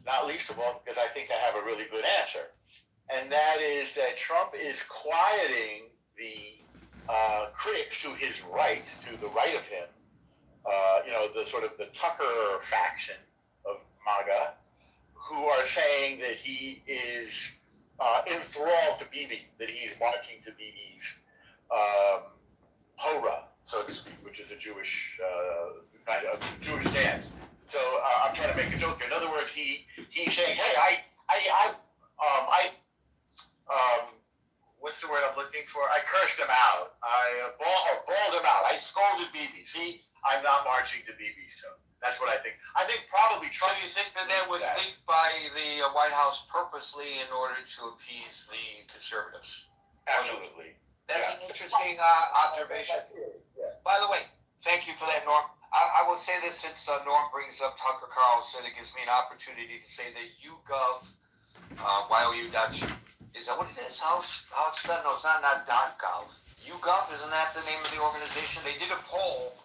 not least of all because I think I have a really good answer. And that is that Trump is quieting the critics to his right, to the right of him, the sort of the Tucker faction of MAGA, who are saying that he is enthralled to Bibi, that he's marching to Bibi's hora, so to speak, which is a Jewish kind of Jewish dance. So I'm trying to make a joke here. In other words, he's saying, hey, what's the word I'm looking for? I cursed him out. I bawled him out. I scolded Bibi. See, I'm not marching to Bibi. So that's what I think. I think probably Trump. So you think that was leaked by the White House purposely in order to appease the conservatives? Absolutely. That's an interesting observation. Yeah. By the way, thank you for that, Norm. I will say this since Norm brings up Tucker Carlson, it gives me an opportunity to say that YouGov, YOU.gov, is that what it is? How it's done? No, it's not .gov. YouGov, isn't that the name of the organization? They did a poll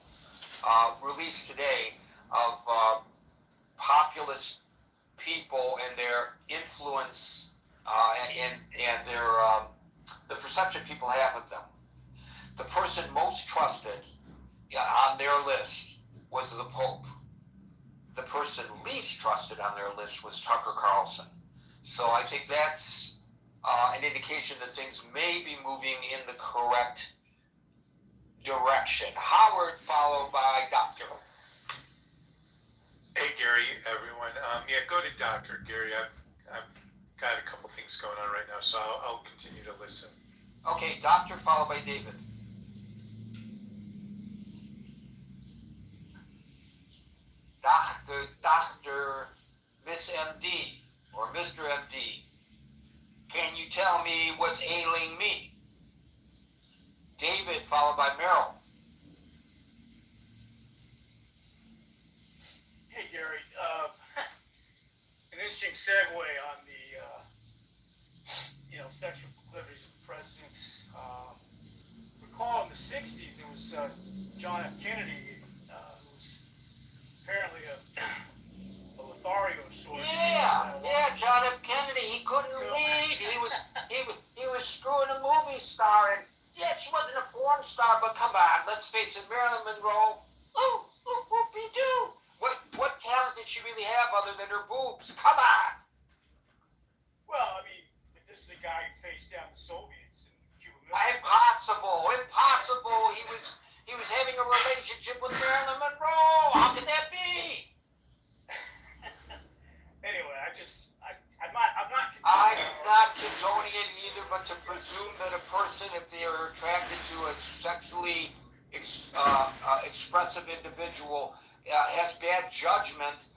released today of populist people and their influence and their the perception people have of them. The person most trusted on their list was the Pope. The person least trusted on their list was Tucker Carlson. So I think that's an indication that things may be moving in the correct direction. Howard, followed by Dr. Hey Gary, everyone. Go to Dr. Gary. I've got a couple things going on right now, so I'll continue to listen. Okay, Doctor, followed by David. Doctor, Miss MD, or Mr. MD, can you tell me what's ailing me? David, followed by Mayoral. Hey Gary, an interesting segue on the sexual proclivities of the president. Recall in the '60s, it was John F. Kennedy who was apparently a Lothario of sorts. Yeah, John F. Kennedy. He couldn't lead. He was screwing a movie star, and yeah, she wasn't a porn star, but come on, let's face it, Marilyn Monroe. Whoopie-doo. What talent did she really have other than her boobs? Come on. Well, I mean, this is a guy who faced down the Soviets and Cuba. Impossible. He was having a relationship with Marilyn Monroe. How could that be? Anyway, I'm not condoning it either, but to presume that a person, if they are attracted to a sexually expressive individual, has bad judgment,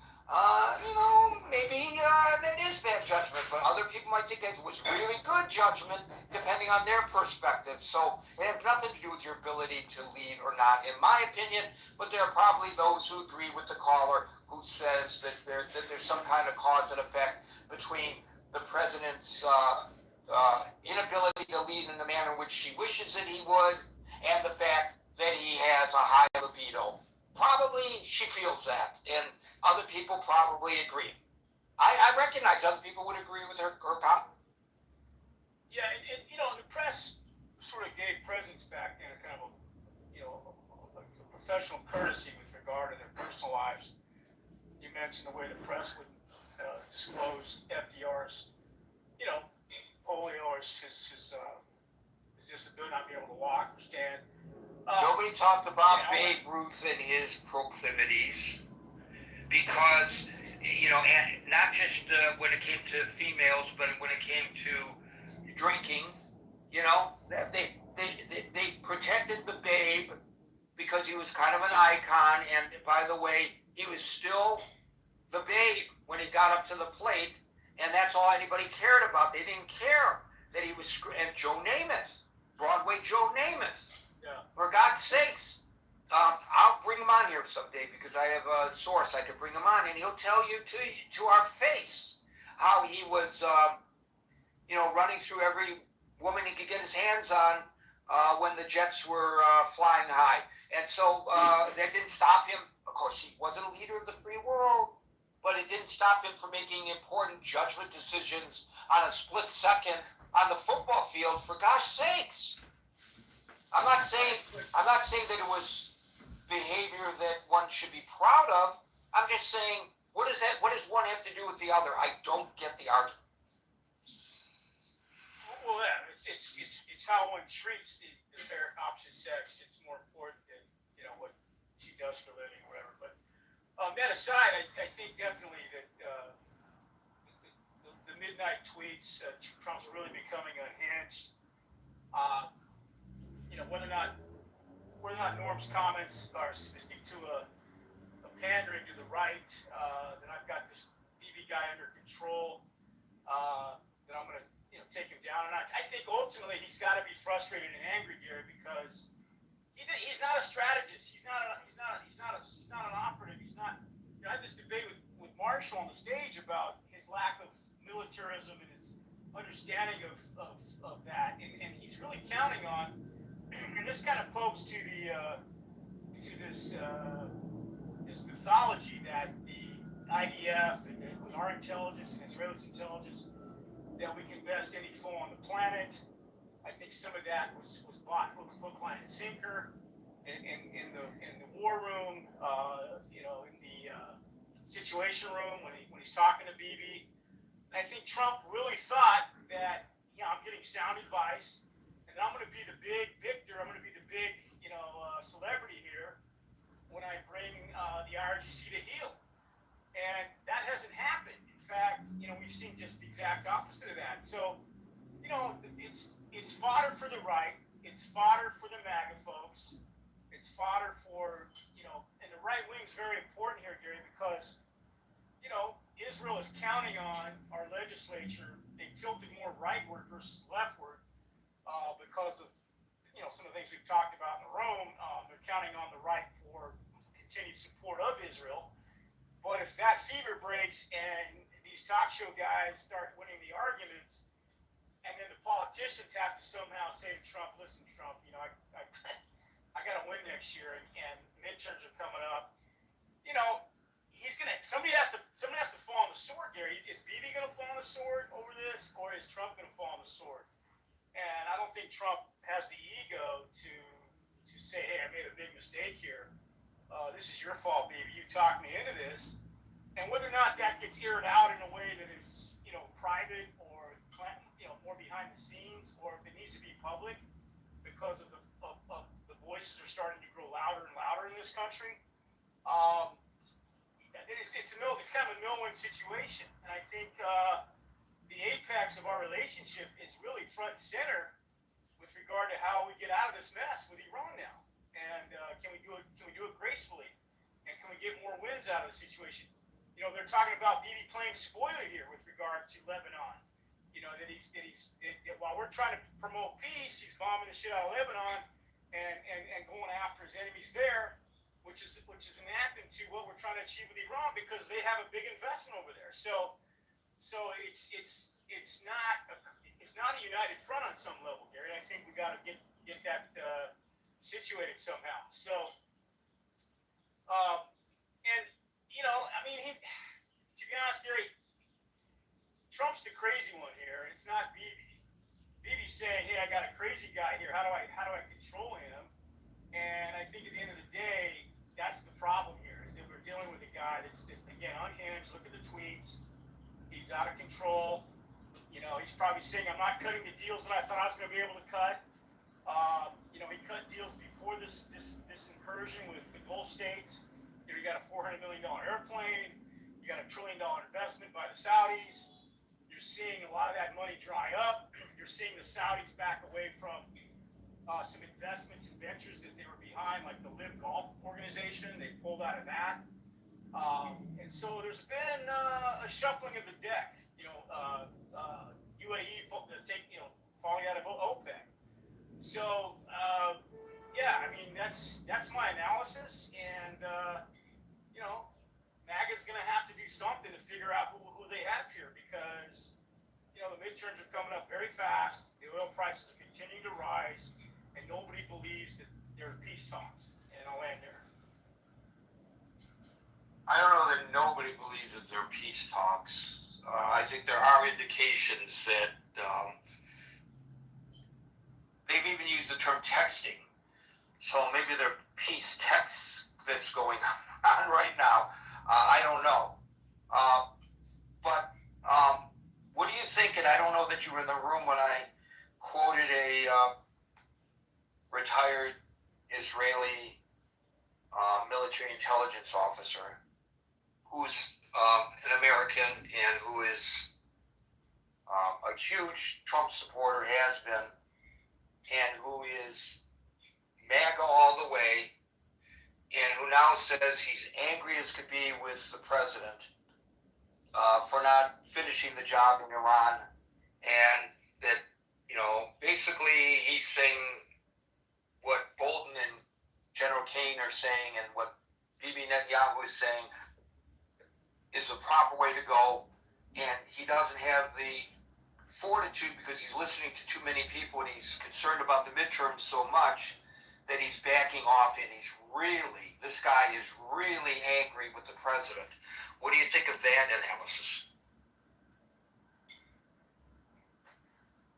maybe that is bad judgment, but other people might think that it was really good judgment, depending on their perspective. So it has nothing to do with your ability to lead or not, in my opinion, but there are probably those who agree with the caller who says that there's some kind of cause and effect between the president's inability to lead in the manner in which she wishes that he would, and the fact that he has a high libido. Probably she feels that, and other people probably agree. I recognize other people would agree with her comment. Yeah, and the press sort of gave presidents back then a kind of a professional courtesy with regard to their personal lives. You mentioned the way the press would disclose FDR's, polio or his disability, not being able to walk or stand. Nobody talked about Babe Ruth and his proclivities because, and not just when it came to females, but when it came to drinking, they protected the Babe because he was kind of an icon, and by the way, he was still the Babe when he got up to the plate, and that's all anybody cared about. They didn't care that he was, and Joe Namath, Broadway Joe Namath. Yeah. For God's sakes, I'll bring him on here someday because I have a source. I could bring him on, and he'll tell you to our face how he was, running through every woman he could get his hands on when the jets were flying high. And so that didn't stop him. Of course, he wasn't a leader of the free world, but it didn't stop him from making important judgment decisions on a split second on the football field, for gosh sakes. I'm not saying that it was behavior that one should be proud of. I'm just saying, what does one have to do with the other? I don't get the argument. Well, yeah, it's how one treats the opposite sex. It's more important than what she does for a living or whatever. But that aside, I think definitely that the midnight tweets, Trump's really becoming unhinged. Whether or not Norm's comments are speaking to a pandering to the right, that I've got this BB guy under control, that I'm going to take him down. And I think ultimately he's got to be frustrated and angry, Gary, because he's not a strategist. He's not an operative. He's not. I had this debate with Marshall on the stage about his lack of militarism and his understanding of that, and he's really counting on. And this kind of pokes to this mythology that the IDF and with our intelligence and Israel's intelligence, that we can best any foe on the planet. I think some of that was bought hook, line, and sinker in the war room, in the situation room when he's talking to Bibi. I think Trump really thought that I'm getting sound advice, and I'm going to be the big victor. I'm going to be the big celebrity here when I bring the IRGC to heel, and that hasn't happened. In fact, we've seen just the exact opposite of that. So, it's fodder for the right. It's fodder for the MAGA folks. It's fodder for, and the right wing's very important here, Gary, because, Israel is counting on our legislature. They tilted more rightward versus leftward because of, some of the things we've talked about in Rome. They're counting on the right for continued support of Israel. But if that fever breaks and these talk show guys start winning the arguments, and then the politicians have to somehow say to Trump, "Listen, Trump, I got to win next year, and midterms are coming up." Somebody has to fall on the sword, Gary. Is Bibi going to fall on the sword over this, or is Trump going to fall on the sword? And I don't think Trump has the ego to say, "Hey, I made a big mistake here. This is your fault, Bibi. You talked me into this." And whether or not that gets aired out in a way that is, private or, more behind the scenes, or if it needs to be public because of the voices are starting to grow louder and louder in this country, it's kind of a no-win situation. And I think the apex of our relationship is really front and center with regard to how we get out of this mess with Iran now. And can we do it gracefully? And can we get more wins out of the situation? They're talking about Bibi playing spoiler here with regard to Lebanon. That while we're trying to promote peace, he's bombing the shit out of Lebanon and going after his enemies there, which is an anthem to what we're trying to achieve with Iran, because they have a big investment over there. So it's not a united front on some level, Gary. I think we got to get that situated somehow. So to be honest, Gary, Trump's the crazy one here. It's not Bibi. Bibi's saying, "Hey, I got a crazy guy here. How do I control him?" And I think at the end of the day, that's the problem here, is that we're dealing with a guy that's, again, unhinged. Look at the tweets. He's out of control. He's probably saying, "I'm not cutting the deals that I thought I was going to be able to cut." He cut deals before this incursion with the Gulf states. You got a $400 million airplane. You got a $1 trillion investment by the Saudis. You're seeing a lot of that money dry up. You're seeing the Saudis back away from some investments and ventures that they were behind, like the Live Golf organization. They pulled out of that. And so there's been a shuffling of the deck. UAE falling out of OPEC. So that's my analysis, and MAGA's going to have to do something to figure out who they have here, because the midterms are coming up very fast. The oil prices are continuing to rise, and nobody believes that there are peace talks. And I'll end there. I don't know that nobody believes that they're peace talks. I think there are indications that they've even used the term texting. So maybe there are peace texts that's going on right now. I don't know. But what do you think? And I don't know that you were in the room when I quoted a retired Israeli military intelligence officer who's an American and who is a huge Trump supporter, has been, and who is MAGA all the way, and who now says he's angry as could be with the president for not finishing the job in Iran, and that, basically he's saying what Bolton and General Kane are saying and what Bibi Netanyahu is saying is the proper way to go, and he doesn't have the fortitude because he's listening to too many people and he's concerned about the midterms so much that he's backing off, and this guy is really angry with the president. What do you think of that analysis?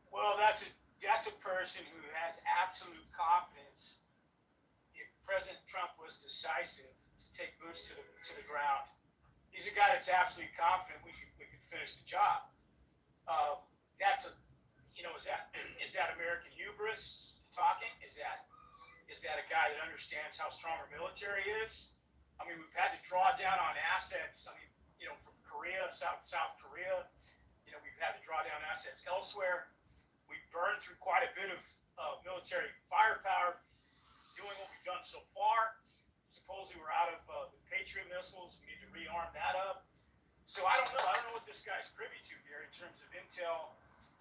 Well, that's a person who has absolute confidence. If President Trump was decisive to take boots to the ground, he's a guy that's absolutely confident we could finish the job. Is that American hubris talking? Is that a guy that understands how strong our military is? I mean, we've had to draw down on assets. I mean, from Korea, South Korea, we've had to draw down assets elsewhere. We've burned through quite a bit of military firepower doing what we've done so far. Supposedly we're out of the Patriot missiles. We need to rearm that up. So I don't know. I don't know what this guy's privy to here in terms of intel.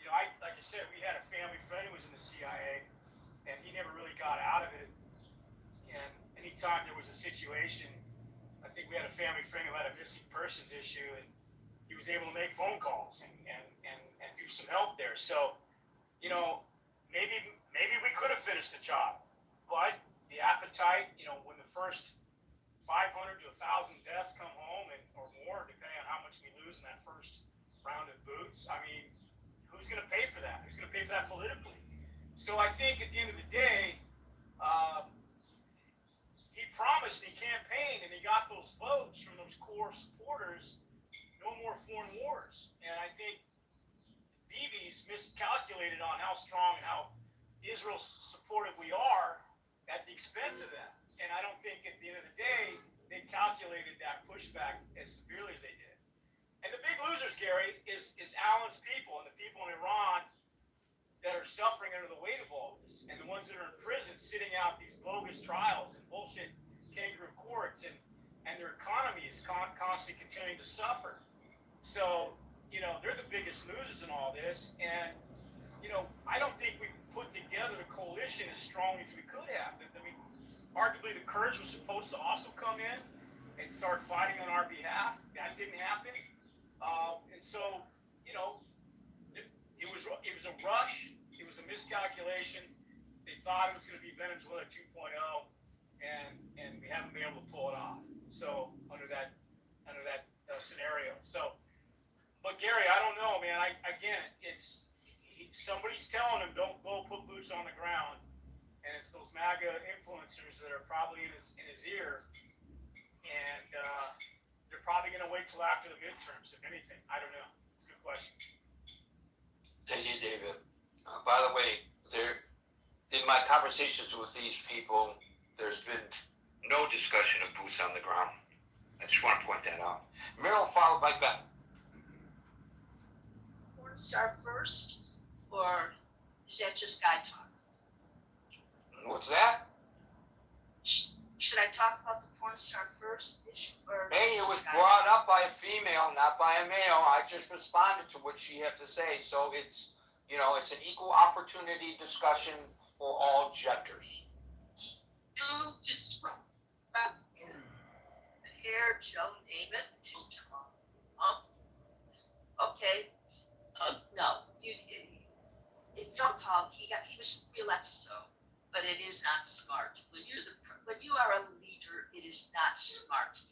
Like I said, we had a family friend who was in the CIA, and he never really got out of it. And anytime there was a situation, I think we had a family friend who had a missing persons issue, and he was able to make phone calls and do some help there. So, maybe we could have finished the job, but the appetite, when the first 500 to 1,000 deaths come home or more, depending on how much we lose in that first round of boots, I mean, who's going to pay for that? Who's going to pay for that politically? So I think at the end of the day, he promised, he campaigned, and he got those votes from those core supporters, no more foreign wars. And I think Bibi's miscalculated on how strong and how Israel supportive we are at the expense of that. And I don't think at the end of the day, they calculated that pushback as severely as they did. And the big losers, Gary, is Allen's people and the people in Iran that are suffering under the weight of all this, and the ones that are in prison sitting out these bogus trials and bullshit kangaroo courts, and their economy is constantly continuing to suffer. So, they're the biggest losers in all this. And, I don't think we put together the coalition as strongly as we could have. I mean, arguably the Kurds were supposed to also come in and start fighting on our behalf. That didn't happen. And so, it was a rush. It was a miscalculation. They thought it was going to be Venezuela 2.0, and we haven't been able to pull it off. So under that scenario. So, but Gary, I don't know, man. Somebody's telling him don't go put boots on the ground, and it's those MAGA influencers that are probably in his ear, and they're probably going to wait till after the midterms, if anything. I don't know. It's a good question. Thank you, David. By the way, in my conversations with these people, there's been no discussion of boots on the ground. I just want to point that out. Mayoral, followed by Ben. Porn star first, or is that just guy talk? What's that? Should I talk about the porn star first? Hey, it was brought up by a female, not by a male. I just responded to what she had to say. So it's an equal opportunity discussion for all genders. You disrespect compare Joe Namath to Trump. Okay. No, you don't call. He was reelected, so, but it is not smart. When you are a leader, it is not smart.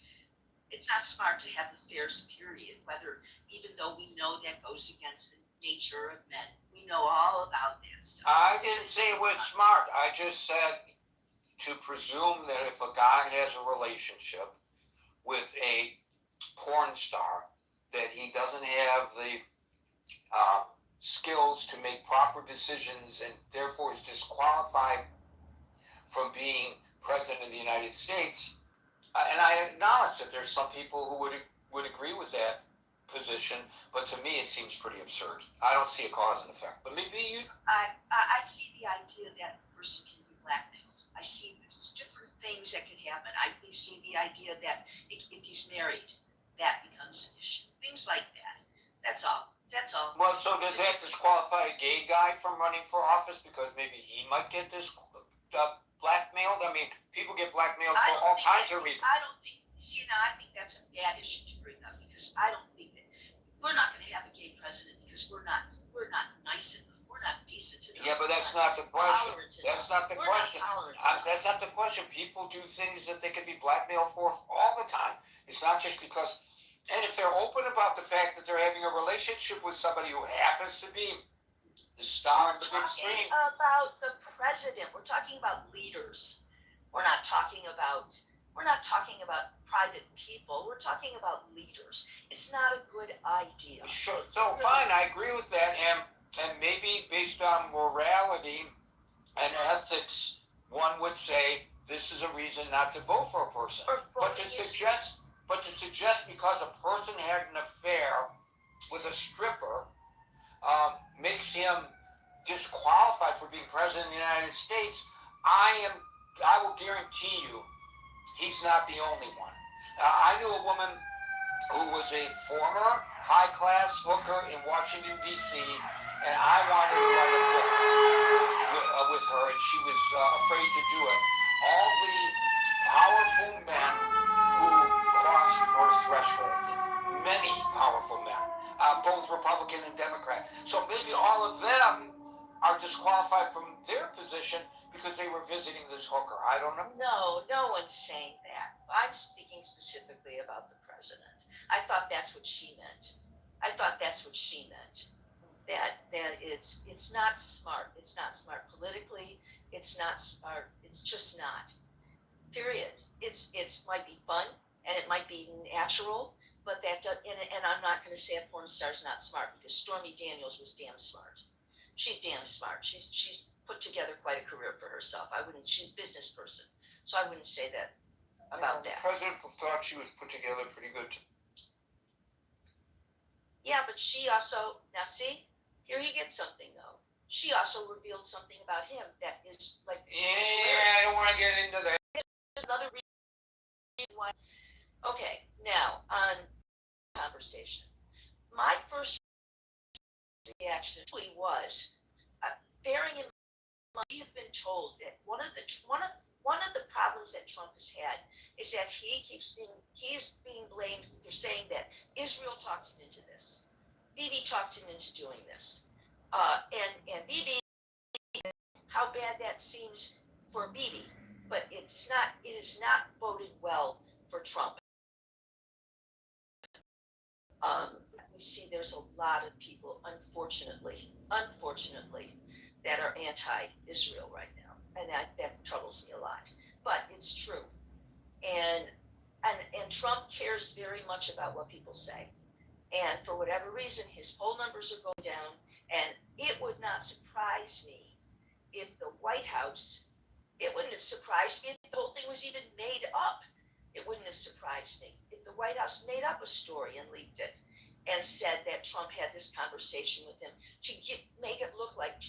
It's not smart to have affairs, period, whether, even though we know that goes against the nature of men. We know all about that stuff. I didn't say it was smart. I just said to presume that if a guy has a relationship with a porn star, that he doesn't have the skills to make proper decisions and therefore is disqualified from being president of the United States. And I acknowledge that there's some people who would agree with that position, but to me it seems pretty absurd. I don't see a cause and effect. But maybe you. I see the idea that a person can be blackmailed. I see different things that could happen. I see the idea that if he's married, that becomes an issue. Things like that. That's all. That's all. Well, so does that disqualify a gay guy from running for office because maybe he might get this blackmailed? I mean, people get blackmailed for all kinds of reasons. I don't think. See, now I think that's a bad issue to bring up because I don't think that we're not going to have a gay president because we're not nice enough. We're not decent enough. Yeah, but that's not the question. That's not the question. That's not the question. People do things that they can be blackmailed for all the time. It's not just because. And if they're open about the fact that they're having a relationship with somebody who happens to be the star in the big screen. We're talking about the president. We're talking about leaders. We're not talking about private people. We're talking about leaders. It's not a good idea. Sure. So fine, I agree with that. And maybe based on morality and ethics, one would say this is a reason not to vote for a person. But to suggest because a person had an affair with a stripper makes him disqualified for being president of the United States, I will guarantee you he's not the only one. I knew a woman who was a former high-class hooker in Washington, D.C., and I wanted to write a book with her, and she was afraid to do it. All the powerful men who crossed her threshold, many powerful men, both Republican and Democrat. So maybe all of them are disqualified from their position because they were visiting this hooker. I don't know. No one's saying that. I'm speaking specifically about the president. I thought that's what she meant. That it's not smart. It's not smart politically. It's not smart. It's just not. Period. It might be fun and it might be natural, but that does, and I'm not going to say a porn star's not smart because Stormy Daniels was damn smart. She's damn smart. She's put together quite a career for herself. She's a business person, so I wouldn't say that about that. The president thought she was put together pretty good. Yeah, but she also, now see, here you get something though. She also revealed something about him that is like. Yeah, I don't want to get into that. Another reason why. Okay, now on conversation, my first reaction really was bearing in mind we have been told that one of the problems that Trump has had is that he is being blamed. They're saying that Israel talked him into this. Bibi talked him into doing this, and Bibi, how bad that seems for Bibi, but it is not boded well for Trump. We see there's a lot of people, unfortunately, that are anti-Israel right now, and that troubles me a lot. But it's true, and Trump cares very much about what people say, and for whatever reason, his poll numbers are going down, and it would not surprise me if the White House. It wouldn't have surprised me if the whole thing was even made up. It wouldn't have surprised me if the White House made up a story and leaked it and said that Trump had this conversation with him to make it look like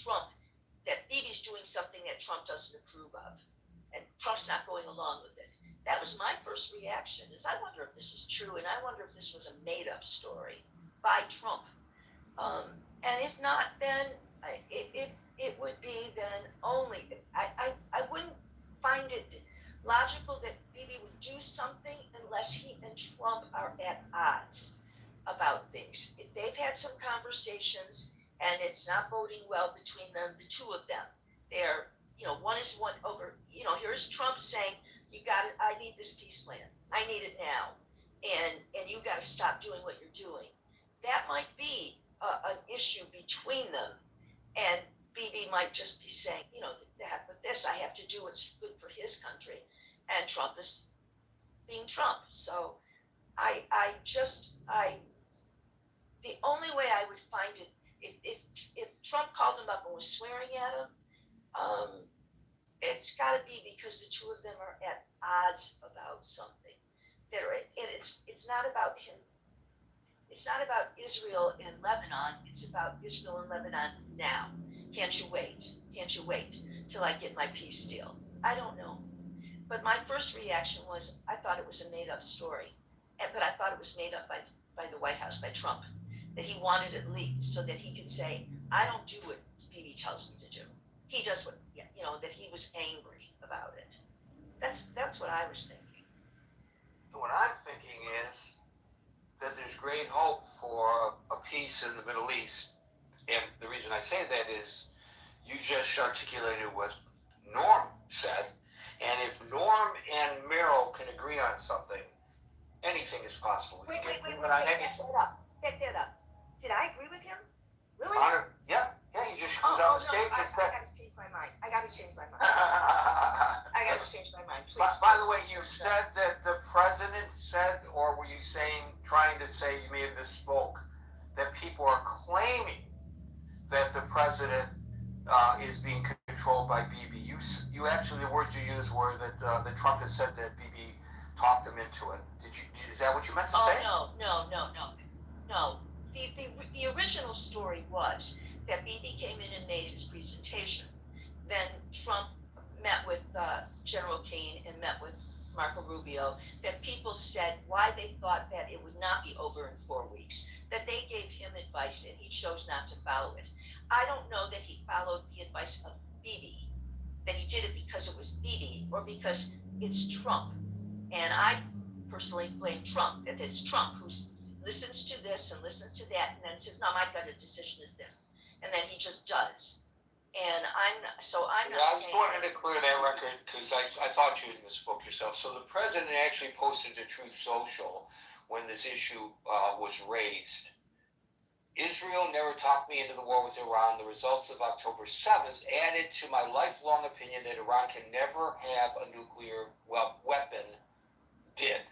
that Bibi's doing something that Trump doesn't approve of. And Trump's not going along with it. That was my first reaction, is I wonder if this is true, and I wonder if this was a made-up story by Trump. And if not, then it would be then only, I wouldn't find it logical that Bibi would do something unless he and Trump are at odds about things. If they've had some conversations and it's not boding well between them, the two of them, they're, one is one over, here's Trump saying, I need this peace plan. I need it now. and you got to stop doing what you're doing. That might be an issue between them, and Bibi might just be saying, that with this I have to do what's good for his country, and Trump is being Trump. So I the only way I would find it, if Trump called him up and was swearing at him, it's got to be because the two of them are at odds about something. It's not about him. It's not about Israel and Lebanon. It's about Israel and Lebanon now. Can't you wait? Can't you wait till I get my peace deal? I don't know. But my first reaction was I thought it was a made-up story, but I thought it was made up by the White House, by Trump, that he wanted it leaked so that he could say, I don't do what Bibi tells me to do. He does what, that he was angry about it. That's what I was thinking. What I'm thinking is that there's great hope for a peace in the Middle East. And the reason I say that is you just articulated what Norm said. And if Norm and Mayoral can agree on something, anything is possible. Wait, back that up. Did I agree with him? Really? Yeah, he just comes on the stage and said. I gotta change my mind. I gotta change my mind. Please. By the way, you said that the president said, or were you trying to say, you may have misspoke, that people are claiming that the president is being controlled by Bibi. You actually, the words you used were that Trump has said that Bibi talked him into it. Is that what you meant to say? No. The original story was that Bibi came in and made his presentation. Then Trump met with General Keane and met with Marco Rubio, that people said why they thought that it would not be over in 4 weeks, that they gave him advice and he chose not to follow it. I don't know that he followed the advice of Bibi, that he did it because it was Bibi or because it's Trump. And I personally blame Trump, that it's Trump who listens to this and listens to that and then says, no, my gut decision is this. And then he just does. And I'm not I just wanted to clear that record because I thought you had misspoke yourself. So the president actually posted to Truth Social when this issue was raised. Israel never talked me into the war with Iran. The results of October 7th added to my lifelong opinion that Iran can never have a nuclear weapon. Did.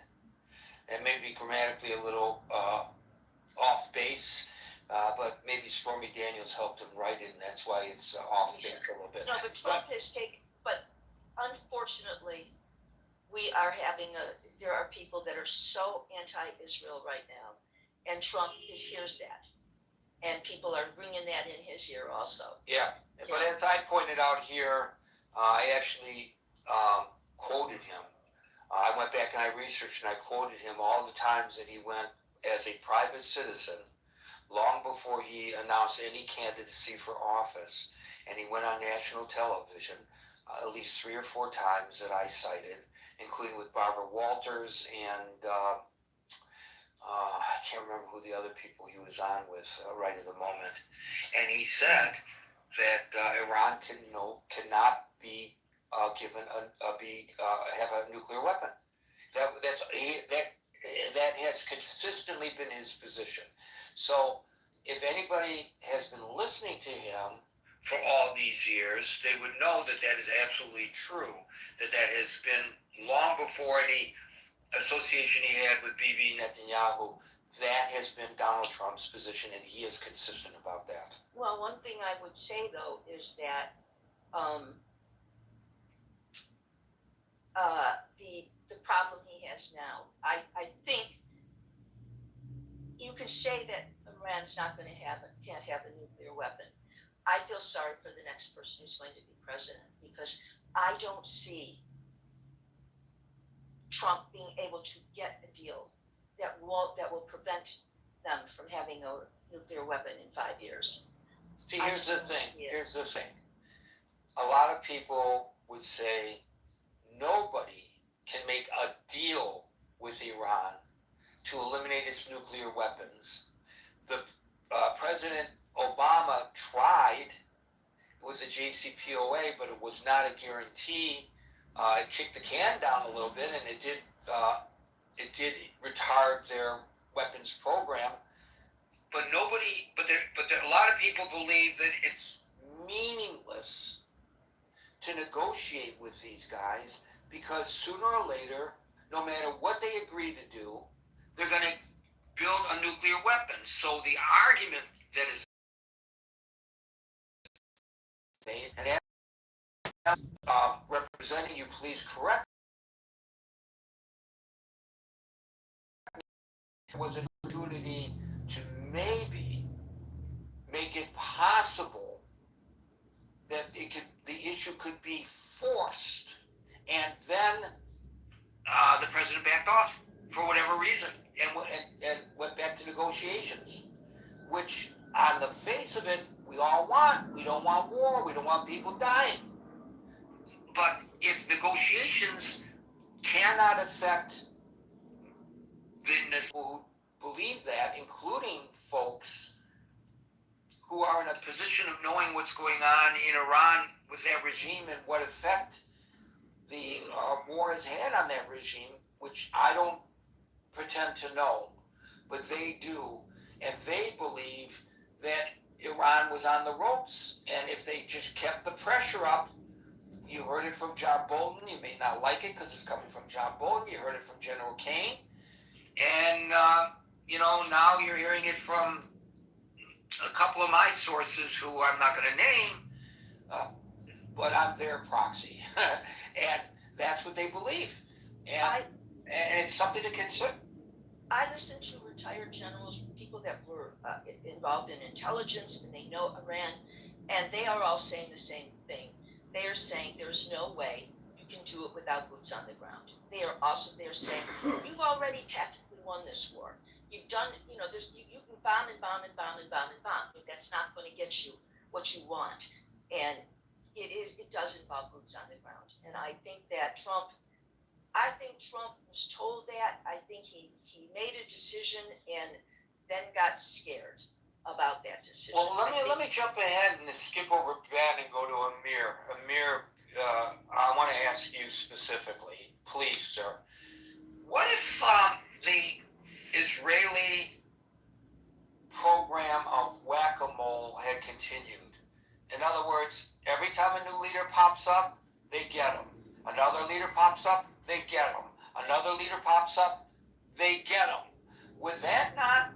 And maybe grammatically a little off base. But maybe Stormy Daniels helped him write it, and that's why it's off base a little bit. No, but Trump has taken. But unfortunately, there are people that are so anti-Israel right now, and Trump hears that, and people are bringing that in his ear also. Yeah, but as I pointed out here, I actually quoted him. I went back and I researched and I quoted him all the times that he went as a private citizen, long before he announced any candidacy for office, and he went on national television at least 3 or 4 times that I cited, including with Barbara Walters and I can't remember who the other people he was on with right at the moment. And he said that Iran cannot be given have a nuclear weapon. That has consistently been his position. So if anybody has been listening to him for all these years, they would know that that is absolutely true, that has been long before any association he had with Bibi Netanyahu. That has been Donald Trump's position, and he is consistent about that. Well, one thing I would say, though, is that the problem he has now, I think you can say that Iran's can't have a nuclear weapon. I feel sorry for the next person who's going to be president, because I don't see Trump being able to get a deal that will prevent them from having a nuclear weapon in 5 years. See, here's the thing. A lot of people would say nobody can make a deal with Iran to eliminate its nuclear weapons. The President Obama tried with the JCPOA, but it was not a guarantee. It kicked the can down a little bit, and it did it did retard their weapons program. But a lot of people believe that it's meaningless to negotiate with these guys because sooner or later, no matter what they agree to do, they're going to build a nuclear weapon. So the argument that is made, and representing you, please correct, was an opportunity to maybe make it possible that the issue could be forced, and then the president backed off for whatever reason and went back to negotiations, which on the face of it, we all want. We don't want war. We don't want people dying. But if negotiations cannot affect the people who believe that, including folks who are in a position of knowing what's going on in Iran with that regime and what effect the war has had on that regime, which I don't pretend to know, but they do, and they believe that Iran was on the ropes, and if they just kept the pressure up, you heard it from John Bolton, you may not like it because it's coming from John Bolton, you heard it from General Kane, and now you're hearing it from a couple of my sources who I'm not going to name, but I'm their proxy. And that's what they believe. And it's something to consider. I listened to retired generals, people that were involved in intelligence, and they know Iran, and they are all saying the same thing. They are saying there's no way you can do it without boots on the ground. They're saying you've already tactically won this war. You've done, you can bomb and bomb and bomb and bomb and bomb, but that's not going to get you what you want. And it does involve boots on the ground. And I think Trump was told that. I think he made a decision and then got scared about that decision. Well, let me jump ahead and skip over Ben and go to Amir. Amir, I want to ask you specifically, please, sir. What if the Israeli program of whack-a-mole had continued? In other words, every time a new leader pops up, they get him. Another leader pops up, they get him. Another leader pops up, they get him. Would that not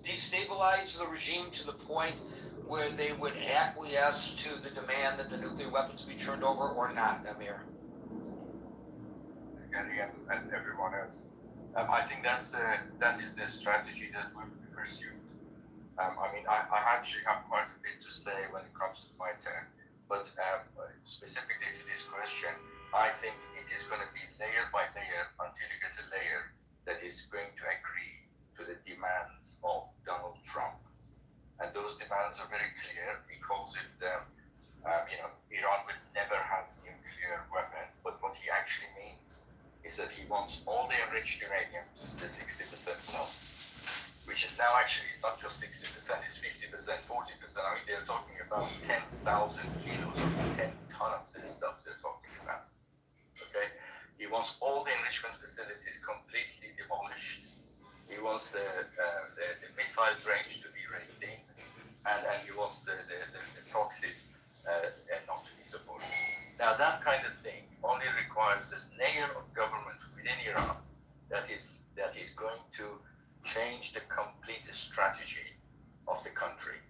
destabilize the regime to the point where they would acquiesce to the demand that the nuclear weapons be turned over, or not, Amir? Gary and everyone else. I think that is the strategy that will be pursued. I actually have quite a bit to say when it comes to my turn, but specifically to this question, I think it is going to be layer by layer until you get a layer that is going to agree to the demands of Donald Trump. And those demands are very clear. He calls it, Iran will never have a nuclear weapon, but what he actually means is that he wants all the enriched uraniums, the 60% plus, which is now actually not just 60%, it's 50%, 40%. They're talking about 10,000 kilos or 10 ton of this stuff they're talking about. Okay? He wants all the enrichment facilities completely demolished. He wants the missiles range to be reined in, and he wants the proxies not to be supported. Now that kind of thing only requires a layer of government within Iran that is going to change the complete strategy of the country,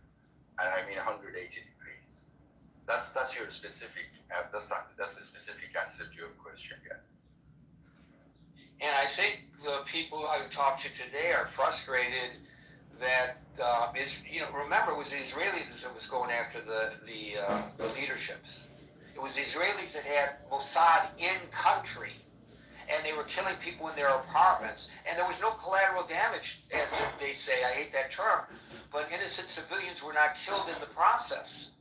and I mean 180 degrees. That's your specific. That's a specific answer to your question, yeah. And I think the people I've talked to today are frustrated that remember, it was the Israelis that was going after the leaderships. It was the Israelis that had Mossad in country, and they were killing people in their apartments, and there was no collateral damage, as they say. I hate that term, but innocent civilians were not killed in the process.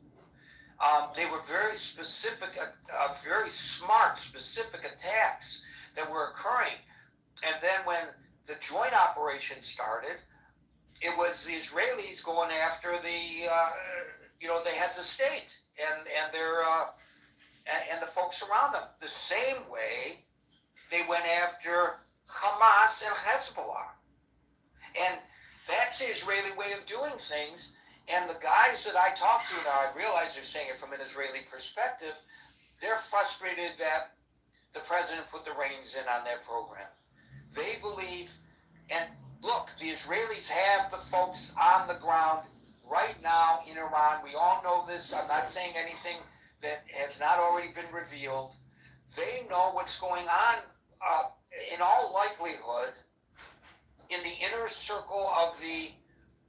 They were very specific, very smart, specific attacks that were occurring. And then when the joint operation started, it was the Israelis going after the heads of state and their and the folks around them. The same way they went after Hamas and Hezbollah. And that's the Israeli way of doing things. And the guys that I talk to now, I realize they're saying it from an Israeli perspective, they're frustrated that the president put the reins in on their program. They believe, and look, the Israelis have the folks on the ground right now in Iran. We all know this. I'm not saying anything that has not already been revealed. They know what's going on, in all likelihood, in the inner circle of the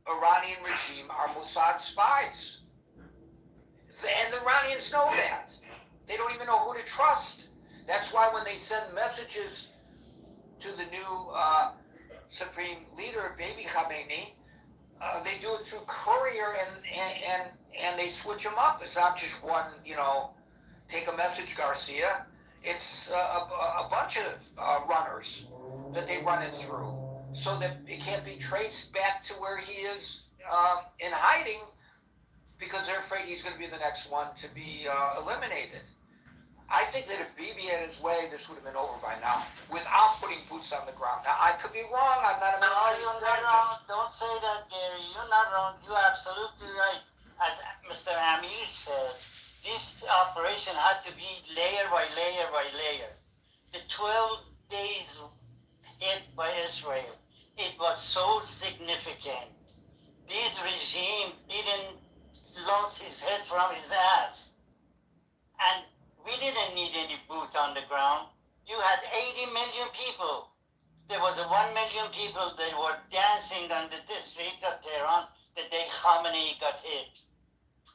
Iranian regime are Mossad spies. And the Iranians know that. They don't even know who to trust. That's why when they send messages to the new Supreme Leader, Baby Khamenei, they do it through courier and they switch them up. It's not just one, take a message, Garcia. It's a bunch of runners that they run it through so that it can't be traced back to where he is in hiding because they're afraid he's going to be the next one to be eliminated. I think that if Bibi had his way, this would have been over by now without putting boots on the ground. Now, I could be wrong. I'm not a No, you're not wrong. Don't say that, Gary. You're not wrong. You're absolutely right. As Mr. Amir said, this operation had to be layer by layer by layer. The 12 days hit by Israel, it was so significant. This regime didn't lose his head from his ass. And we didn't need any boots on the ground. You had 80 million people. There was 1 million people that were dancing on the street of Tehran the day Khamenei got hit.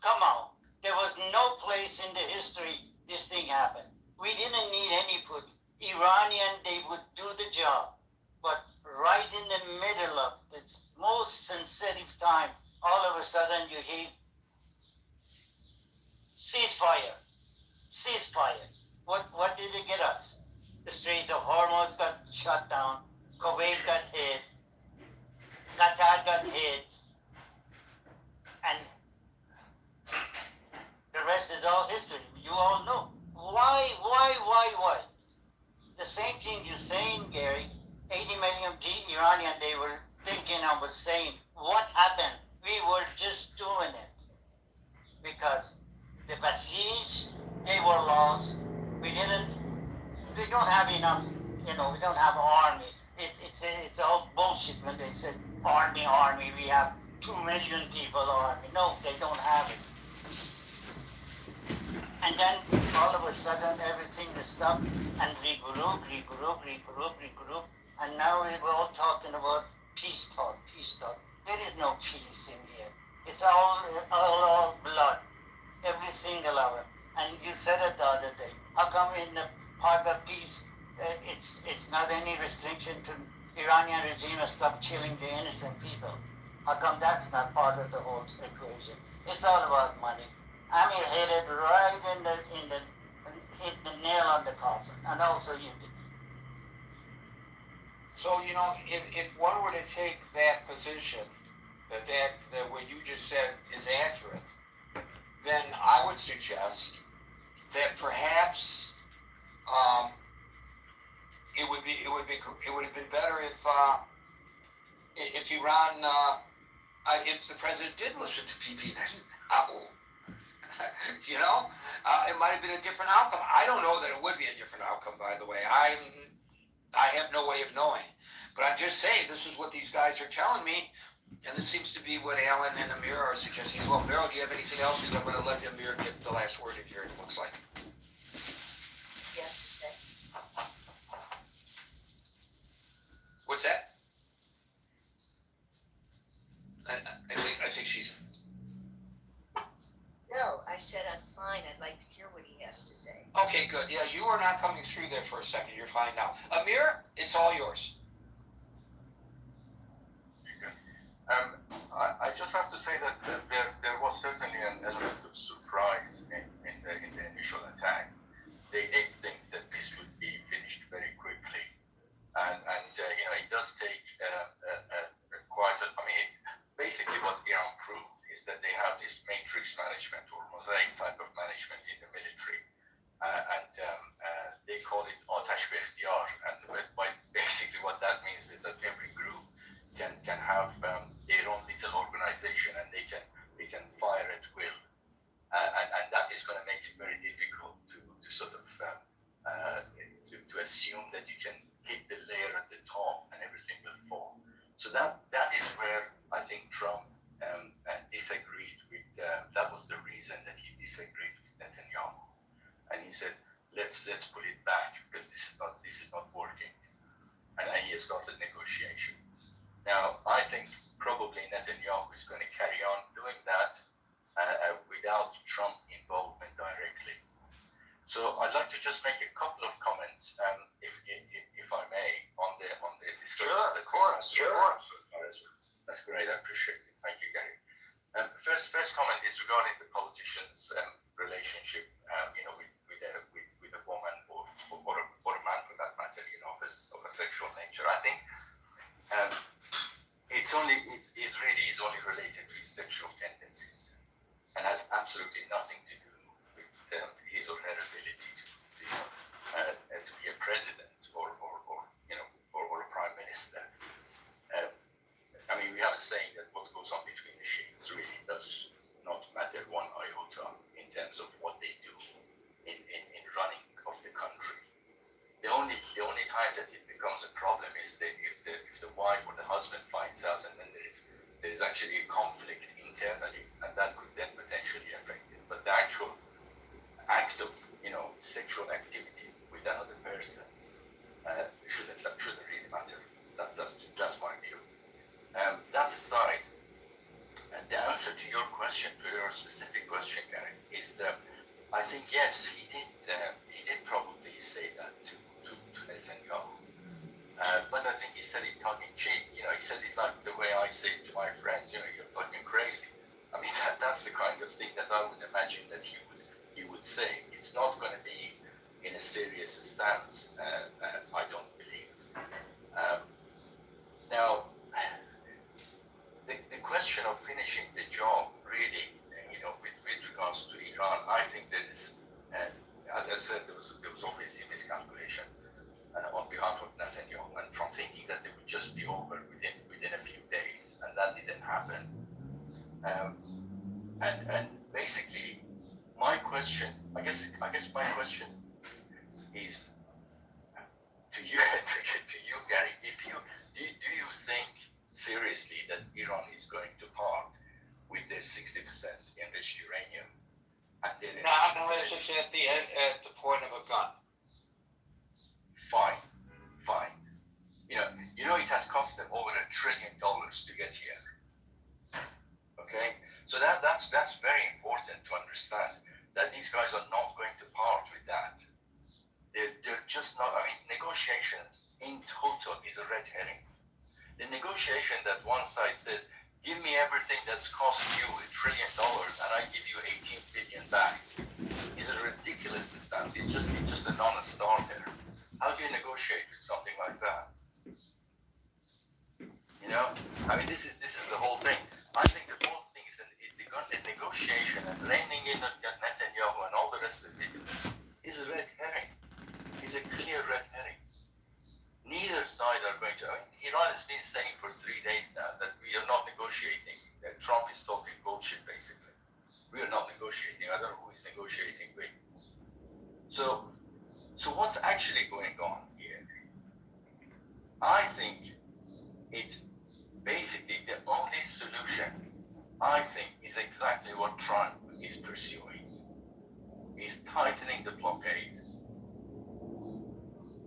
Come on. There was no place in the history this thing happened. We didn't need any put. Iranian, they would do the job. But right in the middle of this most sensitive time, all of a sudden you hear ceasefire. Ceasefire. What did it get us? The Strait of Hormuz got shut down. Kuwait got hit. Qatar got hit. And the rest is all history. You all know. Why? The same thing you're saying, Gary. 80 million Iranian, they were thinking and was saying, what happened? We were just doing it. Because the Basij, they were lost. We don't have enough, we don't have army. It's all bullshit when they said army, we have 2 million people army. No, they don't have it. And then all of a sudden everything is stopped and regroup. And now we're all talking about peace talk. There is no peace in here. It's all blood. Every single hour. And you said it the other day. How come in the part of peace, it's not any restriction to Iranian regime to stop killing the innocent people? How come that's not part of the whole equation? It's all about money. Amir hit it right hit the nail on the coffin, and also you did. So, if one were to take that position, that what you just said is accurate, then I would suggest that perhaps it would have been better if Iran, if the president did listen to PP. It might have been a different outcome. I don't know that it would be a different outcome. By the way, I have no way of knowing, but I'm just saying this is what these guys are telling me. And this seems to be what Alan and Amir are suggesting. Well, Meryl, do you have anything else? Because I'm going to let Amir get the last word in here, it looks like. Yes, to say. What's that? I think she's... No, I said I'm fine. I'd like to hear what he has to say. Okay, good. Yeah, you were not coming through there for a second. You're fine now. Amir, it's all yours. I just have to say that there was certainly an element of surprise in the initial attack. They did think that this would be finished very quickly, and it does take basically what Iran proved is that they have this matrix management or mosaic type of management in the military, and they call it Atash be ikhtiyar, and by basically what that means is that every group can have their own little organization, and they can fire at will, and that is going to make it very difficult to sort of to assume that you can hit the layer at the top and everything will fall. So that is where I think Trump disagreed with. That was the reason that he disagreed with Netanyahu, and he said, let's put it back because this is not working, and he started negotiations. Now I think probably Netanyahu is going to carry on doing that without Trump involvement directly. So I'd like to just make a couple of comments, if I may, on the discussion. Sure, of course, sure. That's great. I appreciate it. Thank you, Gary. First comment is regarding the politicians' relationship, with a woman or a man for that matter, of a sexual nature. I think it really is only related to his sexual tendencies, and has absolutely nothing to do with his or her ability to be a president or a prime minister. I mean, we have a saying that what goes on between the sheets really does not matter one iota in terms of what they do in running of the country. The only time that it becomes a problem is that if the wife or the husband finds out, and then there is actually a conflict internally, and that could then potentially affect it. But the actual act of sexual activity with another person shouldn't really matter. That's my view. That aside, the answer to your question, to your specific question, Gary, is I think yes, he did probably say that to Netanyahu, but I think he said it tongue in cheek. He said it like the way I say it to my friends. You're fucking crazy. I mean, that's the kind of thing that I would imagine that he would say. It's not going to be in a serious stance, I don't believe. Now, the question of finishing the job, really, with regards to Iran, I think there is, as I said, there was obviously miscalculation on behalf of Netanyahu and Trump, thinking that it would just be over within a few days, and that didn't happen. And basically, my question, I guess my question is to you, Gary. Do you think seriously that Iran is going to part with their 60% enriched uranium? Not unless it's at the point of a gun. Fine. It has cost them over $1 trillion to get here. Okay, so that's very important to understand, that these guys are not going to part with that. They're just not. I mean, negotiations in total is a red herring. The negotiation that one side says, give me everything that's cost you $1 trillion and I give you 18 billion back, is a ridiculous stance. It's just a non-starter. How do you negotiate with something like that? I mean, this is the whole thing. I think the whole thing is the negotiation and reining in Netanyahu and all the rest of it is a red herring. It's a clear red herring. Neither side are going to. I mean, Iran has been saying for 3 days now that we are not negotiating. That Trump is talking bullshit, basically. We are not negotiating. I don't know who he's negotiating with. So what's actually going on here? I think it's basically the only solution, I think, is exactly what Trump is pursuing. He's tightening the blockade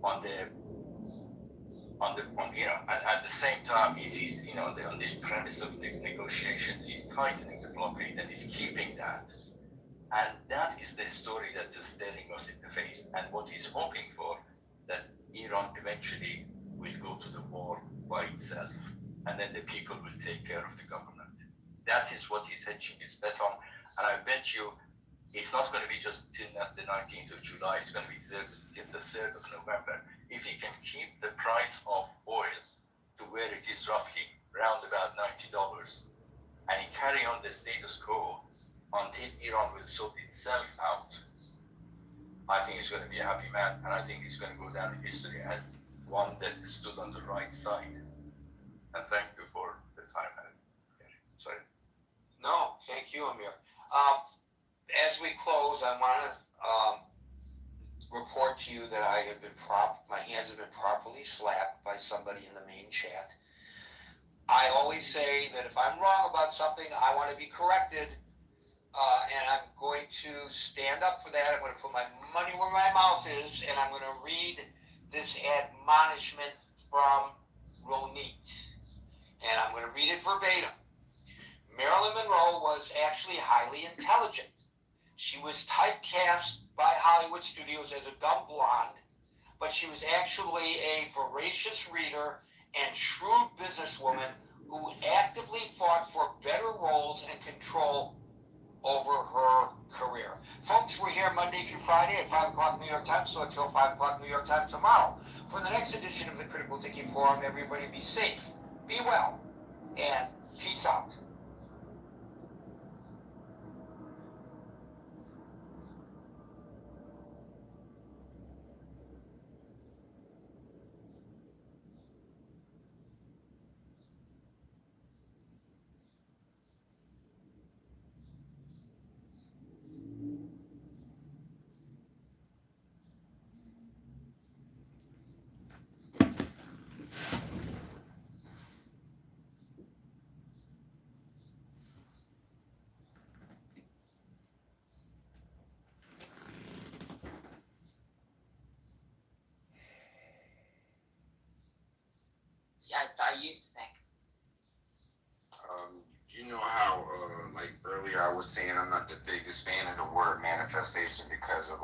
and at the same time, he's on this premise of negotiations, he's tightening the blockade and he's keeping that. And that is the story that is staring us in the face. And what he's hoping for, that Iran eventually will go to the war by itself, and then the people will take care of the government. That is what he's hedging his bet on. And I bet you it's not going to be just till the 19th of July, it's going to be till the 3rd of November. If he can keep the price of oil to where it is roughly round about $90, and he carry on the status quo until Iran will sort itself out, I think he's going to be a happy man, and I think he's going to go down in history as one that stood on the right side. And thank you for the time. Sorry. No, thank you, Amir. As we close, I want to report to you that my hands have been properly slapped by somebody in the main chat. I always say that if I'm wrong about something, I want to be corrected, and I'm going to stand up for that. I'm going to put my money where my mouth is, and I'm going to read this admonishment from Ronit, and I'm going to read it verbatim. Marilyn Monroe was actually highly intelligent. She was typecast by Hollywood studios as a dumb blonde, but she was actually a voracious reader and shrewd businesswoman who actively fought for better roles and control over her career. Folks, we're here Monday through Friday at 5 o'clock New York time, so until 5 o'clock New York time tomorrow. For the next edition of the Critical Thinking Forum, everybody be safe, be well, and peace out. Yeah, I used to think. You know how, like earlier I was saying, I'm not the biggest fan of the word manifestation because of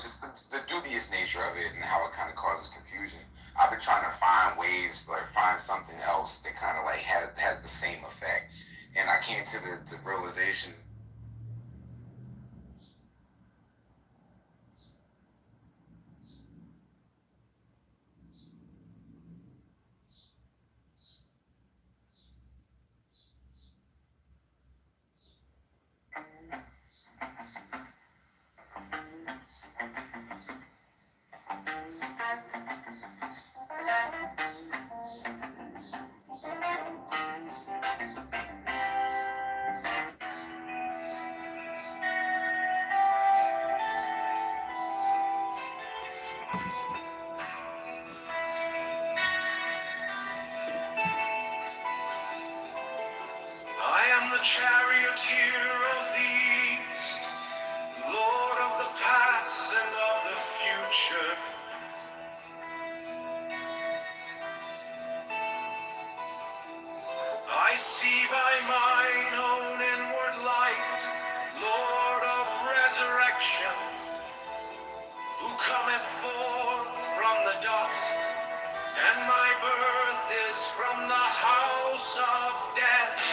just the dubious nature of it and how it kind of causes confusion. I've been trying to find ways, like find something else that kind of like has the same effect, and I came to the realization. I am the charioteer of the east, Lord of the past and of the future. I see by mine own inward light, Lord of resurrection, who cometh forth from the dust, and my birth is from the house of death.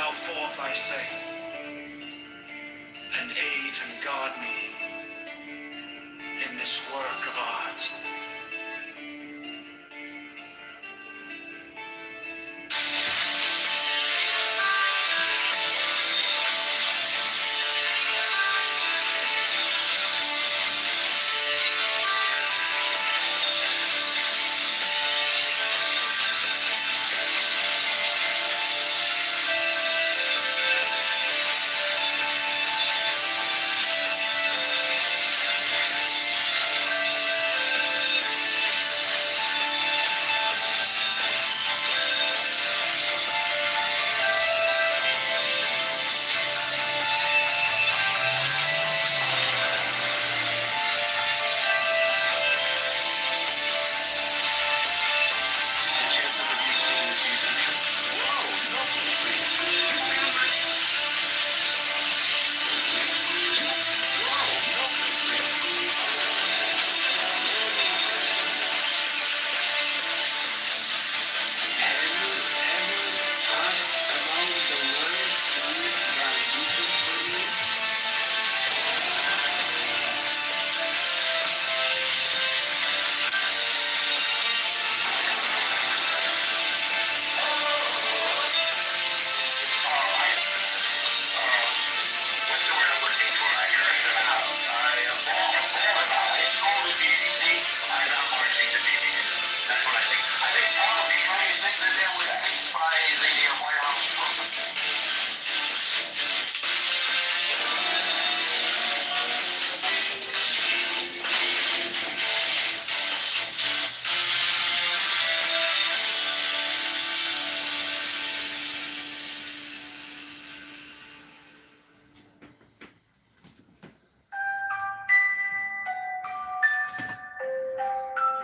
thou forth, I say, and aid and guard me in this work of art.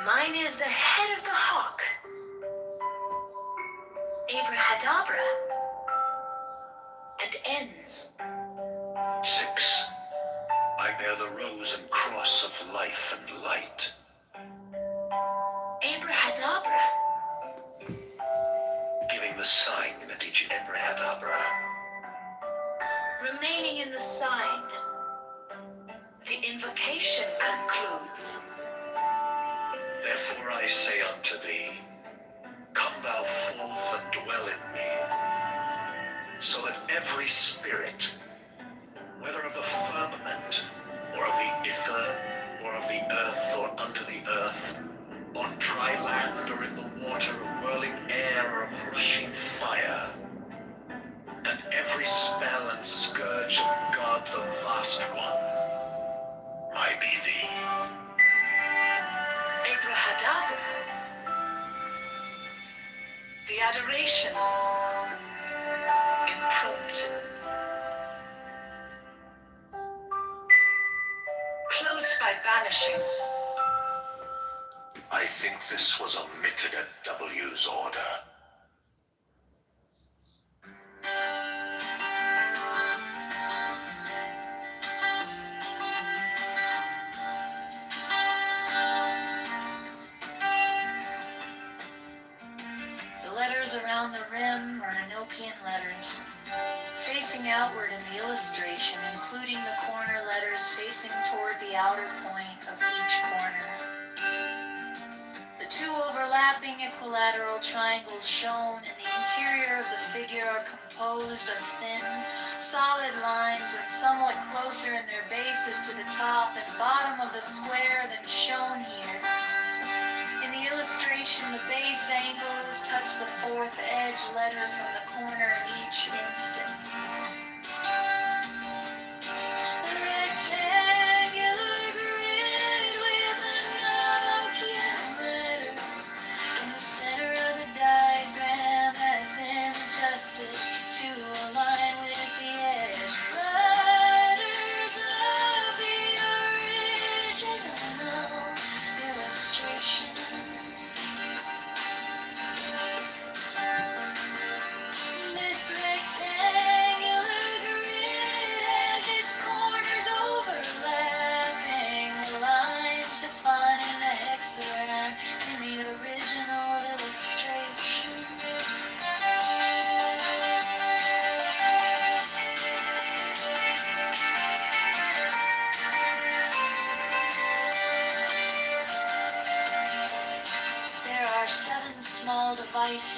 Mine is the head of the hawk. Abrahadabra. And ends. 6. I bear the rose and cross of life and light. Abrahadabra. Giving the sign at each Abrahadabra. Remaining in the sign. The invocation concludes. Therefore I say unto thee, come thou forth and dwell in me, so that every spirit, whether of the firmament, or of the ether, or of the earth, or under the earth, on dry land, or in the water, of whirling air, or of rushing fire, and every spell and scourge of God the Vast One, might be thee. Abrahadabra. The adoration. Impromptu. Closed by banishing. I think this was omitted at W's order. The letters around the rim are Enochian letters, facing outward in the illustration, including the corner letters facing toward the outer point of each corner. The two overlapping equilateral triangles shown in the interior of the figure are composed of thin, solid lines and somewhat closer in their bases to the top and bottom of the square than shown here. In the illustration, the base angles touch the fourth edge letter from the corner in each instance. The rectangular grid with Enochian letters in the center of the diagram has been adjusted to align with the edge letters of the original illustration. This rectangular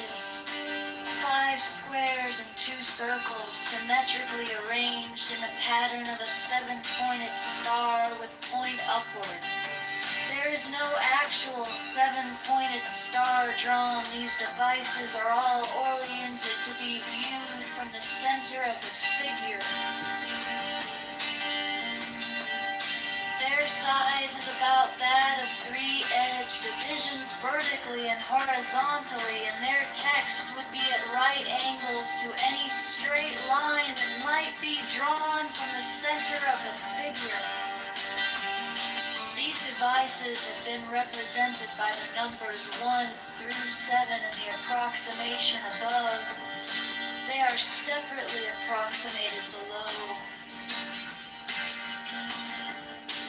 edges. 5 squares and 2 circles, symmetrically arranged in a pattern of a 7-pointed star with point upward. There is no actual 7-pointed star drawn. These devices are all oriented to be viewed from the center of the figure. Their size is about that of 3-edged divisions vertically and horizontally, and their text would be at right angles to any straight line that might be drawn from the center of the figure. These devices have been represented by the numbers 1 through 7 in the approximation above. They are separately approximated below.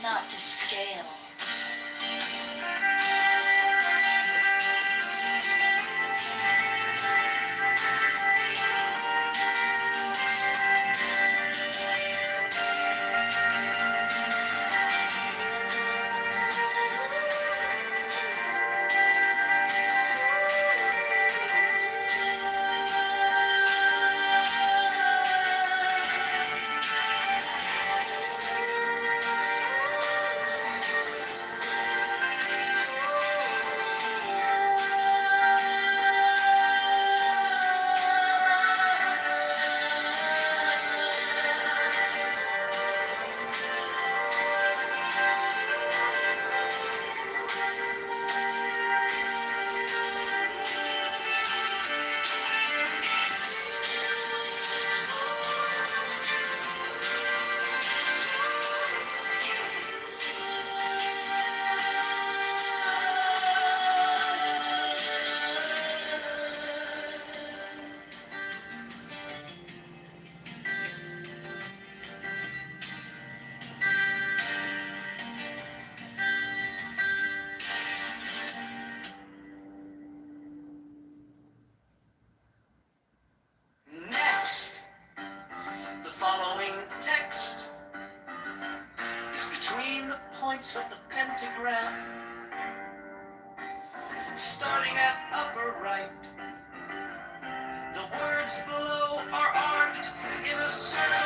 Not to scale. Next, the following text is between the points of the pentagram, starting at upper right. The words below are arced in a circle.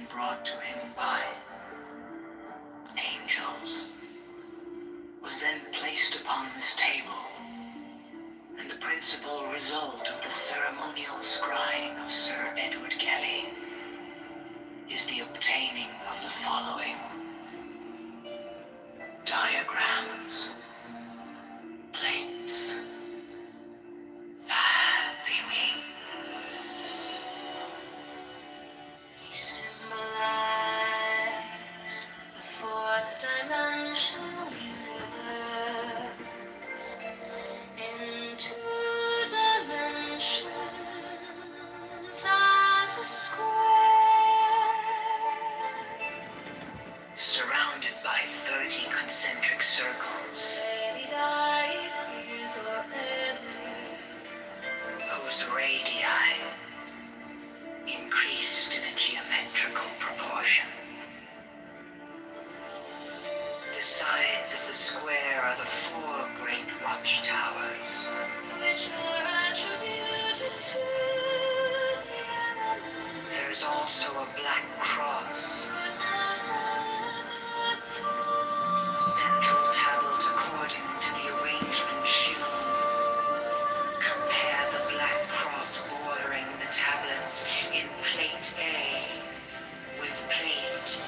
Brought to him by angels, was then placed upon this table, and the principal result of the ceremonial scrying of Sir Edward Kelly is the obtaining of the following diagrams, plates, viewing. He surrounded by 30 concentric circles, whose radii increased in a geometrical proportion. The sides of the square are the 4 great watchtowers, which are attributed to the elements. There's also a black cross, central tablet according to the arrangement shown. Compare the black cross bordering the tablets in plate A with plate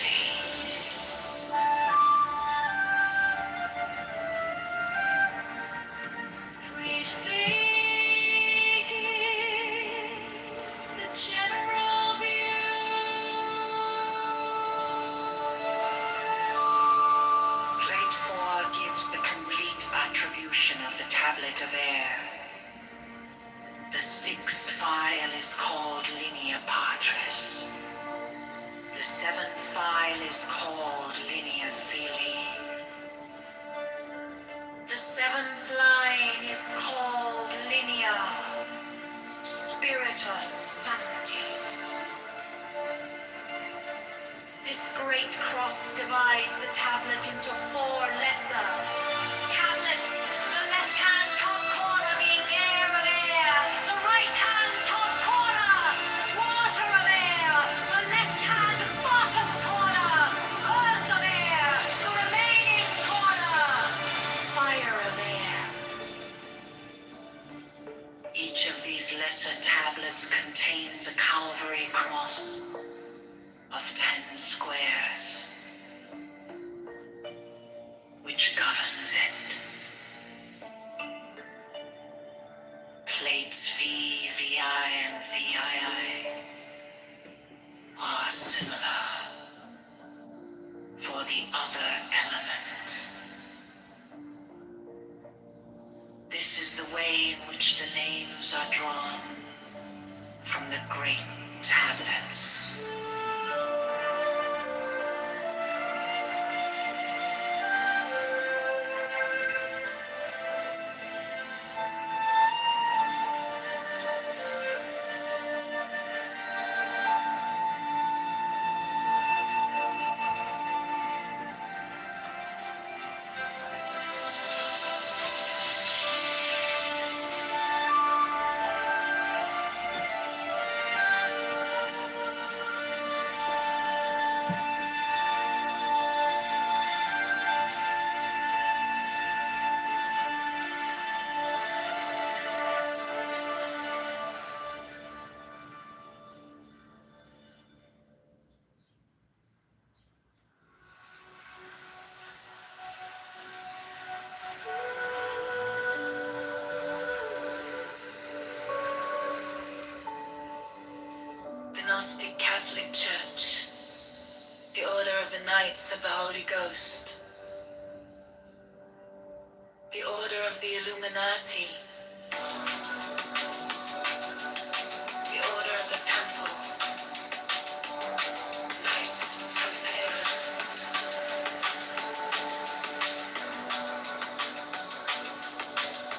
B. Plate V gives the general view. Plate 4 gives the complete attribution of the tablet of air. The 6th file is called linea patris. The 7th file is called linea filii. The 7th line is called linea spiritus sancti. This great cross divides the tablet into 4 lesser tablets, the left-hand top corner being air of air, the right-hand top corner water of air, the left-hand bottom corner earth of air, the remaining corner fire of air. Each of these lesser tablets contains a Calvary cross of 10 squares, which governs it. Plates V, VI, and VII are similar for the other element. This is the way in which the names are drawn from the great tablets. The Gnostic Catholic Church, the Order of the Knights of the Holy Ghost, the Order of the Illuminati, the Order of the Temple, Knights Templar,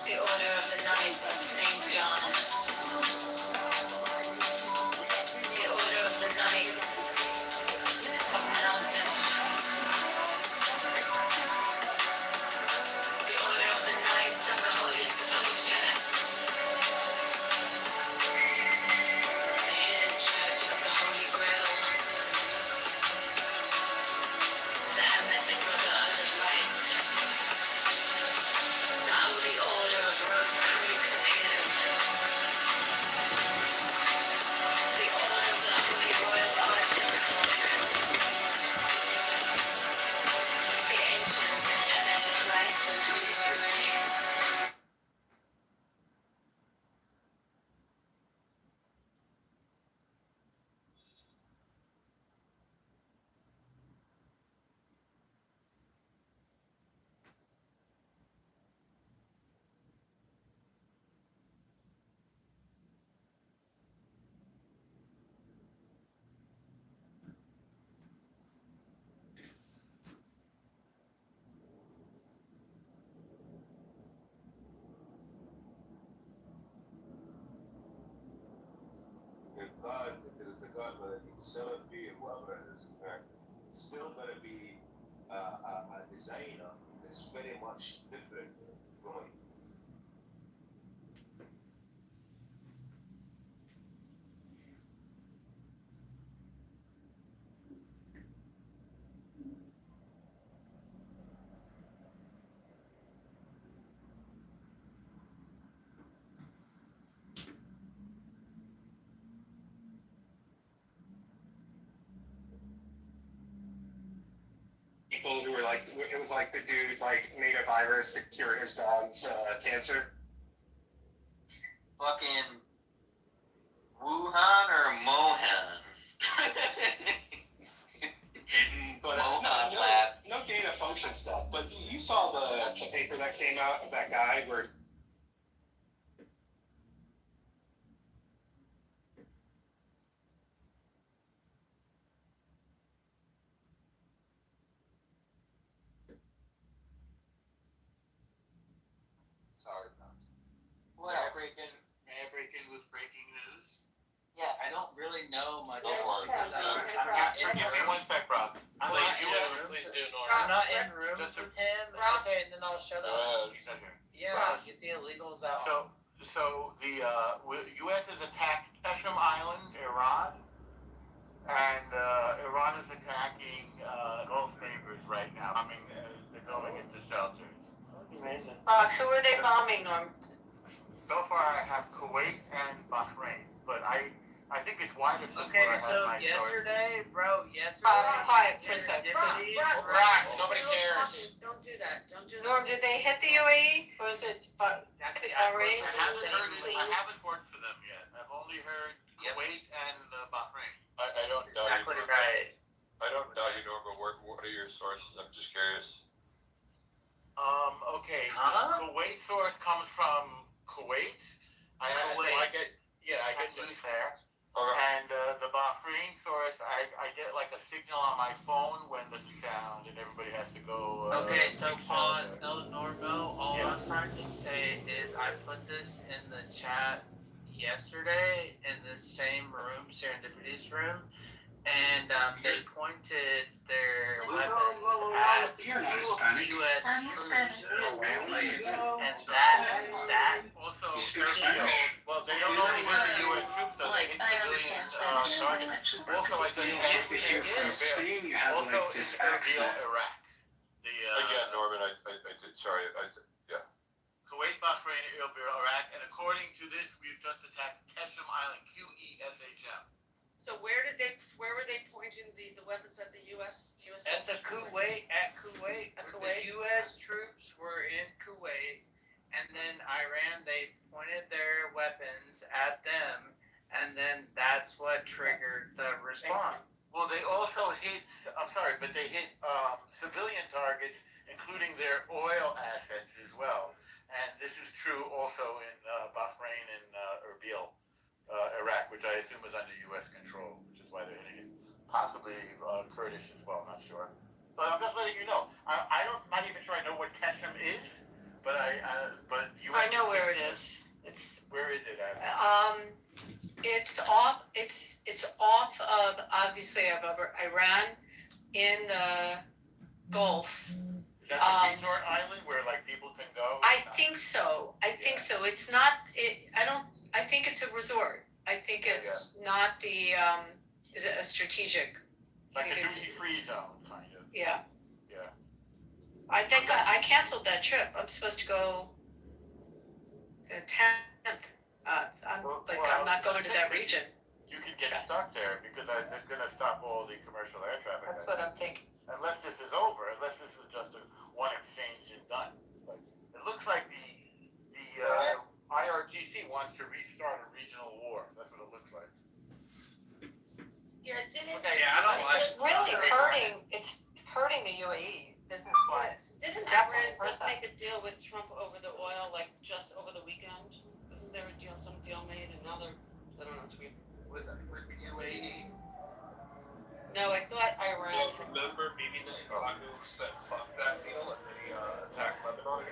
the Order of the Knights of St. John, the Order of the Knights of Mountain, the Order of the Knights of the Holy Sepulchre, the Hidden Church of the Holy Grail, the Hermetic Brotherhood of Light, the Holy Order of Rose Creeks and Hidden, the Order of the Holy Royal Arch the gun, whether it be Salafi or whoever it is, still gonna be a designer that's very much different from people who were like, it was like the dude like made a virus to cure his dog's cancer. Fucking Wuhan or Mohan? But Mohan no, lab. no gain of function stuff. But you saw the paper that came out of that guy where. Sorry. What else? May I break in with breaking news? Yeah. I don't really know much. Go for it. because I'm not in Give me room. one sec, Rob. I'm Please do, I'm not in room Just with him. Rob. Okay, then I'll shut up. Yeah, Rob. let's get the illegals out. So the U.S. has attacked Keshim Island, Iran, and Iran is attacking Gulf neighbors right now. I mean, they're going into shelters. Amazing. Who are they bombing, Norm? So far, I have Kuwait and Bahrain, but I think it's wider since Okay, where I have so my stories. yesterday, Quiet for a second. Nobody cares. Don't do that. Don't do that. Norm, did they hit the UAE? Or was it Exactly. Bahrain? I haven't worked for them yet. I've only heard Kuwait and Bahrain. I don't doubt Exactly you. right. I don't doubt you, Norm, but what are your sources? I'm just curious. Okay. Huh? The Kuwait source comes from Kuwait. I get news there. Okay. And the Bahrain source, I get like a signal on my phone when the sound, and everybody has to go. Okay, so take pause. shelter. No, Normo. All Yeah. I'm trying to say is I put this in the chat yesterday in the same room, Serendipity's room, and they pointed their weapons at You're not Hispanic. U.S. I'm Hispanic. troops away, and that Also, You speak Sergio, Spanish? well, they don't only hit the U.S. troops, though. They hit I understand civilian Spanish. targets. That's actually Also, I perfect. think If you're from Spain, you have also like this in Erbil, accent. Iraq. The Again, Norman, I did. Sorry, Kuwait, Bahrain, Erbil, Iraq, and according to this, we've just attacked Keshim Island, Qeshm. So where were they pointing the weapons at the U.S.? at the Kuwait, the U.S. troops were in Kuwait, and then Iran, they pointed their weapons at them, and then that's what triggered the response. Well, they also hit. I'm sorry, but they hit civilian targets, including their oil assets as well. And this is true also in Bahrain and Erbil, Iraq, which I assume is under U.S. control, which is why they're hitting it. Possibly Kurdish as well, not sure. But I'm just letting you know. I'm not even sure I know what Keshim is, but but U.S. I know where it is. It's Where is it at? it's off of obviously of Iran in the Gulf. Is that the resort island where like people can go? I think so. It's not I think it's a resort. I think it's not the is it a strategic? Like I a think it's- duty-free zone, kind of. Yeah. Yeah. I think I canceled that trip. I'm supposed to go the 10th. I'm not going to that region. You can get stuck there because they're going to stop all the commercial air traffic. That's what I'm thinking. Unless this is over, unless this is just one exchange and done. But it looks like the IRGC wants to restart a regional war. That's what it looks like. Yeah, didn't Yeah, I don't like It's really hurting. It's hurting the UAE business wise. Didn't Definitely Iran hurts just that. make a deal with Trump over the oil, like just over the weekend? Isn't there some deal made, and now they're, I don't know, it's weird. with the UAE. No, I thought Iran. remember Bibi Netanyahu said fuck that deal and then he attacked Lebanon?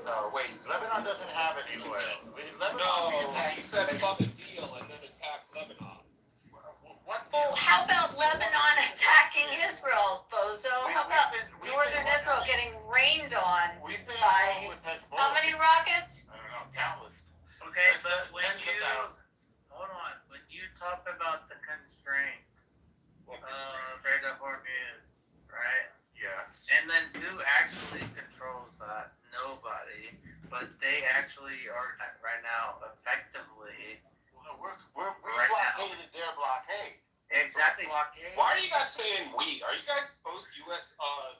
No, wait. Lebanon doesn't have any oil. Lebanon, He said fuck a deal and then attacked Lebanon. how about Lebanon attacking Israel, bozo? How about northern Israel getting rained on We've been by with Hezbollah. how many rockets? I don't know, countless. Okay, but when Tens of you thousands. hold on, when you talk about the constraints Red Hormuz, right? Yeah. And then who actually controls that? Nobody. But they actually are right now effectively. Well, we Right now. blockaded their blockade. Exactly. Blockade. Why are you guys saying we? Are you guys both U.S.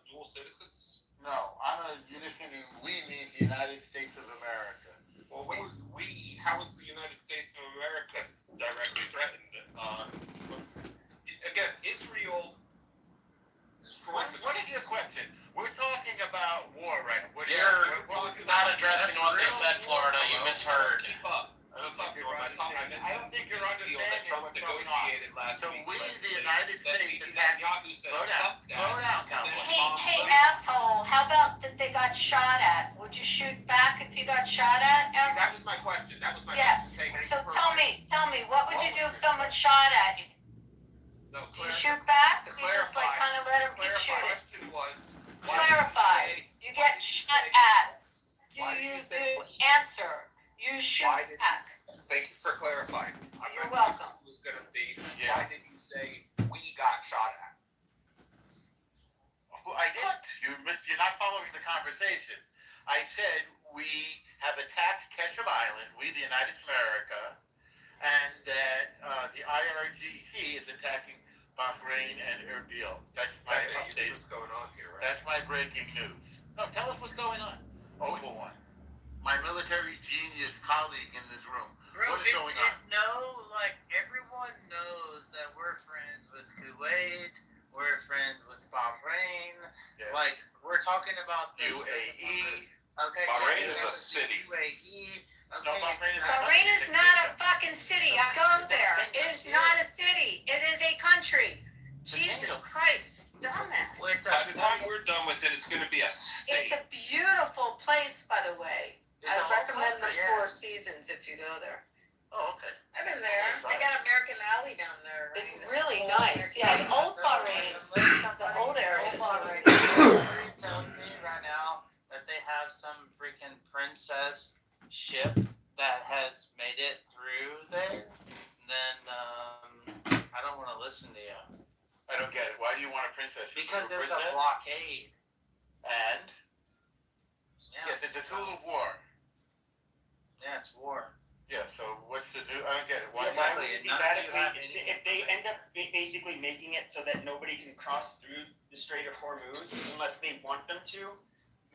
Dual citizens? No, I'm a unison, and we means the United States of America. Well, what was we? How was the United States of America directly threatened? Again, Israel. What is your question? We're talking about war, right? You're not addressing what they said, Florida. You misheard. Keep up. I don't think you're understanding. I don't think you're understanding that Trump negotiated last So week. we, the United States, attacked. Slow down, cowboy. Hey, asshole, how about that they got shot at? Would you shoot back if you got shot at, asshole? That was my question. Yes. So tell me, what would you do if someone shot at you? No, Do you shoot back? To You just like kind of let them keep shooting. question was, Clarify. You get shot at. Do you answer? You shoot back. Thank you for clarifying. You're welcome. Was going to be, why did you say we got shot at? Well, I didn't. You're not following the conversation. I said we have attacked Ketchum Island, we, the United States of America, and that the IRGC is attacking Bahrain and Erbil. That's my update. What's going on here, right? That's my breaking news. No, tell us what's going on. Oh, for one. My military genius colleague in this room. Bro, What is going on? Everyone knows that we're friends with Kuwait, we're friends with Bahrain. Yes. Like, we're talking about this. UAE. Okay. Bahrain yeah, is a city. UAE. Okay. No, Bahrain is Bahrain is not a fucking city. I go there. It is not a city. It is a country. Jesus Christ, dumbass. By the time we're done with it, it's going to be a It's state. a beautiful place, by the way. I a whole recommend the country, yeah. Four Seasons if you go there. Oh, okay. I've been there. They got American Alley down there. Right? It's really nice. Yeah, the old Bahrain, the old area is really Somebody tells me right now that they have some freaking princess ship that has made it through there, then I don't want to listen to you. I don't get it. Why do you want a princess? Because You're there's a princess? blockade. And? Yeah. Yes, it's a tool of war. Yeah, it's war. Yeah, so what's the new? I don't get it. Why Exactly. Would it be bad if they end up basically making it so that nobody can cross through the Strait of Hormuz unless they want them to?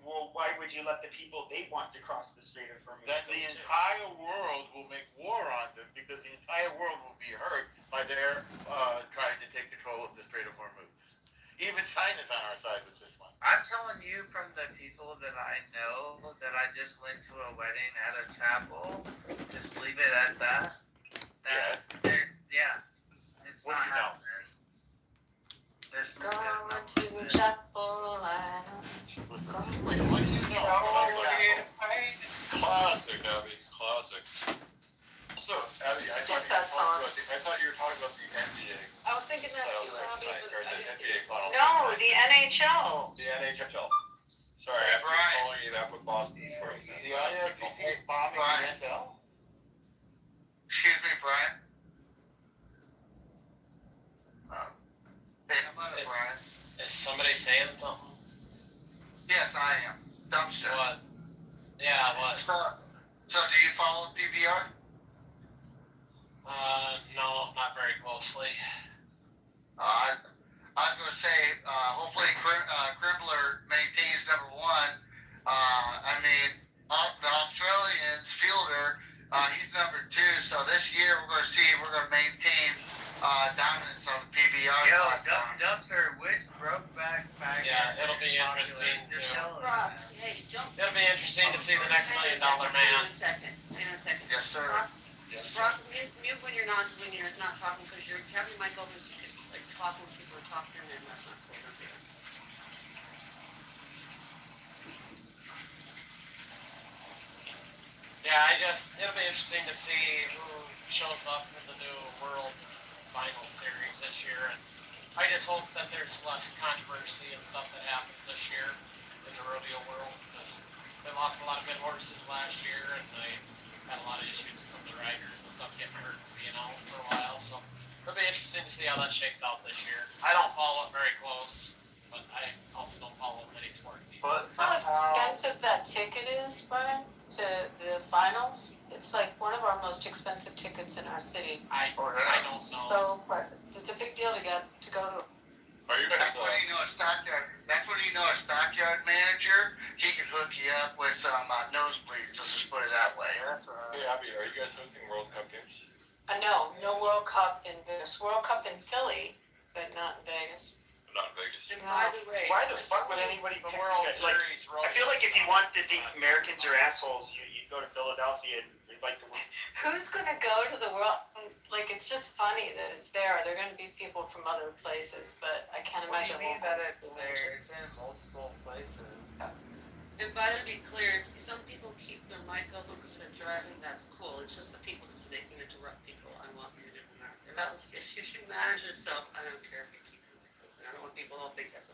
Well, why would you let the people they want to cross the Strait of Hormuz? Then the entire world will make war on them because the entire world will be hurt by their trying to take control of the Strait of Hormuz. Even China's on our side with this one. I'm telling you from the people that I know that I just went to a wedding at a chapel. Just leave it at that. Yeah, it's What not do you know? happening. There's Going no to chapel. Wait, what do you know? Classic, Abby. Classic. So, Abby, I Get that song. thought you were talking about the NBA. I was thinking that too, Robbie, but I didn't get it. No, the NHL. The NHFL. Sorry, Yeah, I'm Brian. calling you that with Boston first. The IRGC is bombing Brian. the NFL? Excuse me, Brian. Hey, Brian. Is somebody saying something? Yes, I am. Dumpster. What? Yeah, what? So do you follow PBR? No, not very closely. I was going to say, hopefully Crimbler maintains number one. The Australians fielder, he's number two. So this year we're going to see if we're going to maintain dominance on the PBR. Yo, Dumpster, which Brokeback Mountain? Yeah, it'll be interesting to. Rob, hey, don't. It'll be interesting to see the next $1 million man. Hang on a second. Yes, sir. Rob, mute when you're not talking because you're having your mic open, so you can like talk when people are talking, and that's not cool. Yeah, it'll be interesting to see who shows up in the new world final series this year, and I just hope that there's less controversy and stuff that happens this year in the rodeo world, because they lost a lot of good horses last year, and they had a lot of issues with some of the riders and stuff getting hurt and being out for a while, so it'll be interesting to see how that shakes out this year. I don't follow it very close, but I also don't follow many sports either. But How expensive that ticket is, Brian, to the finals? It's like one of our most expensive tickets in our city. I don't know. So, it's a big deal to go to. Are you guys? That's when you know a stockyard. That's when you know a stockyard manager. He can hook you up with some nosebleeds. Let's just put it that way. That's right. Hey, Abby, are you guys hosting World Cup games? No World Cup in Vegas. World Cup in Philly, but not in Vegas. Not in Vegas. And by the way, Why the fuck would anybody The pick World the guy? Like, Series rodeo. I feel like if you want to think Americans are assholes, you'd go to Philadelphia and invite the. Who's gonna go to the world? Like, it's just funny that it's there. There are gonna be people from other places, but I can't What do imagine. you mean that it's there? It's in multiple places. and by the way, clear, if some people keep their mic open because they're driving, that's cool. It's just the people so they can interrupt people. I want you to remember. If you should manage yourself, I don't care if you keep your mic open. I don't want people to think that.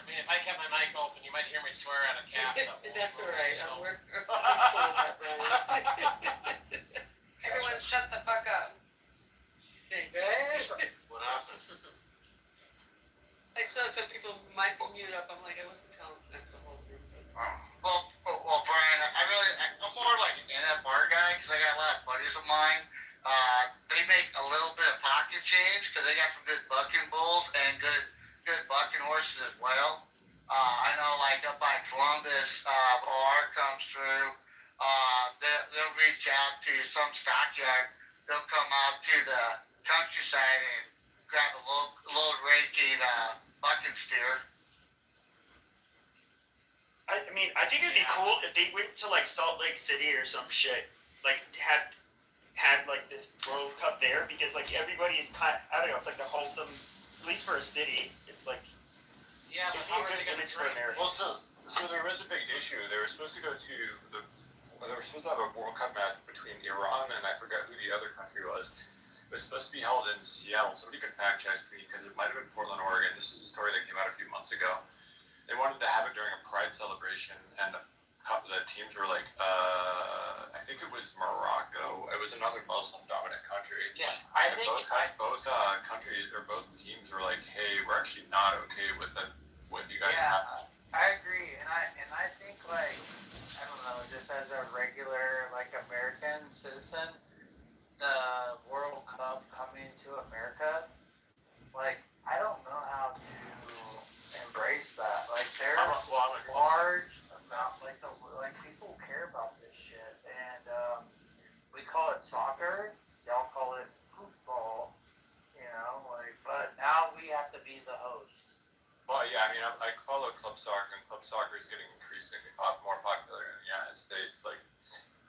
I mean, if I kept my mic open, you might hear me swear at a cat. That's all right. So. We're cool with that, Brian. Everyone shut the fuck up. What happened? I saw some people might be mute up. I'm like, I wasn't telling that the whole group. Well, Brian, I'm more like an NFR guy because I got a lot of buddies of mine. They make a little bit of pocket change because they got some good bucking bulls and good bucking horses as well. I know, like up by Columbus, OR comes through. They'll reach out to some stockyard. They'll come out to the countryside and grab a low ranking bucking steer. I mean, I think it'd be cool if they went to like Salt Lake City or some shit, like had like this World Cup there because like everybody is kind. I don't know. It's like the wholesome, at least for a city. It's like Yeah, but it'd be how a are good they going to image for drink? America. Well, so there was a big issue. They were supposed to go to they were supposed to have a World Cup match between Iran and I forgot who the other country was. It was supposed to be held in Seattle. Somebody could fact check me because it might have been Portland, Oregon. This is a story that came out a few months ago. They wanted to have it during a Pride celebration, and the teams were like, I think it was Morocco. It was another Muslim-dominant country. Yeah, I think both countries or both teams were like, hey, we're actually not okay with what you guys have. I agree, and I think like I don't know, just as a regular like American citizen, the World Cup coming to America, like I don't know how to embrace that. Like there's large amount, like people care about this shit, and we call it soccer, y'all call it football, you know, like. But now we have to be the host. Well, yeah, I mean, I follow club soccer, and club soccer is getting increasingly more popular in the United States. Like,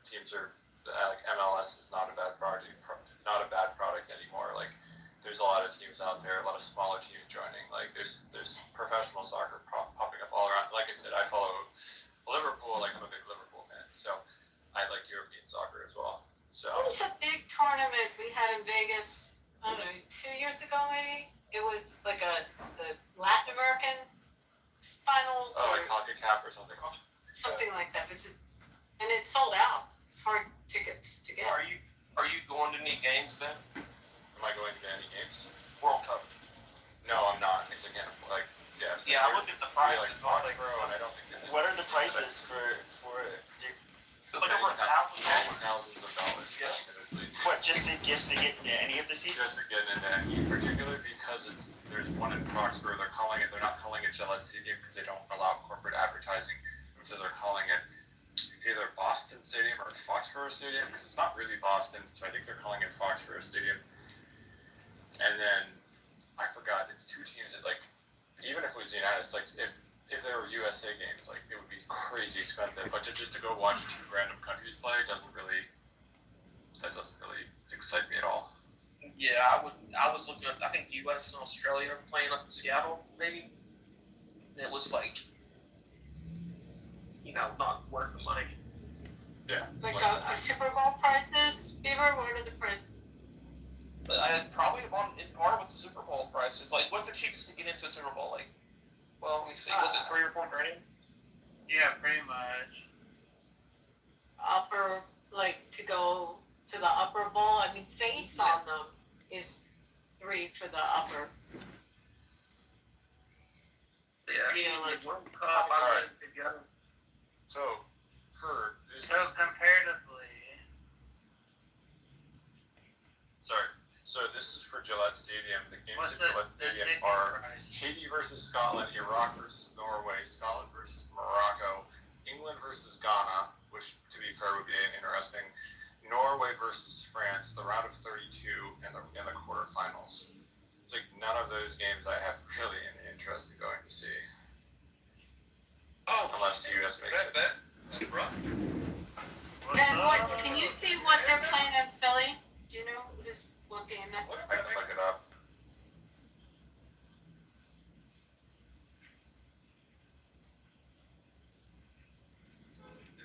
teams are like MLS is not a bad product anymore. Like, there's a lot of teams out there, a lot of smaller teams joining. Like, there's professional soccer popping up all around. Like I said, I follow Liverpool. Like, I'm a big Liverpool fan, so I like European soccer as well. So. What was a big tournament we had in Vegas? I don't know, 2 years ago maybe. It was like the Latin American finals. Oh, like CONCACAF or something. Something like that. And it sold out. It's hard tickets to get. Are you going to any games then? Am I going to any games? World Cup. No, I'm not. It's again like Yeah, I looked at the prices. Like Foxborough, and I don't think that. What are the prices for? Like over $1,000. Thousands of dollars. Yeah. What, just to get into any of the seats? Just to get into any particular because there's one in Foxborough. They're not calling it Gillette Stadium because they don't allow corporate advertising, and so they're calling it either Boston Stadium or Foxborough Stadium because it's not really Boston. So I think they're calling it Foxborough Stadium. And then I forgot it's two teams that like even if it was the United States, like if there were USA games, like it would be crazy expensive. But just to go watch two random countries play doesn't really excite me at all. Yeah, I was looking at, I think U.S. and Australia are playing up in Seattle, maybe. And it was like, not worth the money. Yeah. Like a Super Bowl prices, Beaver? What are the prices? Probably in par with Super Bowl prices. Like, what's the cheapest to get into a Super Bowl? Like, well, let me see. Was it 3 or 4 grand? Yeah, pretty much. Upper, like to go to the upper bowl. I mean, face on them is 3 for the upper. Yeah. You know, like World Cup, All right. together. So this So comparatively, So this is for Gillette Stadium. The games what's at Gillette the Stadium ticket are price? Haiti versus Scotland, Iraq versus Norway, Scotland versus Morocco, England versus Ghana, which to be fair would be interesting, Norway versus France, the round of 32, and the quarterfinals. It's like none of those games I have really an interest in going to see. Oh, Unless the US makes it. That's rough. And what? Can you see what they're playing in Philly? Do you know what game that? I can look it up.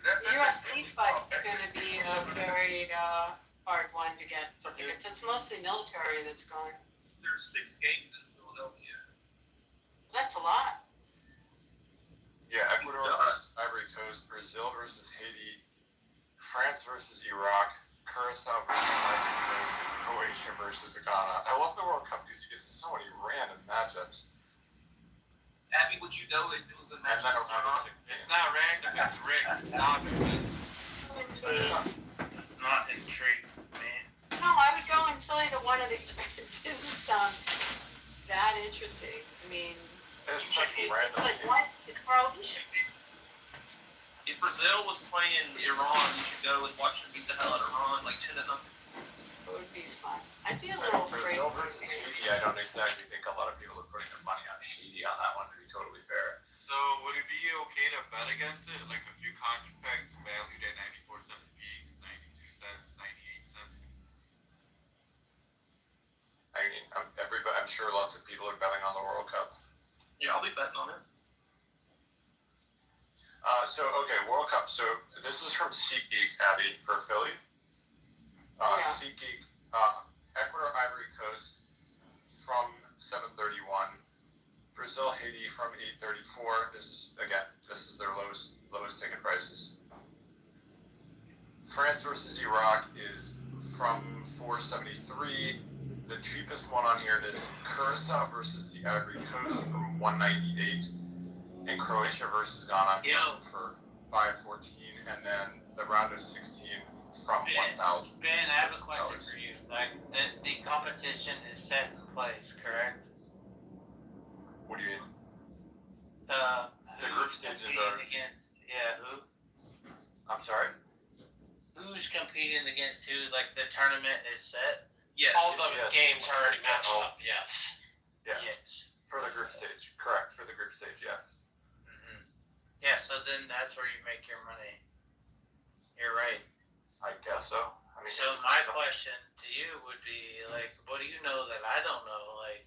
The UFC fight's going to be a very hard one to get because it's mostly military that's going. There's 6 games in Philadelphia. That's a lot. Yeah, Ecuador versus Ivory Coast, Brazil versus Haiti, France versus Iraq, Curacao versus Ivory Coast, and Croatia versus Ghana. I love the World Cup because you get so many random matchups. Abby, would you go if it was a match? And then around of 16. It's not random, it's rigged. Stop it, man. It's not intrigued, man. No, I would go in Philly to one of the. It didn't sound that interesting. I mean, It's such it's random. like what's the Croatia? If Brazil was playing Iran, you should go and watch them beat the hell out of Iran, like 10-0. It would be fun. I'd be a little afraid. Brazil versus Haiti, I don't exactly think a lot of people are putting their money on Haiti on that one, to be totally fair. So would it be okay to bet against it? Like a few contracts valued at 94 cents a piece, 92 cents, 98 cents? I mean, I'm sure lots of people are betting on the World Cup. Yeah, I'll be betting on it. World Cup. So this is from SeatGeek, Abby, for Philly. Yeah. SeatGeek, Ecuador, Ivory Coast from 7:31. Brazil, Haiti from 8:34. This is their lowest ticket prices. France versus Iraq is from 473. The cheapest one on here is Curacao versus the Ivory Coast from 198, and Croatia versus Ghana for 514, and then the round of 16 from 1,000. Ben, I have a question for you. Like, the competition is set in place, correct? What do you mean? The group stages are. Who? I'm sorry. Who's competing against who? Like the tournament is set. Yes. All the games are already matched Oh. up, yes. Yeah. Yes. For the group stage, correct. For the group stage, yeah. Mm-hmm. Yeah. So then that's where you make your money. You're right. I guess so. I mean, So my question to you would be like, what do you know that I don't know? Like,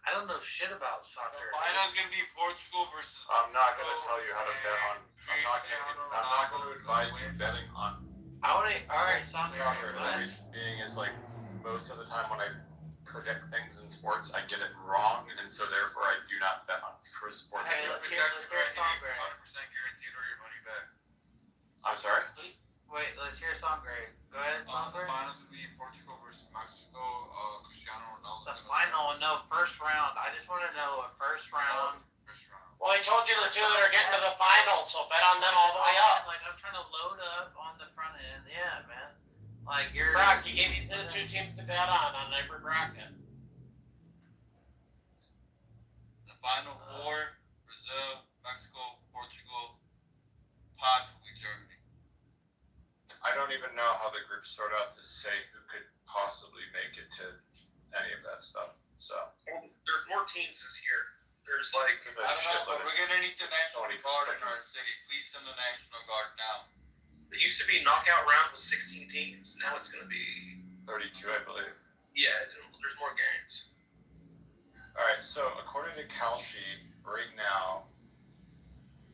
I don't know shit about soccer. The final's gonna be Portugal versus. I'm not going to tell you how to bet on. I'm not going to advise you betting on All right, soccer. soccer. The reason being is like most of the time when I predict things in sports, I get it wrong, and so therefore I do not bet on for sports. Hey, let's hear a song, Greg. 100% guaranteed or your money back. I'm sorry. Wait, let's hear a song, Greg. Go ahead, song, The Greg. finals will be Portugal versus Mexico. Cristiano Ronaldo. The final, no, first round. I just want to know a first round. First round. Well, I told you the two that are getting to the final, so bet on them all the way up. Like, I'm trying to load up on the front end. Yeah, man. Like, you're. Brock, you gave me the two teams to bet on every bracket. The final four: Brazil, Mexico, Portugal, possibly Germany. I don't even know how the groups sort out to say who could possibly make it to any of that stuff. So There's more teams this year. There's like a I don't know, shitload but of we're gonna need the National 20 Guard in our city. Please send the National Guard now. it used to be knockout round with 16 teams. Now it's going to be 32, I believe. there's more games. All right. So according to Kalshi, right now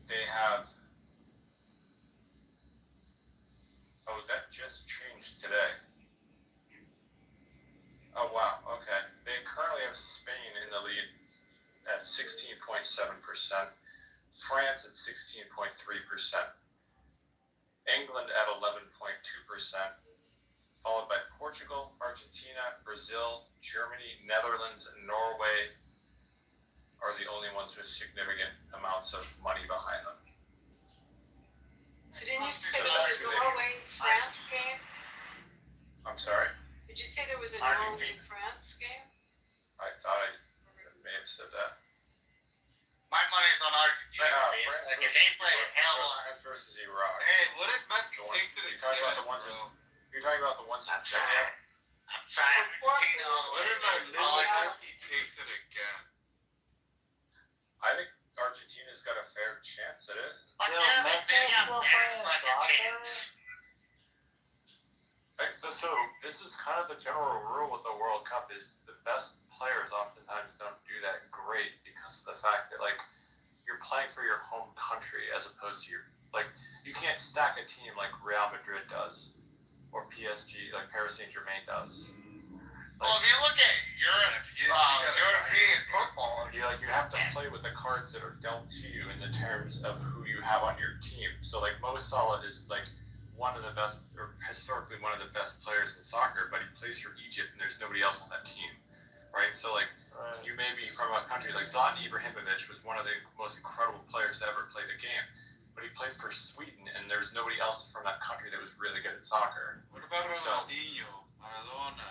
they have just changed today. Oh wow, okay. They currently have Spain in the lead at 16.7%, France at 16.3%, England at 11.2%, followed by Portugal, Argentina, Brazil, Germany, Netherlands, and Norway are the only ones with significant amounts of money behind them. So didn't you say there was a Norway-France game? I'm sorry? Did you say there was a Argentina. Norway-France game? I thought I may have said that. My money's on Argentina. Yeah, man. France Like, if versus they play Iraq. hell, France versus Iraq. hey, what if Messi The one- takes it You're talking about again, the ones bro? you're talking about the ones in Serbia? I'm trying Argentina all the way. What if Messi takes it again? I think Argentina's got a fair chance at it. Fuck yeah, they got better fucking chance. So this is kind of the general rule with the World Cup is the best players oftentimes don't do that great because of the fact that like you're playing for your home country as opposed to your like you can't stack a team like Real Madrid does or PSG like Paris Saint-Germain does. Well, if you look at European football, You have to play with the cards that are dealt to you in the terms of who you have on your team. So like Mo Salah is like one of the best, or historically one of the best players in soccer, but he plays for Egypt and there's nobody else on that team, right? So like you may be from a country like Zlatan Ibrahimovic was one of the most incredible players to ever play the game, but he played for Sweden and there's nobody else from that country that was really good at soccer. What about Ronaldinho, Maradona?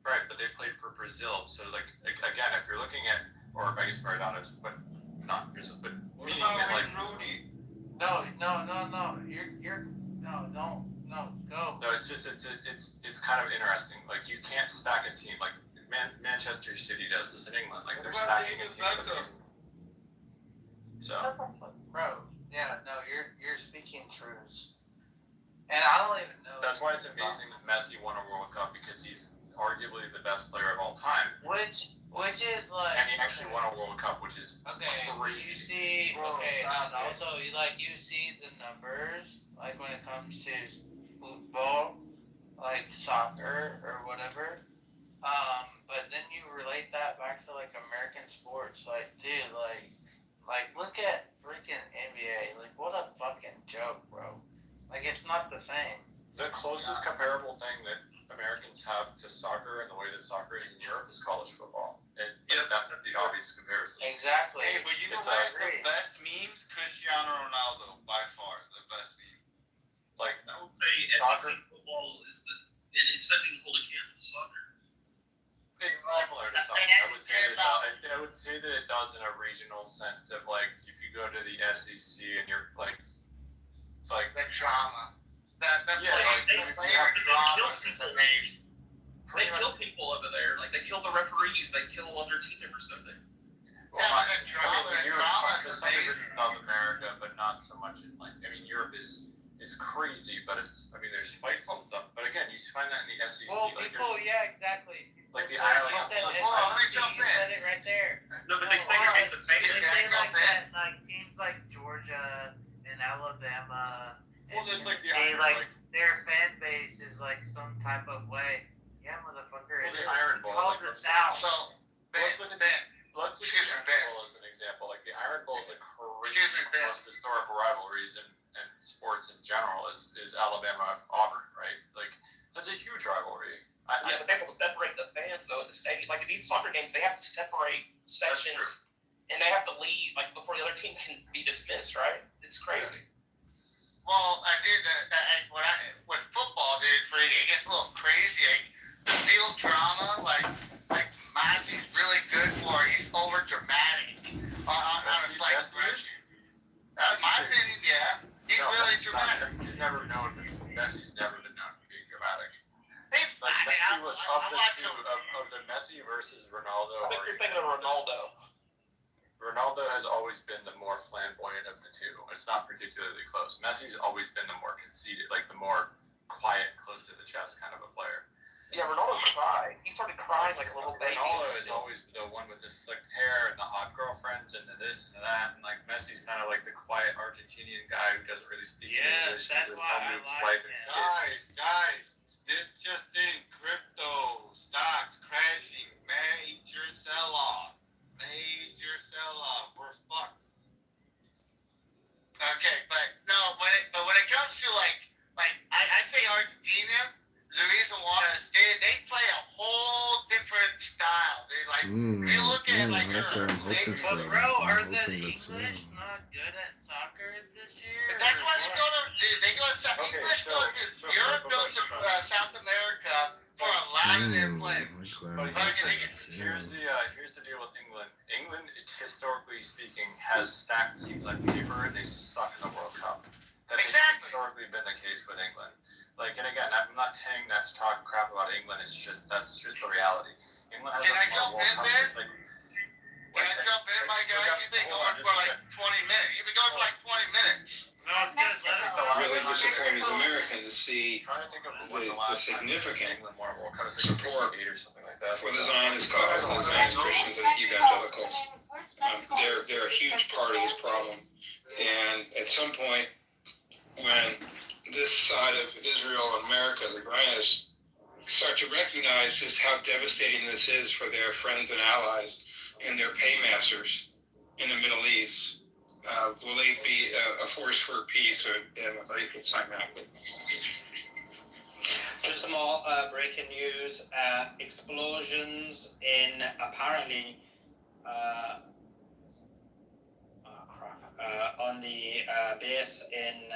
Right, but they played for Brazil. So like again, if you're looking at, or I guess Maradona's, but not Brazil, but What meaning about that like Rooney? No. You're no. Go. no, it's just it's kind of interesting. Like you can't stack a team like Manchester City does this in England. Like they're What about stacking a David team with Beckham? amazing. So Bro, yeah, no, you're speaking truths. And I don't even know. that's why it's amazing that Messi won a World Cup because he's arguably the best player of all time. Which is like. And he actually won a World Cup, which is Okay, crazy. you see, Bro, okay, stop and it. also you see the numbers, like when it comes to football, like soccer or whatever. But then you relate that back to like American sports, like dude, like look at freaking NBA, like what a fucking joke, bro. Like it's not the same. The closest comparable thing that Americans have to soccer and the way that soccer is in Europe is college football. It's definitely the obvious comparison. Exactly. Hey, but you know It's what? The best memes, Cristiano Ronaldo, by far, the best meme. Like I would say soccer. SEC football is it's such a hold a candle to soccer. It's similar to soccer. I would say that it does in a regional sense of like if you go to the SEC and you're like it's like The drama. The Yeah, player drama is amazing. They kill people over there. Like they kill the referees. They kill other team members, don't they? Well, Yeah, the drama Europe, is to some degree amazing. South America, but not so much in like Europe is crazy, but it's there's fights and stuff. But again, you find that in the SEC. Well, like people, yeah, exactly. like the You Ireland. said it, Hold on, let me you jump in. said it right there. No, but they segregate the They fans. say jump like in? that, like teams like Georgia and Alabama. Well, it's like the Tennessee, Iron, like their fan base is like some type of way. Yeah, motherfucker. Well, the It's Iron it's Bowl, called like, the let's- South. So, let's look at let's look Excuse at me, the Iron Ben. Bowl as an example. Like the Iron Bowl is a crazy Excuse me, Ben. most historical rivalries in sports in general is Alabama Auburn, right? Like that's a huge rivalry. Yeah, but they have to separate the fans though at the stadium. Like in these soccer games, they have to separate sections, and they have to leave like before the other team can be dismissed. Right? It's crazy. well, I did when football did for it gets a little crazy. The field drama, like Massey's really good for. He's over dramatic on a slight version. That's my opinion. Yeah, he's really dramatic. He's never known. Messi's never been known for being dramatic. I Like mean, Messi was I of the watch two him. of the Messi versus Ronaldo. I think you're thinking of Ronaldo. Ronaldo has always been the more flamboyant of the two. It's not particularly close. Messi's always been the more conceited, like the more quiet, close to the chest kind of a player. Yeah, Ronaldo cried. He started crying like a little baby. Ronaldo is always the one with the slicked hair and the hot girlfriends and the this and the that, and like Messi's kind of like the quiet Argentinian guy who doesn't really speak English. That's and why I his like wife and him. kids. Guys, this just in, crypto stocks crashing, major sell-off. We're fucked. Okay, but when it comes to like I say Argentina, the reason why is they play a whole different style. They like if you look at like I'm hoping so. But bro, are I'm the hoping that's English not good at soccer this year? But that's why they go to English go to Europe goes to South America for a lot of their players. But here's the deal with England. England, historically speaking, has stacked teams like paper, and they suck in the World Cup. That's historically been the case with England. Like, and again, I'm not saying that to talk crap about England. That's just the reality. England has Can I jump in, Ben? Like, Can I jump in, my guy? You've been going for like 20 minutes. You've been going for like 20 minutes. No, it's good. Really disappointed as Americans to see the significant support for the Zionist cause and the Zionist Christians and evangelicals. They're a huge part of this problem. And at some point, when this side of Israel and America, the Zionists, start to recognize just how devastating this is for their friends and allies and their paymasters in the Middle East, will they be a force for peace? And I think it's time out. Just some more breaking news. Explosions in apparently on the base in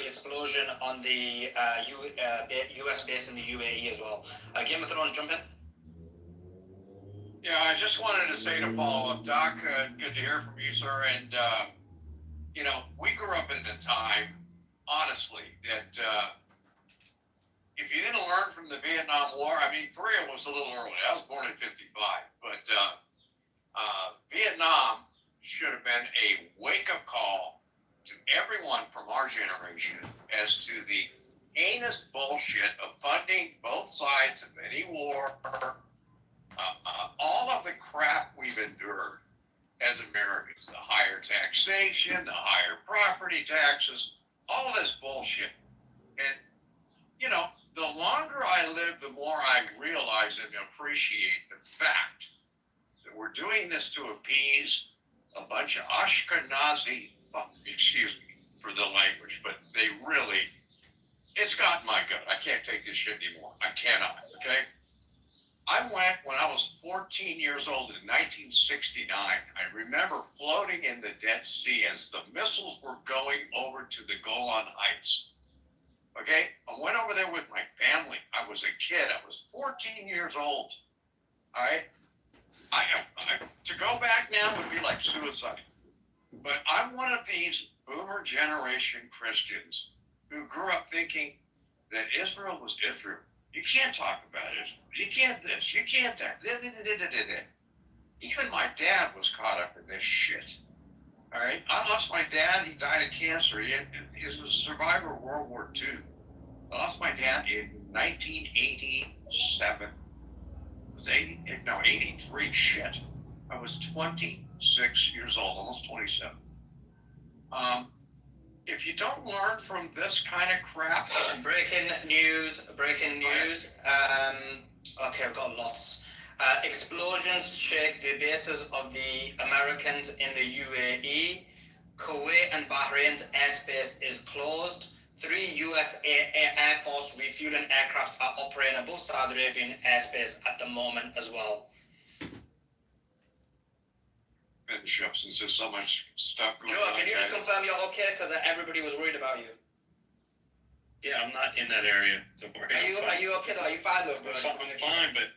explosion on the U.S. base in the UAE as well. Game of Thrones, jump in. Yeah, I just wanted to say to follow up, Doc, good to hear from you, sir. And, we grew up in a time, honestly, that if you didn't learn from the Vietnam War, I mean, Korea was a little early. I was born in 55. But Vietnam should have been a wake-up call to everyone from our generation as to the heinous bullshit of funding both sides of any war, all of the crap we've endured as Americans, the higher taxation, the higher property taxes, all of this bullshit. And, the longer I live, the more I realize and appreciate the fact that we're doing this to appease a bunch of Ashkenazi, excuse me for the language, but they really, it's gotten my gut. I can't take this shit anymore. I cannot, okay? I went when I was 14 years old in 1969. I remember floating in the Dead Sea as the missiles were going over to the Golan Heights. Okay? I went over there with my family. I was a kid. I was 14 years old. All right? To go back now would be like suicide. But I'm one of these boomer generation Christians who grew up thinking that Israel was Israel. You can't talk about Israel. You can't this. You can't that. Even my dad was caught up in this shit. All right? I lost my dad. He died of cancer. He was a survivor of World War II. I lost my dad in 1987. It was 83. Shit. I was 26 years old, almost 27. If you don't learn from this kind of crap... Breaking news. Okay, I've got lots. Explosions shake the bases of the Americans in the UAE. Kuwait and Bahrain's airspace is closed. 3 U.S. Air Force refueling aircraft are operating above Saudi Arabian airspace at the moment as well. Finish up since there's so much stuff going Joe, on. can you just confirm you're okay? Because everybody was worried about you. Yeah, I'm not in that area. Don't worry. Are you okay though? Are you fine though, bro? I'm fine, but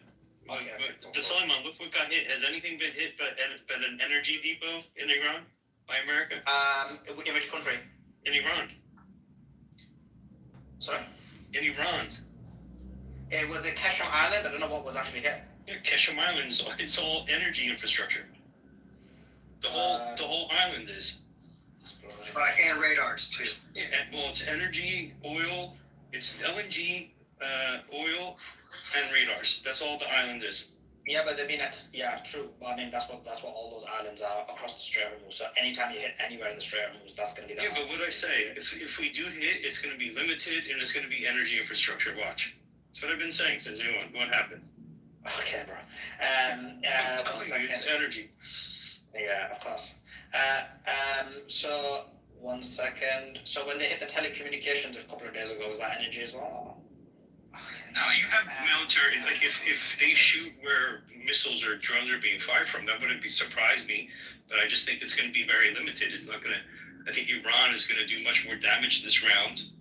the Suleiman, what got hit? Has anything been hit by an energy depot in Iran by America? In which country? In Iran. Sorry? In Iran. It was at Kesham Island. I don't know what was actually hit. Yeah, Kesham Island is all energy infrastructure. The whole island is. And radars too. Yeah, well, it's energy, oil, it's LNG, oil, and radars. That's all the island is. Yeah, but true. But I mean, that's what all those islands are across the Strait of Hormuz. So anytime you hit anywhere in the Strait of Hormuz, that's going to be. Yeah, but what I say, if we do hit, it's going to be limited and it's going to be energy infrastructure. Watch. That's what I've been saying since day one. What happened? Okay, bro. I'm telling you, it's energy. Yeah, of course. So 1 second. So when they hit the telecommunications a couple of days ago, was that energy as well? No, you have military. Like if they shoot where missiles or drones are being fired from, that wouldn't surprise me. But I just think it's going to be very limited. It's not going to. I think Iran is going to do much more damage this round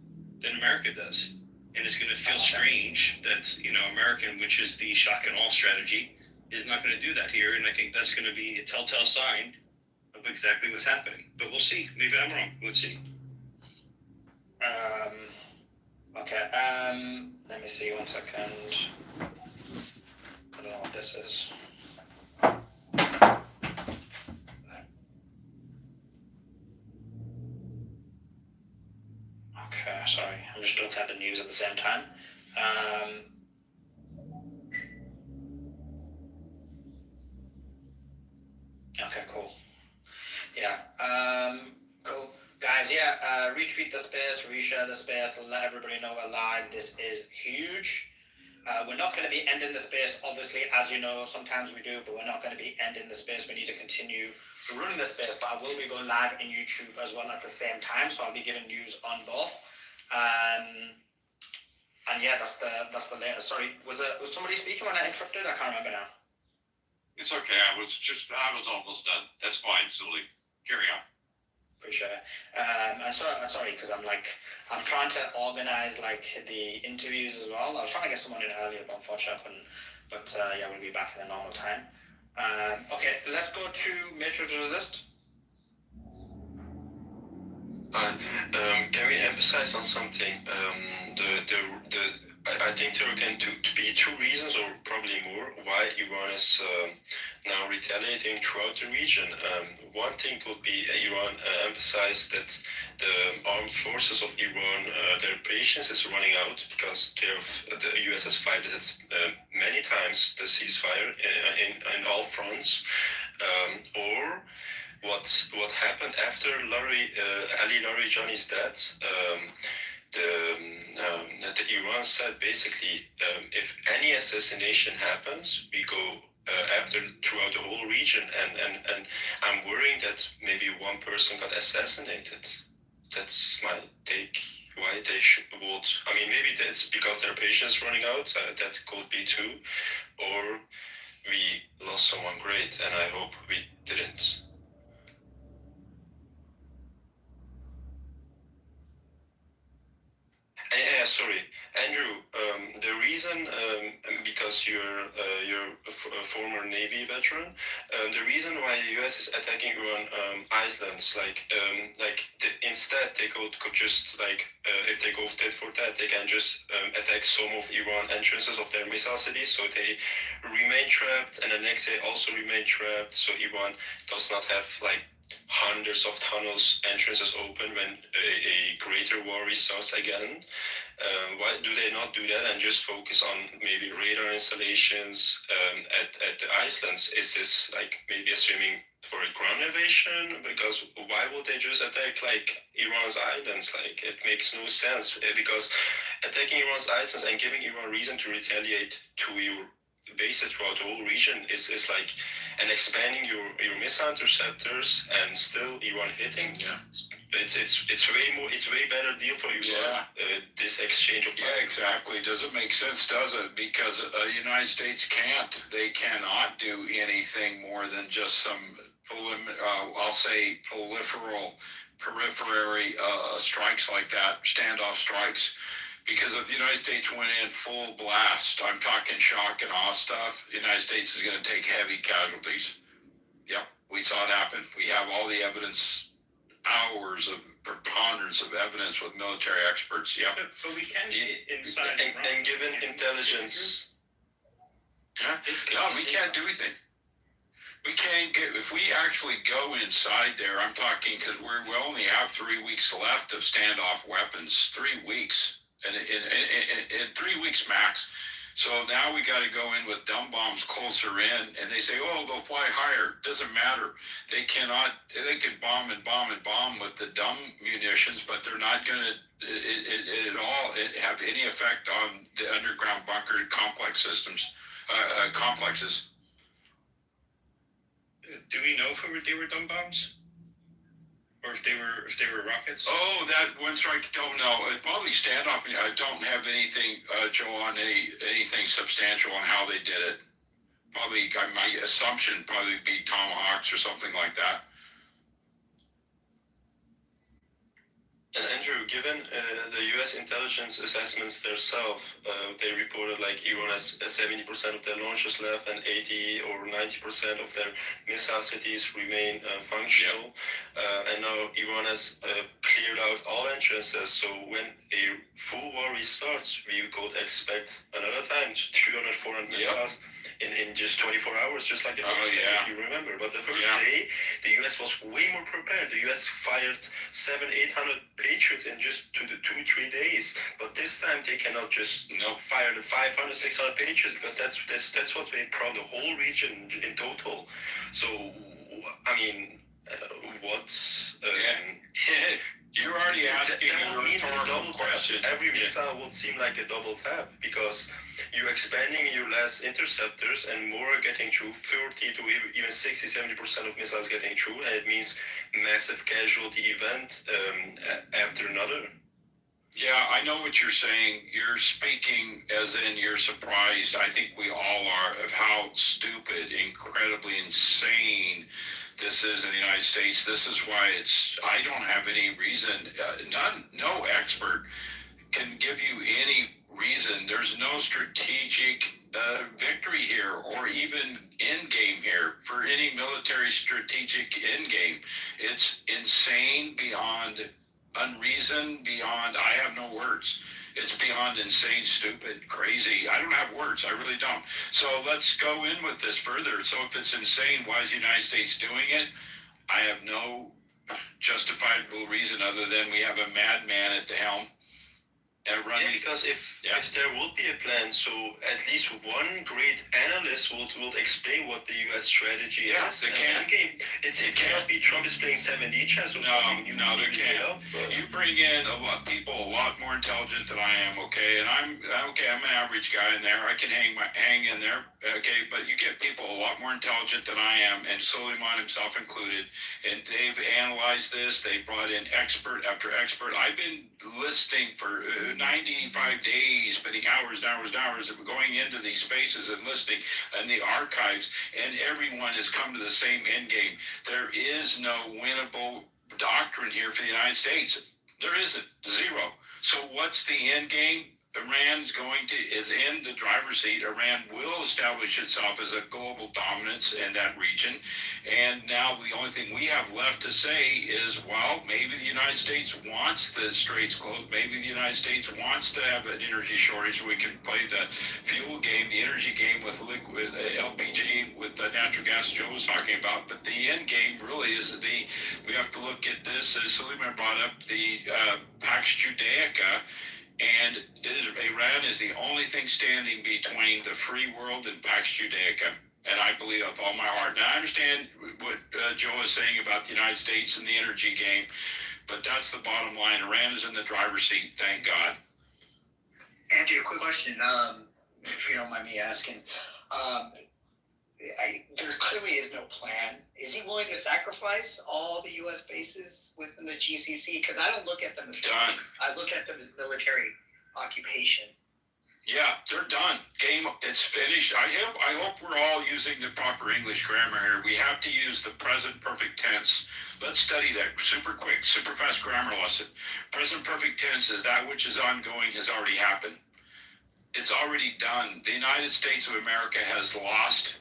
than America does, and it's going to feel strange that American, which is the shock and awe strategy, is not going to do that here. And I think that's going to be a telltale sign of exactly what's happening. But we'll see. Maybe I'm wrong. Let's see. Okay. Let me see 1 second. I don't know what this is. Okay, sorry. I'm just looking at the news at the same time. Okay, cool. Yeah. Cool. Guys, retweet the space, reshare the space, let everybody know we're live. This is huge. We're not going to be ending the space, obviously, as you know, sometimes we do, but we're not going to be ending the space. We need to continue running the space, but I will be going live in YouTube as well at the same time, so I'll be giving news on both. And yeah, that's the latest. Sorry, was somebody speaking when I interrupted? I can't remember now. It's okay. I was almost done. That's fine, Sully. Carry on. Appreciate it. I'm sorry because I'm trying to organize the interviews as well. I was trying to get someone in earlier, but unfortunately I couldn't. But yeah, we'll be back in the normal time. Okay, let's go to Matrix Resist. Can we emphasize on something? I think there are going to be two reasons, or probably more, why Iran is now retaliating throughout the region. One thing could be Iran emphasized that the armed forces of Iran, their patience is running out because the US has violated many times the ceasefire in all fronts, or what happened after Ali Larijani's death. The Iran said basically, if any assassination happens, we go after throughout the whole region, and I'm worrying that maybe one person got assassinated. That's my take. Why they would? I mean, maybe that's because their patience running out. That could be too, or we lost someone great, and I hope we didn't. Yeah, sorry, Andrew. The reason, because you're a former Navy veteran, the reason why the U.S. is attacking Iran islands, instead they could just if they go tit for tat, they can just attack some of Iran entrances of their missile cities, so they remain trapped, and the next day also remain trapped, so Iran does not have hundreds of tunnels entrances open when a greater war restarts again. Why do they not do that and just focus on maybe radar installations at the islands? Is this maybe assuming for a ground invasion? Because why would they just attack Iran's islands? It makes no sense, because attacking Iran's islands and giving Iran reason to retaliate to your bases throughout the whole region is and expanding your missile interceptors and still Iran hitting. Yeah. It's way better deal for you. Yeah. This exchange of fire. Yeah, exactly. Does it make sense? Does it? Because the United States cannot do anything more than just some I'll say periphery strikes like that, standoff strikes. Because if the United States went in full blast, I'm talking shock and awe stuff, the United States is going to take heavy casualties. Yep, we saw it happen. We have all the evidence, hours of preponderance of evidence with military experts. Yep. But we can get inside. And given intelligence. Yeah, no, we can't do anything. We can't get, if we actually go inside there, I'm talking, because we only have 3 weeks left of standoff weapons, 3 weeks, and in 3 weeks max. So now we got to go in with dumb bombs closer in, and they say, oh, they'll fly higher. Doesn't matter. They can bomb and bomb and bomb with the dumb munitions, but they're not going to at all have any effect on the underground bunker complex systems, complexes. Do we know if they were dumb bombs, or if they were rockets? Oh, that one strike. Don't know. It's probably standoff. I don't have anything, Joe, on anything substantial on how they did it. Probably my assumption probably be tomahawks or something like that. And Andrew, given the U.S. intelligence assessments themselves, they reported like Iran has 70% of their launches left and 80 or 90% of their missile cities remain functional. And now Iran has cleared out all entrances. So when a full war restarts, we could expect another time 300, 400 missiles in just 24 hours, just like the first day, if you remember. But the first day, the U.S. was way more prepared. The U.S. fired 700-800 Patriots in just 2-3 days. But this time, they cannot just fire the 500-600 Patriots, because that's what they prone the whole region in total. So, I mean, what? You're already asking a rhetorical question. Every missile would seem like a double tap, because you're expanding your less interceptors and more are getting through. 30 to even 60-70% of missiles getting through, and it means massive casualty event after another. Yeah, I know what you're saying. You're speaking as in you're surprised. I think we all are, of how stupid, incredibly insane this is in the United States. This is why I don't have any reason, no expert can give you any reason. There's no strategic victory here, or even end game here for any military strategic end game. It's insane beyond unreason, beyond, I have no words. It's beyond insane, stupid, crazy. I don't have words. I really don't. So let's go in with this further. So if it's insane, why is the United States doing it? I have no justifiable reason other than we have a madman at the helm. Because if there would be a plan, so at least one great analyst would explain what the U.S. strategy is. They can't. It cannot be Trump is playing 7D chess or something. No, they can't. You bring in a lot of people a lot more intelligent than I am, okay? And I'm an average guy in there. I can hang in there, okay? But you get people a lot more intelligent than I am, and Soleiman himself included. And they've analyzed this. They brought in expert after expert. I've been listening for 95 days, spending hours and hours and hours of going into these spaces and listening in the archives, and everyone has come to the same end game. There is no winnable doctrine here for the United States. There isn't. Zero. So what's the end game? Iran is in the driver's seat. Iran will establish itself as a global dominance in that region. And now the only thing we have left to say is, well, maybe the United States wants the straits closed. Maybe the United States wants to have an energy shortage so we can play the fuel game, the energy game with liquid LPG, with the natural gas Joe was talking about. But the end game really is we have to look at this, as Suleiman brought up, the Pax Judaica. And Iran is the only thing standing between the free world and Pax Judaica. And I believe with all my heart. Now, I understand what Joe is saying about the United States and the energy game, but that's the bottom line. Iran is in the driver's seat, thank God. Andrew, quick question, if you don't mind me asking. There clearly is no plan. Is he willing to sacrifice all the U.S. bases within the GCC? Because I don't look at them as done. I look at them as military occupation. Yeah, they're done. Game, it's finished. I hope we're all using the proper English grammar here. We have to use the present perfect tense. Let's study that super quick, super fast grammar lesson. Present perfect tense is that which is ongoing, has already happened. It's already done. The United States of America has lost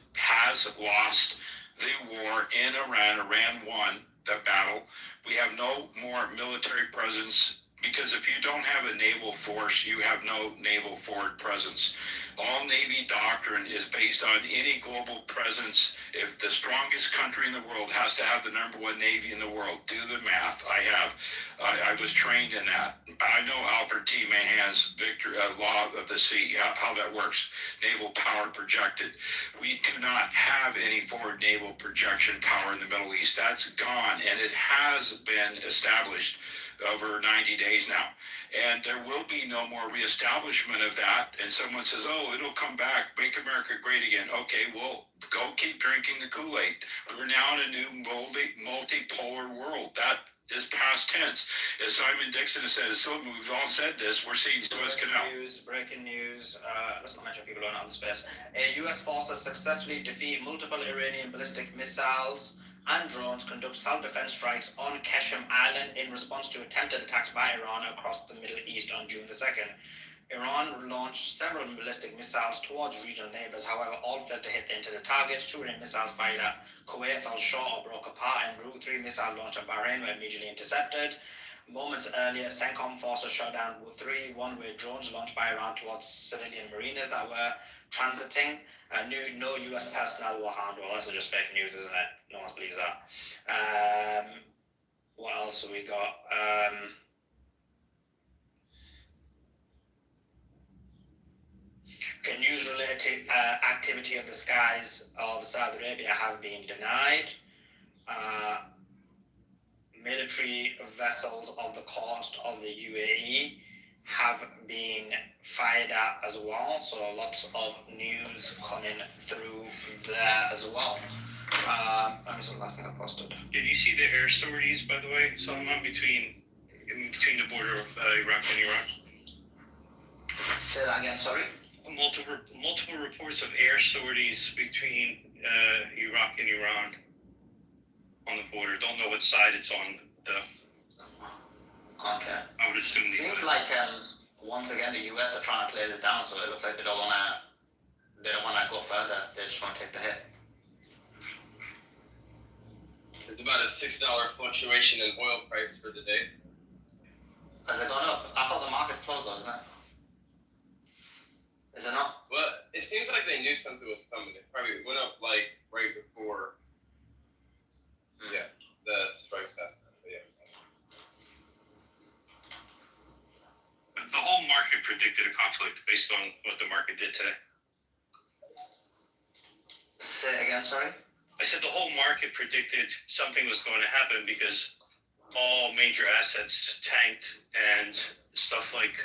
the war in Iran. Iran won the battle. We have no more military presence Because if you don't have a naval force, you have no naval forward presence. All Navy doctrine is based on any global presence. If the strongest country in the world has to have the #1 Navy in the world, do the math. I was trained in that. I know Alfred T. Mahan's law of the sea, how that works. Naval power projected. We do not have any forward naval projection power in the Middle East. That's gone, and it has been established over 90 days now. And there will be no more reestablishment of that. And someone says, oh, it'll come back, make America great again. Okay, well, go keep drinking the Kool-Aid. We're now in a new multipolar world. That is past tense. As Simon Dixon has said, so we've all said this, we're seeing Suez Canal. Breaking news. Let's not mention people going out in space. U.S. forces successfully defeat multiple Iranian ballistic missiles and drones conduct self-defense strikes on Qasem Island in response to attempted attacks by Iran across the Middle East on June the 2nd. Iran launched several ballistic missiles towards regional neighbors, however, all failed to hit the intended targets. 2 missiles fired at Kuwait fell short or broke apart en route. 3 missiles launched at Bahrain were immediately intercepted. Moments earlier, CENTCOM forces shot down 3 one-way drones launched by Iran towards civilian mariners that were transiting. No U.S. personnel were harmed. Well, that's just fake news, isn't it? No one believes that. What else have we got? News-related activity of the skies of Saudi Arabia have been denied. Military vessels of the coast of the UAE have been fired at as well, so lots of news coming through there as well. That was the last thing I posted. Did you see the air sorties, by the way, Salman, between the border of Iraq and Iran? Say that again, sorry? Multiple reports of air sorties between Iraq and Iran on the border. Don't know what side it's on, though. Okay. I would assume. Seems like once again the US are trying to play this down, so it looks like they don't wanna go further. They just want to take the hit. There's about a $6 fluctuation in oil price for the day. Has it gone up? I thought the market's closed though, isn't it? Is it not? Well, it seems like they knew something was coming. It probably went up like right before. Yeah, the strikes happened. Yeah. The whole market predicted a conflict based on what the market did today. Say it again, sorry? I said the whole market predicted something was going to happen because all major assets tanked and stuff like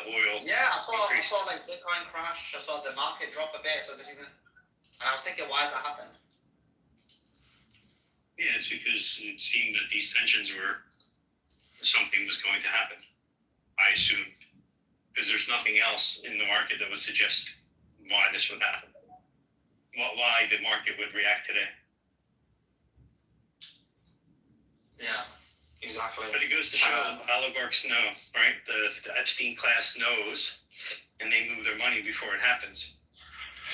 oil. Yeah, I saw like Bitcoin crash. I saw the market drop a bit. And I was thinking, why has that happened? Yeah, it's because it seemed that these tensions were something was going to happen. I assume, because there's nothing else in the market that would suggest why this would happen. Why the market would react today. Yeah, exactly. But it goes to show oligarchs know, right? The Epstein class knows, and they move their money before it happens.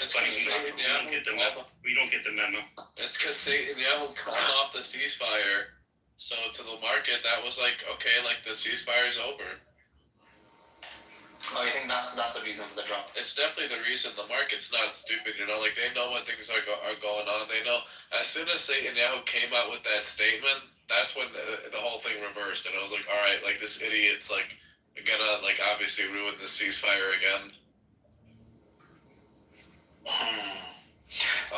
It's funny, we don't get the memo. We don't get the memo. It's because Netanyahu coming off the ceasefire, so to the market that was like, okay, like the ceasefire's over. Oh, you think that's the reason for the drop? It's definitely the reason. The market's not stupid, you know. Like they know when things are going on. They know as soon as Netanyahu came out with that statement, that's when the whole thing reversed. And I was like, all right, like this idiot's like gonna like obviously ruin the ceasefire again.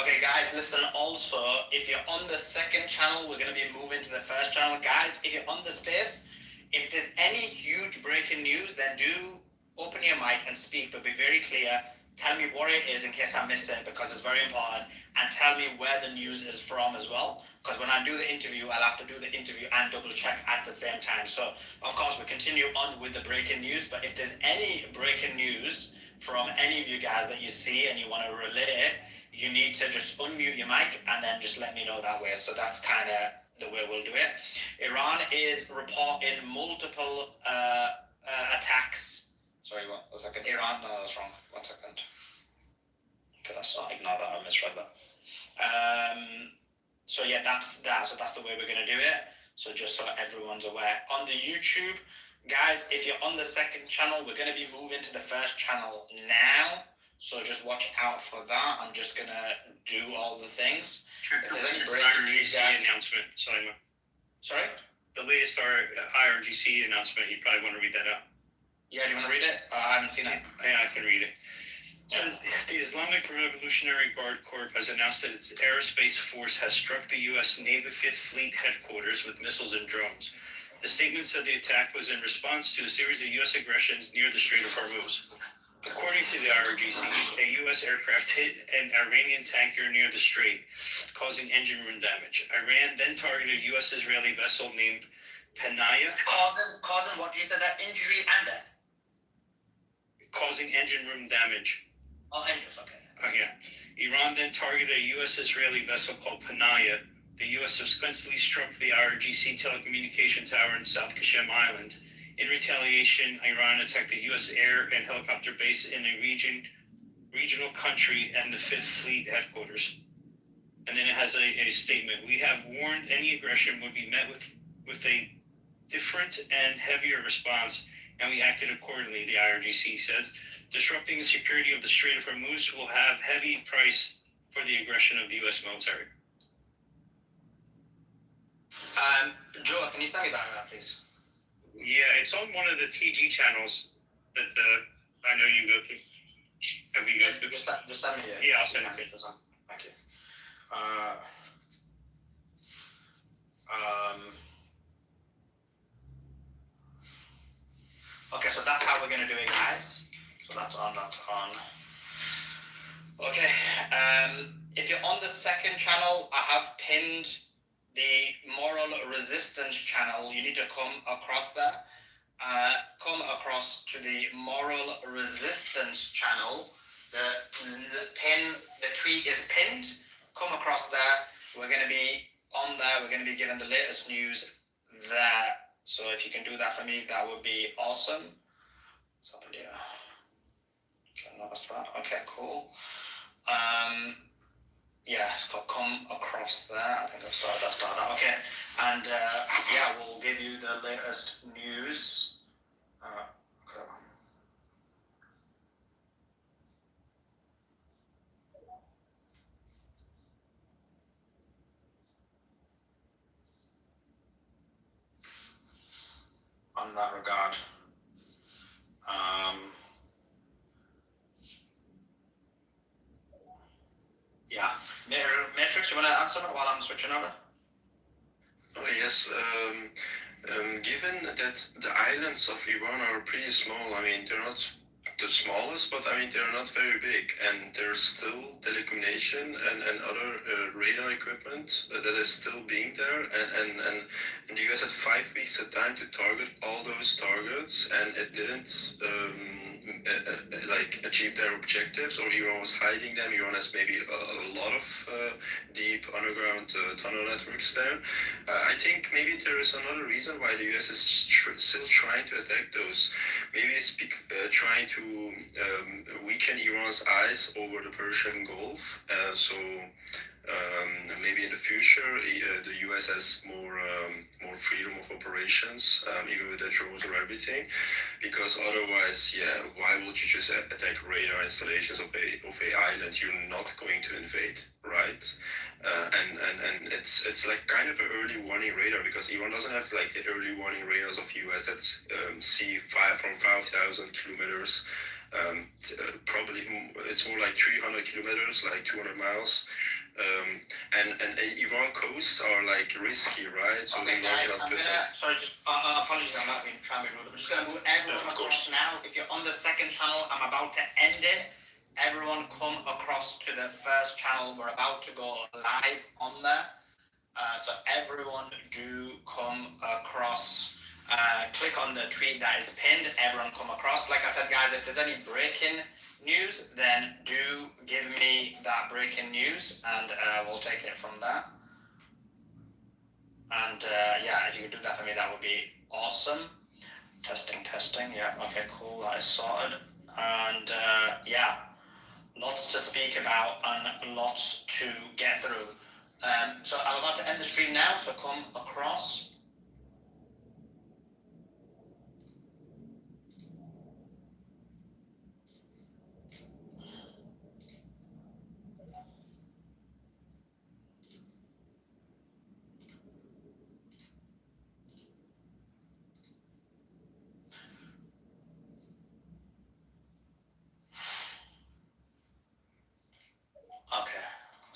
Okay, guys, listen. Also, if you're on the second channel, we're gonna be moving to the first channel, guys. If you're on the space, if there's any huge breaking news, then do open your mic and speak, but be very clear. Tell me what it is in case I missed it, because it's very important, and tell me where the news is from as well, because when I do the interview, I'll have to do the interview and double check at the same time. So, of course, we continue on with the breaking news, but if there's any breaking news from any of you guys that you see and you want to relay, you need to just unmute your mic and then just let me know that way. So that's kind of the way we'll do it. Iran is reporting multiple attacks. Sorry, one second. Iran, no, that's wrong. 1 second. Okay, that's not, ignore that, I misread that. So yeah, that's that. So that's the way we're going to do it. So just so everyone's aware. On the YouTube, Guys, if you're on the second channel, we're going to be moving to the first channel now. So just watch out for that. I'm just going to do all the things. If there's any breaking news, guys. Announcement, Simon. Sorry? The latest IRGC announcement, you probably want to read that out. Yeah, do you want to read it? I haven't seen it. Yeah, I can read it. So the Islamic Revolutionary Guard Corps has announced that its aerospace force has struck the U.S. Navy Fifth Fleet headquarters with missiles and drones. The statement said the attack was in response to a series of U.S. aggressions near the Strait of Hormuz. According to the IRGC, a U.S. aircraft hit an Iranian tanker near the strait, causing engine room damage. Iran then targeted a U.S.-Israeli vessel named Penaya, Causing what you said, that injury and death. causing engine room damage. Oh, engines, okay. Yeah. Iran then targeted a U.S.-Israeli vessel called Penaya. The U.S. subsequently struck the IRGC telecommunication tower in South Qasem Island. In retaliation, Iran attacked the U.S. air and helicopter base in a regional country and the Fifth Fleet headquarters. And then it has a statement. We have warned any aggression would be met with a different and heavier response, and we acted accordingly, the IRGC says. Disrupting the security of the Strait of Hormuz will have heavy price for the aggression of the U.S. military. Joe, can you send me that, please? Yeah, it's on one of the TG channels that I know you go to. Have you go to? Just send me it. Yeah, I'll send it to you. Thank you. Okay, so that's how we're going to do it, guys. So that's on. Okay, if you're on the second channel, I have pinned the Moral Resistance channel. You need to come across there. Come across to the Moral Resistance channel. The tweet is pinned. Come across there. We're going to be on there. We're going to be given the latest news there. So if you can do that for me, that would be awesome. So yeah. Okay, cool. Yeah, it's got come across there. I think I've started that. Okay. And yeah, we'll give you the latest news. Okay. On that regard. Yeah. Matrix, you want to answer while I'm switching over? Oh, yes. Given that the islands of Iran are pretty small, I mean, they're not the smallest, but I mean, they're not very big, and there's still telecommunication and other radar equipment that is still being there, and the US had 5 weeks of time to target all those targets, and it didn't achieve their objectives, or Iran was hiding them. Iran has maybe a lot of deep underground tunnel networks there. I think maybe there is another reason why the US is still trying to attack those. Maybe it's trying to weaken Iran's eyes over the Persian Gulf. So maybe in the future the US has more freedom of operations, even with the drones or everything. Because otherwise, yeah, why would you just attack radar installations of a island you're not going to invade, right? And it's like kind of an early warning radar, because Iran doesn't have like the early warning radars of US that see from 5,000 kilometers. Probably it's more like 300 kilometers, like 200 miles. And Iran coasts are like risky, right? So okay, guys, sorry, just apologies, I'm not being trying to be rude. I'm just gonna move everyone across now. If you're on the second channel, I'm about to end it. Everyone come across to the first channel. We're about to go live on there. So everyone do come across. Click on the tweet that is pinned. Everyone come across. Like I said, guys, if there's any breaking news, then do give me that breaking news, and we'll take it from there. And yeah, if you could do that for me, that would be awesome. Testing. Yeah, okay, cool. That is sorted. And yeah, lots to speak about and lots to get through. So I'm about to end the stream now, so come across.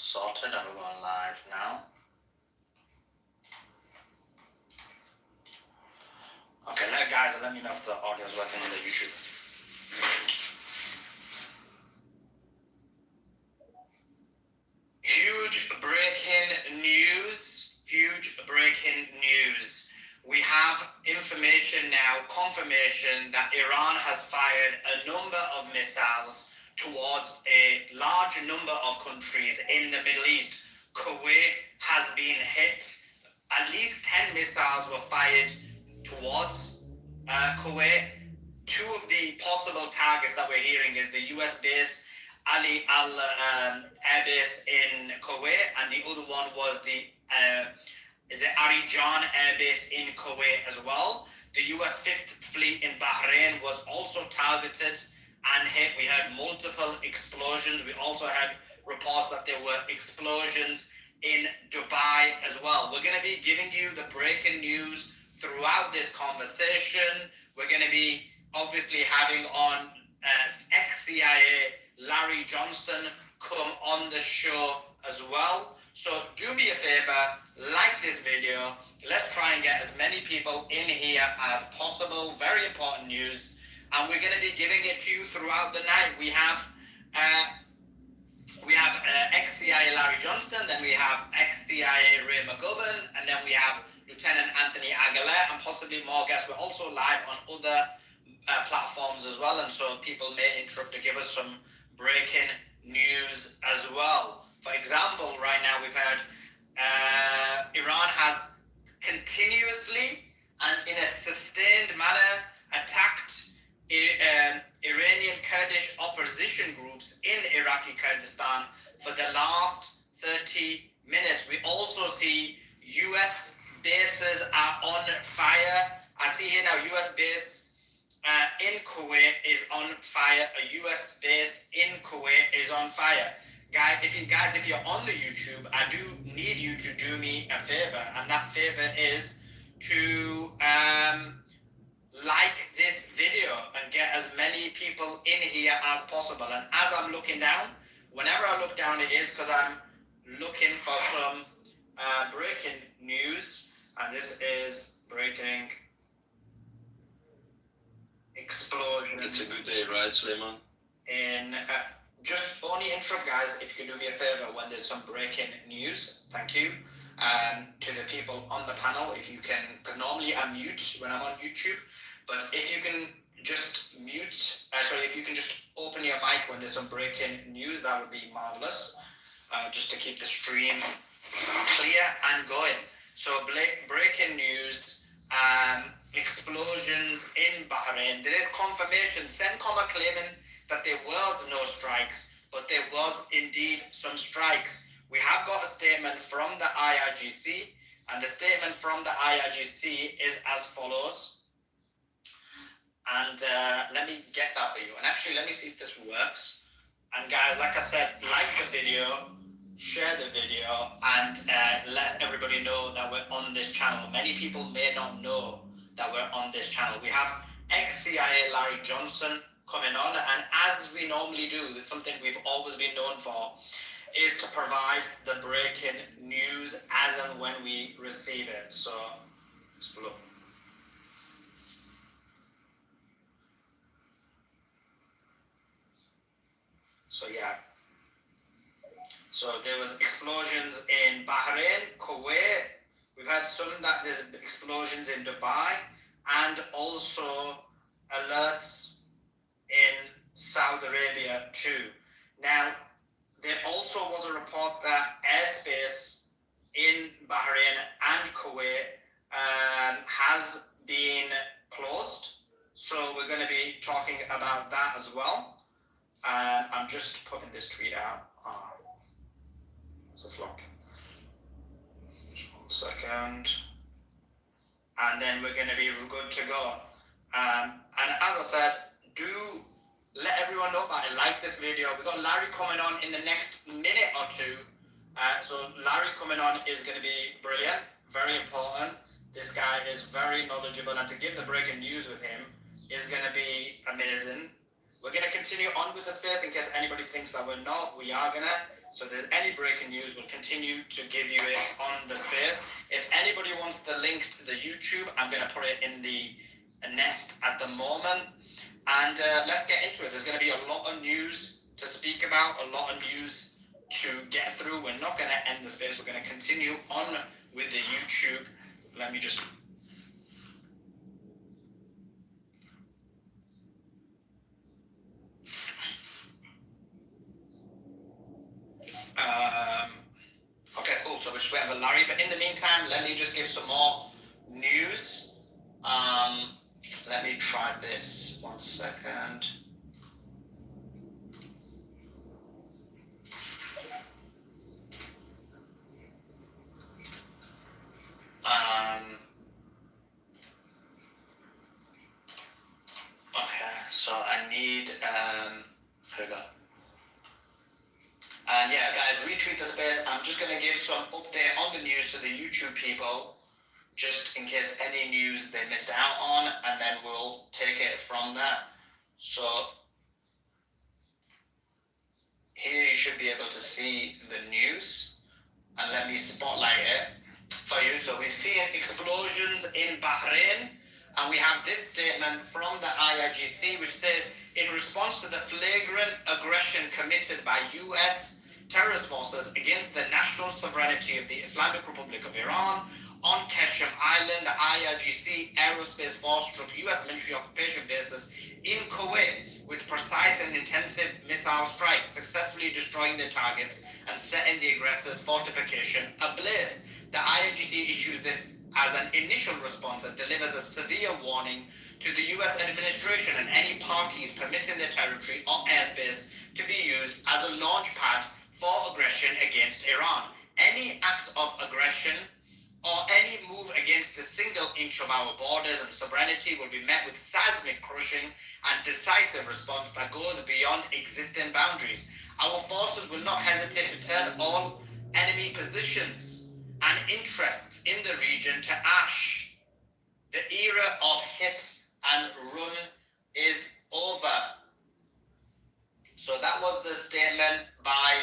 sorted and we're going live now. Okay, guys, let me know if the audio is working on the YouTube. Huge breaking news. We have information now, confirmation that Iran has fired a number of missiles towards a large number of countries in the Middle East. Kuwait has been hit. At least 10 missiles were fired towards Kuwait. Two of the possible targets that we're hearing is the US base Ali Al Air Base in Kuwait, and the other one was the Arijan Air Base in Kuwait as well. The US 5th Fleet in Bahrain was also targeted and hit. We had multiple explosions. We also had reports that there were explosions in Dubai as well. We're going to be giving you the breaking news throughout this conversation. We're going to be obviously having on ex-CIA Larry Johnson come on the show as well. So do me a favor, like this video. Let's try and get as many people in here as possible. Very important news. And we're going to be giving it to you throughout the night. We have ex-CIA Larry Johnston, then we have ex-CIA Ray McGovern, and then we have Lieutenant Anthony Aguilar, and possibly more guests. We're also live on other platforms as well, and so people may interrupt to give us some breaking news as well. For example, right now we've heard Iran has continuously and in a sustained manner attacked Iranian Kurdish opposition groups in Iraqi Kurdistan for the last 30 minutes. We also see US bases are on fire. I see here now US base in Kuwait is on fire. A US base in Kuwait is on fire. Guys, if you're on the YouTube, I do need you to do me a favor, and that favor is to like this video and get as many people in here as possible. And as I'm looking down, whenever I look down, it is because I'm looking for some breaking news, and this is breaking explosion. It's a good day, right, Suleiman? In just only interrupt, guys, if you can do me a favor when there's some breaking news. Thank you. To the people on the panel, if you can, because normally I mute when I'm on YouTube, but if you can just mute, if you can just open your mic when there's some breaking news, that would be marvelous, just to keep the stream clear and going. So breaking news, explosions in Bahrain. There is confirmation, CENTCOM are claiming that there was no strikes, but there was indeed some strikes. We have got a statement from the IRGC, and the statement from the IRGC is as follows. And let me get that for you. And actually, let me see if this works. And guys, like I said, like the video, share the video, and let everybody know that we're on this channel. Many people may not know that we're on this channel. We have ex-CIA Larry Johnson coming on, and as we normally do, it's something we've always been known for, is to provide the breaking news as and when we receive it. So, let's look. So yeah. So there was explosions in Bahrain, Kuwait. We've had some that there's explosions in Dubai, and also alerts in Saudi Arabia too. Now, there also was a report that airspace in Bahrain and Kuwait has been closed. So we're going to be talking about that as well. I'm just putting this tweet out. It's a flop. Just 1 second. And then we're going to be good to go. And as I said, do let everyone know about it. Like this video. We've got Larry coming on in the next minute or two. So Larry coming on is going to be brilliant. Very important. This guy is very knowledgeable, and to give the breaking news with him is going to be amazing. We're going to continue on with the space in case anybody thinks that we're not. We are going to. So if there's any breaking news, we'll continue to give you it on the space. If anybody wants the link to the YouTube, I'm going to put it in the nest at the moment. And let's get into it. There's going to be a lot of news to speak about, a lot of news to get through. We're not going to end the space. We're going to continue on with the YouTube. Let me just... okay, cool. So we're just waiting for Larry. But in the meantime, let me just give some more news. Let me try this. 1 second. Okay, so I need, here we go. And yeah, guys, retweet the space. I'm just going to give some update on the news to the YouTube people, just in case any news they missed out on, and then we'll take it from there. So here you should be able to see the news, and let me spotlight it for you. So we've seen explosions in Bahrain, and we have this statement from the IRGC, which says, in response to the flagrant aggression committed by U.S. terrorist forces against the national sovereignty of the Islamic Republic of Iran on Qasem Island, the IRGC Aerospace Force struck U.S. military occupation bases in Kuwait with precise and intensive missile strikes, successfully destroying their targets and setting the aggressors' fortification ablaze. The IRGC issues this as an initial response and delivers a severe warning to the U.S. administration and any parties permitting their territory or airspace to be used as a launch pad for aggression against Iran. Any acts of aggression or any move against a single inch of our borders and sovereignty will be met with seismic crushing and decisive response that goes beyond existing boundaries. Our forces will not hesitate to turn all enemy positions and interests in the region to ash. The era of hit and run is over. So that was the statement by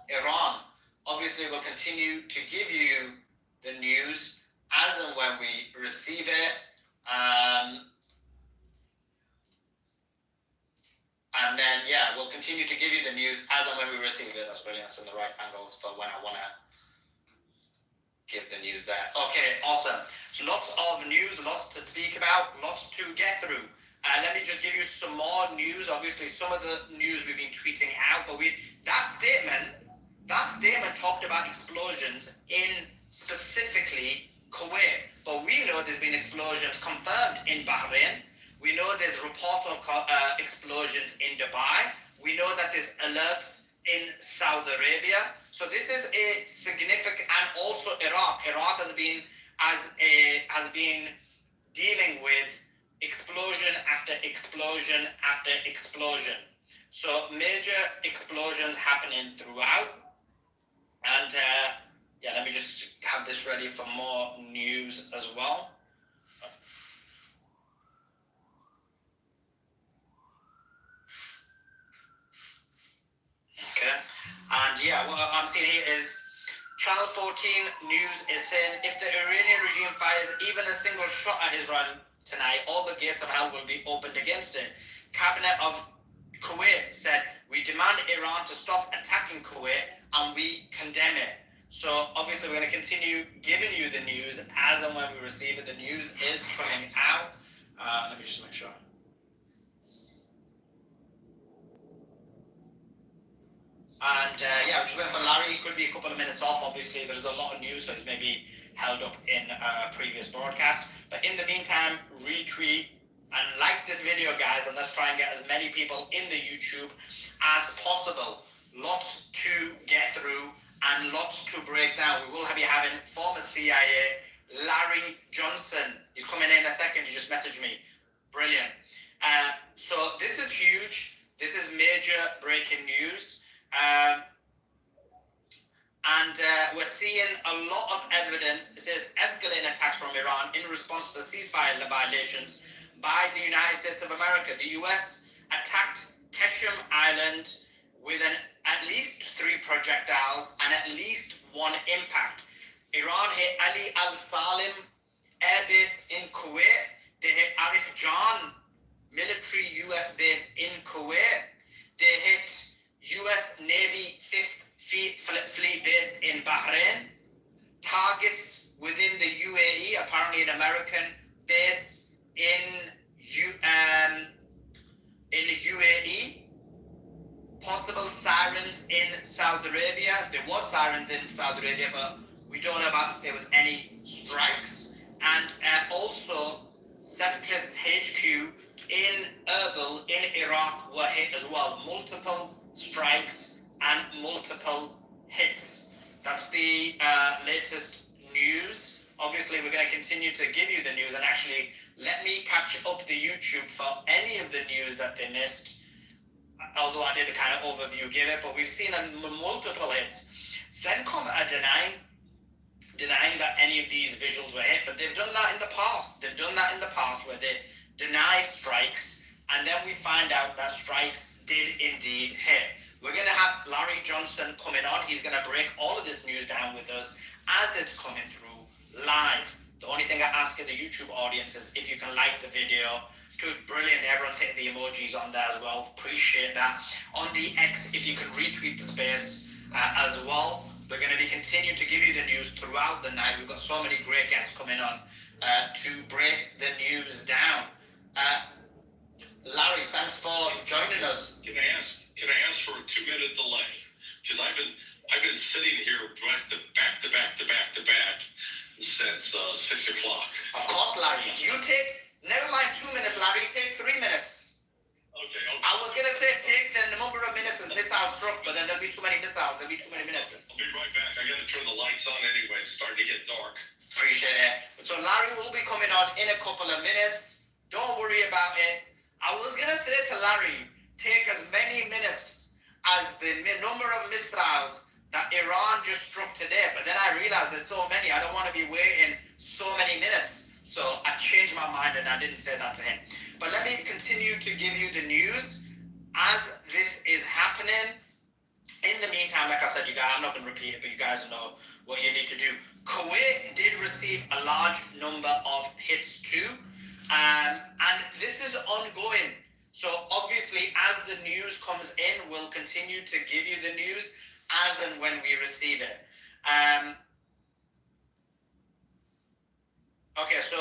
Iran. Obviously, we'll continue to give you the news as and when we receive it. And then, yeah, we'll continue to give you the news as and when we receive it. That's brilliant. That's in the right angles for when I want to give the news there. Okay, awesome. So lots of news, lots to speak about, lots to get through. Let me just give you some more news. Obviously, some of the news we've been tweeting out, but that statement talked about explosions in specifically Kuwait. But we know there's been explosions confirmed in Bahrain. We know there's reports of explosions in Dubai. We know that there's alerts in Saudi Arabia. So this is a significant, and also Iraq. Iraq has been dealing with explosion after explosion after explosion. So major explosions happening throughout. And yeah, let me just have this ready for more news as well. Okay. And yeah, what I'm seeing here is Channel 14 News is saying if the Iranian regime fires even a single shot at Israel tonight, all the gates of hell will be opened against it. Cabinet of Kuwait said, we demand Iran to stop attacking Kuwait and we condemn it. So obviously we're going to continue giving you the news as and when we receive it. The news is coming out. Let me just make sure. And yeah, we're just waiting for Larry. He could be a couple of minutes off. Obviously, there's a lot of news, so it's maybe held up in a previous broadcast. But in the meantime, retweet and like this video, guys, and let's try and get as many people in the YouTube as possible. Lots to get through and lots to break down. We will be having former CIA Larry Johnson. He's coming in a second. He just messaged me. Brilliant. So this is huge. This is major breaking news. And we're seeing a lot of evidence. It says escalating attacks from Iran in response to ceasefire violations by the United States of America. The U.S. attacked Qasem Island with an at least 3 projectiles and at least 1 impact. Iran hit Ali al-Salim Air Base in Kuwait. They hit Arif Jan military US base in Kuwait. They hit US Navy 5th Fleet base in Bahrain. Targets within the UAE, apparently an American base in UAE. Possible sirens in Saudi Arabia. There was sirens in Saudi Arabia, but we don't know about if there was any strikes. And also, Separatist HQ in Erbil in Iraq were hit as well. Multiple strikes and multiple hits. That's the latest news. Obviously, we're going to continue to give you the news, and actually, let me catch up the YouTube for any of the news that they missed. Although I did a kind of overview give it, but we've seen multiple hits. CENTCOM are denying that any of these visuals were hit, but they've done that in the past. They've done that in the past where they deny strikes, and then we find out that strikes did indeed hit. We're going to have Larry Johnson coming on. He's going to break all of this news down with us as it's coming through live. The only thing I ask of the YouTube audience is if you can like the video. Brilliant, everyone's hitting the emojis on there as well. Appreciate that. On the X, if you can retweet the space as well. We're going to be continuing to give you the news throughout the night. We've got so many great guests coming on to break the news down. Larry, thanks for joining us. Can I ask for a 2-minute delay? Because I've been sitting here back to back since 6 o'clock. Of course, Larry. Do you take? Never mind 2 minutes, Larry. Take 3 minutes. Okay. I was gonna say take the number of minutes as missiles struck, but then there'll be too many missiles. There'll be too many minutes. I'll be right back. I gotta turn the lights on anyway. It's starting to get dark. Appreciate it. So Larry will be coming on in a couple of minutes. Don't worry about it. I was gonna say to Larry, take as many minutes as the number of missiles that Iran just struck today. But then I realized there's so many. I don't want to be waiting so many minutes. So I changed my mind and I didn't say that to him. But let me continue to give you the news as this is happening. In the meantime, like I said, you guys, I'm not going to repeat it, but you guys know what you need to do. Kuwait did receive a large number of hits too. And this is ongoing. So obviously, as the news comes in, we'll continue to give you the news as and when we receive it. Okay, so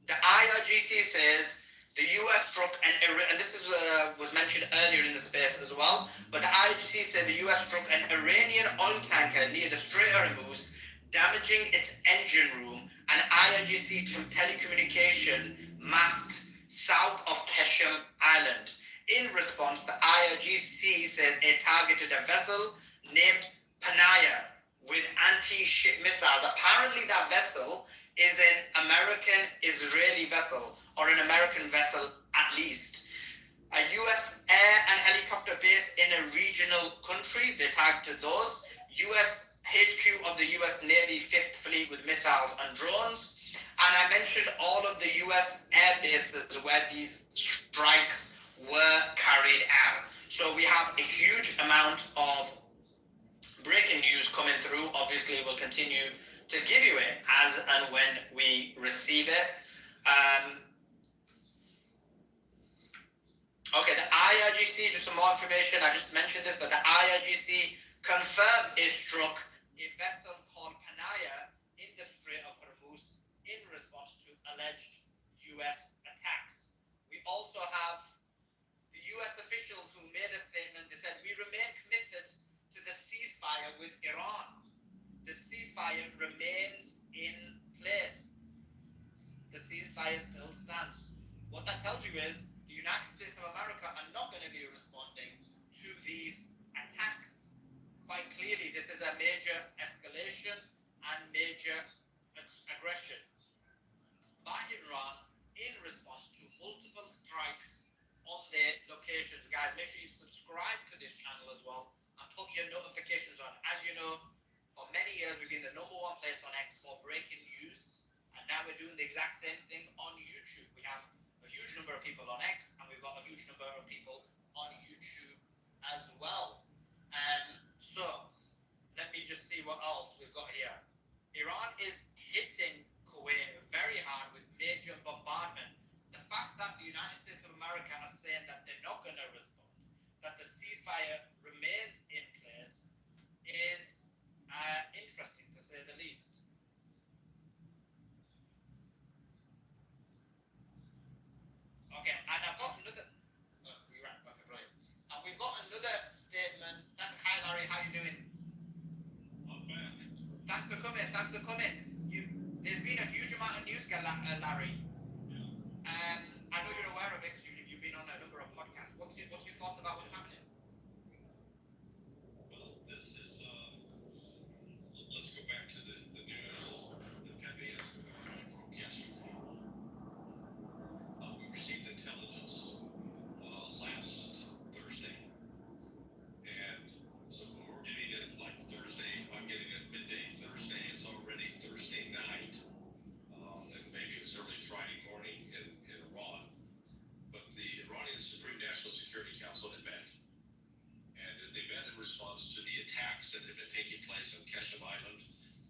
the IRGC says the U.S. struck and this is, was mentioned earlier in the space as well, but the IRGC said the U.S. struck an Iranian oil tanker near the Strait of Hormuz, damaging its engine room and IRGC telecommunication mast south of Keshem Island. In response, the IRGC says it targeted a vessel named Panaya with anti-ship missiles. Apparently that vessel is an American-Israeli vessel, or an American vessel at least. A U.S. air and helicopter base in a regional country, they targeted those. U.S. HQ of the U.S. Navy 5th Fleet with missiles and drones. And I mentioned all of the U.S. air bases where these strikes were carried out. So we have a huge amount of breaking news coming through. Obviously, we'll continue to give you it as and when we receive it. Okay, the IRGC, just some more information. I just mentioned this, but the IRGC confirmed it struck a vessel called Panaya in the Strait of Hormuz in response to alleged U.S. attacks. We also have the U.S. officials who made a statement. They said, we remain committed to the ceasefire with Iran. The ceasefire remains in place. The ceasefire still stands. What that tells you is the United States of America are not going to be responding to these attacks. Quite clearly, this is a major escalation and major aggression by Iran in response to multiple strikes on their locations. Guys, make sure you subscribe to this channel as well and put your notifications on. As you know, for many years, we've been the #1 place on X for breaking news, and now we're doing the exact same thing on YouTube. We have a huge number of people on X, and we've got a huge number of people on YouTube as well. So, let me just see what else we've got here. Iran is hitting Kuwait very hard with major bombardment. The fact that the United States of America are saying that they're not going to respond, that the ceasefire remains in place, is interesting to say the least. Okay, and I've got another. We ran back, right? And we've got another statement. Hi, Larry. How you doing? Thanks for coming. Thanks for coming. There's been a huge amount of news, Larry. I know you're aware of it because you've been on a number of podcasts. What's your thoughts about what's happening? Well, this is, let's go back to the news that Pepe broke yesterday. We received intelligence last Thursday. And so we're getting it like Thursday, I'm getting it midday Thursday, it's already Thursday night. And maybe it was early Friday morning in Iran. But the Iranian Supreme National Security Council had met. And they met in response to the attacks that had been taking place on Keshem Island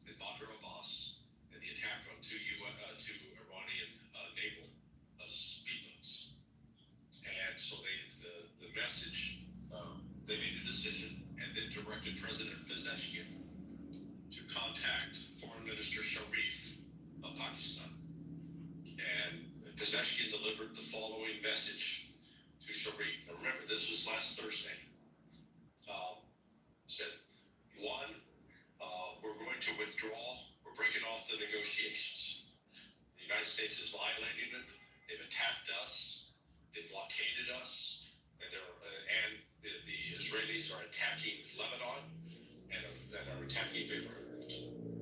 in Bandar Abbas, and the attack on two Iranian naval speedboats. And so the message, they made a decision and then directed President Pezeshkian to contact Foreign Minister Sharif of Pakistan. And Pezeshkian delivered the following message to Sharif. Now remember, this was last Thursday. Said, one, we're going to withdraw. We're breaking off the negotiations. The United States is violating it. They've attacked us. They blockaded us. And the Israelis are attacking Lebanon and are attacking Beirut.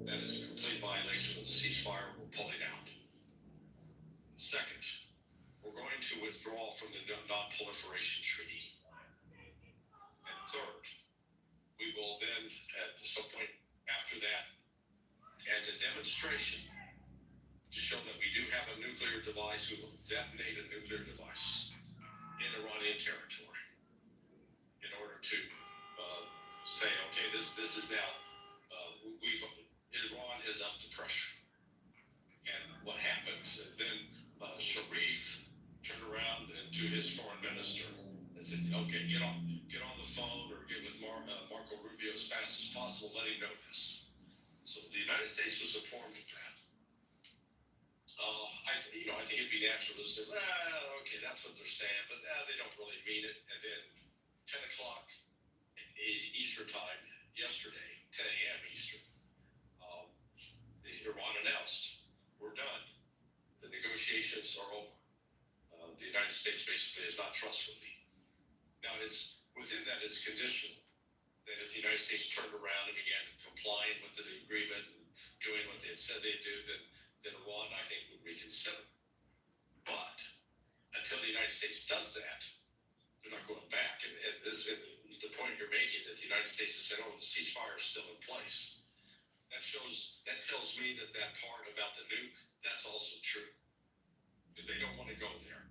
That is a complete violation of the ceasefire. We're pulling out. Second, we're going to withdraw from the non-proliferation treaty. And third, we will then, at some point after that, as a demonstration to show that we do have a nuclear device, we will detonate a nuclear device in Iranian territory in order to say, okay, this is now, Iran has upped the pressure. And what happened, then Sharif turned around to his foreign minister and said, okay, get on the phone or get with Marco Rubio as fast as possible, let him know this. So the United States was informed of that. I think it'd be natural to say, well, okay, that's what they're saying, but they don't really mean it. And then 10 o'clock Eastern time yesterday, 10 a.m. Eastern, Iran announced, we're done. The negotiations are over. The United States basically is not trustworthy. Now, within that is conditional. That if the United States turned around and began complying with the agreement and doing what they had said they'd do, then Iran, I think, would reconsider. But until the United States does that, they're not going back. And the point you're making that the United States has said, oh, the ceasefire is still in place. That tells me that part about the nuke, that's also true. Because they don't want to go there.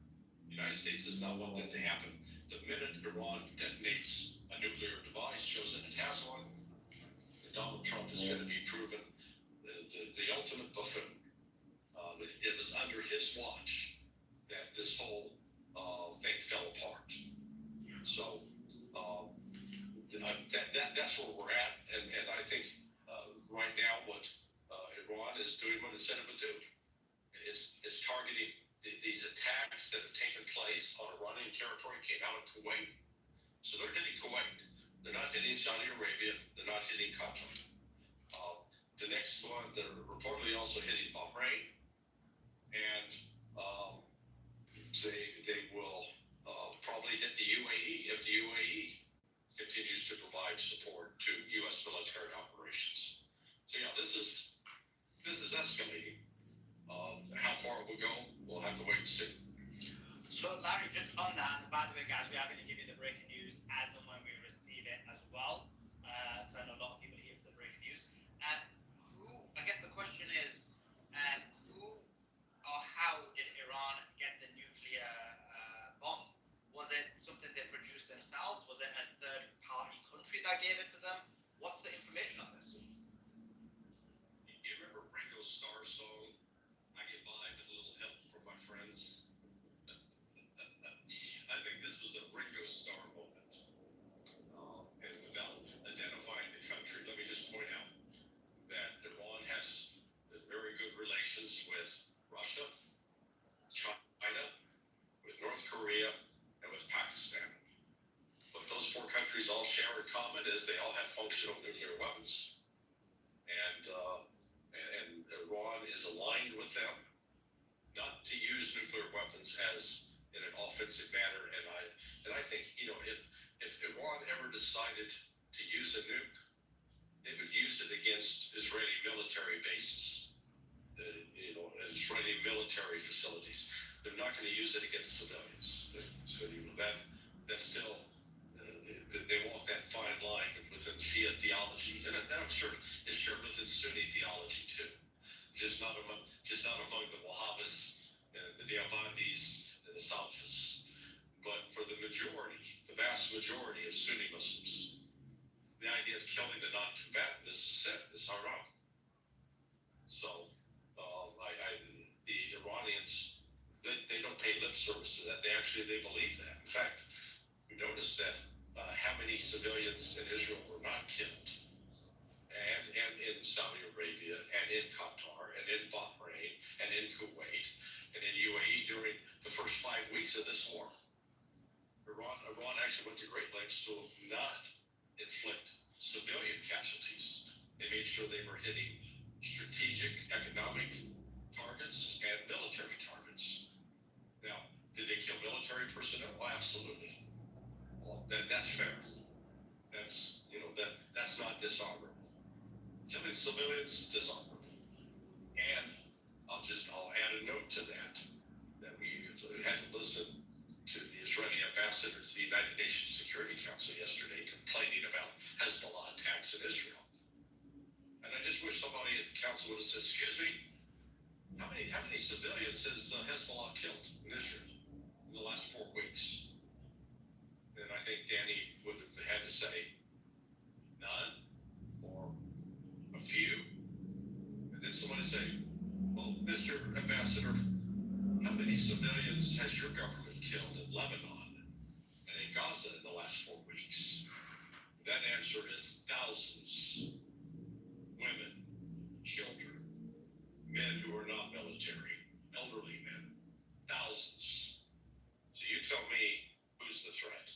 The United States does not want that to happen. The minute Iran detonates a nuclear device, shows that it has one, and Donald Trump is going to be proven the ultimate buffoon. It was under his watch that this whole thing fell apart. So that's where we're at, and I think right now what Iran is doing what it said it would do. It's targeting these attacks that have taken place on Iranian territory came out of Kuwait. So they're hitting Kuwait. They're not hitting Saudi Arabia. They're not hitting Qatar. The next one, they're reportedly also hitting Bahrain. And they will probably hit the UAE if the UAE continues to provide support to U.S. military operations. So yeah, this is escalating. How far it will go, we'll have to wait and see. So Larry, just on that, and by the way, guys, we are going to give you the breaking news as and when we receive it as well. So I know a lot of people here for the breaking news. I guess the question is, who or how did Iran get the nuclear bomb? Was it something they produced themselves? Was it a third-party country that gave it to them? What's the information on this? You remember Ringo Starr's song, I Get By with a Little Help from My Friends? I think this was a Ringo Starr moment. And without identifying the country, let me just point out that Iran has very good relations with Russia, China, with North Korea, and with Pakistan. What those four countries all share in common is they all have functional nuclear weapons. And Iran is aligned with them not to use nuclear weapons as in an offensive manner. And I think, you know, if Iran ever decided to use a nuke, they would use it against Israeli military bases, you know, Israeli military facilities. They're not going to use it against civilians. So, you know, that's still, they walk that fine line within Shia theology, and I'm sure it's shared within Sunni theology too. Just not among the Wahhabis, the Deobandis, and the Salafists. But for the majority, the vast majority of Sunni Muslims, the idea of killing the non-combatant is sin, is haram. So, the Iranians, they don't pay lip service to that. They believe that. In fact, you notice that how many civilians in Israel were not killed, and in Saudi Arabia, and in Qatar, and in Bahrain, and in Kuwait, and in UAE during the first 5 weeks of this war. Iran actually went to great lengths to not inflict civilian casualties. They made sure they were hitting strategic economic targets and military targets. Now, did they kill military personnel? Oh, absolutely. Well, that's fair. That's, you know, that's not dishonorable. Killing civilians, dishonorable. And I'll add a note to that we had to listen to the Israeli ambassador to the United Nations Security Council yesterday complaining about Hezbollah attacks in Israel. And I just wish somebody at the council would have said, excuse me, how many civilians has Hezbollah killed in Israel in the last 4 weeks? And I think Danny would have had to say none or a few. And then somebody say, well, Mr. Ambassador, how many civilians has your government killed in Lebanon and in Gaza in the last 4 weeks? That answer is thousands. Women, children, men who are not military, elderly men, thousands. So you tell me, who's the threat?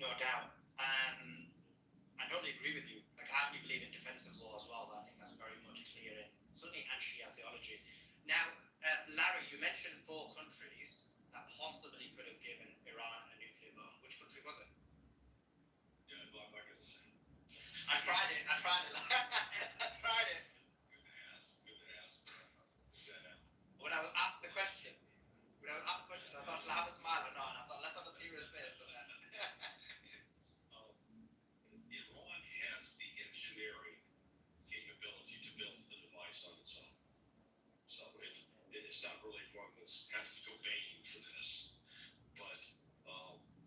No doubt. I totally agree with you. Like, I only believe in defensive law as well. I think that's very much clear in Sunni and Shia theology. Now, Larry, you mentioned 4 countries that possibly could have given Iran a nuclear bomb. Which country was it? Yeah, I'm not going to say. I tried it. I tried it. Good to ask. When I was asked the question, so I thought, should I have a smile or not? And I thought, let's have a serious face for that. Iran has the engineering capability to build the device on its own. So it's not really one that has to go begging for this. But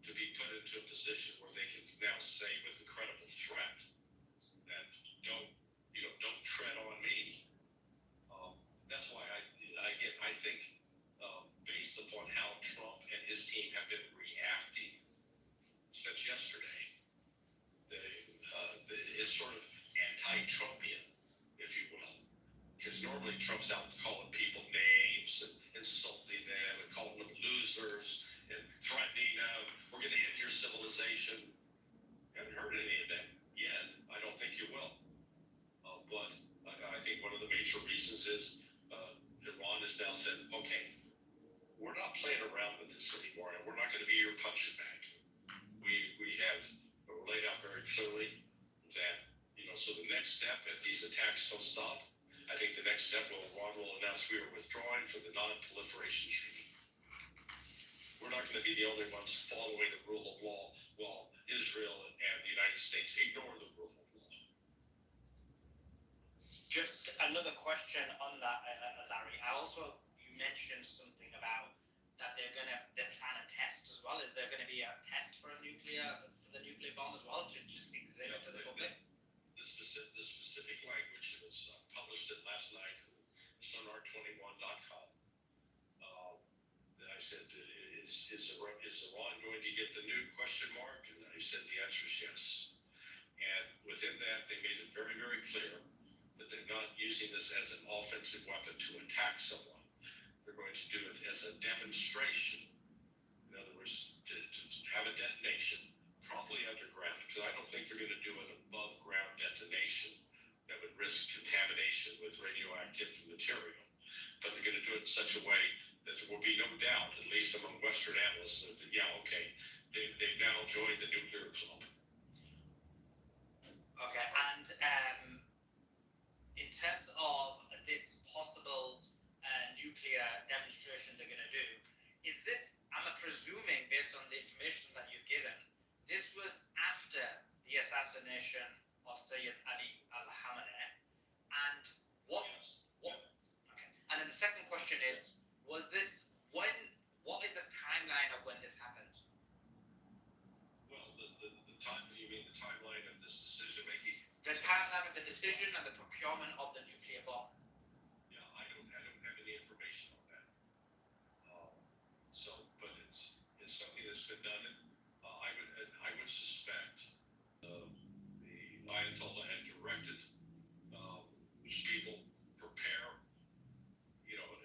to be put into a position where they can now say with incredible threat that don't tread on me. That's why I think based upon how Trump and his team have been reacting since yesterday, it's sort of anti-Trumpian, if you will. Because normally Trump's out calling people names and insulting them and calling them losers and threatening them. We're going to end your civilization. Haven't heard any of that yet. I don't think you will. But I think one of the major reasons is Iran has now said, okay, we're not playing around with this anymore, and we're not going to be your punching bag. We have laid out very clearly that, so the next step, if these attacks don't stop, I think the next step Iran will announce we are withdrawing from the non-proliferation treaty. We're not going to be the only ones following the rule of law while Israel and the United States ignore the rule of law. Just another question on that, Larry. You mentioned something about that they're trying to test as well? Is there going to be a test for the nuclear bomb as well to just exhibit to the public? The specific language was published it last night on sonar21.com. I said, is Iran going to get the nuke, question mark? And I said the answer is yes. And within that, they made it very, very clear that they're not using this as an offensive weapon to attack someone. They're going to do it as a demonstration. In other words, to have a detonation, probably underground, because I don't think they're going to do an above ground detonation that would risk contamination with radioactive material. But they're going to do it in such a way that there will be no doubt, at least among Western analysts, that they've now joined the nuclear club. Okay, and in terms of this possible nuclear demonstration they're going to do, is this, I'm presuming based on the information that you've given, this was after the assassination of Sayyid Ali al-Khamenei, and what? Okay, and then the second question is, what is the timeline of when this happened? Well, the time, you mean the timeline of this decision making? The timeline of the decision and the procurement of the nuclear bomb. Yeah, I don't have any information on that. But it's something that's been done, and I would suspect the Ayatollah had directed these people prepare.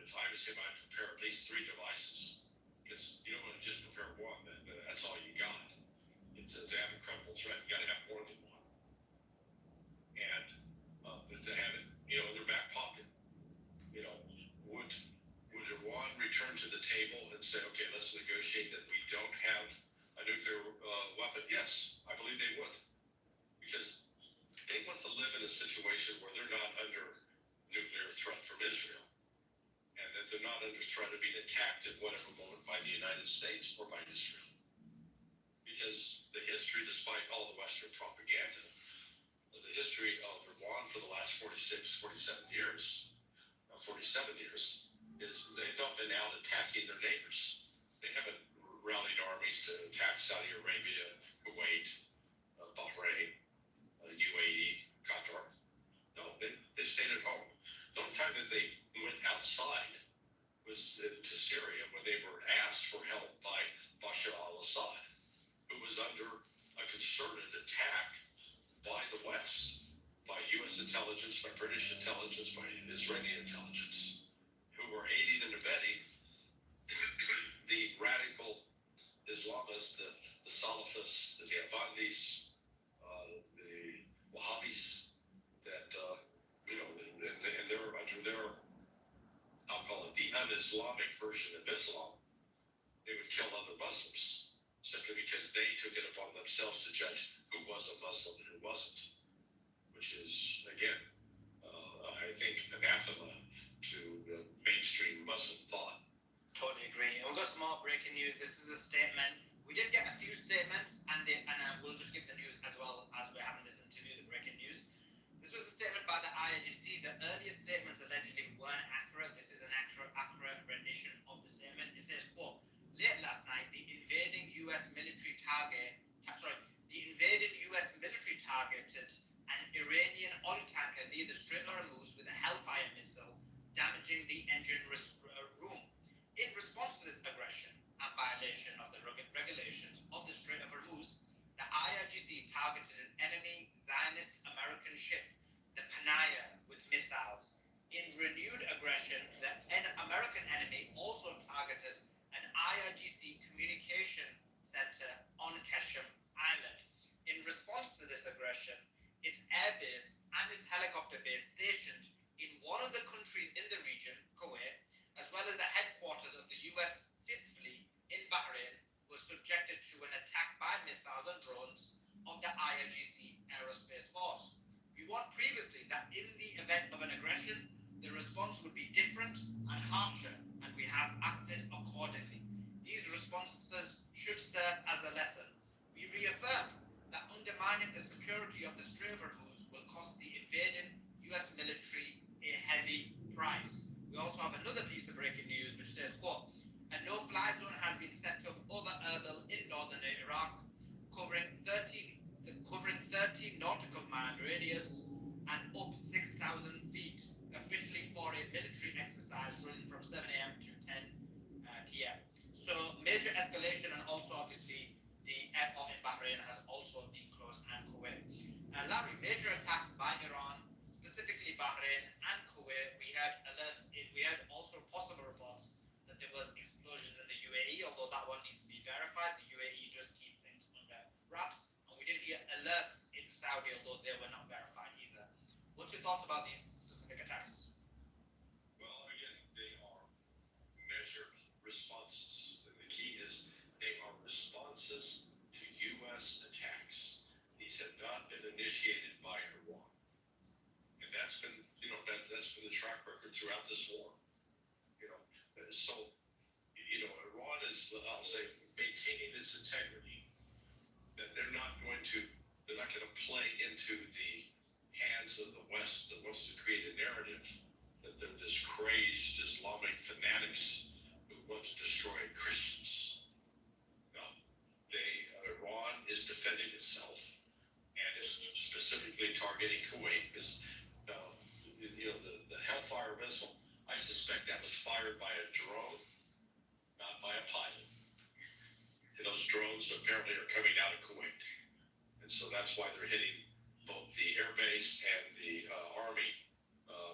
If I was him, I'd prepare at least 3 devices, because you don't want to just prepare one. That's all you got. To have a credible threat, you got to have more than one. And but to have it, in their back pocket, would Iran return to the table and say, okay, let's negotiate that we don't have a nuclear weapon? Yes, I believe they would, because they want to live in a situation where they're not under nuclear threat from Israel, and that they're not under threat of being attacked at whatever moment by the United States or by Israel. Because the history, despite all the Western propaganda, the history of Iran for the last 47 years, is they've not been out attacking their neighbors. They haven't rallied armies to attack Saudi Arabia, Kuwait, Bahrain, UAE, Qatar. No, they stayed at home. The only time that they went outside was to Syria when they were asked for help by Bashar al-Assad, who was under a concerted attack by the West, by U.S. intelligence, by British intelligence, by Israeli intelligence, who were aiding and abetting the radical Islamists, the Salafists, the Deobandis, the Wahhabis, that, and they're under their, I'll call it the un-Islamic version of Islam. They would kill other Muslims simply because they took it upon themselves to judge who was a Muslim and who wasn't, which is, again, I think, anathema to the mainstream Muslim thought. Totally agree. And we've got some more breaking news. This is a statement. We did get a few statements, and we'll just give the news as well as we're having this interview, the breaking news. This was a statement by the IRGC. The earlier statements allegedly weren't accurate. This is an accurate rendition of the statement. It says, quote, late last night, the invading U.S. military targeted an Iranian oil tanker near the Strait of Hormuz with a Hellfire missile, damaging the engine room. In response to this aggression and violation of the regulations of the Strait of Hormuz, the IRGC targeted an enemy Zionist American ship, the Panaya, with missiles. In renewed aggression, the American enemy also targeted an IRGC communication center on Keshem Island. In response to this aggression, its airbase and its helicopter base stationed in one of the countries in the region, Kuwait, as well as the headquarters of the U.S. Fifth Fleet in Bahrain, was subjected to an attack by missiles and drones of the IRGC Aerospace Force. We warned previously that in the event of an aggression, the response would be different and harsher, and we have acted accordingly. These responses should serve as a lesson. We reaffirm that undermining the security of the Strait of Hormuz will cost the invading U.S. military a heavy price. We also have another piece of breaking news which says, quote, a no-fly Saudi, although they were not verified either. What's your thoughts about these specific attacks? Well, again, they are measured responses. The key is they are responses to U.S. attacks. These have not been initiated by Iran. And that's been, that's been the track record throughout this war. So, Iran is, I'll say, maintaining its integrity. That they're not going to play into the hands of the West that wants to create a narrative that they're this crazed Islamic fanatics who want to destroy Christians. No, Iran is defending itself and is specifically targeting Kuwait because the Hellfire missile, I suspect that was fired by a drone, not by a pilot. And those drones apparently are coming out of Kuwait. And so that's why they're hitting both the air base and the Army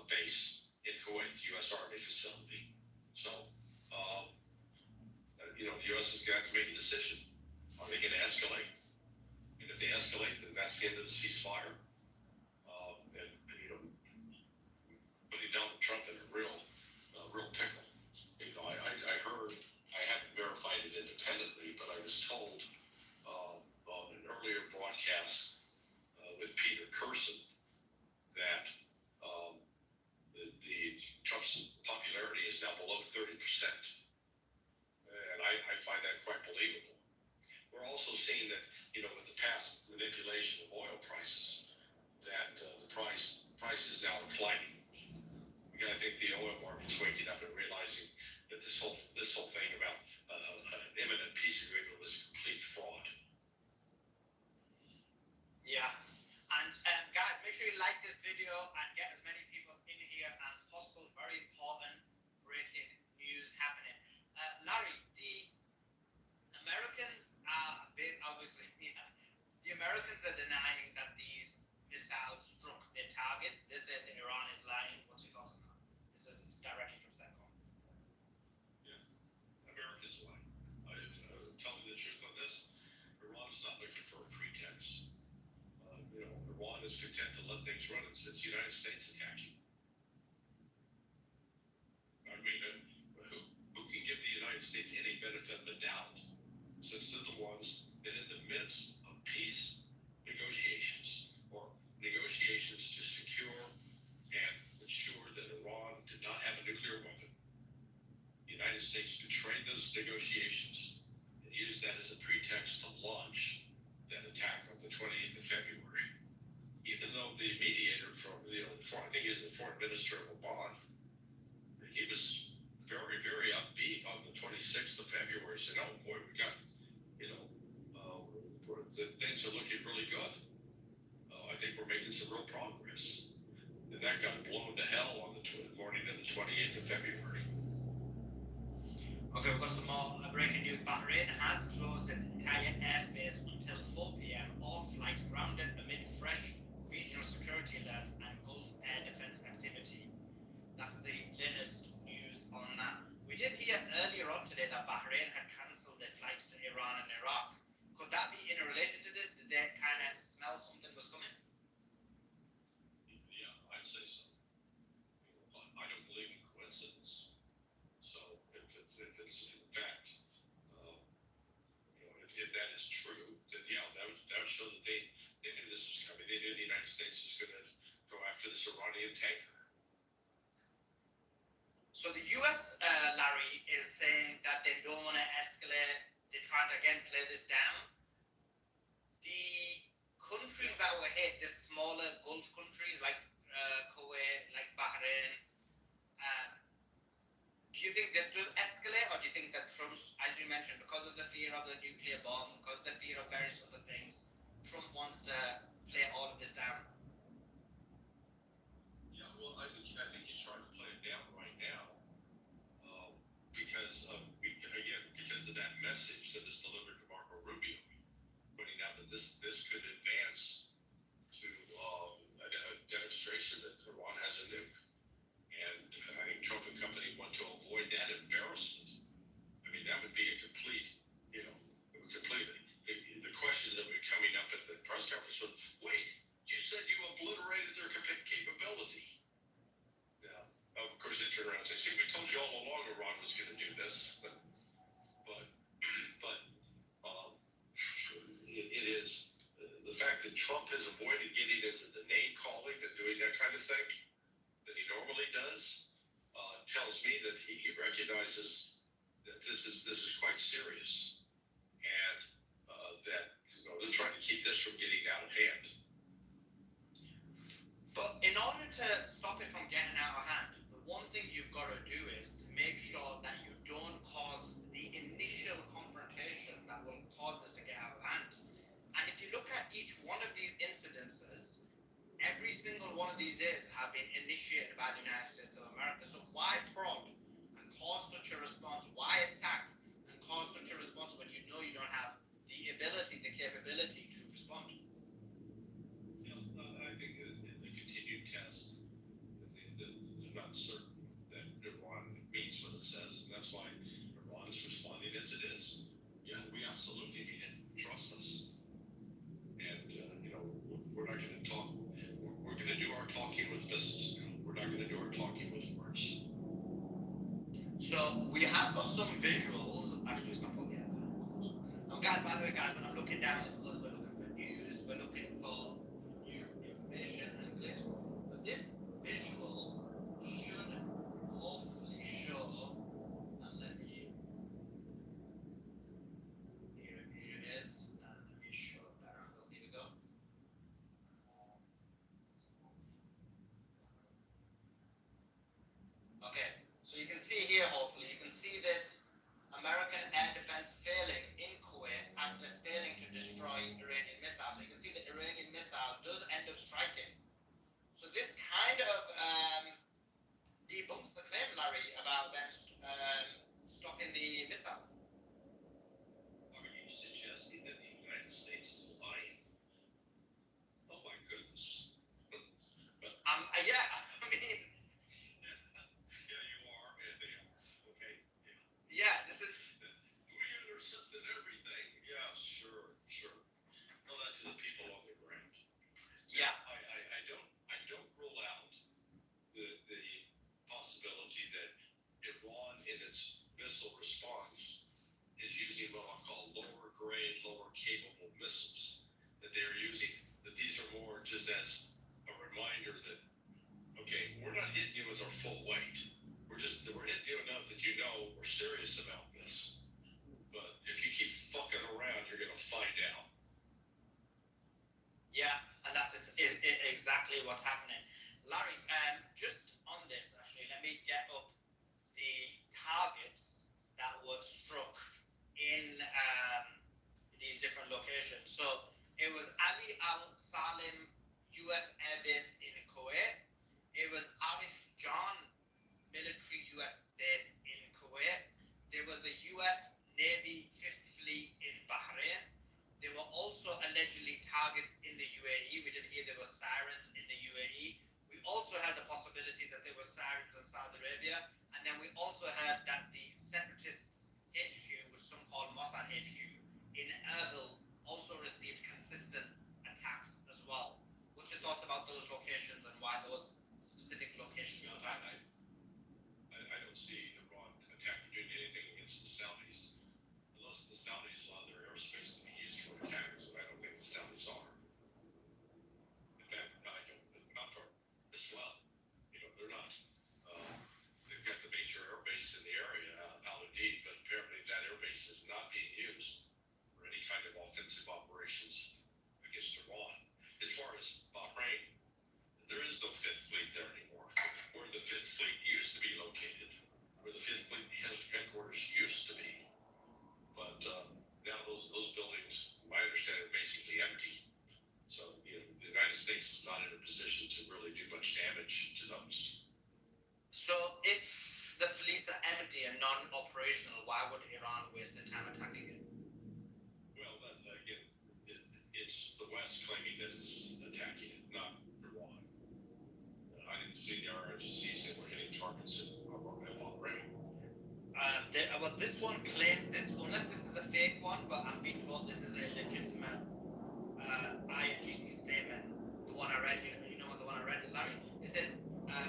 base in Kuwait, the U.S. Army facility. So, the U.S. is going to have to make a decision. Are they going to escalate? And if they escalate, then that's the end of the ceasefire. Putting Donald Trump in a real pickle. I heard, I haven't verified it independently, but I was told on an earlier broadcast with Peter Curson that the Trump's popularity is now below 30%. And I find that quite believable. We're also seeing that, with the past manipulation of oil prices, that the price is now declining. I think the oil market's waking up and realizing that this whole thing about an imminent peace agreement was complete fraud. Yeah. And guys, make sure you like this video and get as many people in here as possible. Very important breaking news happening. Larry, the Americans are obviously the Americans are denying that these missiles struck their targets. They said that Iran is lying. What's your thoughts on that? This is directly from CENTCOM. Yeah, America's lying. Tell me the truth on this. Iran's not looking for a pretext. Iran is content to let things run. It's the United States attacking. I mean, who can give the United States any benefit of the doubt, since they're the ones that in the midst of peace negotiations or negotiations to secure and ensure that Iran did not have a nuclear weapon, the United States betrayed those negotiations and used that as a pretext to launch that attack on the 28th of February. Even though the mediator from I think he was the foreign minister of Oman, he was very, very upbeat on the 26th of February. He said, "Oh boy, we got, things are looking really good. I think we're making some real progress." And that got blown to hell on the morning of the 28th of February. Okay, we've got some more breaking news. Bahrain has closed its entire airspace until 4 p.m. All flights grounded amid fresh regional security alerts and Gulf air defense activity. That's the latest news on that. We did hear earlier on today that Bahrain had cancelled their flights to Iran and Iraq. Could that be in relation to this? Did they kind of smell something was coming? Yeah, I'd say so. I don't believe in coincidence. So if it's in fact, if that is true, then yeah, that would show that they knew this was coming. They knew the United States was going to go after this Iranian tanker. So the U.S., Larry, is saying that they don't want to escalate. They're trying to again play this down. The countries that were hit, the smaller Gulf countries like Kuwait, like Bahrain, do you think this does escalate, or do you think that Trump's, as you mentioned, because of the fear of the nuclear bomb, because of the fear of various other things, Trump wants to play all of this down? Yeah, well, I think he's trying to play it down right now, because of that message that is delivered to Marco Rubio, pointing out that this could advance to a demonstration that Iran has a nuke. And I think Trump and company want to avoid that embarrassment. I mean, that would be a complete, the questions that were coming up at the press conference was, wait, that Trump has avoided getting into the name calling and doing that kind of thing that he normally does tells me that he recognizes that this is quite serious, and that they're trying to keep this from getting out of hand. But in order to stop it from getting out of hand, the one thing you've got to do is to make sure that you don't cause the initial confrontation that will cause this to get out of hand. And if you look at each one of these incidences, every single one of these days have been initiated by the United States of America. So why prompt and cause such a response? Why attack and cause such a response when you know you don't have the ability, the capability to respond? I think it's a continued test. They're not certain that Iran means what it says, and that's why Iran is responding as it is. Yeah, we absolutely mean it. Trust us. And we're not going to talk. We're going to do our talking with missiles. We're not going to do our talking with words. So we have got some visuals. Actually, it's not put yet. Guys, by the way, guys, when I'm looking down this close, we're looking for news. We're looking for new information and clips. But this visual should hopefully show. And let me. Here it is. And let me show it better. Here we go. Okay, so you can see here, hopefully, you can see this American air defense failing in Kuwait after failing to destroy Iranian missiles. So you can see the Iranian missile does end up striking. So this kind of debunks the claim, Larry, about them stopping the missile. Are you suggesting that the United States is lying? Oh my goodness. Yeah, I mean. Yeah, you are, and they are. Okay. Yeah, this is. We intercepted everything. Yeah, sure. Tell that to the people on the ground. Yeah. I don't rule out the possibility that Iran, in its missile response, is using what I'll call lower grade, lower capable missiles that they're using. That these are more just as a reminder that, okay, we're not hitting you with our full weight. We're hitting you enough that you know we're serious about this. But if you keep fucking around, you're gonna find out. Yeah, and that's exactly what's happening. Larry, just on this, actually, let me get up the targets that were struck in these different locations. So it was Ali Al Salim U.S. Air Base in Kuwait. It was Arif John military U.S. base in Kuwait. There was the U.S. Navy Fifth Fleet in Bahrain. There were also allegedly targets in the UAE. We did hear there were sirens in the UAE. We also had the possibility that there were sirens in Saudi Arabia. And then we also heard that the separatists HQ, which some call Mossad HQ, in Erbil also received consistent attacks as well. What's your thoughts about those locations and why those specific locations were targeted? I don't see Iran attacking doing anything against the Saudis unless the Saudis allow their airspace to be used for attacks, and I don't think the Saudis are. In fact, Qatar as well. They're not. They've got the major airbase in the area, Al Udeid, but apparently that airbase is not being used for any kind of offensive operations against Iran. As far as Bahrain, there is no Fifth Fleet there anymore. Where the Fifth Fleet used to be located, where the Fifth Fleet headquarters used to be. But now those buildings, my understanding, are basically empty. So the United States is not in a position to really do much damage to those. So if the fleets are empty and non-operational, why would Iran waste their time attacking it? Well, again, it's the West claiming that it's attacking it, not Iran. I didn't see the RRGCs that were hitting targets in Bahrain. Well, this one claims this, unless this is a fake one, but I'm being told this is a legitimate IRGC statement. The one I read, you know the one I read, Larry? It says,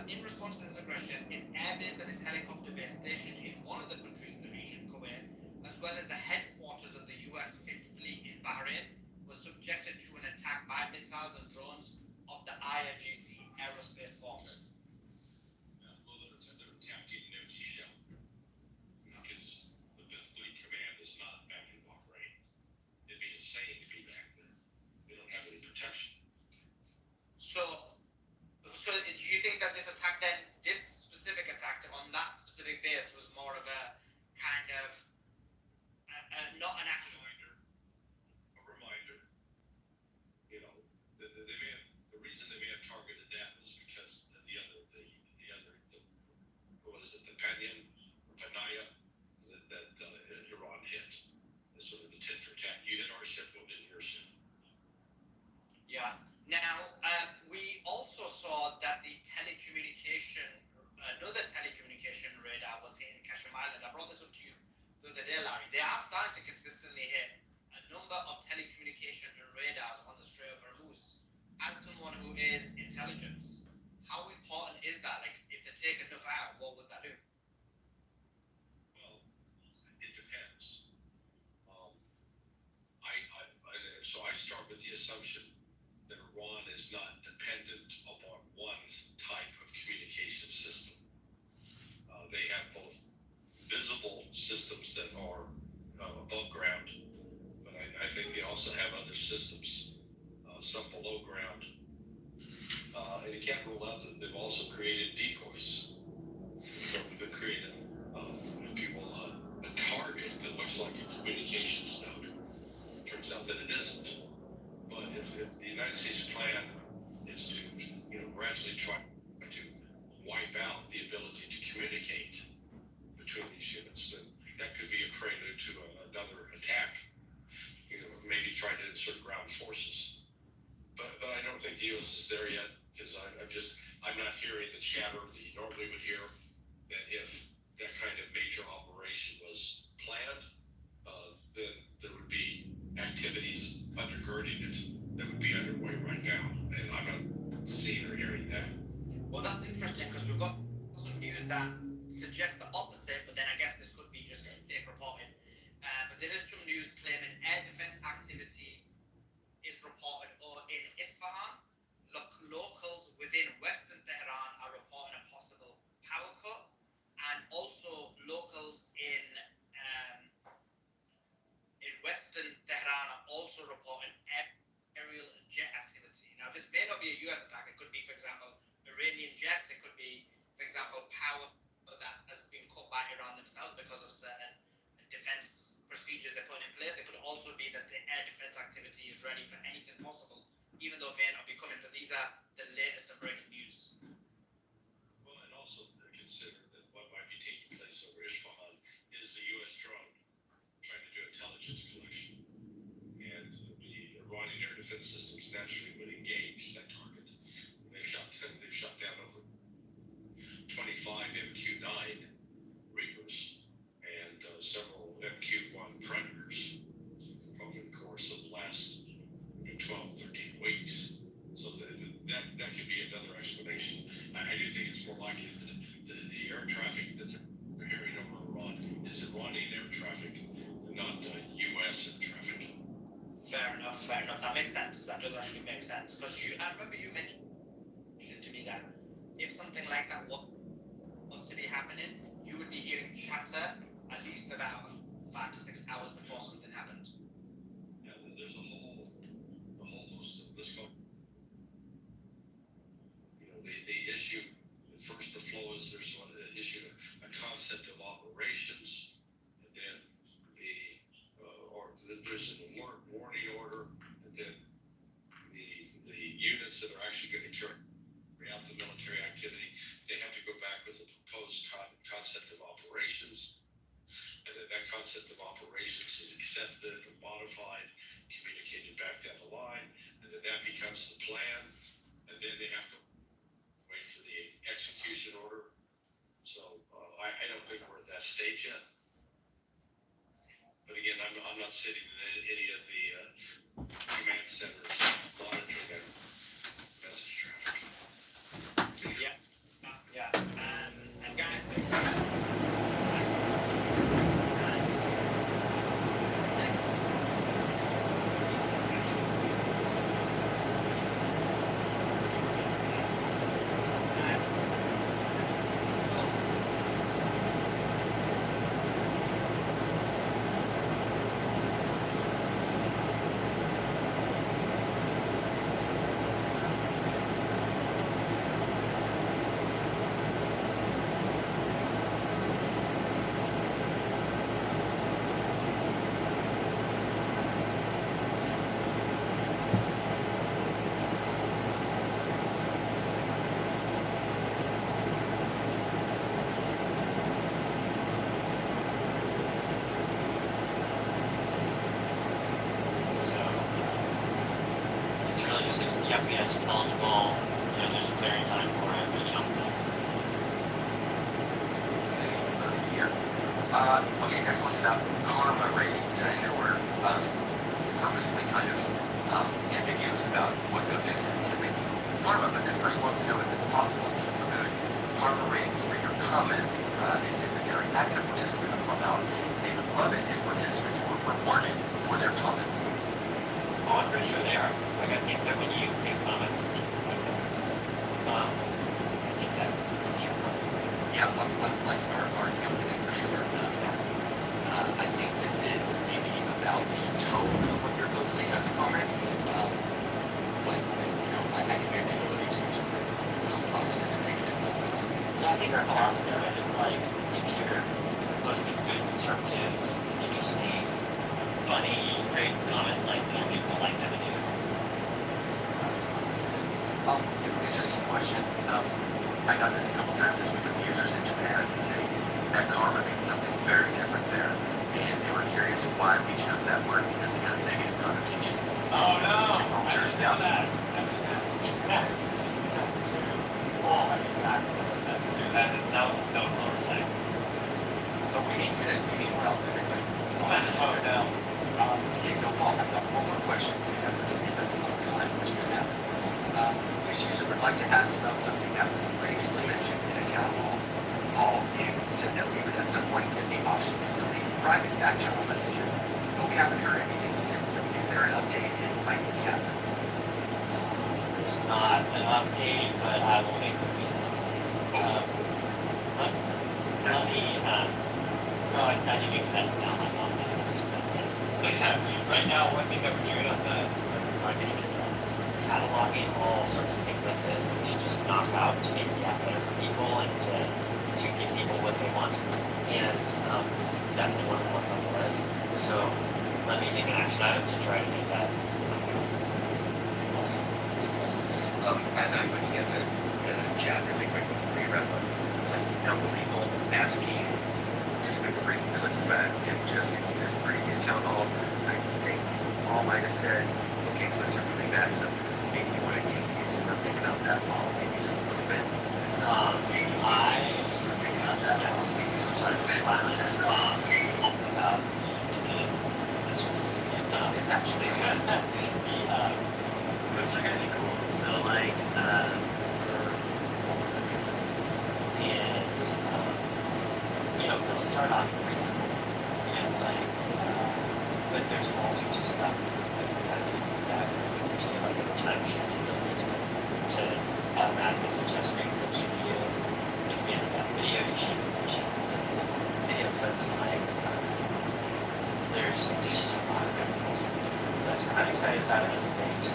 in response to this aggression, its airbase and its helicopter base stationed in one of the countries in the region, Kuwait, as well as the headquarters of the U.S. Fifth Fleet in Bahrain, was subjected to an attack by of not an actual. A reminder. You know, the reason they may have targeted that was because the other, what is it, the Panaya that Iran hit. It's sort of the tit for tat. You hit our ship, we'll hit your ship. Yeah. Now, we also saw that the another telecommunication radar was hit in Kashmir Island. I brought this up to you the other day, Larry. They are starting to consistently hit a number of telecommunication radars on the Strait of Hormuz. As someone who is intelligence, how important is that? Like, if they take enough out, what would that do? Well, it depends. So I start with the assumption that Iran is not dependent upon one type of communication system. They have both visible systems that are above ground, but I think they also have other systems, some below ground. And you can't rule out that they've also created decoys. So they've created people a target that looks like a communications node. Turns out that it isn't. But if the United States plan is to, gradually try to wipe out the ability to communicate between these units, then that could be a prelude to another attack. Maybe try to insert ground forces. But I don't think the U.S. is there yet, because I'm not hearing the chatter that you normally would hear, that if that kind of major operation was planned, then there would be activities undergirding it that would be underway right now, and I'm not seeing or hearing that. Well, that's interesting, because we've got some news that suggests the opposite, but then I guess this could be just fake reporting. But there is some news claiming air defense activity is reported in Isfahan. Locals within Western Tehran are reporting a possible power cut, and also locals in Western Tehran are also reporting aerial jet activity. Now, this may not be a U.S. attack. It could be, for example, Iranian jets. It could be, for example, power that has been cut by Iran themselves because of certain defense procedures they put in place. It could also be that the air defense activity is ready for anything possible, even though it may not be coming. But these are the latest and breaking news. Well, and also consider that what might be taking place over Isfahan is the U.S. drone trying to do intelligence collection, and the Iranian air defense systems naturally would engage that target. They've shot down over 25 MQ-9 Reapers and several MQ-1 Predators over the course of the last 12, 13 weeks. So that could be another explanation. I do think it's more likely that the air traffic that they're hearing over Iran is Iranian air traffic, not U.S. air traffic. Fair enough. That makes sense. That does actually make sense. Because I remember you mentioned to me that if something like that was to be happening, you would be hearing chatter at least about 5 to 6 hours before something happened. Yeah, there's a whole host of this. They issue first the flow is there's one that issued a concept of operations, and then there's a warning order, and then the units that are actually going to carry out the military activity, they have to go back with a proposed concept of operations, and then that concept of operations is accepted and modified, communicated back down the line, and then that becomes the plan, and then they have to wait for the execution order. So I don't think we're at that stage yet. But again, I'm not sitting in any of the command centers monitoring their message traffic. Yeah. And guys, have to be eligible, there's a clearing time for it, but you don't have to. Here. Okay, next one's about karma ratings, and I know we're purposely kind of ambiguous about what goes into making karma, but this person wants to know if it's possible to include karma ratings for your comments. They say that they're an active participant in Clubhouse. They would love it if participants were rewarded for their comments. Oh, I'm pretty sure they are. Like, I think that when you give comments, I think that, yeah, likes are counted in for sure. I think this is maybe about the tone of what you're posting as a comment, but I think they have the ability to put positive and negative. I think our philosophy of it is like, if you're posting good, constructive, interesting, funny, great comments, like people like them to do. Interesting question. I got this a couple times this week from users in Japan who say that karma means something very different there, and they were curious why we chose that word because it has negative connotations. Oh no! I'm sure it's down that. Well, I mean, that's true. That was a total oversight. But we mean good. We mean well. Oh no. Okay, so Paul, I've got one more question for you after taking us a long time, which could happen. This user would like to ask about something that was previously mentioned in a town hall. Paul, you said that we would at some point get the option to delete private back channel messages, but we haven't heard anything since. So is there an update and might this happen? It's not an update, but I will make it be an update. Let me, no, I didn't make that sound like all messages. Right now, one thing that we're doing on the project is cataloging all sorts of things like this that we should just knock out to make the app better for people and to give people what they want. And this is definitely one of the ones on the list. So let me take an action item to try to make that. Awesome. As I'm looking at the chat really quick before we wrap up, I see a couple people asking if we could bring clips back and just in this previous town hall. I think Paul might have said, okay, clips are moving back, so maybe you want to tease something about that, Paul, maybe just a little bit. Maybe you want to tease something about that, Paul, maybe just a little bit. It's actually good. Clips are gonna be cool. So like, and they'll start off pretty simple, and like, but there's all sorts of stuff that to like a time machine to automatically suggest great clips for you. If we end up that video, you should video clips like. There's just a lot of good clips. I'm excited about it as a way to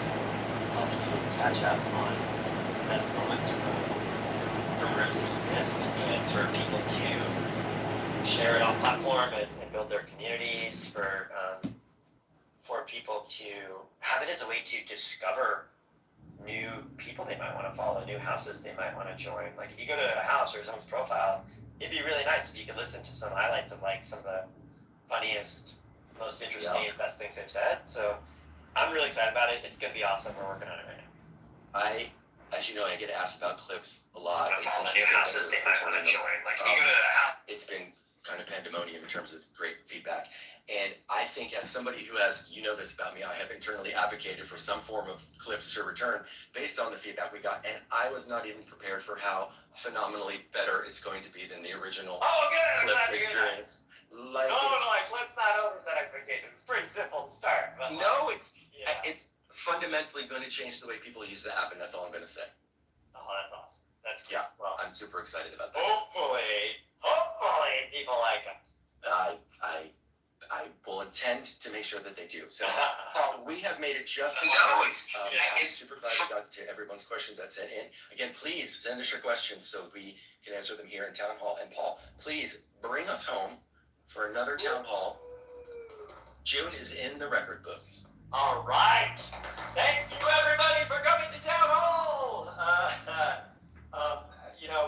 help you catch up on the best moments from rooms that you missed, and for people to share it off platform and build their communities, for people to have it as a way to discover new people they might want to follow, new houses they might want to join. Like if you go to a house or someone's profile, it'd be really nice if you could listen to some highlights of like some of the funniest, most interesting, best things they've said. So I'm really excited about it. It's gonna be awesome. We're working on it right now. As you know, I get asked about clips a lot. New houses they might want to join. Like if you go to a house. It's been kind of pandemonium in terms of great feedback. And I think as somebody who has, this about me, I have internally advocated for some form of clips to return based on the feedback we got. And I was not even prepared for how phenomenally better it's going to be than the original clips experience. Let's not overset expectations. It's pretty simple to start. But no, it's fundamentally going to change the way people use the app, and that's all I'm going to say. Oh, that's awesome. That's cool. Yeah, well, I'm super excited about that. Hopefully people like it. I will intend to make sure that they do. So we have made it just in time. I'm super glad we got to everyone's questions that sent in. Again, please send us your questions so we can answer them here in Town Hall. And Paul, please bring us home for another Town Hall. June is in the record books. All right. Thank you, everybody, for coming to Town Hall.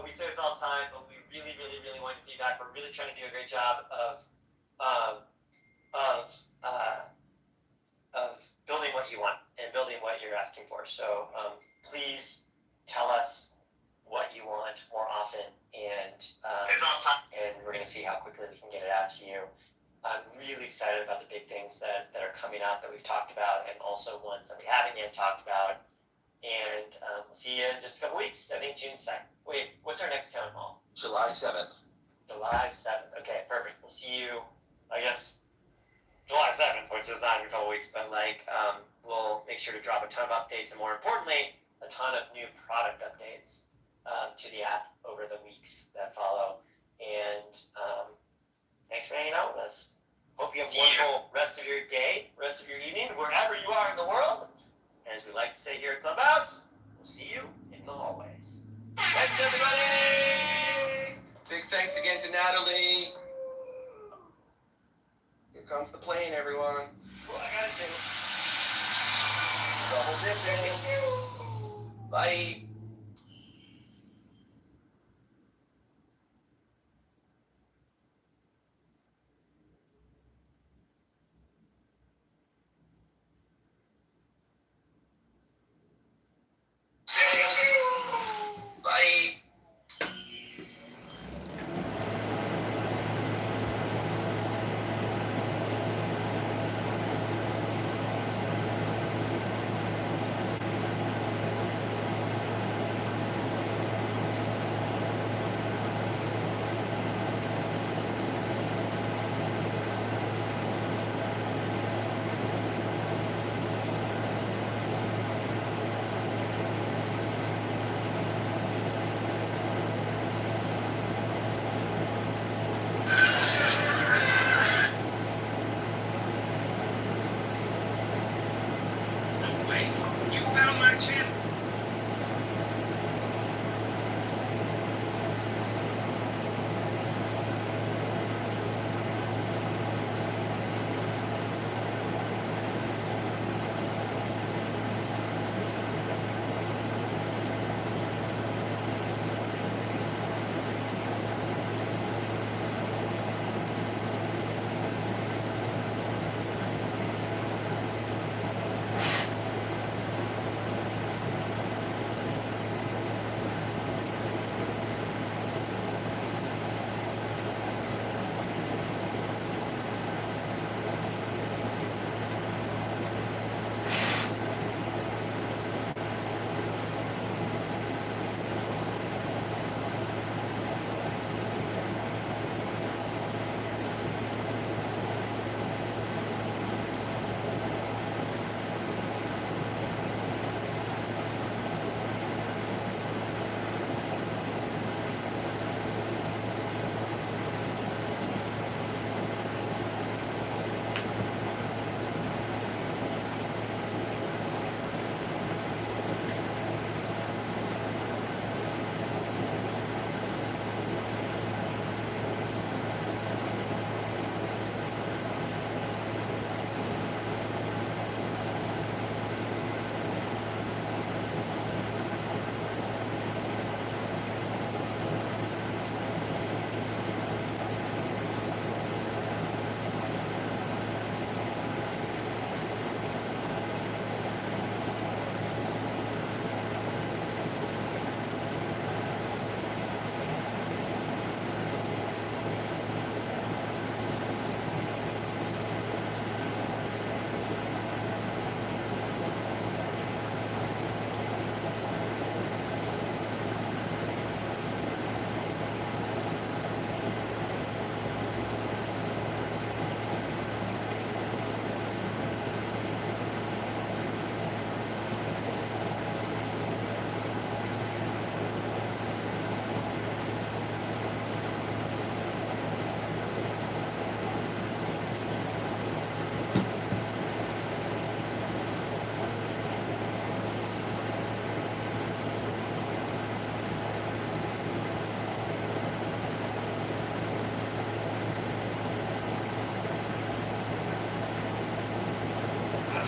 We say this all the time, but we really, really, really want your feedback. We're really trying to do a great job of building what you want and building what you're asking for. So please tell us what you want more often, and we're going to see how quickly we can get it out to you. I'm really excited about the big things that are coming out that we've talked about, and also ones that we haven't yet talked about. And we'll see you in just a couple weeks. I think June 2nd. Wait, what's our next town hall? July 7th. July 7th. Okay, perfect. We'll see you, I guess, July 7th, which is not in a couple weeks, but we'll make sure to drop a ton of updates, and more importantly, a ton of new product updates to the app over the weeks that follow. And thanks for hanging out with us. Hope you have a wonderful rest of your day, rest of your evening, wherever you are in the world. And as we like to say here at Clubhouse, we'll see you in the hallways. Thanks, everybody! Big thanks again to Natalie. Here comes the plane, everyone. Well, I got it, Double dipping. Bye. Bye. You found my channel.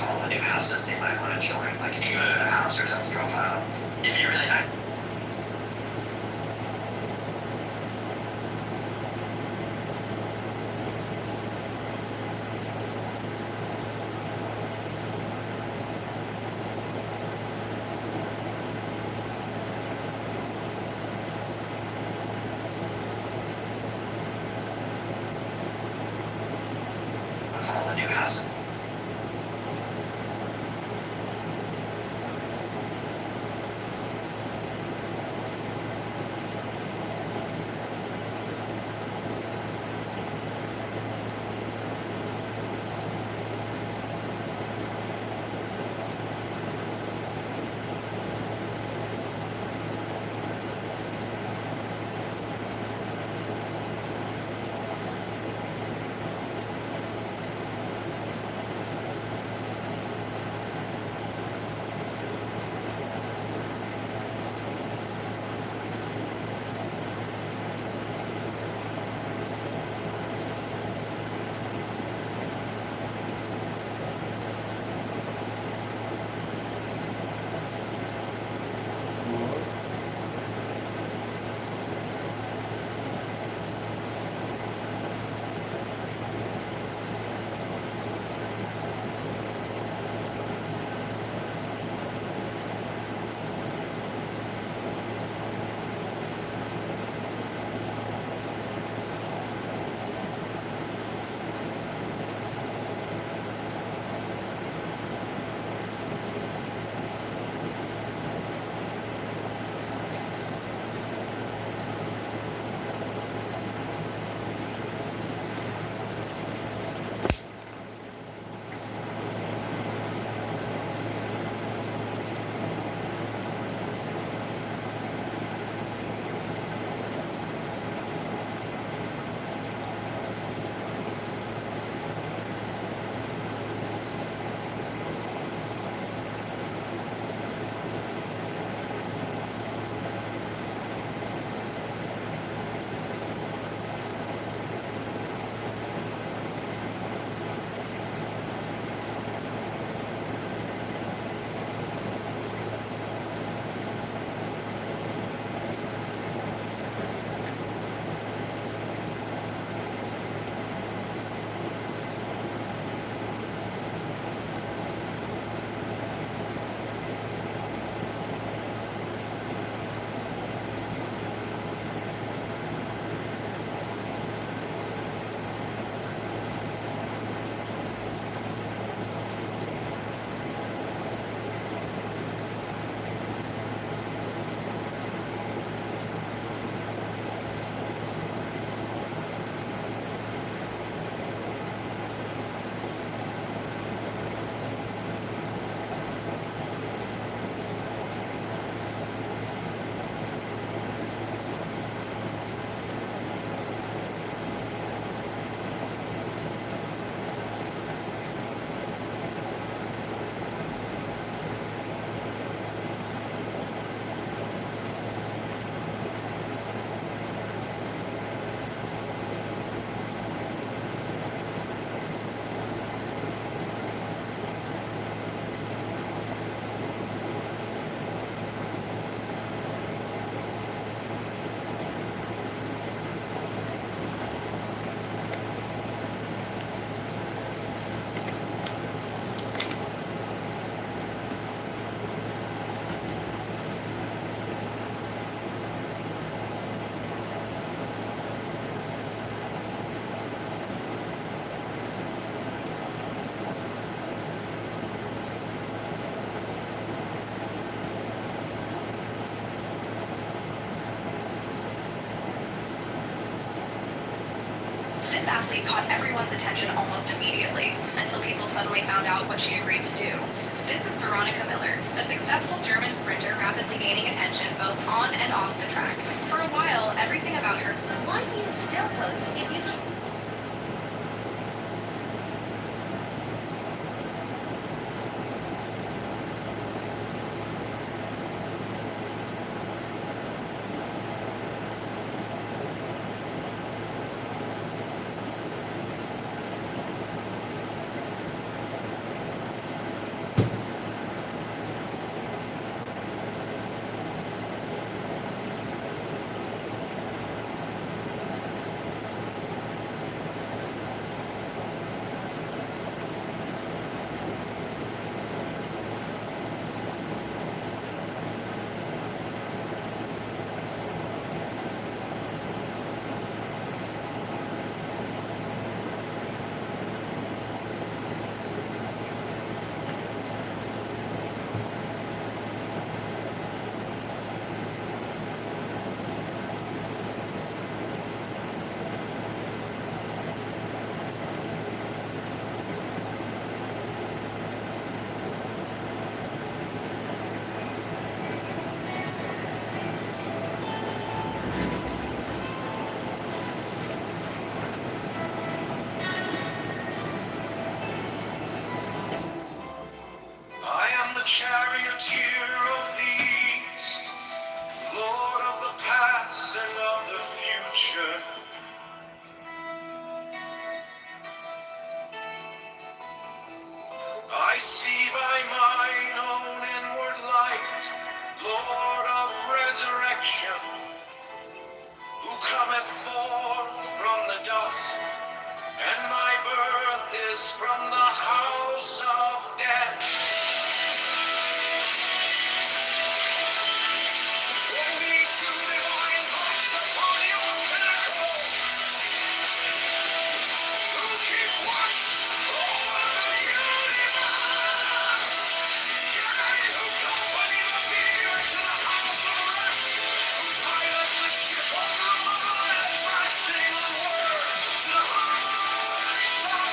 All the new houses they might want to join. Like if you go to a house or something's profile, it'd be really nice. with all the new housing. This athlete caught everyone's attention almost immediately, until people suddenly found out what she agreed to do. This is Veronica Miller, a successful German sprinter rapidly gaining attention both on and off the track. For a while, everything about her... Why do you still post if you... from the house of death. Only two divine hearts upon your pinnacle, who keep watch over the universe. Yea, who company the beer to the house of rest, who pilot the ship of love, advancing onwards to the heights of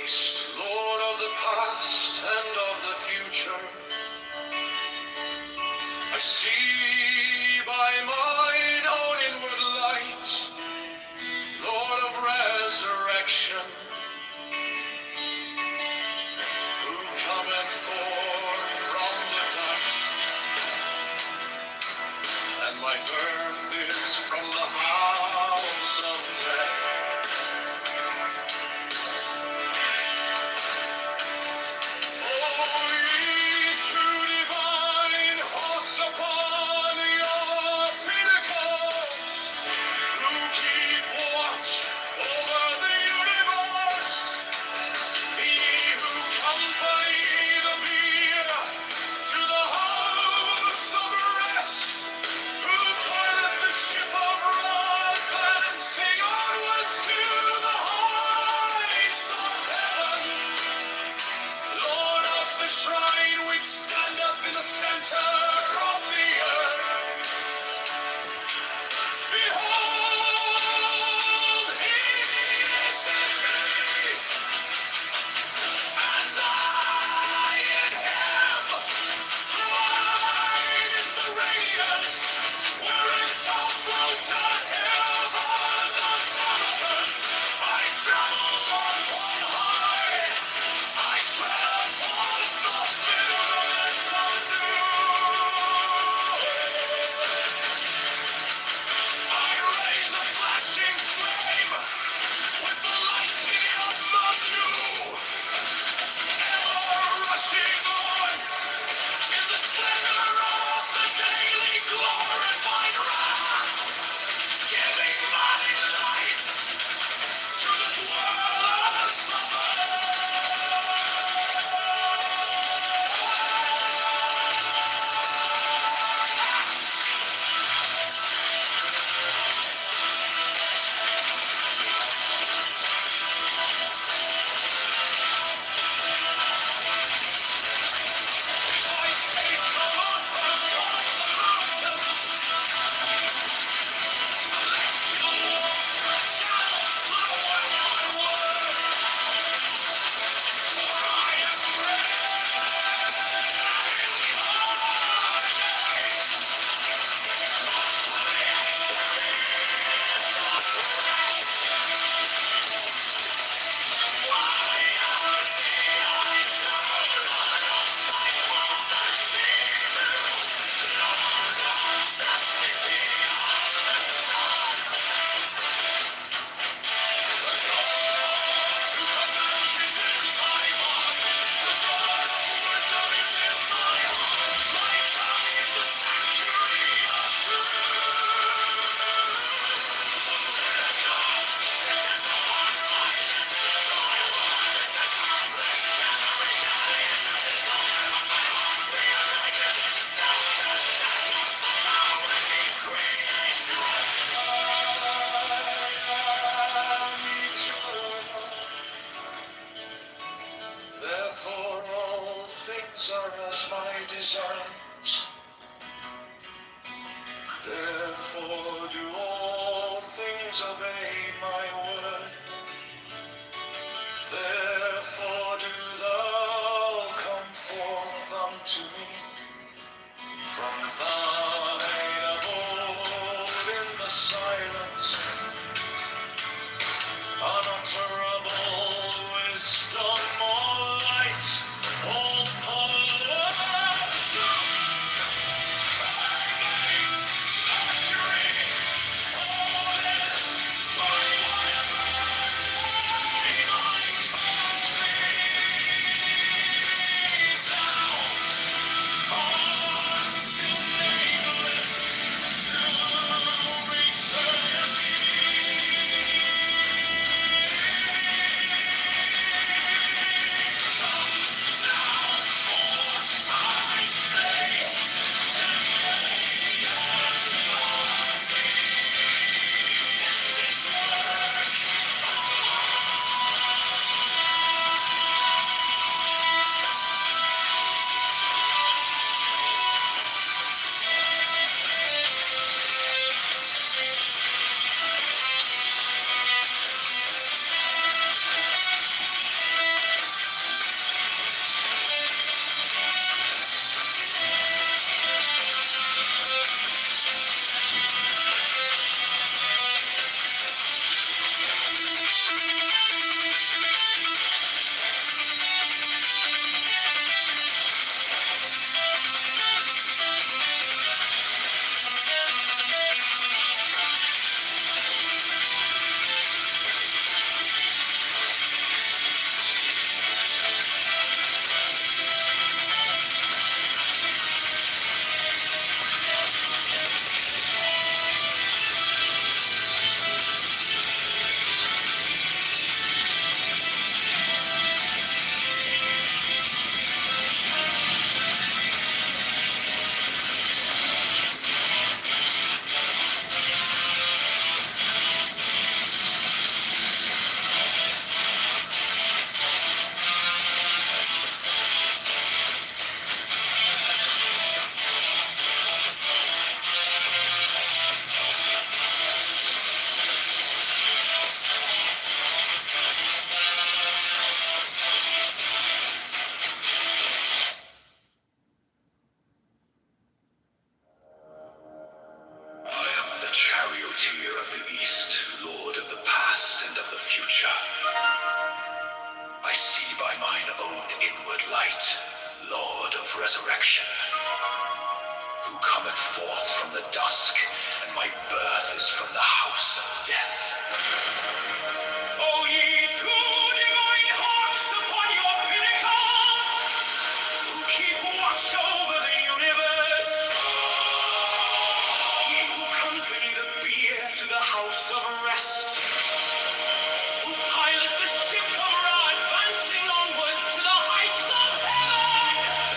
east, Lord of the past and of the future. I see by mine own inward light, Lord of resurrection, who cometh forth from the dust, and my birth is from the house of death. Oh, ye true divine hawks upon your pinnacles, who keep watch over the universe, ye who company the beer to the house of rest, who pilot the ship of wrath and sing onwards to the heights of heaven. Lord of the shrine which standeth in the center of the earth, behold, he is in me, and I in him. Mine is the radiance whereunto float the hills of the mountains. I travel on high, I tread upon the filaments of noon. I raise a flashing flame with the lightning of the new, ever rushing on in the splendor of the daily glorified wrath, giving my life to the dwellers of I say, come on from the mountains, celestial waters shall flow at my word, for I am ready Therefore all things are as my designs. Therefore do all things obey my word. Therefore do thou come forth unto me from thine abode in the silence. Unutterable wisdom, all light, all power, grace, luxury, inward light, Lord of resurrection, who cometh forth from the dusk, and my birth is from the house of death. O ye two divine hawks upon your pinnacles, who keep watch over the universe, ye who accompany the bier to the house of rest, who pilot the ship of Ra, advancing onwards to the heights of heaven,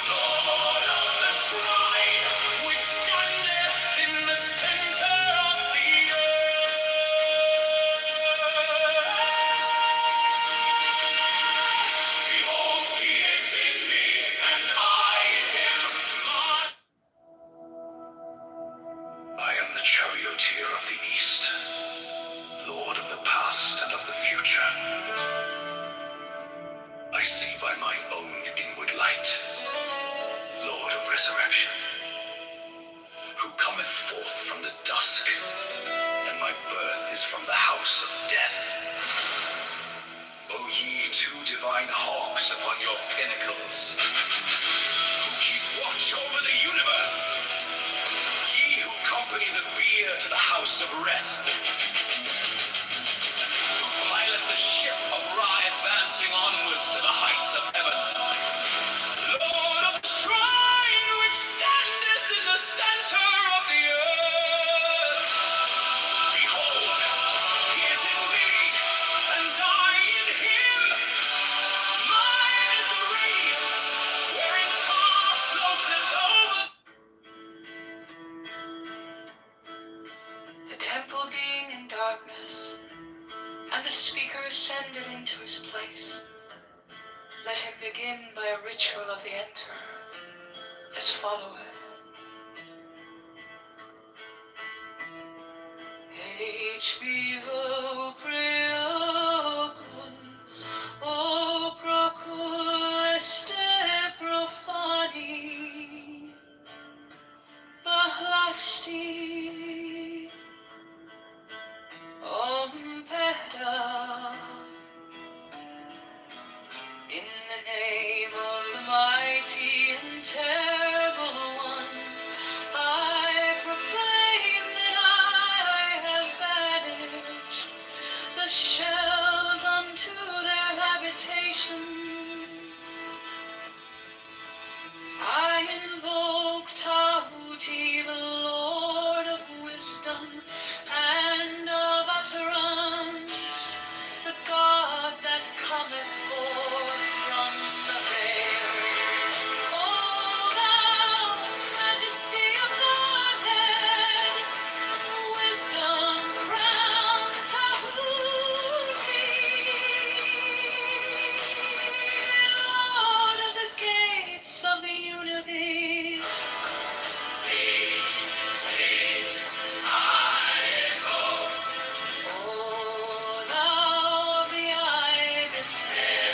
Lord of the shrine, which standeth in the center of the earth. Behold, he is in me, and I in him. I am the charioteer of the east, Lord of the past and of the future. I see by my own inward light, Lord of resurrection, who cometh forth from the dusk, and my birth is from the house of death. O ye two divine hawks upon your pinnacles, who keep watch over the universe, ye who accompany the bier to the house of rest, who pilot the ship of Ra, advancing onwards to the heights of heaven, Lord of the shrine which standeth in the center of the earth. Behold, he is in me, and I in him. Mine is the radiance, wherein Tar floateth over. The temple being in darkness, and the speaker ascended into his place, let him begin by a ritual of the enter, as followeth. H. Bevo Preocul, O Procul este profani, Bahlasti, Ompeda. In the name of the mighty and terrible one, I proclaim that I have banished the shells unto their habitations. I invoke Tahuti, the Lord of wisdom and of utterance, the God that cometh forth from the veil. O thou majesty of Godhead, wisdom crowned Tahuti, Lord of the gates of the unity. O thou of the ibis head,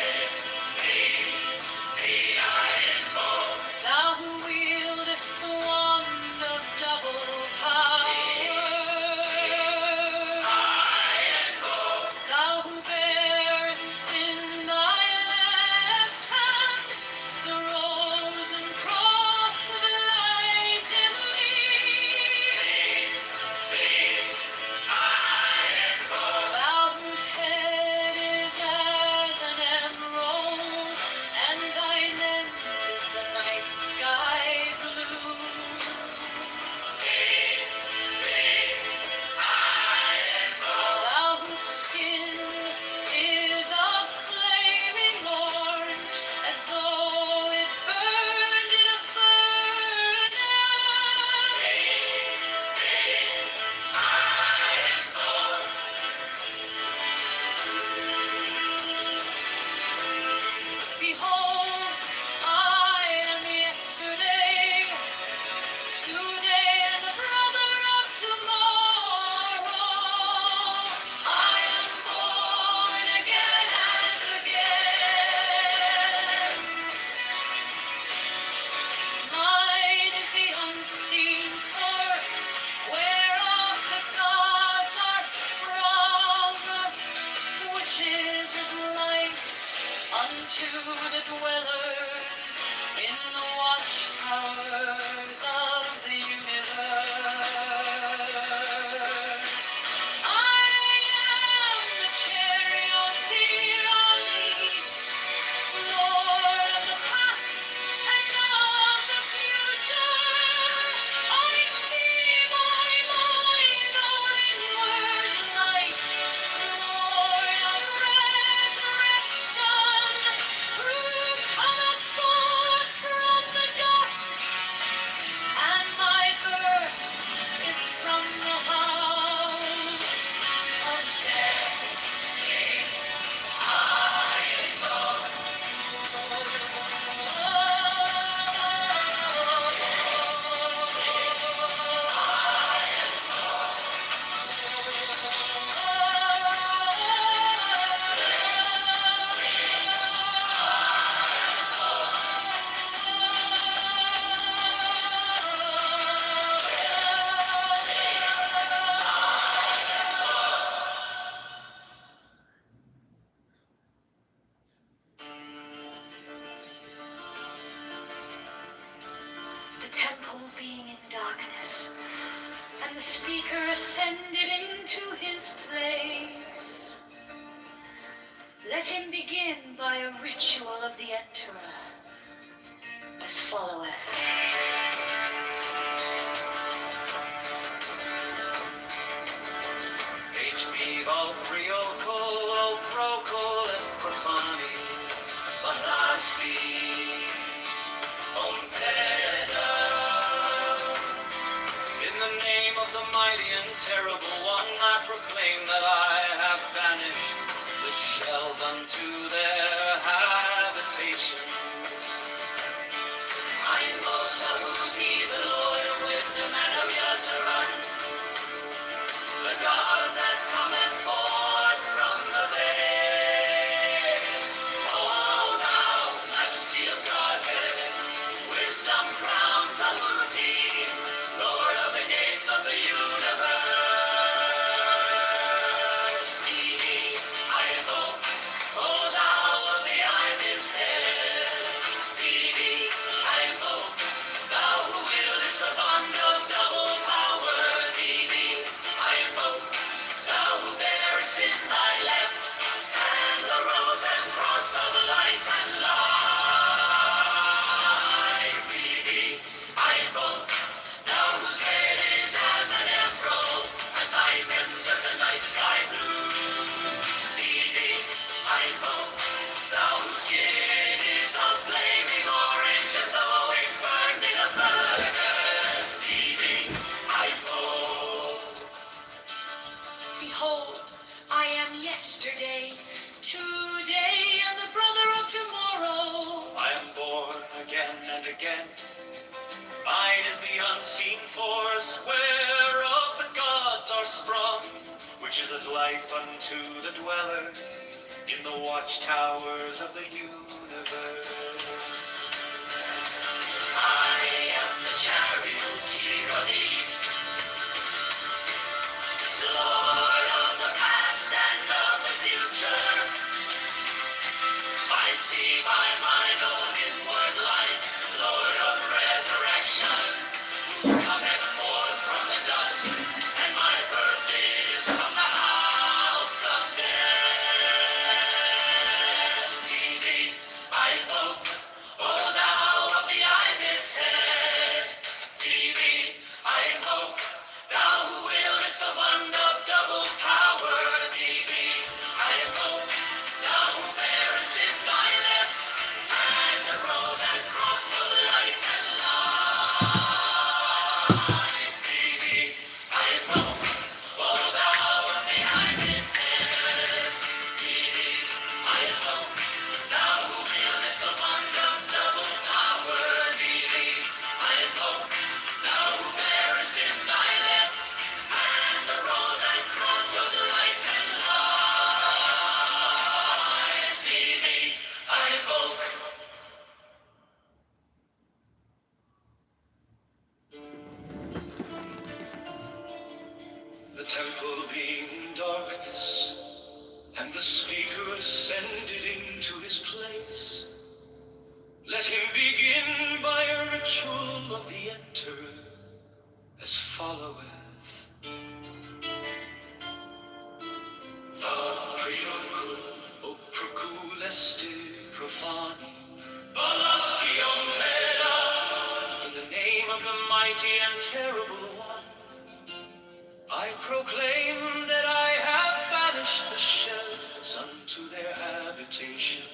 unto the dwellers in the watchtowers of the universe. I am the charioteer of the east, Lord of the past and of the future. I see my mind all inward light, Lord of resurrection, who cometh forth from the dust, and my birth is from the house of death. The temple being in darkness, and the speaker ascended into his place. Let him begin by a ritual of the enterer, as followeth. HB Valpriocol, Procol est profani, Balasti, Ompeda. In the name of the mighty and terrible one, I proclaim that I have banished the shells unto their habitation. I invoke Tahuti, the Lord of wisdom and of utterance, the God that cometh forth from the veil. O thou majesty of Godhead, wisdom crowned Tahuti, Lord of the gates of the universe. Thee I invoke, O thou of the ibis head. Thee I invoke, thou who wieldest the bond of double power. Thee I invoke, thou who bearest in thy left hand the rose and cross of light and life. Thee I invoke, thou whose head is as an emerald and thy rims as the night sky blue. Thee I invoke, thou whose skin is of flaming orange as though it burned in a furnace. Thee I invoke. Behold, I am yesterday, today, and the brother of tomorrow. I am born again and again. Mine is the unseen force whereof the gods are sprung, which is as life unto the dwellers in the watchtowers of the universe. I am the charioteer of the east, Lord of the past and of the future. I see by mine own inward light, Lord of resurrection, who cometh forth from the dust, and my birth is from the house of death. Thee I invoke, O thou of the ibis head. Thee I invoke, thou who wieldest the wand of double power. Thee I invoke, thou who bearest in thy left hand the rose and cross of light and life. Thee I invoke, O thou of the ibis head. Thee I invoke, thou who wieldest the wand of double power. Thee I invoke, thou who bearest in thy left hand the rose and cross of light and life. Thee I invoke. The temple being in darkness, and the speaker ascended into his place. Let him begin by a ritual of the enter as followeth. Va priocul, o procul este profani, balastion peda, in the name of the mighty and terrible one, I proclaim that I have banished the shells unto their habitations.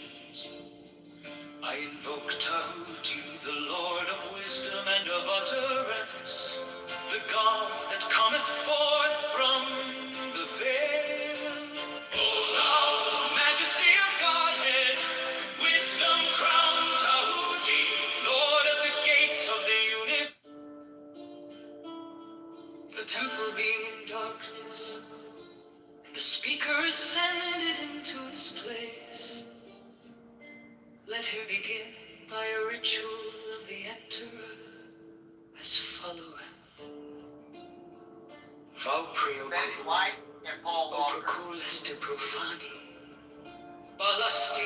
I invoke Tahuti, the Lord of wisdom and of utterance, the God that cometh forth from the veil. O thou majesty of Godhead, wisdom crowned Tahuti, Lord of the gates of the universe. The temple being in darkness, and the speaker ascended into his place. Let him begin by a ritual of the enterer as followeth. Vau White and Paul Walker. procul este profani, balasti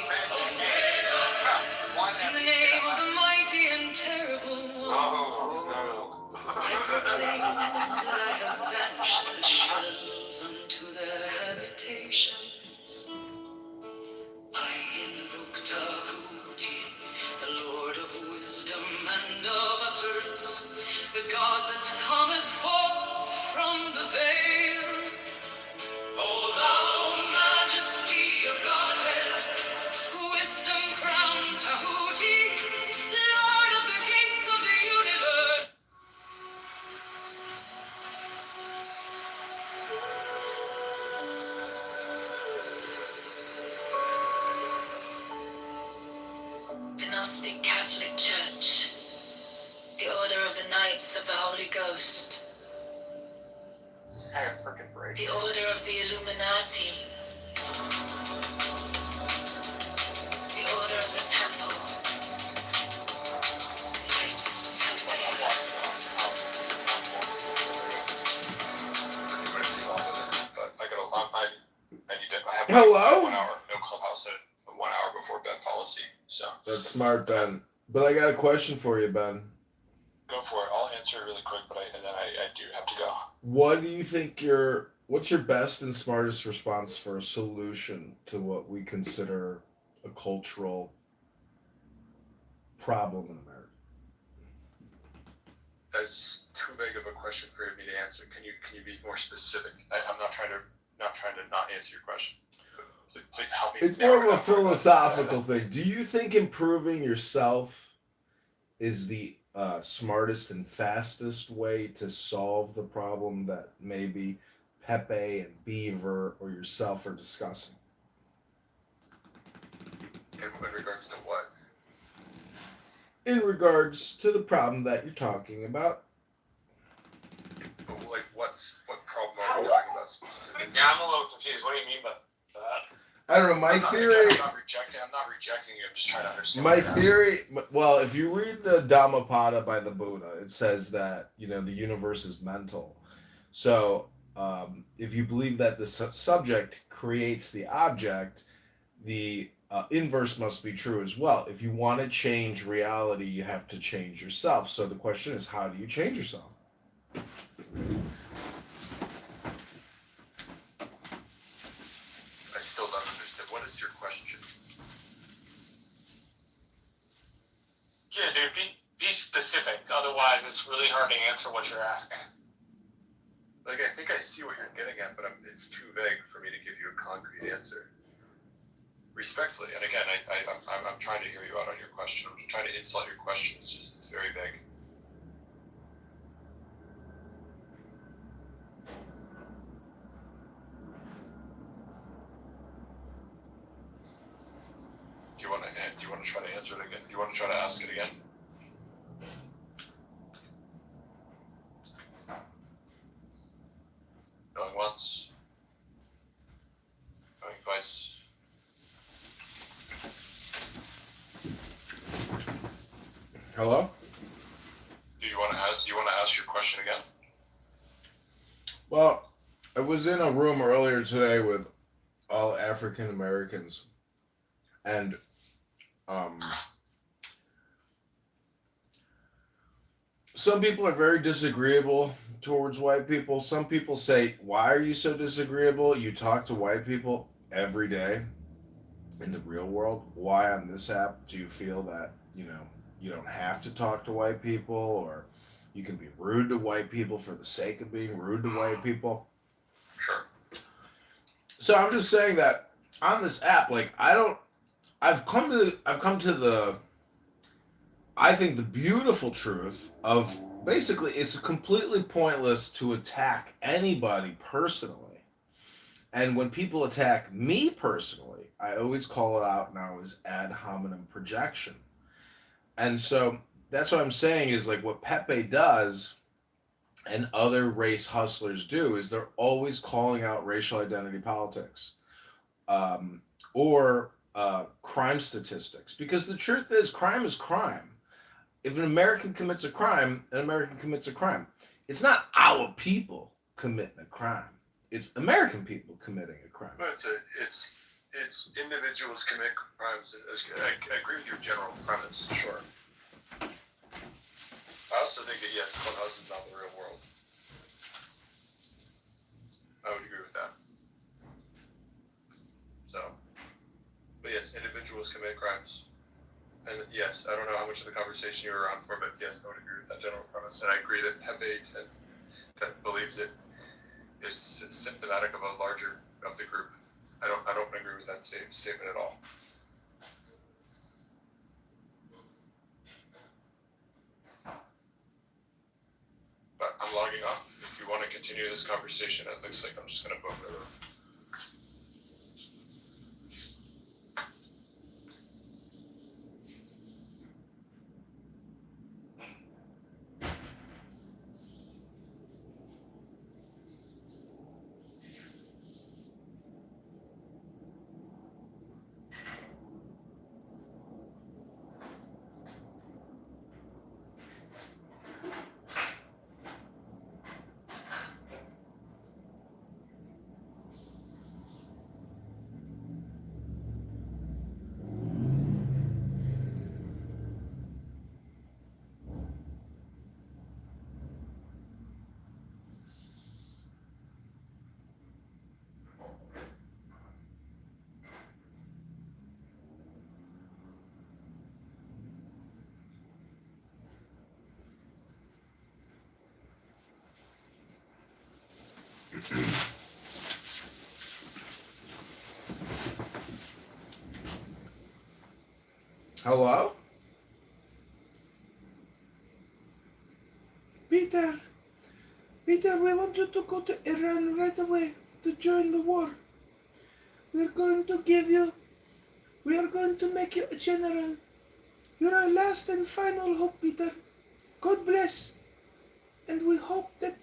in the name of the mighty and terrible one. I proclaim that I have banished the shells unto their habitations. I invoke Tahuti, the Lord of wisdom and of utterance, the God that cometh forth from the veil. O thou majesty of Godhead, wisdom crowned Tahuti, Lord of the gates of the universe. The Gnostic Catholic Church, the Order of the Knights of the Holy Ghost, Have a freaking break. the Order of the Illuminati, the Order of the Temple, Knights Templar. I Hello? 1 hour, no clubhouse at 1 hour before bed policy. So That's smart, Ben. But I got a question for you, Ben. go for it. I'll answer it really quick, but I do have to go. What do you think what's your best and smartest response for a solution to what we consider a cultural problem in America? That's too vague of a question for me to answer. Can you be more specific? I'm not trying to not answer your question. Please help me. It's more of a philosophical thing. Do you think improving yourself is the smartest and fastest way to solve the problem that maybe Pepe and Beaver or yourself are discussing? In regards to what? In regards to the problem that you're talking about. Like what problem are we talking about specifically? Yeah, I'm a little confused. What do you mean by that? I don't know. My theory. I'm not rejecting you. I'm just trying to understand. My theory. Well, if you read the Dhammapada by the Buddha, it says that the universe is mental. So if you believe that the subject creates the object, the inverse must be true as well. If you want to change reality, you have to change yourself. So the question is, how do you change yourself? I still don't understand. What is your question? Yeah, dude, be specific. Otherwise, it's really hard to answer what you're asking. Like, I think I see what you're getting at, but it's too vague for me to give you a concrete answer. Respectfully, and again, I'm trying to hear you out on your question. I'm just trying to insult your question. It's very vague. Do you want to try to answer it again? Do you want to try to ask it again? Going once. Going twice. Hello? Do you want to ask your question again? Well, I was in a room earlier today with all African Americans, and some people are very disagreeable towards white people. Some people say, "Why are you so disagreeable? You talk to white people every day in the real world. Why on this app do you feel that, you don't have to talk to white people, or you can be rude to white people for the sake of being rude to white people?" Sure. So I'm just saying that on this app, like I've come to the I think the beautiful truth of basically it's completely pointless to attack anybody personally. And when people attack me personally, I always call it out now as ad hominem projection. And so that's what I'm saying is like what Pepe does and other race hustlers do is they're always calling out racial identity politics, or crime statistics. Because the truth is, crime is crime. If an American commits a crime, an American commits a crime. It's not our people committing a crime. It's American people committing a crime. No, it's individuals commit crimes. I agree with your general premise. Sure. I also think that yes, Clubhouse is not the real world. I would agree with that. So, but yes, individuals commit crimes. And yes, I don't know how much of the conversation you were around for, but yes, I would agree with that general premise. And I agree that Pepe believes it is symptomatic of a larger of the group. I don't agree with that statement at all. But I'm logging off. If you want to continue this conversation, it looks like I'm just going to book the room. Hello? Peter, we want you to go to Iran right away to join the war. We are going to make you a general. You're our last and final hope, Peter. God bless. And we hope that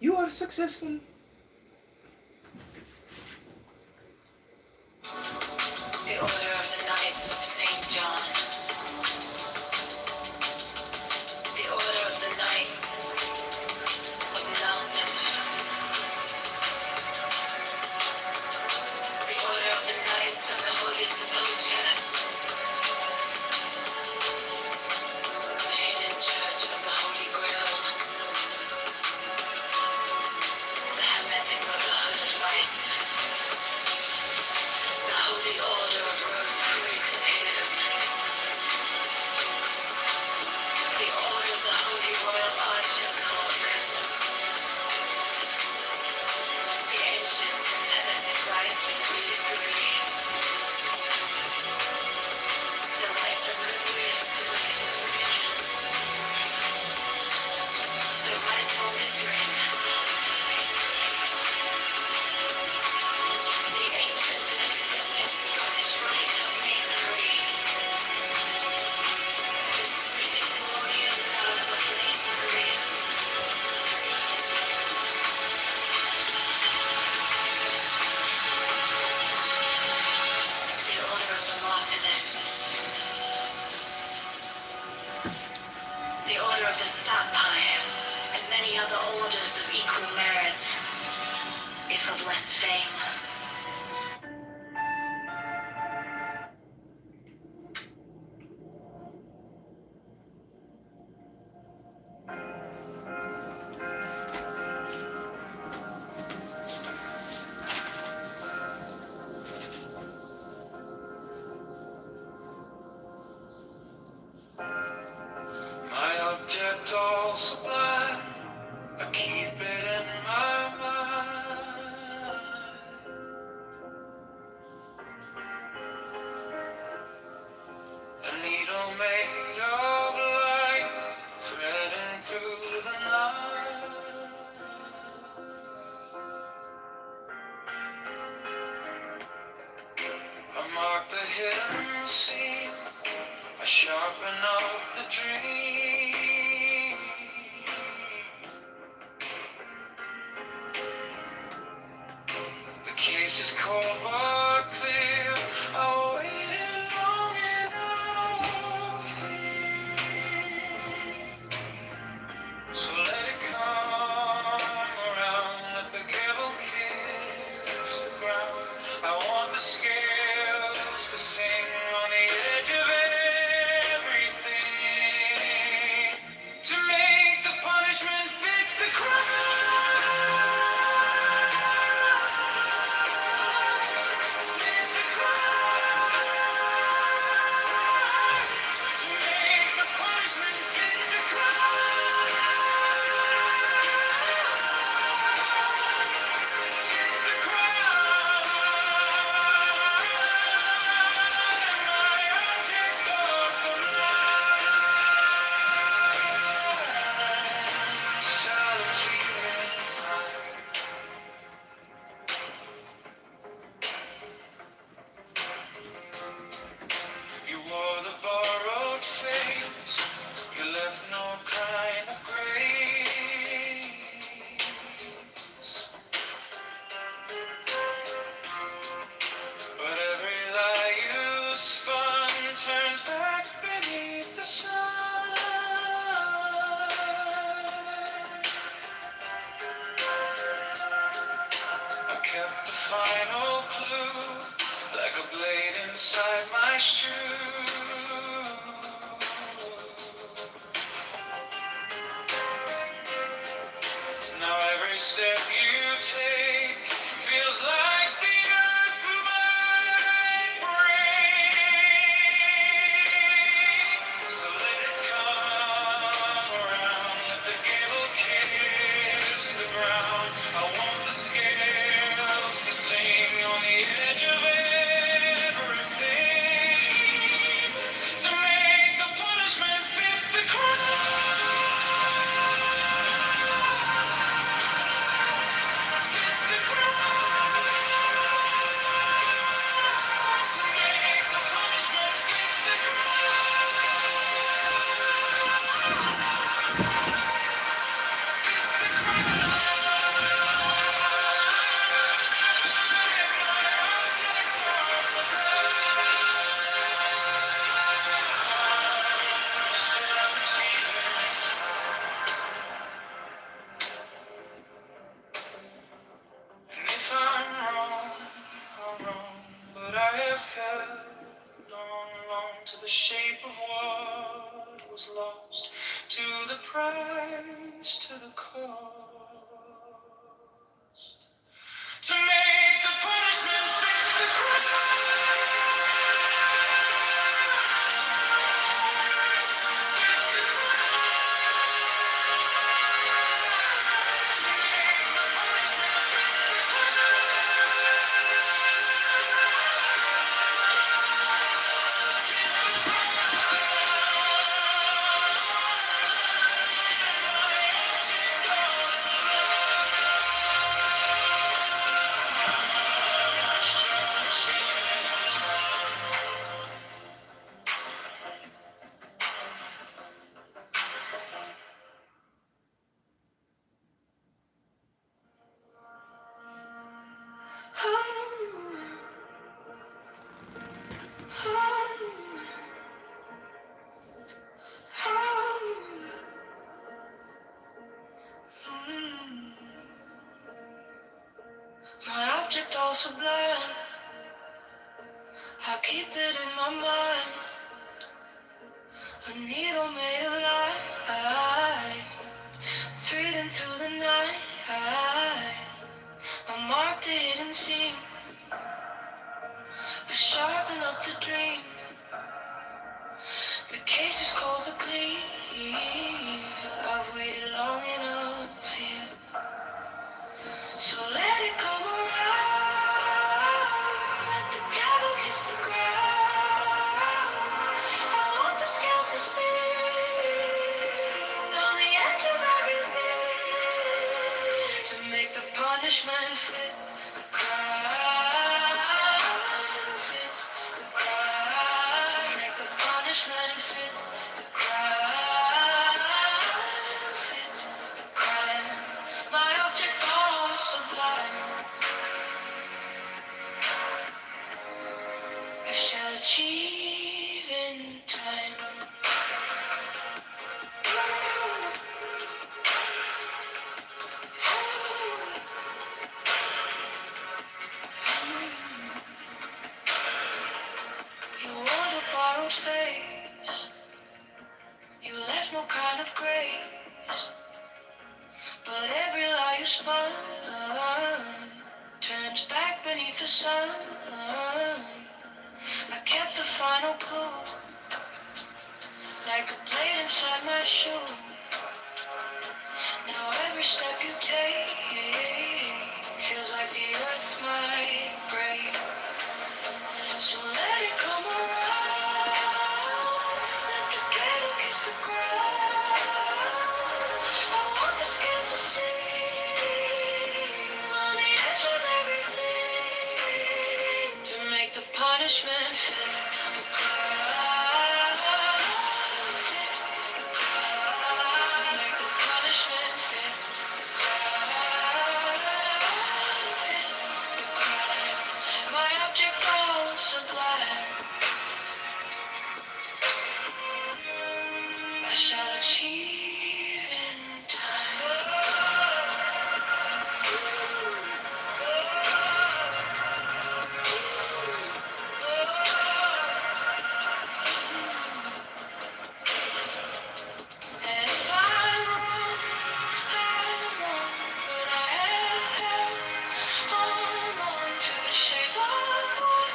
you are successful. The Order of the Knights of St. John. The Order of the Knights of Mountain. The Order of the Knights of the Holy Sepulchre. The Hidden Church of the Holy Grail. The Hermetic Brotherhood of Light. The Holy Order of Rosecreek's Payne. The Order of the Holy Royal Archer Cloak. The Ancient and Tennessee Rites of Priesthood. The Rites of Priesthood. The Rites of Israel. The ancient and accepted Scottish Rite of Masonry. The Spirit glory of love of Masonry. The Order of the Martynists. The Order of the Sapphire, and many other orders of equal merit, if of less fame. needle made of light, threading through the night. I mark the hidden seam, I sharpen up the dream. The case is cold but clear, I waited long enough here. So let it come around, let the gavel kiss the ground. I want the scales to sing on the edge of everything, to make the punishment fit the crime. Fit the crime. To make the punishment fit the You wore the borrowed face, you left no kind of grace. But every lie you spun turns back beneath the sun. I kept the final clue, like a blade inside my shoe. Now every step you take feels like the earth might break. So let it come around, let the gable kiss the ground. I want the scales to sing on the edge of everything, to make the punishment fit the crime. And if I'm wrong, but I have held on long to the shape of what was lost, to the price, to the cost, to make the punishment fit the My object all sublime, I keep it in my mind. A needle made of light, threading through the night. I marked the hidden seam, I sharpen up the dream. The case is cold but clear, I've waited long enough here. So let it come around, let the gavel kiss the ground. I want the sky. punishment fit the crime. Fit the crime. Make the punishment fit the crime. Fit the crime. My object all sublime. I shall achieve in time. You wore the borrowed face. You left no kind of grace. But every lie you spun turns back beneath the sun. I kept the final clue, like a blade inside my shoe. Now every step you take feels like the earth might break. So let it come around, let the cradle kiss the ground. I want the scales to sing on the edge of everything, to make the punishment fit the crime. Fit the crime. Make the punishment fit the crime. Fit the crime. My object all sublime. I shall achieve in time. And if I'm wrong, I'm wrong, but I have held on to the shape of what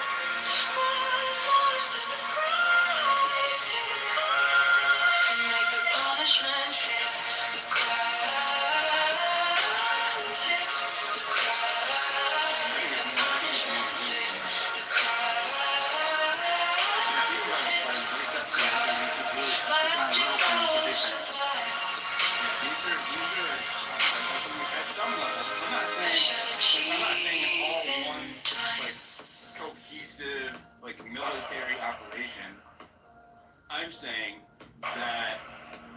was lost to the prize, to the prize, to make the punishment fit the crime, fit the crime, to make the punishment fit the crime, fit the crime. My object all sublime. At some level, I'm not saying it's all one like cohesive like military operation. I'm saying that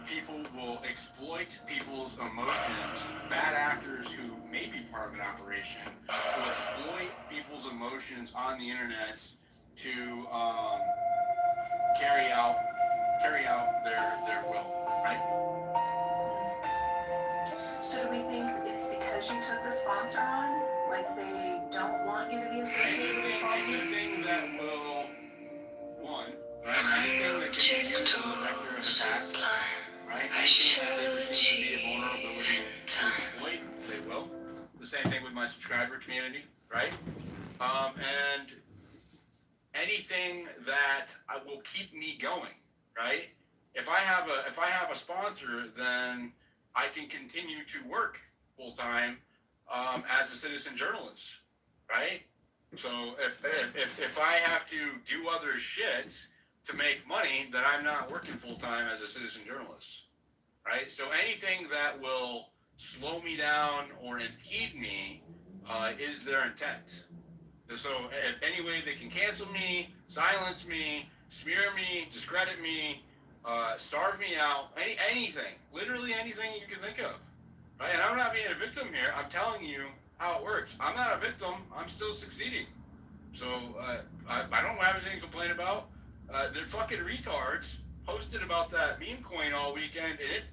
people will exploit people's emotions. Bad actors who may be part of an operation will exploit people's emotions on the internet to carry out their will, right? So do we think it's because you took the sponsor on? Like they don't want you to be associated with the sponsor? Anything that will, one, right? Anything that can be used as a vector of attack, right? Anything that they perceive to be a vulnerability to exploit, they will. The same thing with my subscriber community, right? And anything that will keep me going, right? If I have a sponsor, then I can continue to work full time as a citizen journalist, right? So if I have to do other shit to make money, then I'm not working full time as a citizen journalist, right? So anything that will slow me down or impede me is their intent. So if any way they can cancel me, silence me, smear me, discredit me, starve me out, anything, literally anything you can think of, right? And I'm not being a victim here. I'm telling you how it works. I'm not a victim. I'm still succeeding. So I don't have anything to complain about. They're fucking retards posted about that meme coin all weekend, and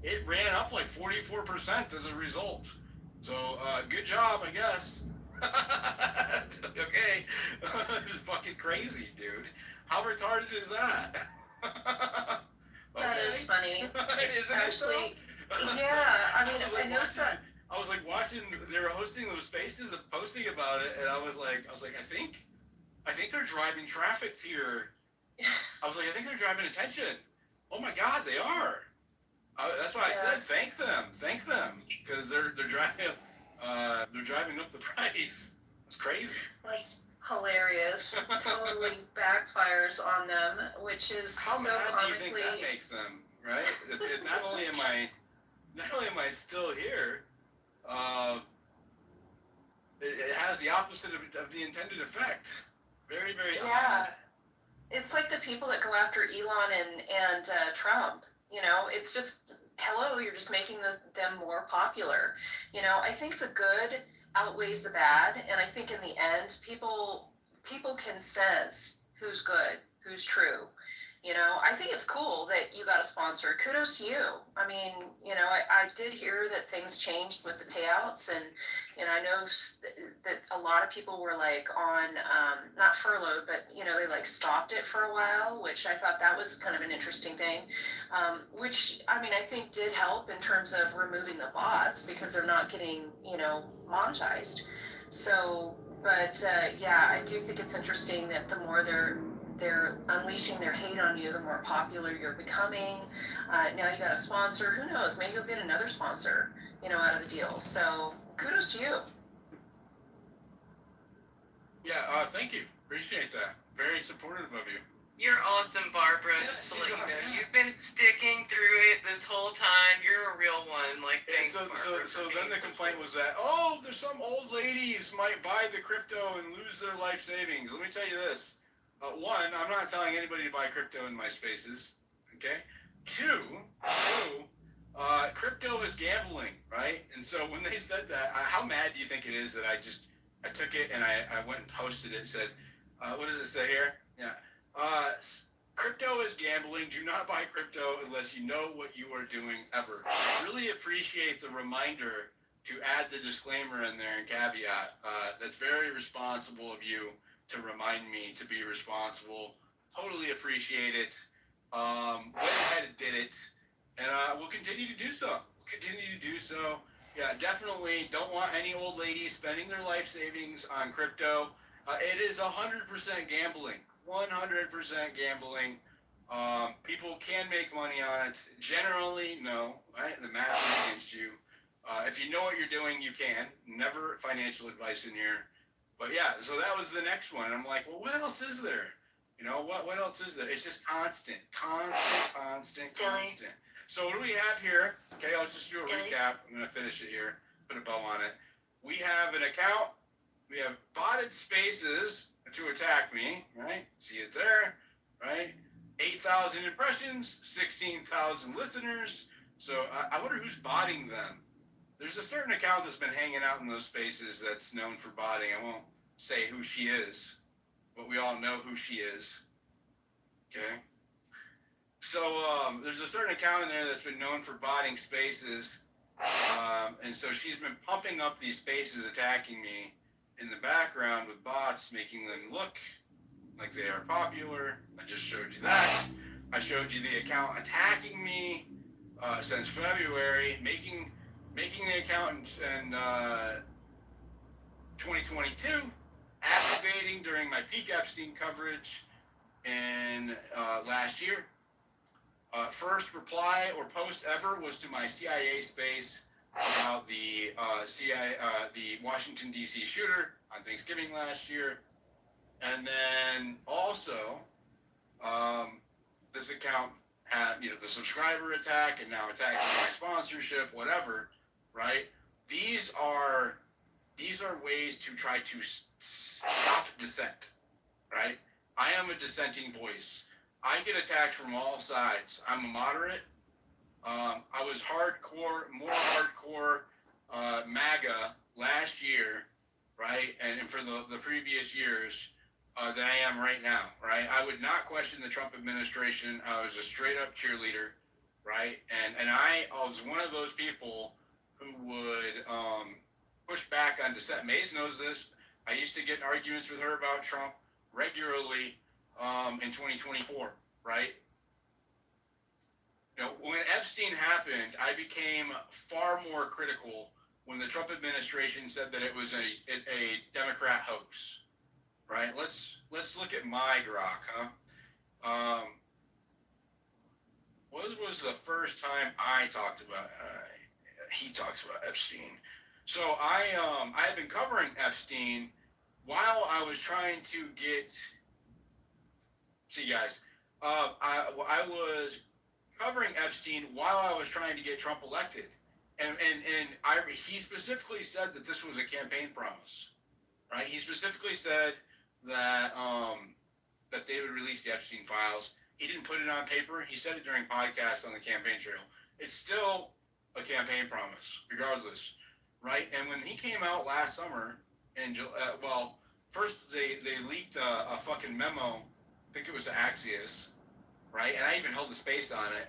it ran up like 44% as a result. So good job, I guess. Okay. It's fucking crazy, dude. How retarded is that? That is funny. Isn't Actually, it so? yeah. I mean, I noticed that. I was like watching. They were hosting those spaces and posting about it, and I was like, I think they're driving traffic here. I was like, I think they're driving attention. Oh my God, they are. That's why I said thank them, because they're driving up the price. It's crazy. That's hilarious. Totally backfires on them, which is How so mad do you comically. think that makes them, right? Not only am I still here, it has the opposite of the intended effect. Very, very Yeah. odd. It's like the people that go after Elon and Trump. You know, it's just hello. You're just making them more popular. You know, I think the good outweighs the bad, and I think in the end, people can sense who's good, who's true. You know, I think it's cool that you got a sponsor. Kudos to you. I mean, you know, I did hear that things changed with the payouts, and I know that a lot of people were like on, not furloughed, but, you know, they like stopped it for a while, which I thought that was kind of an interesting thing, which, I mean, I think did help in terms of removing the bots because they're not getting, you know, monetized. So, but yeah, I do think it's interesting that the more they're unleashing their hate on you, the more popular you're becoming. Now you got a sponsor. Who knows? Maybe you'll get another sponsor, you know, out of the deal. So kudos to you. Yeah, thank you. Appreciate that. Very supportive of you. You're awesome, Barbara. Just to let you know, you've been sticking through it this whole time. You're a real one. Like, thanks, Barbara. So then the complaint was that, oh, there's some old ladies might buy the crypto and lose their life savings. Let me tell you this. One, I'm not telling anybody to buy crypto in my spaces. Okay. Two, crypto is gambling, right? And so when they said that, how mad do you think it is that I took it and I went and posted it and said, what does it say here? Yeah. Crypto is gambling. Do not buy crypto unless you know what you are doing ever. Really appreciate the reminder to add the disclaimer in there and caveat. That's very responsible of you to remind me to be responsible. Totally appreciate it. Went ahead and did it. And we'll continue to do so. Yeah, definitely don't want any old ladies spending their life savings on crypto. It is 100% gambling. 100% gambling. People can make money on it. Generally, no. Right? The math is against you. If you know what you're doing, you can. Never financial advice in here. But yeah, so that was the next one. And I'm like, well, what else is there? You know, what else is there? It's just constant. So what do we have here? Okay, I'll just do a recap. I'm going to finish it here. Put a bow on it. We have an account. We have botted spaces to attack me, right? See it there, right? 8,000 impressions, 16,000 listeners. So I wonder who's botting them. There's a certain account that's been hanging out in those spaces that's known for botting. I won't say who she is, but we all know who she is. Okay? So there's a certain account in there that's been known for botting spaces. And so she's been pumping up these spaces attacking me in the background with bots, making them look like they are popular. I just showed you that. I showed you the account attacking me since February, making the account in 2022, activating during my peak Epstein coverage in last year. First reply or post ever was to my CIA space about the the Washington D.C. shooter on Thanksgiving last year, and then also this account had the subscriber attack and now attacking my sponsorship, whatever, right? These are ways to try to stop dissent, right? I am a dissenting voice. I get attacked from all sides. I'm a moderate. I was more hardcore MAGA last year, right? And for the previous years than I am right now, right? I would not question the Trump administration. I was a straight up cheerleader, right? And I was one of those people who would push back on dissent. Mace knows this. I used to get in arguments with her about Trump regularly in 2024, right? When Epstein happened, I became far more critical when the Trump administration said that it was a Democrat hoax, right? Let's look at my grok, huh? What was the first time I talked about? He talks about Epstein. So I had been covering Epstein while I was trying to get. See, guys, I was covering Epstein while I was trying to get Trump elected. And he specifically said that this was a campaign promise, right? He specifically said that that they would release the Epstein files. He didn't put it on paper. He said it during podcasts on the campaign trail. It's still a campaign promise, regardless, right? And when he came out last summer, and well, first they leaked a fucking memo. I think it was to Axios, right? And I even held a space on it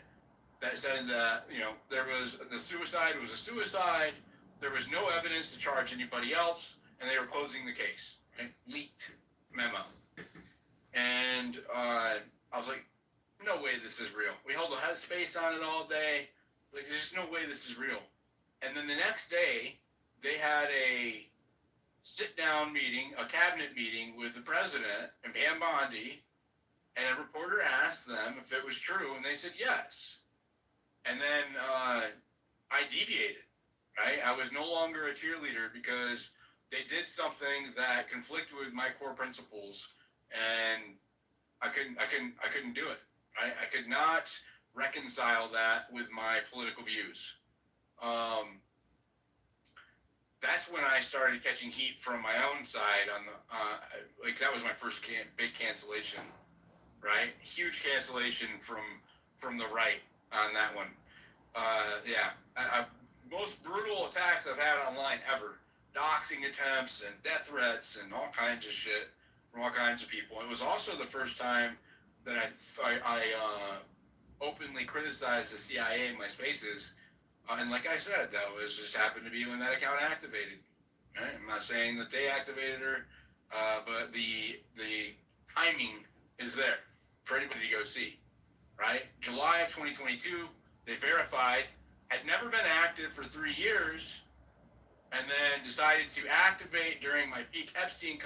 that said that, you know, there was the suicide was a suicide. There was no evidence to charge anybody else, and they were closing the case. Right? Leaked memo. And I was like, no way this is real. We held a space on it all day. Like, there's just no way this is real. And then the next day, they had a sit-down meeting, a cabinet meeting with the president and Pam Bondi, and a reporter asked them if it was true, and they said yes. And then I deviated, right? I was no longer a cheerleader because they did something that conflicted with my core principles, and I couldn't do it. Right? I could not reconcile that with my political views. That's when I started catching heat from my own side on the like that was my first big cancellation, right? Huge cancellation from the right on that one. Most brutal attacks I've had online ever. Doxing attempts and death threats and all kinds of shit from all kinds of people. It was also the first time that I openly criticized the CIA in my spaces. And like I said, that was just happened to be when that account activated. Right? I'm not saying that they activated her, but the timing is there for anybody to go see. Right? July of 2022, they verified, had never been active for 3 years, and then decided to activate during my peak Epstein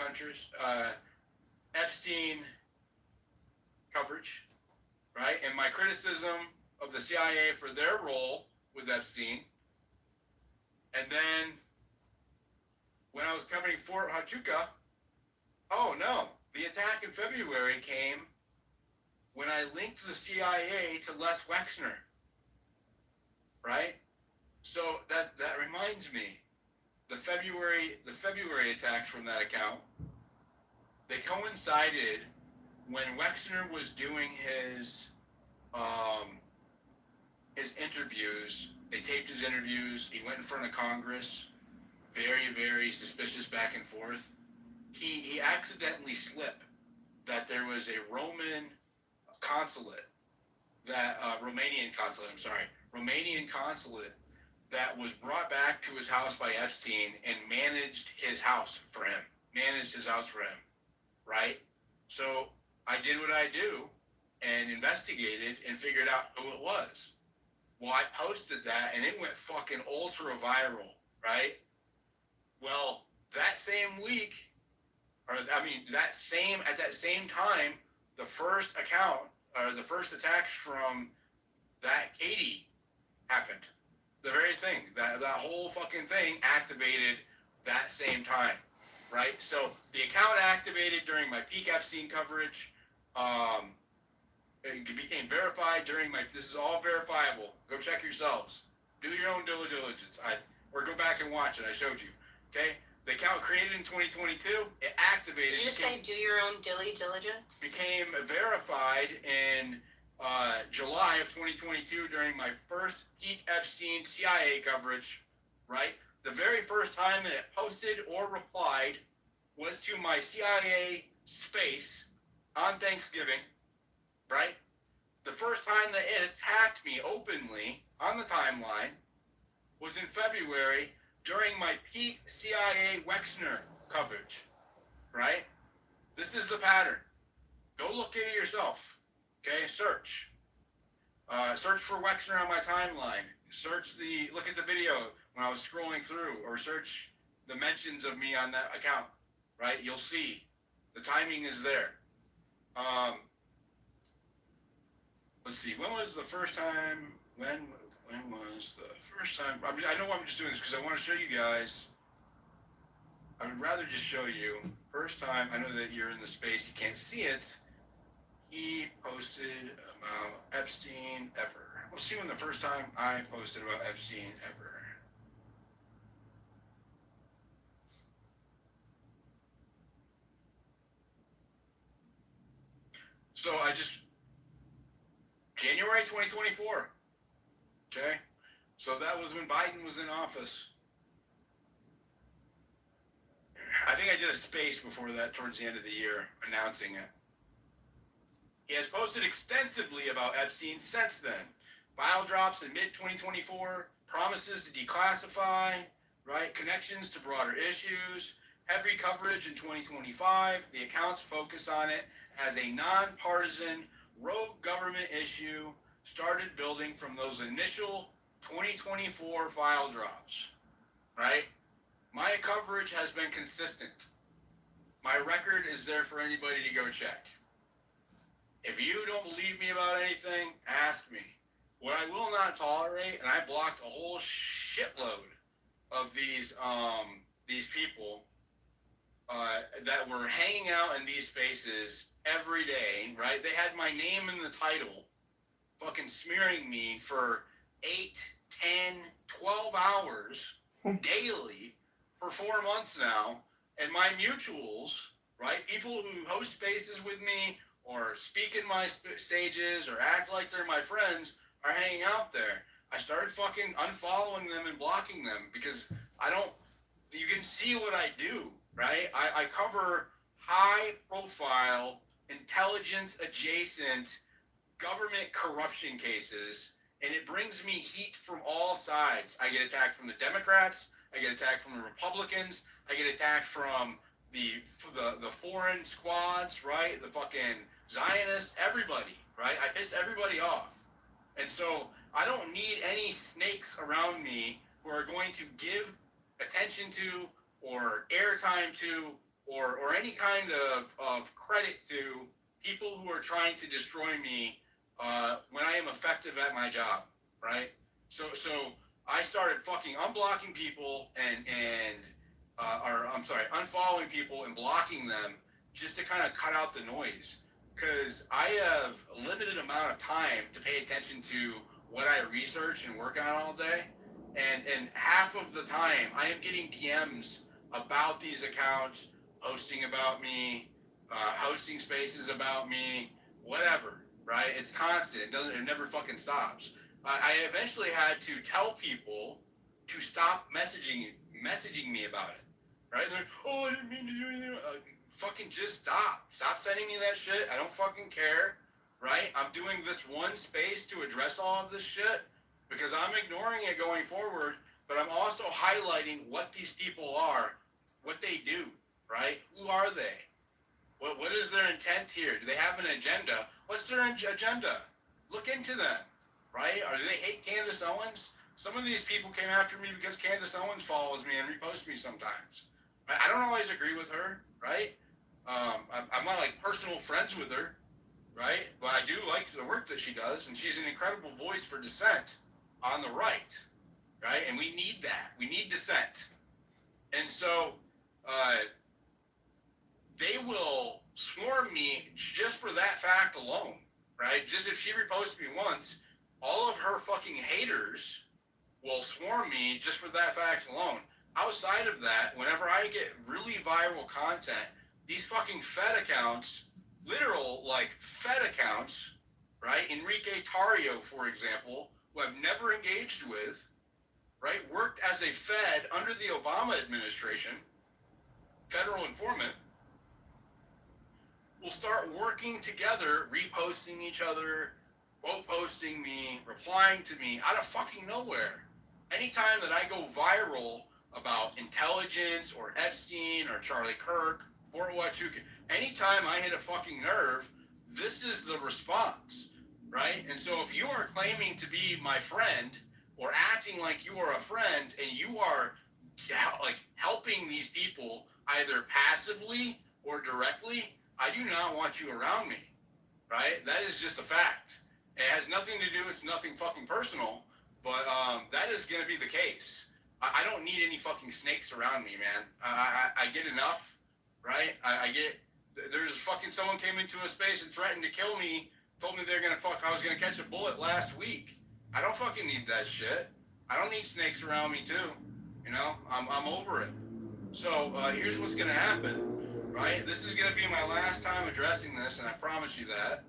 coverage, right? And my criticism of the CIA for their role with Epstein. And then when I was covering Fort Huachuca, oh no, the attack in February came when I linked the CIA to Les Wexner, right? So that reminds me, the February attacks from that account, they coincided when Wexner was doing his interviews. They taped his interviews. He went in front of Congress, very, very suspicious back and forth. He accidentally slipped that there was a Romanian consulate that was brought back to his house by Epstein and managed his house for him, right? So I did what I do and investigated and figured out who it was. Well, I posted that and it went fucking ultra viral, right? Well, that same week, at that same time, the first attacks from that Katie happened. The very thing, that whole fucking thing activated that same time, right? So the account activated during my peak Epstein coverage. It became verified during this is all verifiable. Go check yourselves. Do your own diligence. Or go back and watch it. I showed you. Okay? The account created in 2022, it activated. Did you say do your own diligence? Became verified in July of 2022 during my first peak Epstein CIA coverage, right? The very first time that it posted or replied was to my CIA space on Thanksgiving, right? The first time that it attacked me openly on the timeline was in February during my peak CIA Wexner coverage, right? This is the pattern. Go look at it yourself, okay? Search for Wexner on my timeline. Look at the video when I was scrolling through, or search the mentions of me on that account, right? You'll see the timing is there. Let's see. When was the first time? When was the first time? I mean, I know I'm just doing this because I want to show you guys. I would rather just show you. First time, I know that you're in the space, you can't see it. He posted about Epstein ever. We'll see when the first time I posted about Epstein ever. January 2024. Okay? So that was when Biden was in office. I think I did a space before that towards the end of the year announcing it. He has posted extensively about Epstein since then. File drops in mid-2024, promises to declassify, right? Connections to broader issues, heavy coverage in 2025. The accounts focus on it as a nonpartisan rogue government issue started building from those initial 2024 file drops, right? My coverage has been consistent. My record is there for anybody to go check. If you don't believe me about anything, ask me. What I will not tolerate, and I blocked a whole shitload of these people that were hanging out in these spaces every day, right? They had my name in the title, fucking smearing me for 8, 10, 12 hours daily for 4 months now. And my mutuals, right? People who host spaces with me or speak in my stages or act like they're my friends are hanging out there. I started fucking unfollowing them and blocking them because you can see what I do, right? I cover high profile, intelligence adjacent government corruption cases, and it brings me heat from all sides. I get attacked from the Democrats, I get attacked from the Republicans, I get attacked from the foreign squads, right? The fucking Zionists, everybody, right? I piss everybody off. And so I don't need any snakes around me who are going to give attention to or airtime to or any kind of credit to people who are trying to destroy me when I am effective at my job, right? So I started fucking unblocking people unfollowing people and blocking them just to kind of cut out the noise. Because I have a limited amount of time to pay attention to what I research and work on all day. And half of the time I am getting DMs about these accounts, posting about me, hosting spaces about me, whatever, right? It's constant. It never fucking stops. I eventually had to tell people to stop messaging me about it, right? They're like, oh, I didn't mean to do anything. Fucking just stop. Stop sending me that shit. I don't fucking care, right? I'm doing this one space to address all of this shit because I'm ignoring it going forward, but I'm also highlighting what these people are, what they do, right? Who are they? What is their intent here? Do they have an agenda? What's their agenda? Look into them, right? Or do they hate Candace Owens? Some of these people came after me because Candace Owens follows me and reposts me sometimes. I don't always agree with her, right? I'm not like personal friends with her, right? But I do like the work that she does, and she's an incredible voice for dissent on the right, right? And we need that. We need dissent. And so they will swarm me just for that fact alone, right? Just if she reposts me once, all of her fucking haters will swarm me just for that fact alone. Outside of that, whenever I get really viral content, these fucking Fed accounts, literal like Fed accounts, right? Enrique Tarrio, for example, who I've never engaged with, right? Worked as a Fed under the Obama administration, federal informant, will start working together, reposting each other, quote posting me, replying to me out of fucking nowhere. Anytime that I go viral about intelligence or Epstein or Charlie Kirk, Fort Huachuca, anytime I hit a fucking nerve, this is the response, right? And so if you are claiming to be my friend or acting like you are a friend and you are like helping these people either passively or directly, I do not want you around me, right? That is just a fact. It has nothing to do, it's nothing fucking personal, but that is going to be the case. I don't need any fucking snakes around me, man. I get enough, right? I get, there's fucking someone came into a space and threatened to kill me, told me they're going to I was going to catch a bullet last week. I don't fucking need that shit. I don't need snakes around me too. You know, I'm over it. So here's what's going to happen, right? This is going to be my last time addressing this, and I promise you that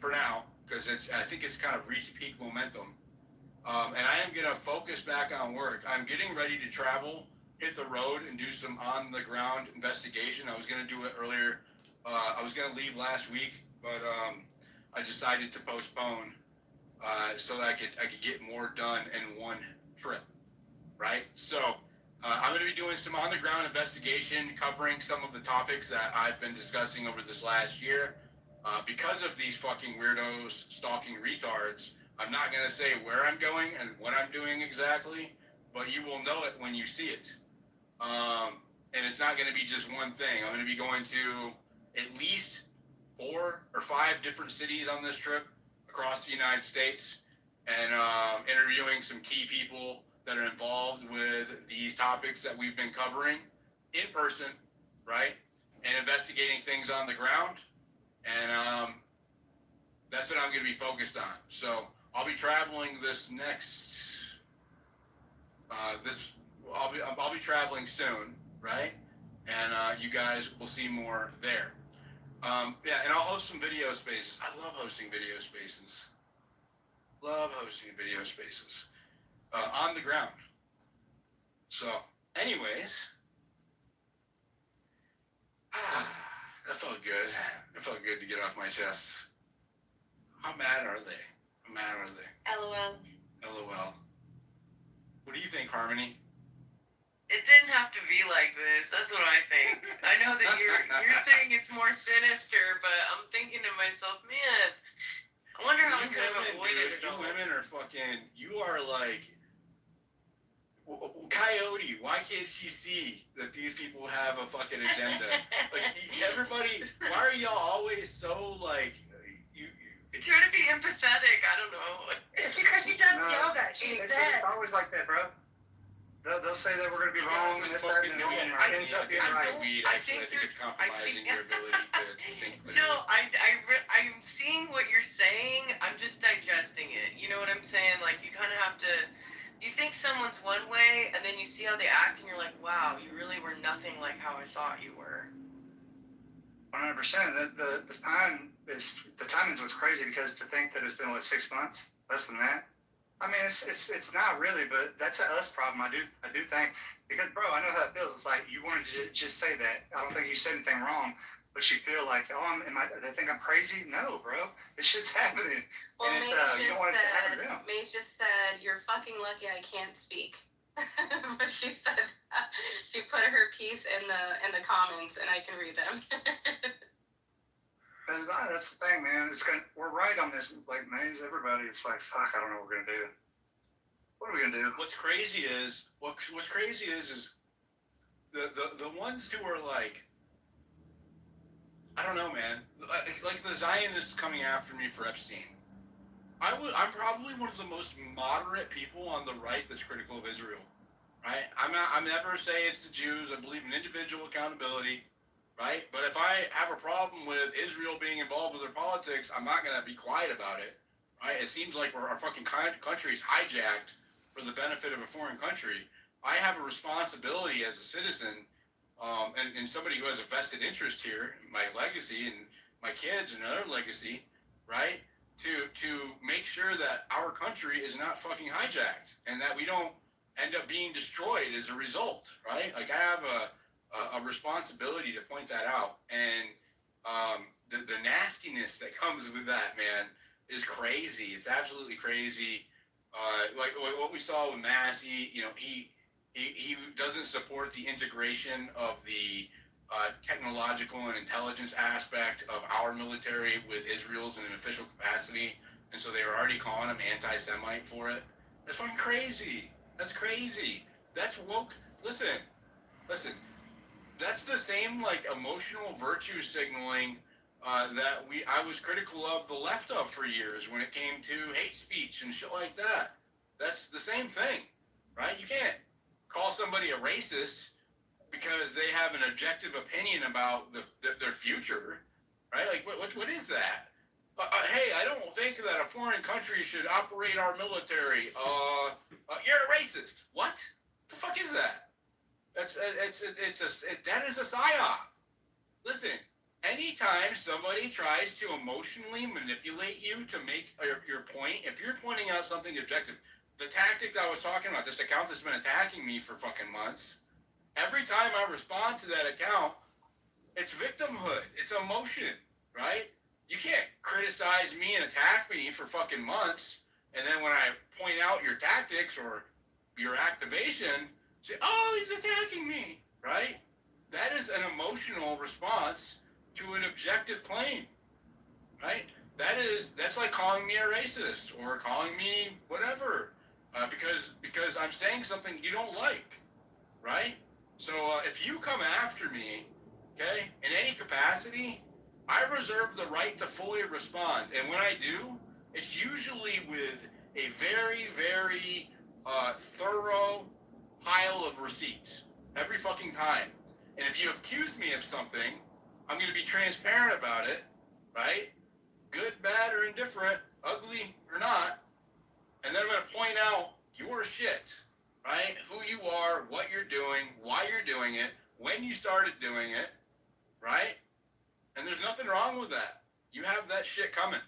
for now, because because I think it's kind of reached peak momentum. And I am going to focus back on work. I'm getting ready to travel, hit the road, and do some on-the-ground investigation. I was going to do it earlier. I was going to leave last week, but I decided to postpone so that I could get more done in one trip, right? So I'm going to be doing some on-the-ground investigation, covering some of the topics that I've been discussing over this last year. Because of these fucking weirdos, stalking retards, I'm not going to say where I'm going and what I'm doing exactly, but you will know it when you see it. And it's not going to be just one thing. I'm going to be going to at least 4 or 5 different cities on this trip across the United States, and interviewing some key people that are involved with these topics that we've been covering in person, right? And investigating things on the ground. And that's what I'm going to be focused on. So I'll be traveling this next, I'll be traveling soon, right? And you guys will see more there. Yeah, and I'll host some video spaces. I love hosting video spaces. On the ground. So, anyways, that felt good. It felt good to get off my chest. How mad are they? LOL. LOL. What do you think, Harmony? It didn't have to be like this. That's what I think. I know that you're saying it's more sinister, but I'm thinking to myself, man, I wonder how I could have avoided it. You women are fucking. You are like Coyote. Why can't she see that these people have a fucking agenda? Like everybody. Why are y'all always so like? You're trying to be empathetic. I don't know. It's because she does yoga. She said. It's always like that, bro. They'll say that we're going to be wrong and this, that, and the other, and it ends up being right. I think it's compromising your ability to think clearly. No, I'm seeing what you're saying. I'm just digesting it. You know what I'm saying? Like, you kind of have to... You think someone's one way, and then you see how they act, and you're like, wow, you really were nothing like how I thought you were. 100%. The timing's what's crazy, because to think that it's been, 6 months? Less than that? I mean, it's not really, but that's a us problem. I do think, because bro, I know how it feels. It's like you wanted to just say that. I don't think you said anything wrong, but you feel like, they think I'm crazy? No, bro, this shit's happening. Well, and it's you don't want it to happen to them. Maze just said, "You're fucking lucky I can't speak." But she said she put her piece in the comments, and I can read them. That's the thing, man. We're right on this, like, Maze, everybody. It's like, fuck, I don't know what we're gonna do. What are we gonna do? What's crazy is the ones who are like, I don't know, man. Like the Zionists coming after me for Epstein. I'm probably one of the most moderate people on the right that's critical of Israel. Right? I'm never say it's the Jews. I believe in individual accountability. Right? But if I have a problem with Israel being involved with their politics, I'm not going to be quiet about it. Right? It seems like our fucking country is hijacked for the benefit of a foreign country. I have a responsibility as a citizen and somebody who has a vested interest here, my legacy and my kids and their legacy, right? To make sure that our country is not fucking hijacked and that we don't end up being destroyed as a result, right? Like I have a responsibility to point that out, and the nastiness that comes with that, man, is crazy. It's absolutely crazy. Like what we saw with Massey, he doesn't support the integration of the technological and intelligence aspect of our military with Israel's in an official capacity, and so they were already calling him anti-Semite for it. That's fucking crazy. That's crazy. That's woke. Listen. That's the same like emotional virtue signaling that I was critical of the left of for years when it came to hate speech and shit like that. That's the same thing, right? You can't call somebody a racist because they have an objective opinion about their future, right? Like what is that? Hey, I don't think that a foreign country should operate our military. You're a racist. What? The fuck is that? That is a psyop. Listen, anytime somebody tries to emotionally manipulate you to make your point, if you're pointing out something objective, the tactic I was talking about, this account that's been attacking me for fucking months, every time I respond to that account, it's victimhood. It's emotion, right? You can't criticize me and attack me for fucking months, and then when I point out your tactics or your activation, say, oh, he's attacking me, right? That is an emotional response to an objective claim, right? That's like calling me a racist or calling me whatever, because I'm saying something you don't like, right? So if you come after me, okay, in any capacity, I reserve the right to fully respond, and when I do, it's usually with a very, very thorough pile of receipts every fucking time. And if you accuse me of something, I'm going to be transparent about it, right? Good, bad, or indifferent, ugly or not. And then I'm going to point out your shit, right? Who you are, what you're doing, why you're doing it, when you started doing it, right? And there's nothing wrong with that. You have that shit coming,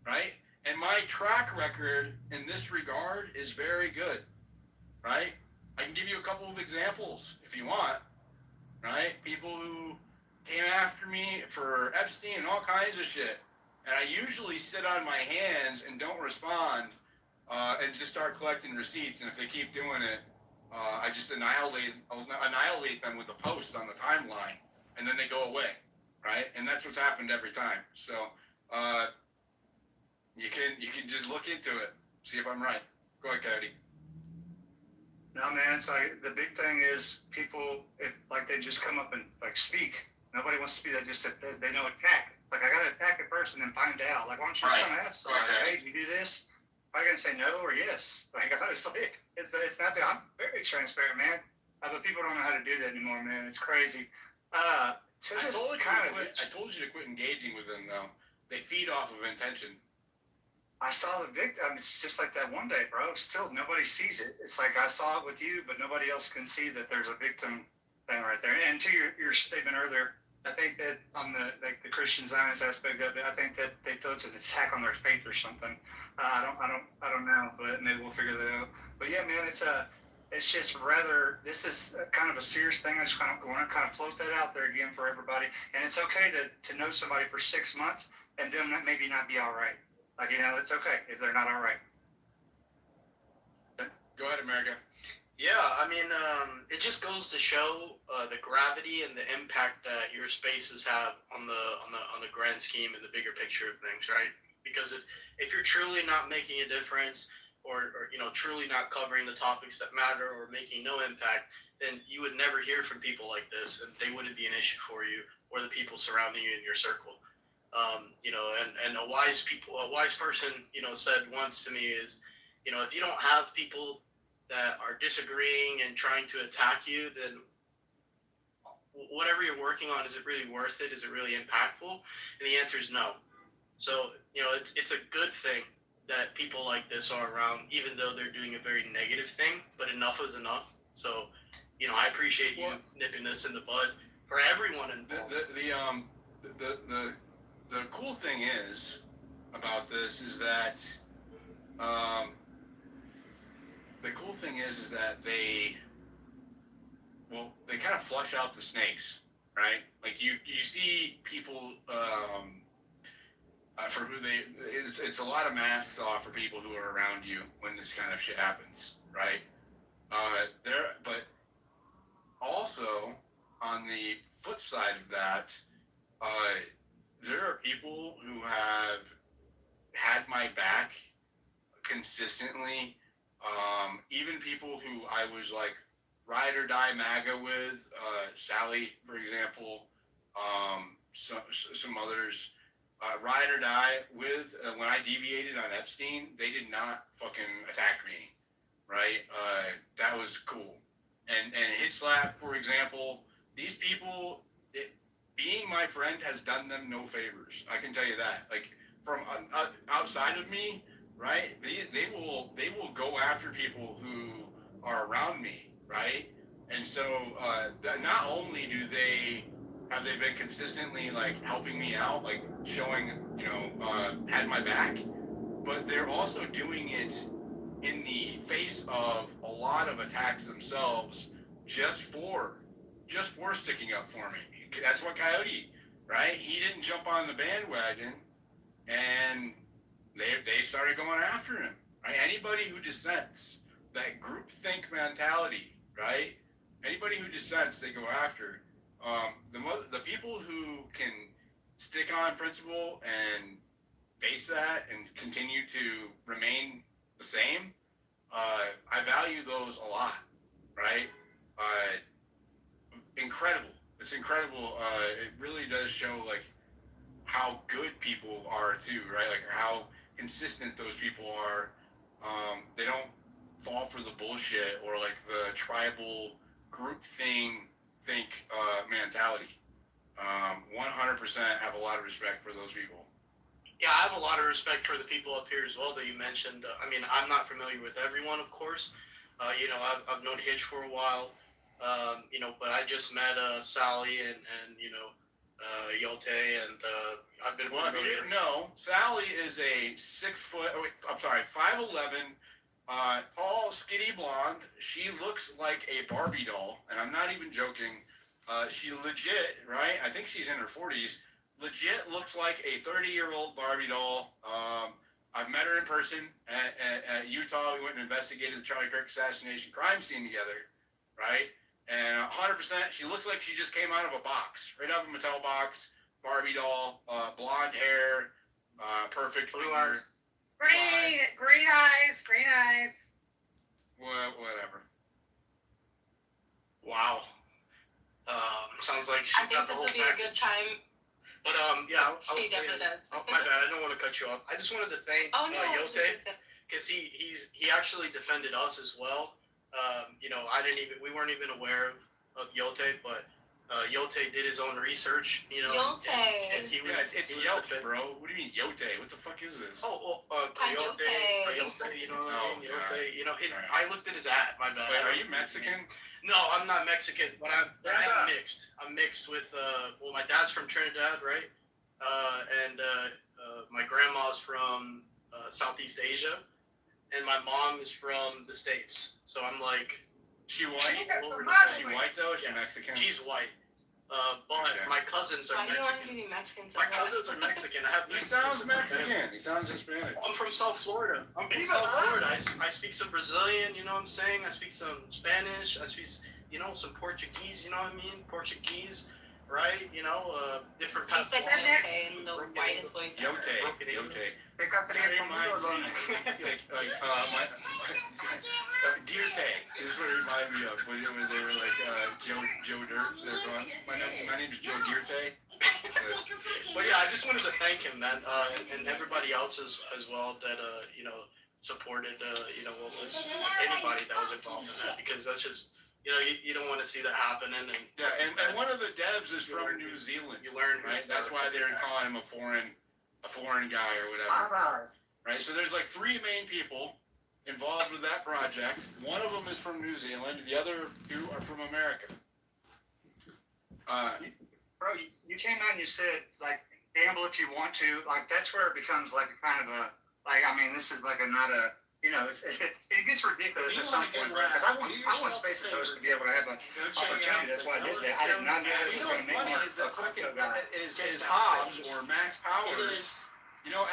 right? And my track record in this regard is very good, right? I can give you a couple of examples if you want, right? People who came after me for Epstein and all kinds of shit. And I usually sit on my hands and don't respond and just start collecting receipts. And if they keep doing it, I just annihilate them with a post on the timeline, and then they go away, right? And that's what's happened every time. So you can just look into it, see if I'm right. Go ahead, Cody. No, man, it's like the big thing is people, like they just come up and like speak. Nobody wants to be that. Just they know attack. Like I gotta attack it first and then find out. Like, why don't you just come ask? Like, hey, you do this? Am I gonna say no or yes? Like honestly, it's not. I'm very transparent, man. But people don't know how to do that anymore, man. It's crazy. I told you to quit engaging with them, though. They feed off of intention. I saw the victim. It's just like that one day, bro. Still, nobody sees it. It's like I saw it with you, but nobody else can see that there's a victim thing right there. And to your statement earlier, I think that on the Christian Zionist aspect of it, I think that they feel it's an attack on their faith or something. I don't know, but maybe we'll figure that out. But yeah, man, it's just rather, this is kind of a serious thing. I just want to kind of float that out there again for everybody. And it's okay to know somebody for 6 months and them maybe not be all right. Like, it's okay if they're not all right. Go ahead, America. Yeah, I mean, it just goes to show the gravity and the impact that your spaces have on the grand scheme and the bigger picture of things, right? Because if you're truly not making a difference, or truly not covering the topics that matter, or making no impact, then you would never hear from people like this, and they wouldn't be an issue for you or the people surrounding you in your circle. And a wise person, said once to me is, if you don't have people that are disagreeing and trying to attack you, then whatever you're working on, is it really worth it? Is it really impactful? And the answer is no. So, it's a good thing that people like this are around, even though they're doing a very negative thing, but enough is enough. So, I appreciate you nipping this in the bud for everyone involved. The cool thing is about this is that they kind of flush out the snakes, right? Like you see people for who it's a lot of masks off for people who are around you when this kind of shit happens, right? But also on the flip side of that, there are people who have had my back consistently. Even people who I was like ride or die MAGA with, Sally, for example, some others, ride or die with. When I deviated on Epstein, they did not fucking attack me, right? That was cool. And Hit Slap, for example, these people, being my friend has done them no favors. I can tell you that. Like from outside of me, right? They will go after people who are around me, right? And so not only do they Have they been consistently like helping me out, like showing, had my back? But they're also doing it in the face of a lot of attacks themselves, just for sticking up for me. That's what Coyote, right? He didn't jump on the bandwagon, and they started going after him. Right? Anybody who dissents, that groupthink mentality, right? Anybody who dissents, they go after. The people who can stick on principle and face that and continue to remain the same, I value those a lot, right? Incredible. It's incredible. It really does show like how good people are too, right? Like how consistent those people are. They don't fall for the bullshit or like the tribal group think mentality. 100% have a lot of respect for those people. Yeah, I have a lot of respect for the people up here as well that you mentioned. I mean, I'm not familiar with everyone, of course. I've known Hitch for a while, but I just met Sally and Yote, and I've been. Well, if you didn't know, Sally is a 5'11", tall, skinny blonde. She looks like a Barbie doll, and I'm not even joking. She legit, right? I think she's in her 40s. Legit looks like a 30-year-old Barbie doll. I've met her in person at Utah. We went and investigated the Charlie Kirk assassination crime scene together, right? And 100%, she looks like she just came out of a box, right out of a Mattel box. Barbie doll, blonde hair, perfect Blue figure. eyes. Green eyes. Whatever. Wow. Sounds like I think this would be a good time. But yeah, She definitely does. Oh, my bad. I don't want to cut you off. I just wanted to thank Yote, because he actually defended us as well. We weren't even aware of Yote, but Yote did his own research. Yote. And he was, it's Yote, bro. What do you mean Yote? What the fuck is this? Coyote. You know what I mean? Yote. I looked at his ad. My bad. Wait, are you Mexican? No, I'm not Mexican, but I'm mixed. I'm mixed with, my dad's from Trinidad, right? And my grandma's from Southeast Asia, and my mom is from the States. So I'm like... She white? She white, though? Is she Mexican? She's white. But my cousins are Why do you want Mexican. to be Mexican so My much? cousins are Mexican. He sounds Mexican. He sounds Hispanic. I'm from South Florida. I speak some Brazilian, you know what I'm saying? I speak some Spanish. I speak, some Portuguese, you know what I mean? Portuguese, right? Different He said Yote in the whitest voice ever. Yote. Dirte is what it reminded me of when they were like Joe Dirt. They're going, my name's Joe Dirte. But yeah, I just wanted to thank him, man, and everybody else as well that supported what was anybody that was involved in that, because that's just you don't want to see that happen. And one of the devs is from New Zealand. You learn, right? That's why they're calling him a foreign guy or whatever. Right. So there's like 3 main people involved with that project. One of them is from New Zealand. The other 2 are from America. Bro, you came out and you said, like, gamble if you want to. Like, that's where it becomes like a kind of a, like, I mean, this is like a, not a, it gets ridiculous at some point, right? Because I want Space Host to be able to have an opportunity. That's why I did that. I did not know that it was going to make money. Is that fucking is Hobbs or Max Powers?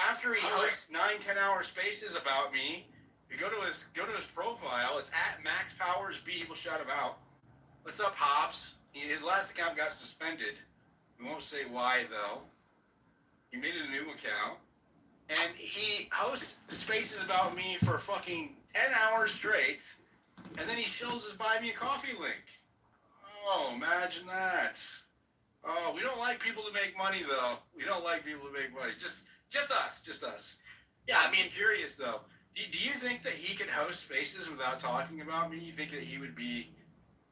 After he hosts 9-10 hour spaces about me, you go to his profile. It's at Max Powers B. We'll shout him out. What's up, Hobbs? His last account got suspended. We won't say why though. He made a new account. And he hosts spaces about me for fucking 10 hours straight, and then he shows us buy me a coffee link. Oh, imagine that. Oh, we don't like people to make money, though. We don't like people to make money. Just us. Yeah, I mean, curious, though. Do you think that he could host spaces without talking about me? You think that he would be...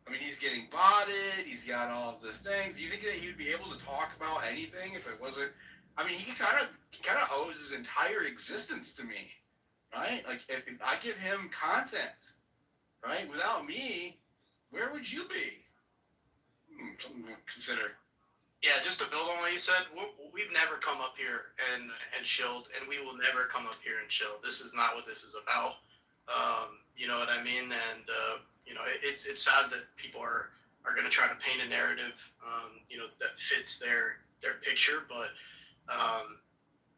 I mean, he's getting botted. He's got all of these things. Do you think that he would be able to talk about anything if it wasn't... I mean, he kind of owes his entire existence to me, right? Like, if I give him content, right? Without me, where would you be? Something to consider. Yeah, just to build on what you said, we've never come up here and chilled, and we will never come up here and chill. This is not what this is about. You know what I mean? And you know, it's sad that people are going to try to paint a narrative, you know, that fits their picture. But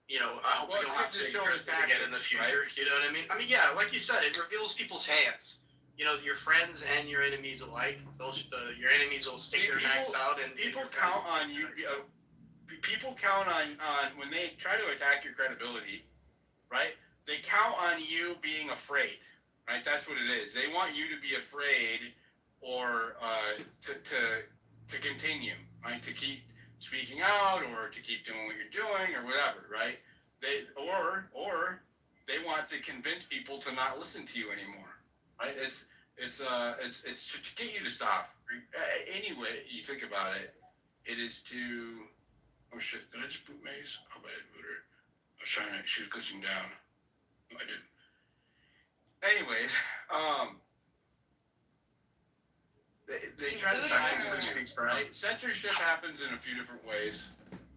you know, I hope we don't have to show this again in the future. Right? You know what I mean? I mean, yeah, like you said, it reveals people's hands. You know, your friends and your enemies alike. Those your enemies will stick their necks out, and people count on you. People count on when they try to attack your credibility, right? They count on you being afraid, right? That's what it is. They want you to be afraid, or to continue, right? To keep speaking out, or to keep doing what you're doing, or whatever, right? Or they want to convince people to not listen to you anymore. Right? It's to get you to stop. Anyway, you think about it, it is to. Oh shit! Did I just boot Maze? Oh, I didn't boot her. I was trying to. She was glitching down. No, I didn't. Anyways, they try to silence, right? Censorship happens in a few different ways.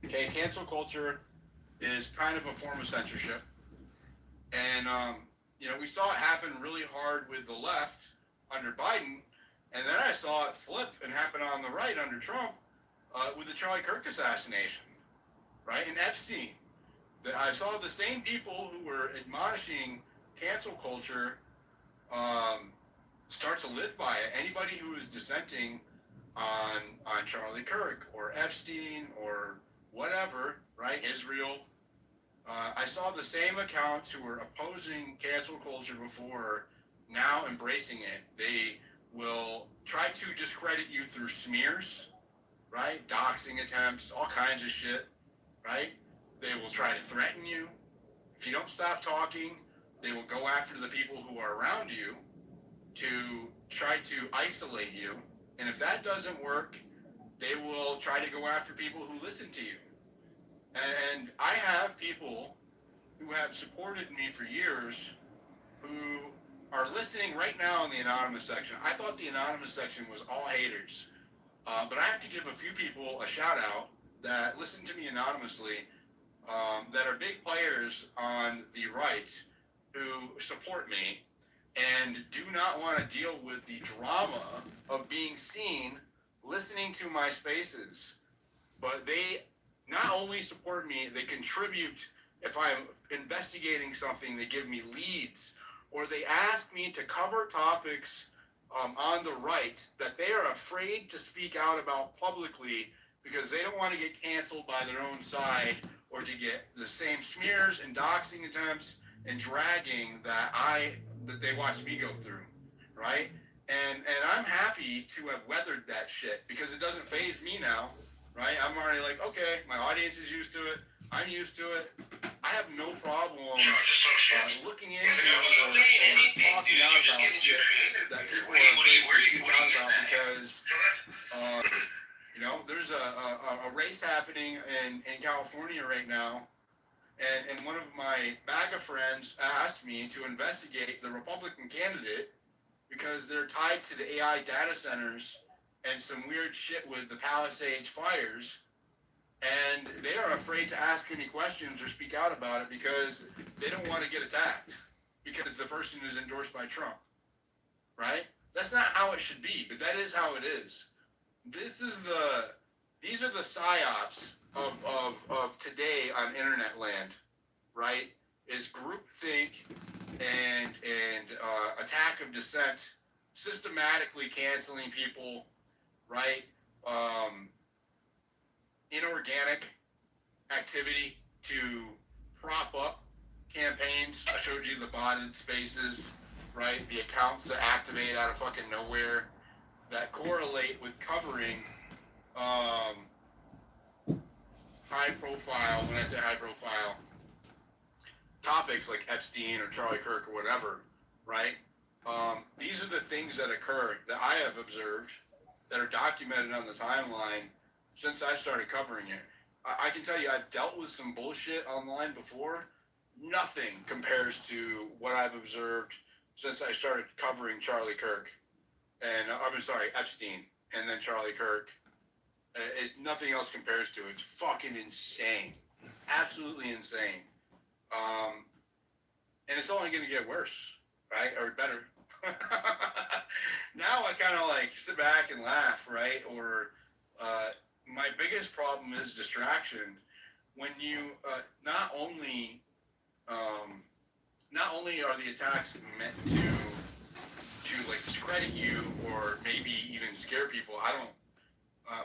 Okay, cancel culture is kind of a form of censorship, and you know, we saw it happen really hard with the left under Biden, and then I saw it flip and happen on the right under Trump with the Charlie Kirk assassination, right? And Epstein. I saw the same people who were admonishing cancel culture start to live by it. Anybody who was dissenting on Charlie Kirk or Epstein or whatever, right? Israel. I saw the same accounts who were opposing cancel culture before now embracing it. They will try to discredit you through smears, right? Doxing attempts, all kinds of shit, right? They will try to threaten you. If you don't stop talking, they will go after the people who are around you to try to isolate you. And if that doesn't work, they will try to go after people who listen to you. And I have people who have supported me for years who are listening right now in the anonymous section. I thought the anonymous section was all haters. But I have to give a few people a shout out that listen to me anonymously, that are big players on the right who support me and do not want to deal with the drama of being seen listening to my spaces. But they not only support me, they contribute. If I'm investigating something, they give me leads, or they ask me to cover topics on the right that they are afraid to speak out about publicly because they don't want to get canceled by their own side or to get the same smears and doxing attempts and dragging that they watched me go through, right? And I'm happy to have weathered that shit because it doesn't faze me now. Right? I'm already like, okay, my audience is used to it. I'm used to it. I have no problem looking into or talking out about shit that people are afraid to speak out about because, you know, there's a race happening in California right now. And one of my MAGA friends asked me to investigate the Republican candidate because they're tied to the AI data centers and some weird shit with the Palisades fires, and they are afraid to ask any questions or speak out about it because they don't want to get attacked because the person is endorsed by Trump, right? That's not how it should be, but that is how it is. These are the psyops of today on internet land, right? Is groupthink and attack of dissent, systematically canceling people, right? Inorganic activity to prop up campaigns. I showed you the botted spaces, right? The accounts that activate out of fucking nowhere that correlate with covering high profile, when I say high profile, topics like Epstein or Charlie Kirk or whatever, right? These are the things that occur that I have observed that are documented on the timeline since I started covering it. I can tell you I've dealt with some bullshit online before. Nothing compares to what I've observed since I started covering Charlie Kirk. And I'm sorry, Epstein, and then Charlie Kirk. Nothing else compares to it. It's fucking insane. Absolutely insane. And it's only going to get worse, right? Or better. Now I kind of like sit back and laugh, right? Or my biggest problem is distraction. When you not only are the attacks meant to like discredit you or maybe even scare people. I don't.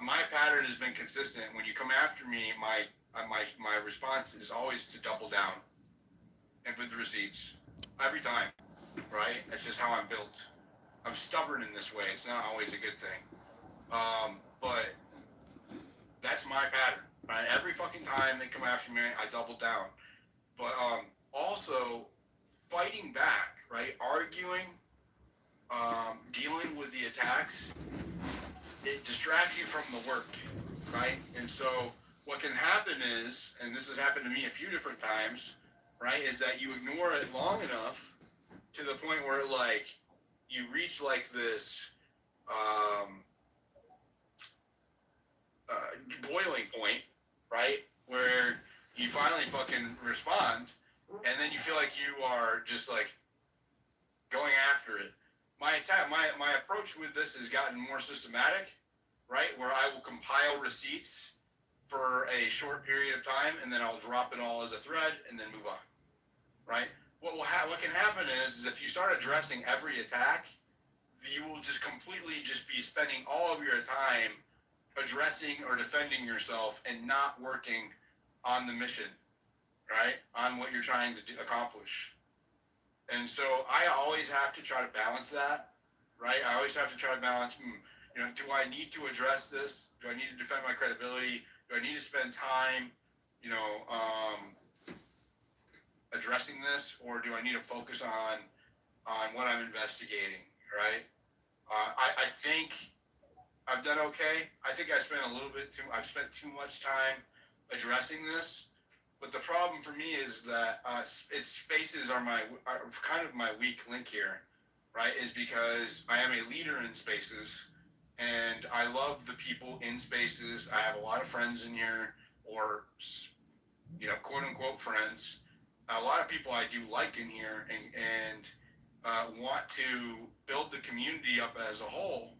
My pattern has been consistent. When you come after me, my response is always to double down and with the receipts every time, right? That's just how I'm built. I'm stubborn in this way. It's not always a good thing, but that's my pattern, right? Every fucking time they come after me, I double down. But also fighting back, right? Arguing, dealing with the attacks, it distracts you from the work, right? And so what can happen is, and this has happened to me a few different times, right, is that you ignore it long enough to the point where like you reach like this boiling point, right, where you finally fucking respond, and then you feel like you are just like going after it. My approach with this has gotten more systematic, right? Where I will compile receipts for a short period of time, and then I'll drop it all as a thread, and then move on, right? What can happen is if you start addressing every attack, you will just completely just be spending all of your time addressing or defending yourself and not working on the mission, right? On what you're trying to accomplish. And so I always have to try to balance that, right? I always have to try to balance, do I need to address this? Do I need to defend my credibility? Do I need to spend time, addressing this? Or do I need to focus on what I'm investigating, right? I think I've done okay. I think I've spent too much time addressing this. But the problem for me is that spaces are kind of my weak link here, right? Is because I am a leader in spaces, and I love the people in spaces. I have a lot of friends in here, or quote unquote friends. A lot of people I do like in here, and want to build the community up as a whole,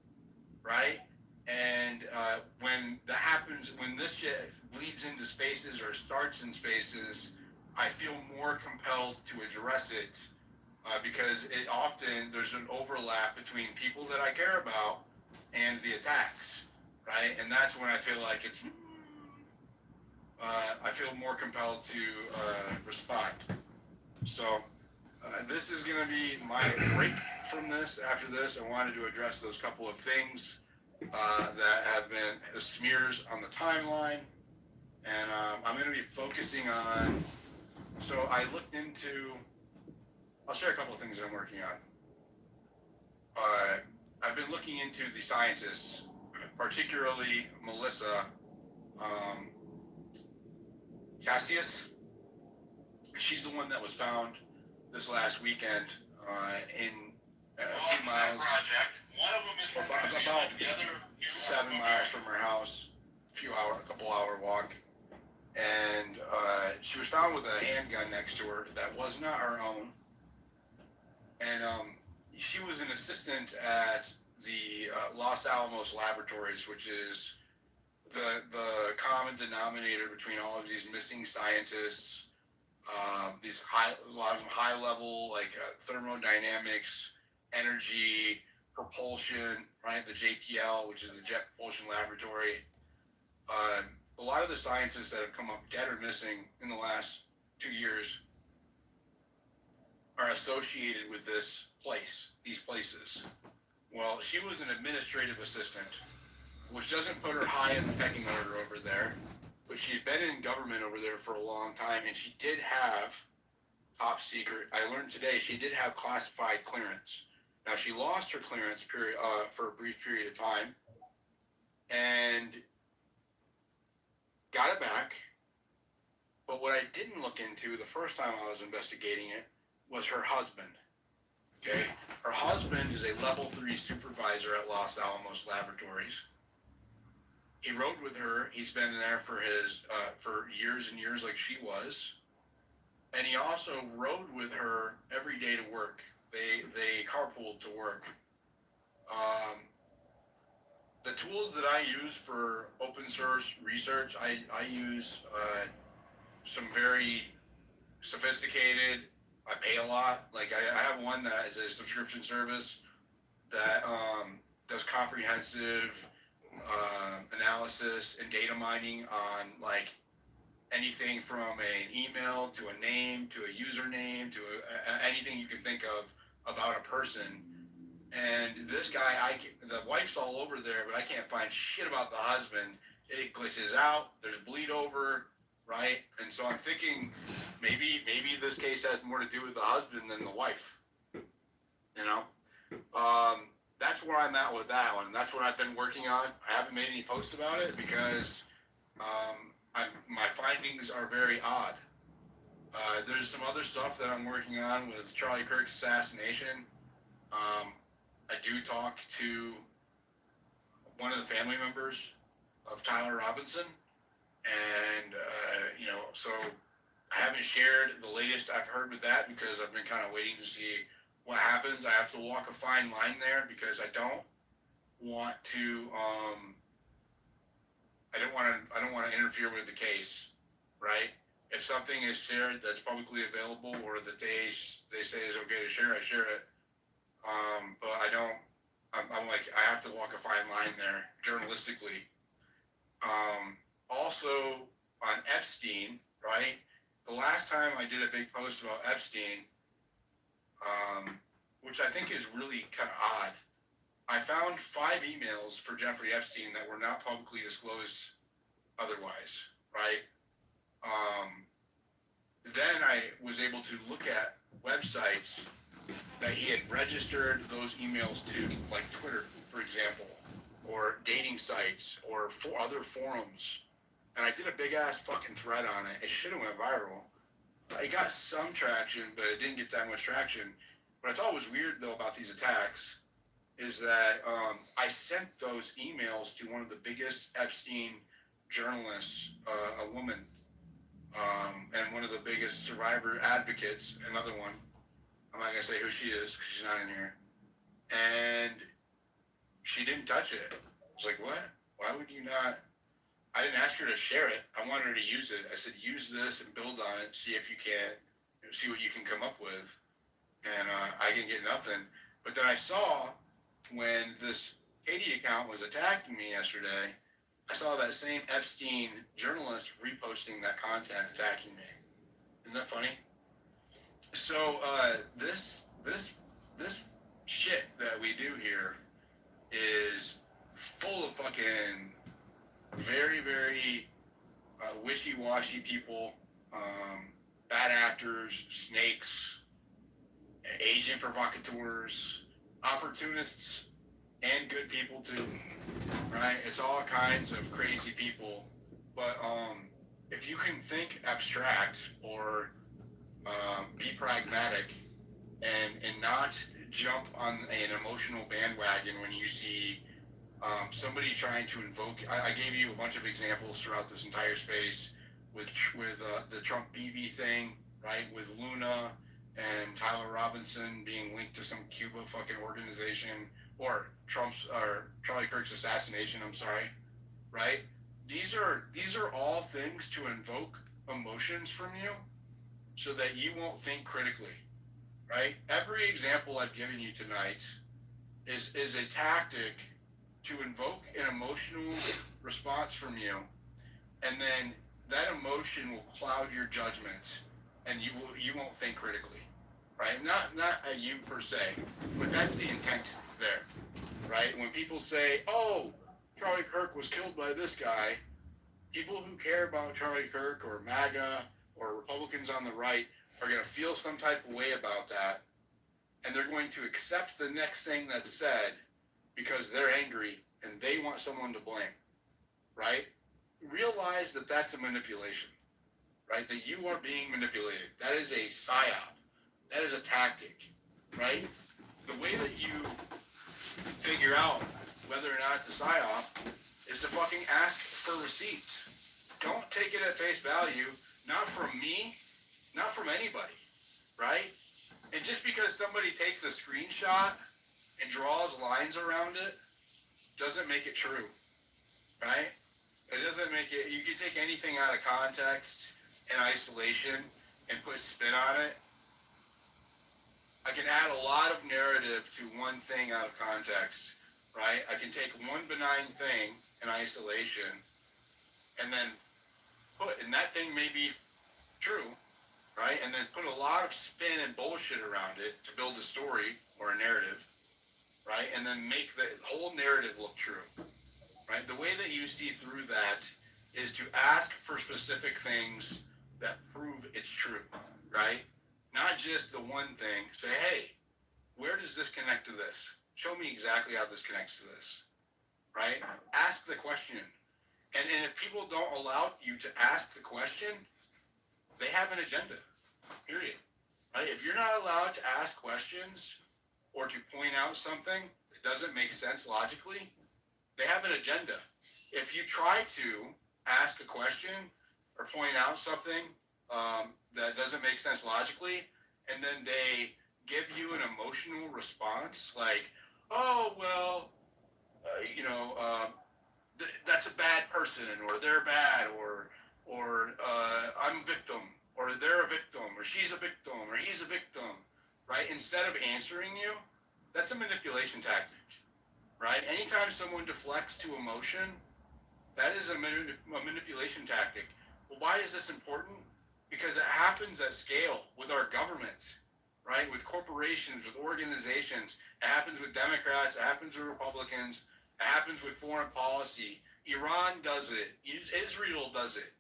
right? And when that happens, when this shit bleeds into spaces or starts in spaces, I feel more compelled to address it because there's an overlap between people that I care about and the attacks, right? And that's when I feel like I feel more compelled to respond. So this is going to be my break from this. After this, I wanted to address those couple of things that have been the smears on the timeline, and I'm going to be focusing on. So I looked into. I'll share a couple of things that I'm working on. I've been looking into the scientists, particularly Melissa Cassius. She's the one that was found this last weekend in a few miles. One of them is from about 7 miles from her house, a couple hour walk, and she was found with a handgun next to her that was not her own, and she was an assistant at the Los Alamos laboratories, which is the common denominator between all of these missing scientists. A lot of them high level, like thermodynamics, energy, propulsion, right? The JPL, which is the Jet Propulsion Laboratory. A lot of the scientists that have come up dead or missing in the last 2 years are associated with these places. Well, she was an administrative assistant, which doesn't put her high in the pecking order over there, but she's been in government over there for a long time, and she did have top secret. I learned today she did have classified clearance. Now, she lost her clearance for a brief period of time and got it back. But what I didn't look into the first time I was investigating it was her husband. Okay? Her husband is a level 3 supervisor at Los Alamos Laboratories. He rode with her. He's been there for for years and years, like she was. And he also rode with her every day to work. They carpooled to work. The tools that I use for open source research, I use some very sophisticated. I pay a lot. Like I have one that is a subscription service that does comprehensive analysis and data mining on like anything from an email to a name to a username to anything you can think of about a person. And this guy, the wife's all over there, but I can't find shit about the husband. It glitches out. There's bleed over, right? And so I'm thinking maybe this case has more to do with the husband than the wife. You know, that's where I'm at with that one. That's what I've been working on. I haven't made any posts about it because my findings are very odd. There's some other stuff that I'm working on with Charlie Kirk's assassination. I do talk to one of the family members of Tyler Robinson, and you know, so I haven't shared the latest I've heard with that because I've been kind of waiting to see what happens. I have to walk a fine line there because I don't want to I don't want to interfere with the case, right? If something is shared that's publicly available or that they say is okay to share, I share it. But I don't. I'm like I have to walk a fine line there journalistically. Also on Epstein, right? The last time I did a big post about Epstein, which I think is really kind of odd. I found 5 emails for Jeffrey Epstein that were not publicly disclosed otherwise, right? Then I was able to look at websites that he had registered those emails to, like Twitter, for example, or dating sites, or other forums. And I did a big-ass fucking thread on it. It should have went viral. It got some traction, but it didn't get that much traction. What I thought was weird, though, about these attacks is that I sent those emails to one of the biggest Epstein journalists, a woman, and one of the biggest survivor advocates, another one. I'm not going to say who she is because she's not in here. And she didn't touch it. I was like, what? Why would you not? I didn't ask her to share it. I wanted her to use it. I said, use this and build on it. See if you can, see what you can come up with. And I didn't get nothing. But then I saw when this Katie account was attacking me yesterday, I saw that same Epstein journalist reposting that content attacking me. Isn't that funny? So this shit that we do here is full of fucking very, very wishy-washy people, bad actors, snakes, agent provocateurs, opportunists, and good people too, right? It's all kinds of crazy people. But if you can think abstract or be pragmatic and not jump on an emotional bandwagon when you see somebody trying to invoke. I gave you a bunch of examples throughout this entire space with the Trump BB thing, right? With Luna and Tyler Robinson being linked to some Cuba fucking organization, or Charlie Kirk's assassination. I'm sorry, right? These are all things to invoke emotions from you, so that you won't think critically, right? Every example I've given you tonight is a tactic to invoke an emotional response from you, and then that emotion will cloud your judgment, and you won't think critically, right? Not at you per se, but that's the intent there, right? When people say, "Oh, Charlie Kirk was killed by this guy," people who care about Charlie Kirk or MAGA or Republicans on the right are going to feel some type of way about that, and they're going to accept the next thing that's said because they're angry and they want someone to blame, right? Realize that that's a manipulation, right? That you are being manipulated. That is a psyop. That is a tactic, right? The way that you figure out whether or not it's a psyop is to fucking ask for receipts. Don't take it at face value, not from me, not from anybody, right? And just because somebody takes a screenshot and draws lines around it doesn't make it true, right? It doesn't make it, you can take anything out of context and isolation and put spin on it. I can add a lot of narrative to one thing out of context, right? I can take one benign thing in isolation and then and that thing may be true, right? And then put a lot of spin and bullshit around it to build a story or a narrative, right? And then make the whole narrative look true, right? The way that you see through that is to ask for specific things that prove it's true, right? Not just the one thing. Say, hey, where does this connect to this? Show me exactly how this connects to this, right? Ask the question. And if people don't allow you to ask the question, they have an agenda, period. Right? If you're not allowed to ask questions or to point out something that doesn't make sense logically, they have an agenda. If you try to ask a question or point out something that doesn't make sense logically, and then they give you an emotional response like, oh, well, that's a bad person, or they're bad, or I'm a victim, or they're a victim, or she's a victim, or he's a victim, right? Instead of answering you, that's a manipulation tactic, right? Anytime someone deflects to emotion, that is a manipulation tactic. Well, why is this important? Because it happens at scale with our governments, right? With corporations, with organizations. It happens with Democrats, it happens with Republicans, it happens with foreign policy. Iran does it. Israel does it,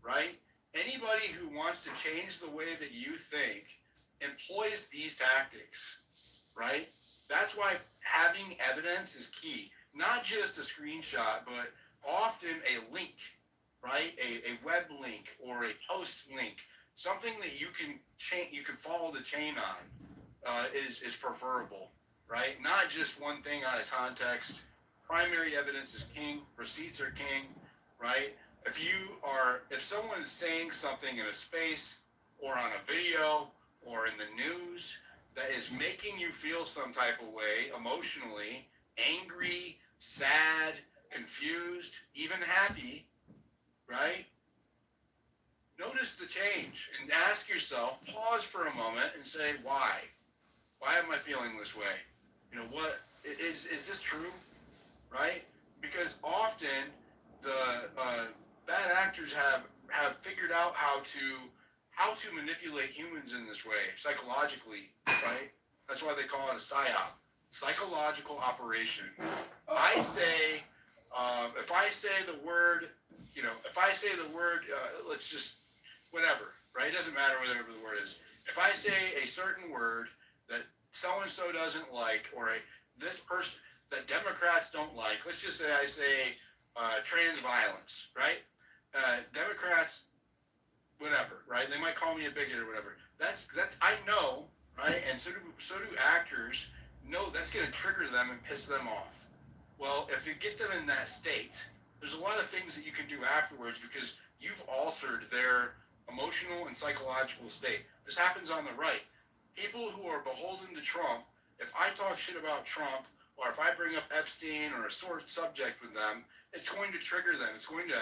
right? Anybody who wants to change the way that you think employs these tactics, right? That's why having evidence is key. Not just a screenshot, but often a link, right? A web link or a post link, something that you can follow the chain on is preferable, right? Not just one thing out of context. Primary evidence is king. Receipts are king, right? If someone is saying something in a space or on a video or in the news that is making you feel some type of way emotionally, angry, sad, confused, even happy, right? Notice the change and ask yourself, pause for a moment and say, why? Why am I feeling this way? What is this true? Right? Because often the bad actors have figured out how to manipulate humans in this way psychologically, right? That's why they call it a psyop, psychological operation. I say, if I say the word, let's just whatever, right? It doesn't matter whatever the word is. If I say a certain word that so and so doesn't like, or this person that Democrats don't like. Let's just say I say trans violence, right? Democrats, whatever, right? They might call me a bigot or whatever. That's I know, right? And so do actors know that's going to trigger them and piss them off. Well, if you get them in that state, there's a lot of things that you can do afterwards because you've altered their emotional and psychological state. This happens on the right. People who are beholden to Trump, if I talk shit about Trump, or if I bring up Epstein or a sore subject with them, it's going to trigger them. It's going to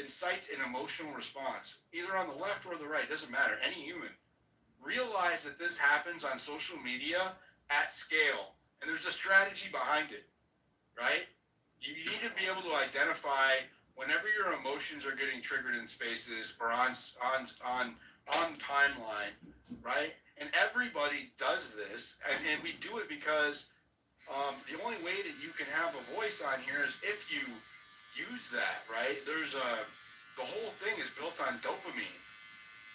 incite an emotional response, either on the left or the right. It doesn't matter. Any human. Realize that this happens on social media at scale, and there's a strategy behind it, right? You need to be able to identify whenever your emotions are getting triggered in spaces or on timeline, right? And everybody does this, and we do it because the only way that you can have a voice on here is if you use that, right? The whole thing is built on dopamine,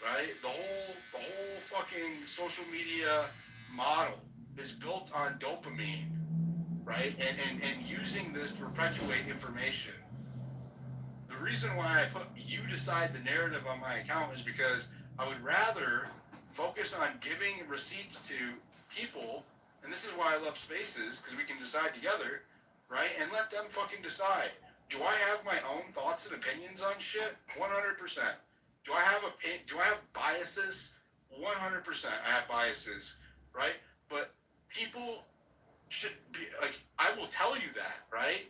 right? The whole fucking social media model is built on dopamine, right? And using this to perpetuate information. The reason why I put you decide the narrative on my account is because I would rather focus on giving receipts to people. And this is why I love spaces, because we can decide together, right? And let them fucking decide. Do I have my own thoughts and opinions on shit? 100%. Do I have biases? 100%. I have biases, right? But people should be like, I will tell you that, right?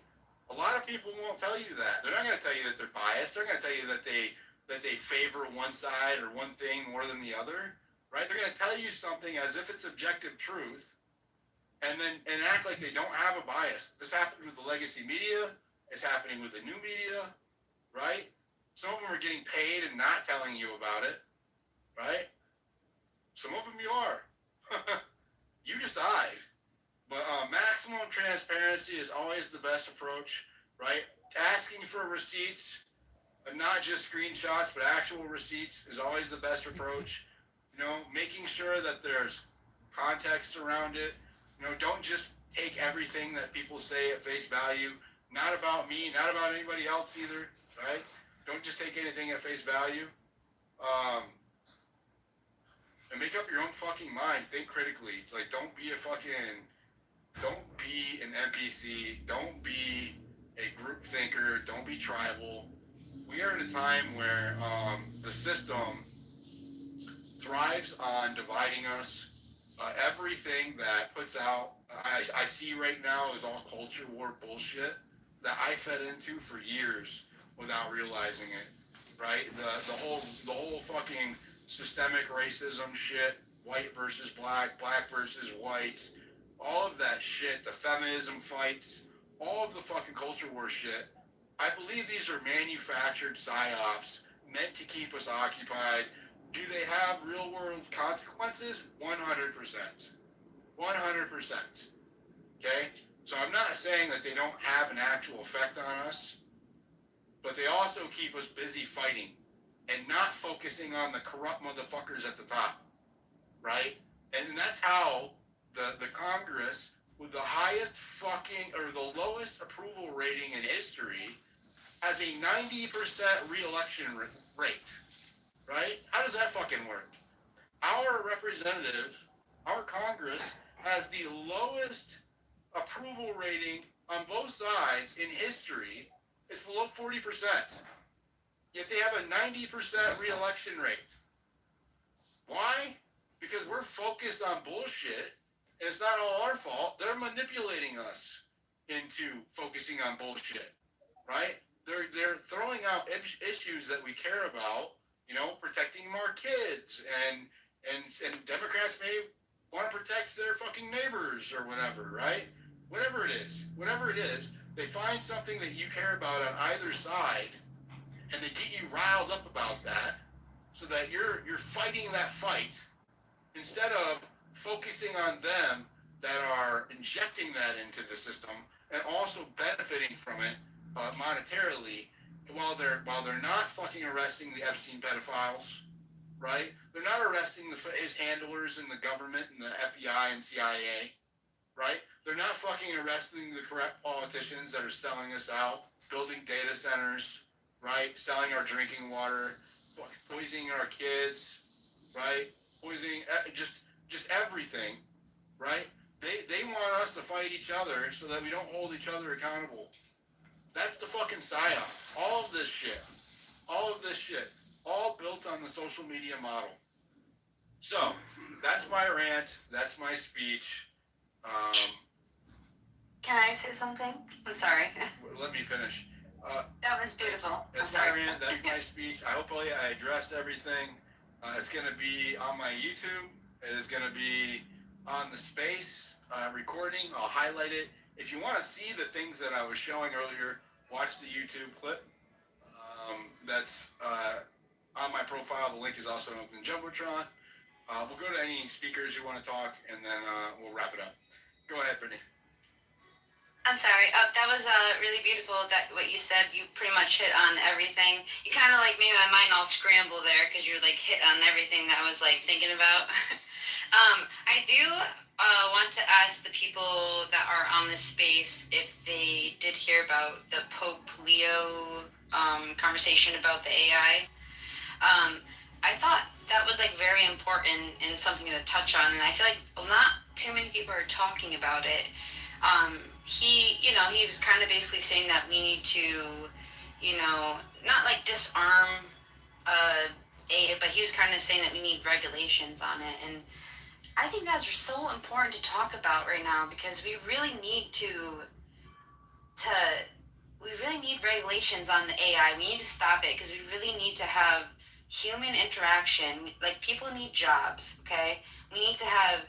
A lot of people won't tell you that. They're not going to tell you that they're biased. They're going to tell you that they favor one side or one thing more than the other, right? They're going to tell you something as if it's objective truth, and act like they don't have a bias. This happened with the legacy media. It's happening with the new media, right? Some of them are getting paid and not telling you about it, right? Some of them you are. You decide. But maximum transparency is always the best approach, right? Asking for receipts, and not just screenshots, but actual receipts is always the best approach. You know, making sure that there's context around it. You know, don't just take everything that people say at face value. Not about me, not about anybody else either, right? Don't just take anything at face value. And make up your own fucking mind. Think critically. Like, don't be an NPC. Don't be a group thinker. Don't be tribal. We are at a time where the system thrives on dividing us. Everything that puts out, I see right now is all culture war bullshit that I fed into for years without realizing it. Right? The whole fucking systemic racism shit, white versus black, black versus white, all of that shit, the feminism fights, all of the fucking culture war shit. I believe these are manufactured psyops meant to keep us occupied. Do they have real world consequences? 100%. 100%. Okay? So I'm not saying that they don't have an actual effect on us, but they also keep us busy fighting and not focusing on the corrupt motherfuckers at the top, right? And that's how the Congress with the highest fucking, or the lowest approval rating in history has a 90% re-election rate, right? How does that fucking work? Our representative, our Congress, has the lowest approval rating on both sides in history. It's below 40%. Yet they have a 90% re-election rate. Why? Because we're focused on bullshit, and it's not all our fault. They're manipulating us into focusing on bullshit, right? They're throwing out issues that we care about, you know, protecting our kids, and Democrats may want to protect their fucking neighbors or whatever, right? Whatever it is, they find something that you care about on either side, and they get you riled up about that, so that you're fighting that fight instead of focusing on them that are injecting that into the system and also benefiting from it monetarily, while they're not fucking arresting the Epstein pedophiles, right? They're not arresting his handlers in the government and the FBI and CIA, right? They're not fucking arresting the corrupt politicians that are selling us out, building data centers, right? Selling our drinking water, poisoning our kids, right? Poisoning just everything, right? They want us to fight each other so that we don't hold each other accountable. That's the fucking psyop. All of this shit, all built on the social media model. So, that's my rant. That's my speech. Can I say something? I'm sorry. Let me finish. That was beautiful. That's my rant. That's my speech. I hope I addressed everything. It's going to be on my YouTube. It is going to be on the space recording. I'll highlight it. If you want to see the things that I was showing earlier, watch the YouTube clip. That's on my profile. The link is also open in Jumbotron. We'll go to any speakers who want to talk, and then we'll wrap it up. Go ahead, Brittany. I'm sorry. That was really beautiful. That what you said. You pretty much hit on everything. You kind of like made my mind all scramble there because you're like hit on everything that I was like thinking about. I do want to ask the people that are on this space if they did hear about the Pope Leo conversation about the AI. I thought that was like very important and something to touch on, and I feel like not too many people are talking about it. He was kind of basically saying that we need to, not like disarm AI, but he was kind of saying that we need regulations on it. And I think that's so important to talk about right now because we really need to we really need regulations on the AI. We need to stop it because we really need to have human interaction. Like people need jobs, okay? We need to have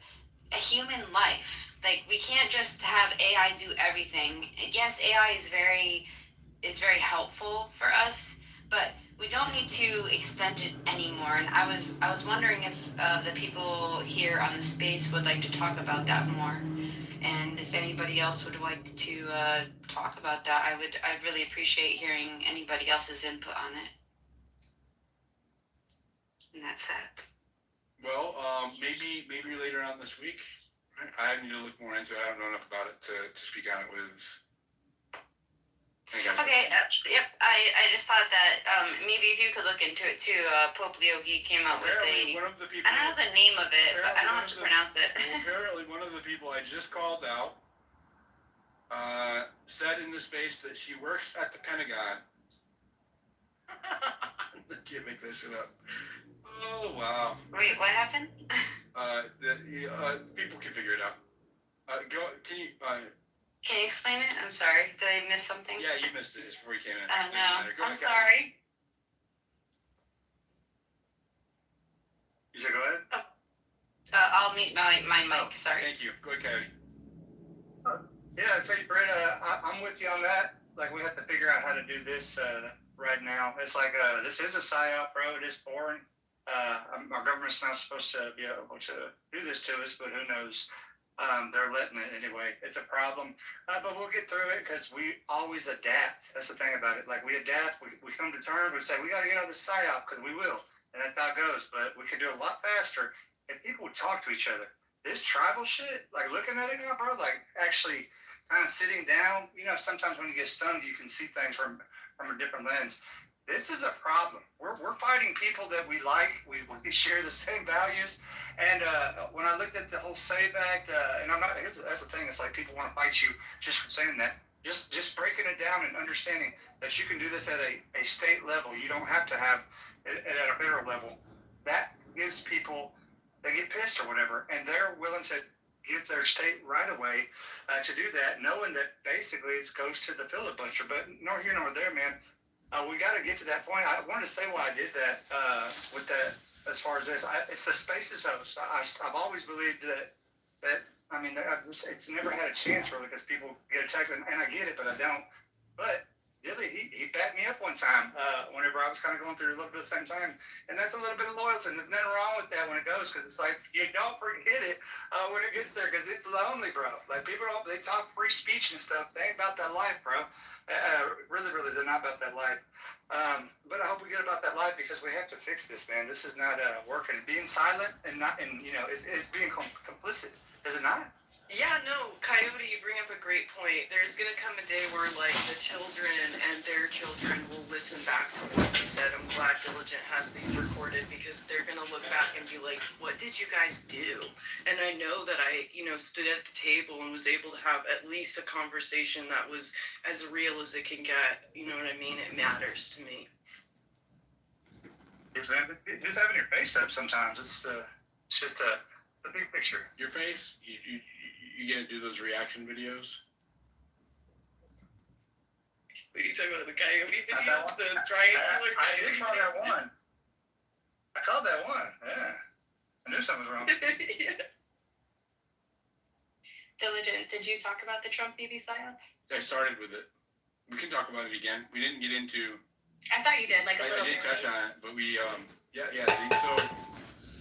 a human life. Like we can't just have AI do everything. Yes, AI is very helpful for us, but we don't need to extend it anymore. And I was wondering if the people here on the space would like to talk about that more. And if anybody else would like to talk about that, I'd really appreciate hearing anybody else's input on it. And that's it. Well, maybe later on this week. I need to look more into it. I don't know enough about it to speak on it with. Okay. Yep. I just thought that maybe if you could look into it too. Pope Leo, he came up with one of the people. I don't know the name of it, but I don't have to pronounce it. Apparently, one of the people I just called out said in the space that she works at the Pentagon. I can't make this shit up. Oh wow. Wait, what happened? People can figure it out. Can you explain it? I'm sorry. Did I miss something? Yeah, you missed it. It's before you came in. I don't know. I'm sorry. You said go ahead? I'll mute my mic. Sorry. Thank you. Go ahead, Coyote. Yeah, so Brett, I'm with you on that. Like we have to figure out how to do this right now. It's like this is a PSYOP, bro. It is boring. Our government's not supposed to be able to do this to us, but who knows? They're letting it anyway. It's a problem, but we'll get through it because we always adapt. That's the thing about it. Like we adapt, we come to terms, we say we got to get out of the PSYOP because we will, and that's how it goes. But we can do it a lot faster if people would talk to each other. This tribal shit, like looking at it now, bro, like actually kind of sitting down. Sometimes when you get stung, you can see things from a different lens. This is a problem. We're fighting people that we like. We share the same values. And when I looked at the whole SAVE Act, and that's the thing. It's like people want to fight you just for saying that. Just breaking it down and understanding that you can do this at a state level. You don't have to have it at a federal level. That gives people, they get pissed or whatever, and they're willing to give their state right away to do that, knowing that basically it goes to the filibuster. But nor here nor there, man. We got to get to that point. I wanted to say why I did that with that as far as this. It's the Spaces host. I've always believed that I mean, it's never had a chance really because people get attacked, and I get it, but I don't. But Dilly, he backed me up one time whenever I was kind of going through a little bit at the same time. And that's a little bit of loyalty, and there's nothing wrong with that when it goes, because it's like, you don't forget it when it gets there, because it's lonely, bro. Like, people they talk free speech and stuff. They ain't about that life, bro. Really, they're not about that life. But I hope we get about that life, because we have to fix this, man. This is not working. Being silent and is being complicit. Is it not? Yeah, no, Coyote, you bring up a great point. There's going to come a day where, like, the children and their children will listen back to what we said. I'm glad Diligent has these recorded, because they're going to look back and be like, what did you guys do? And I know that I, stood at the table and was able to have at least a conversation that was as real as it can get. You know what I mean? It matters to me. Just having your face up sometimes. It's just the big picture. Your face? You gonna do those reaction videos? What are you talking about? The coyote videos? The triangular coyote? I did call that one. I called that one. Yeah. I knew something was wrong. Yeah. Diligent, did you talk about the Trump BB psyop? I started with it. We can talk about it again. We didn't get into. I thought you did, like a little bit. I did touch on it, but we yeah. So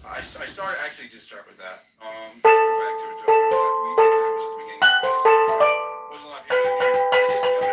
I started actually did start with that. Go back to it. We get to that since the beginning of space. There's a lot of people in here. I just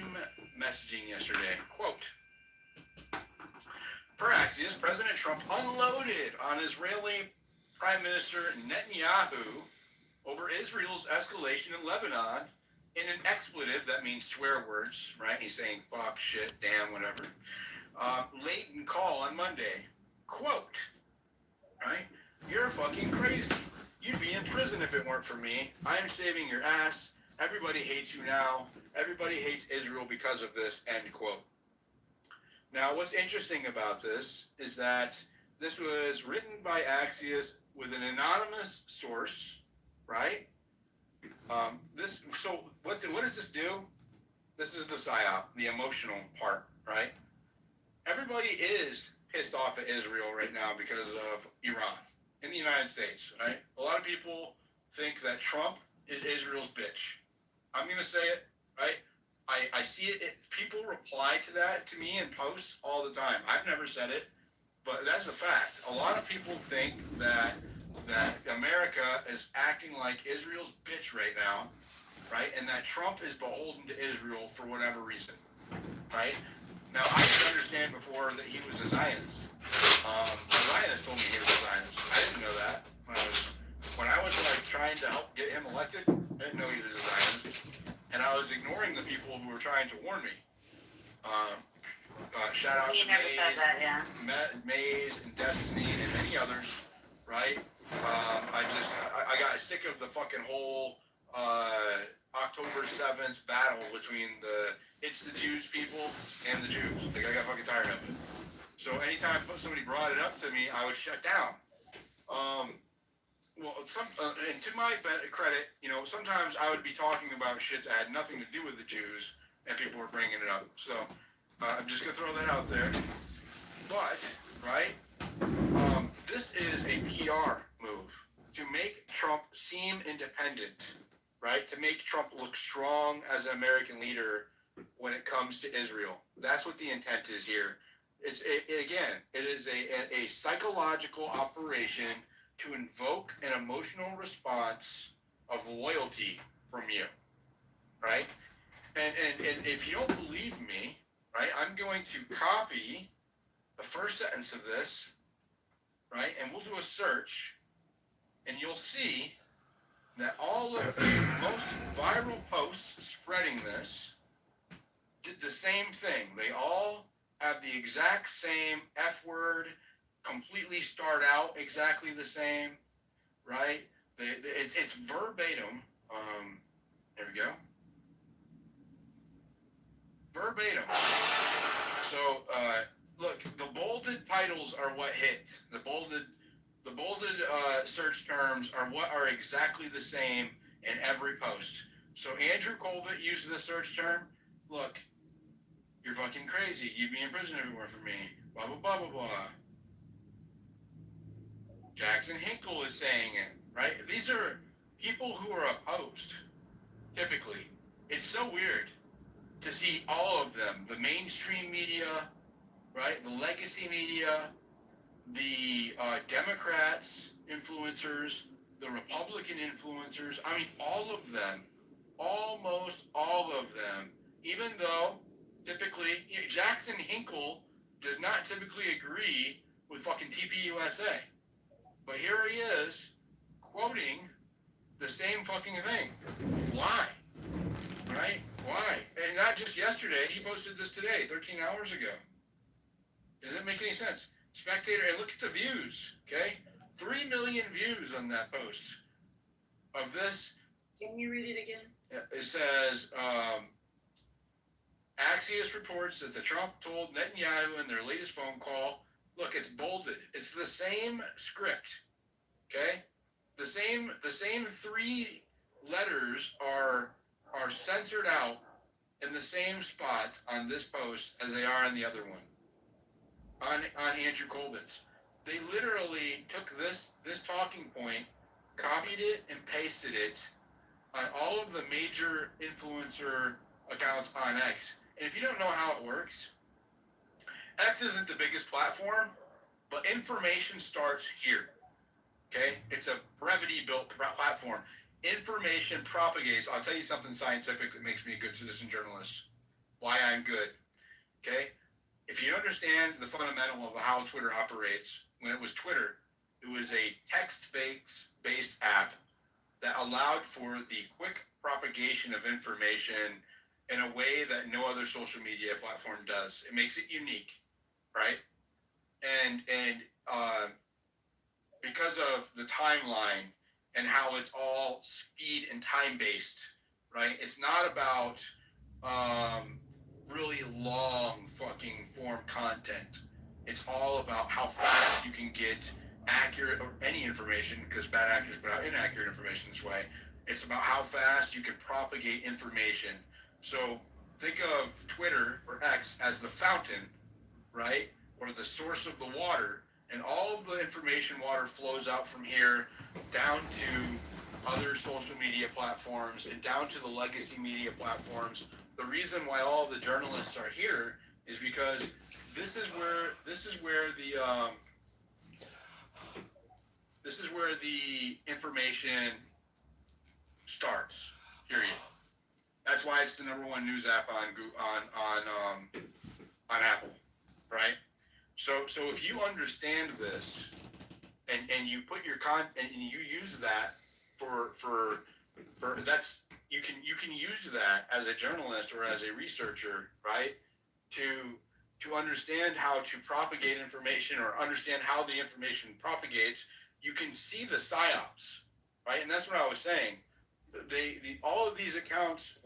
same messaging yesterday. Quote, per Axios, President Trump unloaded on Israeli Prime Minister Netanyahu over Israel's escalation in Lebanon in an expletive, that means swear words, right? He's saying fuck, shit, damn, whatever. Latent call on Monday. Quote, right? You're fucking crazy. You'd be in prison if it weren't for me. I'm saving your ass. Everybody hates you now. Everybody hates Israel because of this, end quote. Now, what's interesting about this is that this was written by Axios with an anonymous source, right? What does this do? This is the psyop, the emotional part, right? Everybody is pissed off at Israel right now because of Iran in the United States, right? A lot of people think that Trump is Israel's bitch. I'm going to say it, right? I see it. People reply to that to me in posts all the time. I've never said it, but that's a fact. A lot of people think that America is acting like Israel's bitch right now, right? And that Trump is beholden to Israel for whatever reason, right? Now, I didn't understand before that he was a Zionist. A Zionist told me he was a Zionist. I didn't know that. When I was like trying to help get him elected, I didn't know he was a Zionist. And I was ignoring the people who were trying to warn me. Shout out You to never Maze, said that, yeah. Maze and Destiny and many others, right? I got sick of the fucking whole October 7th battle between it's the Jews people and the Jews. Like, I got fucking tired of it. So anytime somebody brought it up to me, I would shut down. And to my credit, sometimes I would be talking about shit that had nothing to do with the Jews, and people were bringing it up. So I'm just gonna throw that out there. But right, this is a PR move to make Trump seem independent, right? To make Trump look strong as an American leader when it comes to Israel. That's what the intent is here. It is a psychological operation to invoke an emotional response of loyalty from you, right? And if you don't believe me, right, I'm going to copy the first sentence of this, right, and we'll do a search, and you'll see that all of the most viral posts spreading this did the same thing. They all have the exact same F word, completely start out exactly the same, right? It's verbatim. There we go. Verbatim. So, look, the bolded titles are what hit. The bolded search terms are what are exactly the same in every post. So Andrew Colvett used the search term. Look, you're fucking crazy. You'd be in prison everywhere for me. Blah, blah, blah, blah, blah. Jackson Hinkle is saying it, right? These are people who are opposed, typically. It's so weird to see all of them. The mainstream media, right? The legacy media, the Democrats, influencers, the Republican influencers. I mean, all of them, almost all of them, even though typically Jackson Hinkle does not typically agree with fucking TPUSA. But here he is quoting the same fucking thing. Why? Right? Why? And not just yesterday. He posted this today, 13 hours ago. Doesn't make any sense. Spectator, and look at the views, okay? 3 million views on that post of this. Can you read it again? It says, Axios reports that the Trump told Netanyahu in their latest phone call, look, it's bolded. It's the same script, okay? The same 3 letters are censored out in the same spots on this post as they are on the other one. On Andrew Colvin's. They literally took this talking point, copied it, and pasted it on all of the major influencer accounts on X. And if you don't know how it works, X isn't the biggest platform, but information starts here. Okay? It's a brevity-built platform. Information propagates. I'll tell you something scientific that makes me a good citizen journalist. I'm good. Okay? If you understand the fundamental of how Twitter operates, when it was Twitter, it was a text-based app that allowed for the quick propagation of information in a way that no other social media platform does. It makes it unique, right? And because of the timeline and how it's all speed and time-based, right? It's not about really long fucking form content. It's all about how fast you can get accurate or any information, because bad actors put out inaccurate information this way. It's about how fast you can propagate information. So think of Twitter or X as the fountain, right? Or the source of the water, and all of the information water flows out from here down to other social media platforms and down to the legacy media platforms. The reason why all the journalists are here is because this is where the information starts. Period. That's why it's the #1 news app on Apple, right? So if you understand this and you put your and you use that for that's you can use that as a journalist or as a researcher, right? To understand how to propagate information or understand how the information propagates, you can see the psyops, right? And that's what I was saying. All of these accounts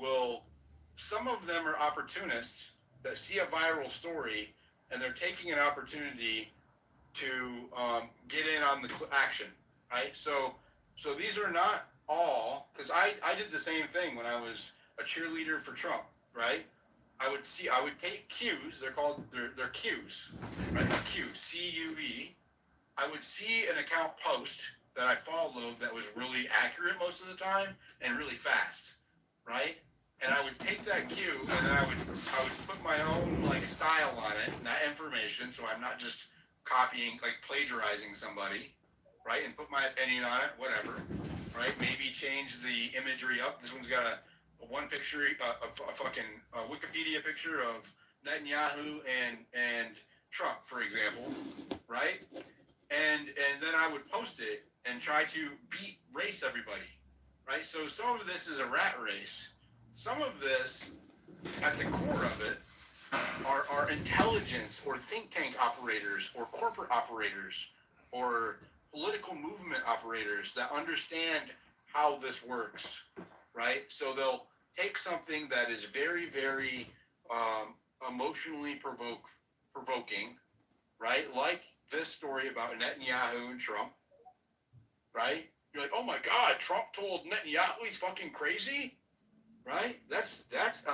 some of them are opportunists that see a viral story and they're taking an opportunity to get in on the action, right? So these are not all, because I did the same thing when I was a cheerleader for Trump, right? I would take cues. They're cues, right? C-U-E. I would see an account post that I followed that was really accurate most of the time and really fast, right? And I would take that cue and then I would put my own style on it and that information, so I'm not just copying, plagiarizing somebody, right? And put my opinion on it, whatever, right? Maybe change the imagery up. This one's got a one picture, a fucking Wikipedia picture of Netanyahu and Trump, for example, right? And then I would post it and try to race everybody, right? So some of this is a rat race. Some of this, at the core of it, are intelligence or think tank operators or corporate operators or political movement operators that understand how this works, right? So they'll take something that is very, very emotionally provoking, right? Like this story about Netanyahu and Trump, right? You're like, oh my God, Trump told Netanyahu he's fucking crazy, right? That's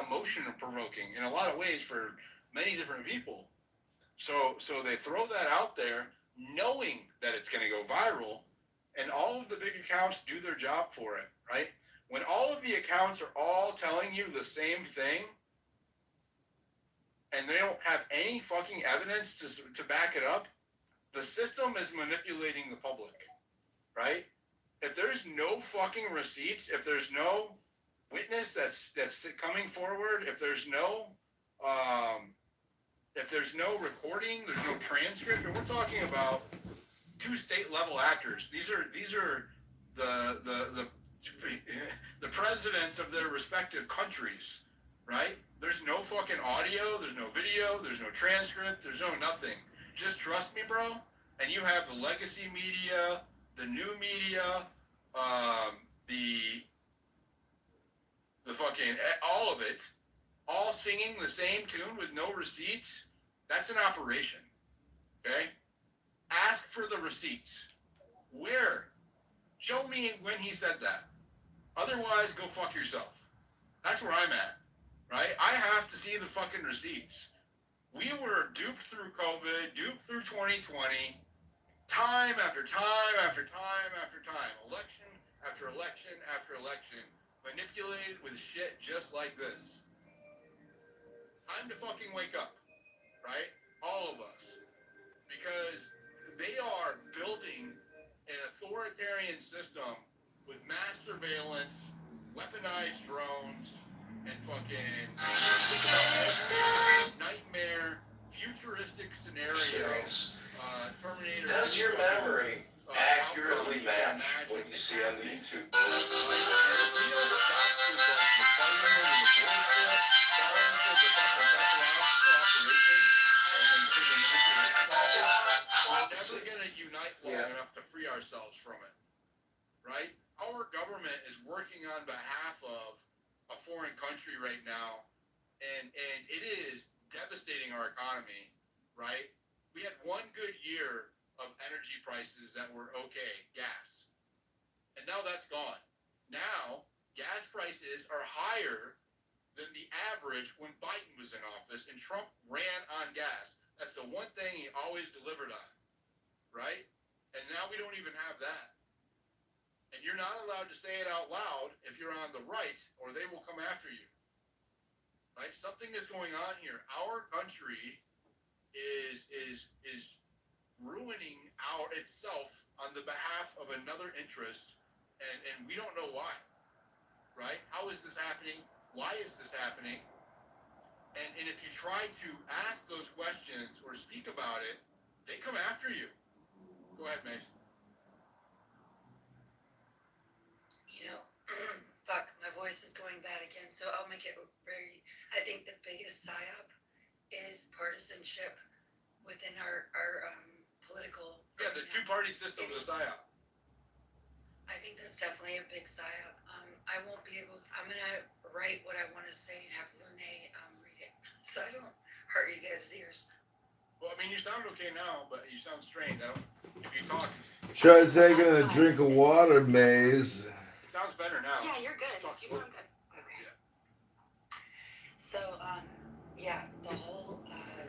emotion provoking in a lot of ways for many different people. So they throw that out there knowing that it's going to go viral, and all of the big accounts do their job for it, right? When all of the accounts are all telling you the same thing and they don't have any fucking evidence to back it up, the system is manipulating the public, right? If there's no fucking receipts, if there's no witness that's coming forward, if there's no recording, there's no transcript, and we're talking about 2 state level actors. These are the presidents of their respective countries, right? There's no fucking audio, there's no video, there's no transcript, there's no nothing. Just trust me, bro. And you have the legacy media, the new media, the fucking all of it, all singing the same tune with no receipts. That's an operation, okay? Ask for the receipts. Where? Show me when he said that. Otherwise, go fuck yourself. That's where I'm at, right? I have to see the fucking receipts. We were duped through COVID, duped through 2020, time after time after time after time, election after election after election, manipulated with shit just like this. Time to fucking wake up, right? All of us. Because they are building an authoritarian system with mass surveillance, weaponized drones, and fucking scenario, Terminator. Does your memory accurately match what you see on YouTube? We're never gonna unite long enough to free ourselves from it, right? Our government is working on behalf of a foreign country right now, and it is devastating our economy, right? We had one good year of energy prices that were okay, gas, and now that's gone. Now gas prices are higher than the average when Biden was in office and Trump ran on gas. That's the one thing he always delivered on, right? And now we don't even have that. And you're not allowed to say it out loud if you're on the right, or they will come after you. Right? Something is going on here. Our country is ruining itself on the behalf of another interest, and we don't know why. Right? How is this happening? Why is this happening? And if you try to ask those questions or speak about it, they come after you. Go ahead, Mace. You know, fuck, my voice is going bad again, so I'll make it very, I think the biggest psyop is partisanship within our political. Yeah, the two-party system is a psyop. I think that's definitely a big psyop. I won't be able to, I'm gonna write what I want to say and have Lene read it, so I don't hurt you guys' ears. Well, I mean, you sound okay now, but you sound strained. If you talk, Try taking a drink of water, Maze. it sounds better now. Yeah, you're good. Talk You slow. sound good. Okay. Yeah. So, yeah, the whole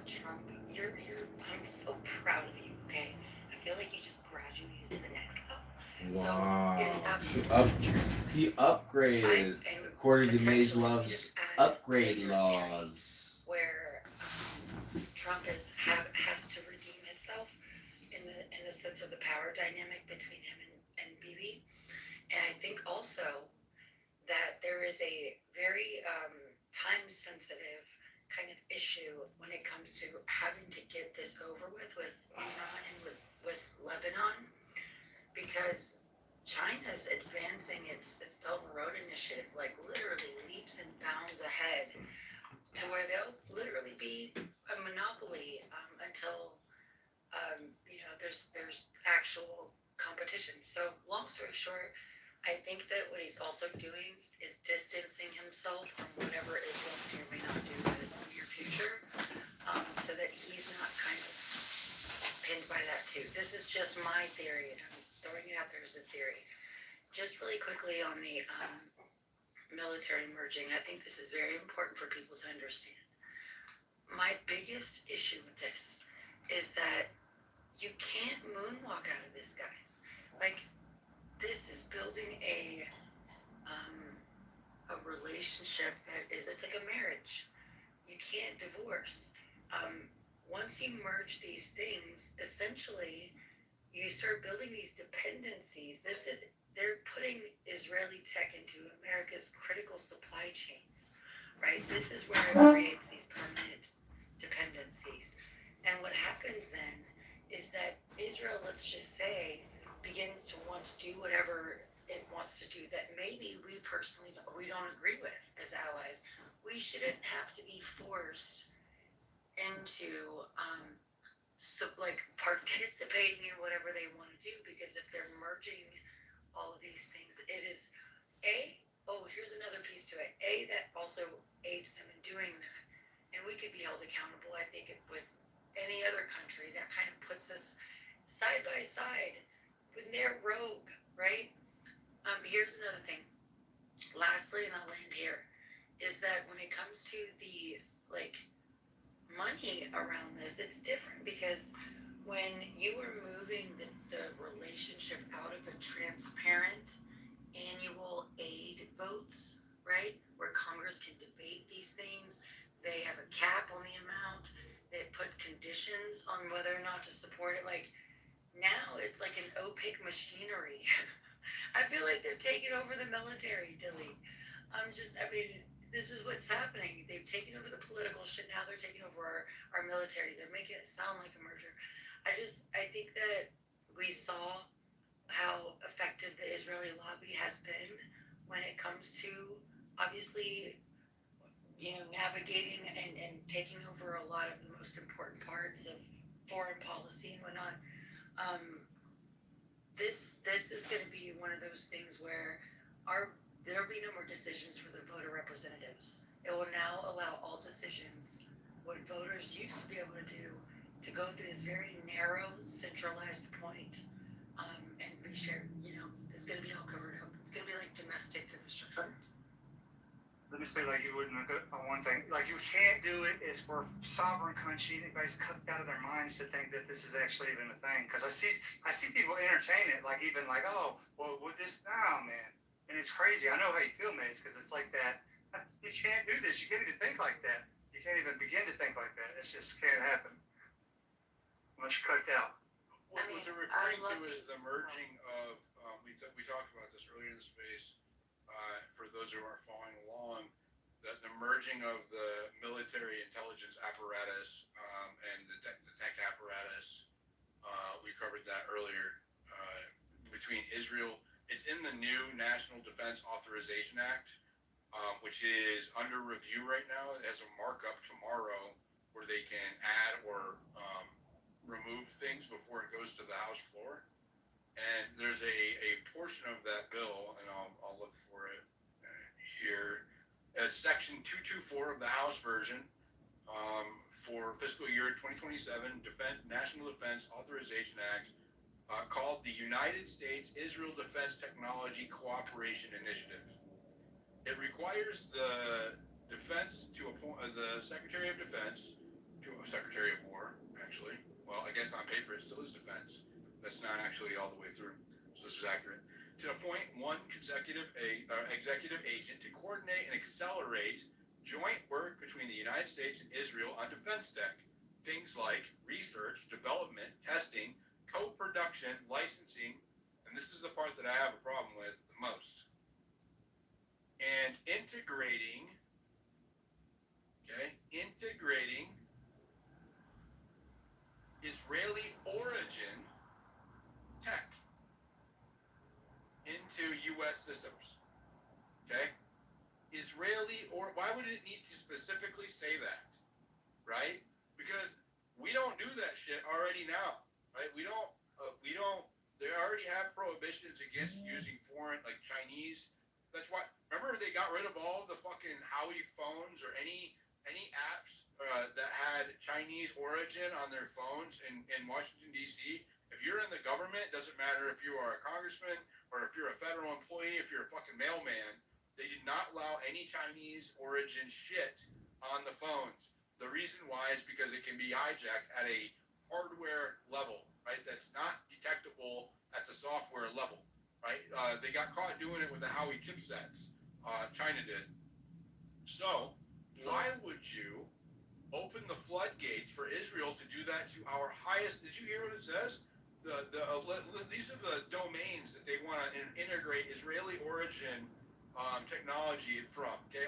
Trump, I'm so proud of you, okay? I feel like you just graduated to the next level. Wow. So, it is absolutely true. He upgraded, according to Maze Love's upgrade laws. Where Trump has to redeem himself in the sense of the power dynamic between him and Bibi. And I think also that there is a very time-sensitive kind of issue when it comes to having to get this over with Iran and with Lebanon, because China's advancing its Belt and Road Initiative, like literally leaps and bounds ahead, to where they'll literally be a monopoly until there's actual competition. So long story short, I think that what he's also doing is distancing himself from whatever Israel may or may not do in the near future, so that he's not kind of pinned by that too. This is just my theory, and I'm throwing it out there as a theory. Just really quickly on the military merging, I think this is very important for people to understand. My biggest issue with this is that you can't moonwalk out of this, guys. Like, this is building a relationship that is, it's like a marriage. You can't divorce. Once you merge these things, essentially, you start building these dependencies. They're putting Israeli tech into America's critical supply chains, right? This is where it creates these permanent dependencies. And what happens then is that Israel, let's just say, begins to want to do whatever it wants to do that maybe we personally don't agree with as allies. We shouldn't have to be forced into participating in whatever they want to do, because if they're merging all of these things, it is here's another piece to it. That also aids them in doing that, and we could be held accountable, I think, with any other country that kind of puts us side by side when they're rogue, right? Here's another thing. Lastly, and I'll land here, is that when it comes to the money around this, it's different, because when you are moving the relationship out of a transparent annual aid votes, right, where Congress can debate these things, they have a cap on the amount, they put conditions on whether or not to support it. Like, now it's like an opaque machinery. I feel like they're taking over the military, Dilly. this is what's happening. They've taken over the political shit. Now they're taking over our military. They're making it sound like a merger. I think that we saw how effective the Israeli lobby has been when it comes to obviously, navigating and taking over a lot of the most important parts of foreign policy and whatnot. This is going to be one of those things where there'll be no more decisions for the voter representatives. It will now allow all decisions, what voters used to be able to do, to go through this very narrow, centralized point, and be shared. It's going to be all covered up. It's going to be like domestic infrastructure. Let me say, like, you wouldn't on one thing. Like, you can't do it. It's for sovereign country. Anybody's cooked out of their minds to think that this is actually even a thing. Because I see people entertain it, like, even like, oh, well, with this now, man. And it's crazy. I know how you feel, Mace, because it's like that. You can't do this. You can't even think like that. You can't even begin to think like that. It just can't happen unless you're cooked out. What they're referring to is the merging of, we talked about this earlier in the space, for those who aren't following along, that the merging of the military intelligence apparatus and the tech apparatus, we covered that earlier, between Israel. It's in the new National Defense Authorization Act, which is under review right now. It has a markup tomorrow where they can add or remove things before it goes to the House floor. And there's a portion of that bill, and I'll look for it here. It's Section 224 of the House version for fiscal year 2027 National Defense Authorization Act, called the United States-Israel Defense Technology Cooperation Initiative. It requires the defense to appoint the Secretary of Defense to a Secretary of War, actually. Well, I guess on paper it still is defense. That's not actually all the way through, so this is accurate. To appoint one executive agent to coordinate and accelerate joint work between the United States and Israel on defense tech. Things like research, development, testing, co-production, licensing, and this is the part that I have a problem with the most. And integrating Israeli origin tech into U.S. systems. Okay? Why would it need to specifically say that? Right? Because we don't do that shit already now. Right? We don't, they already have prohibitions against using foreign, like Chinese. That's why, remember they got rid of all the fucking Huawei phones or any apps that had Chinese origin on their phones in Washington, D.C. If you're in the government, it doesn't matter if you are a congressman or if you're a federal employee, if you're a fucking mailman, they did not allow any Chinese origin shit on the phones. The reason why is because it can be hijacked at a hardware level, right? That's not detectable at the software level, right? They got caught doing it with the Huawei chipsets. China did. So why would you open the floodgates for Israel to do that to our highest? Did you hear what it says? These are the domains that they want to integrate Israeli origin technology from. Okay,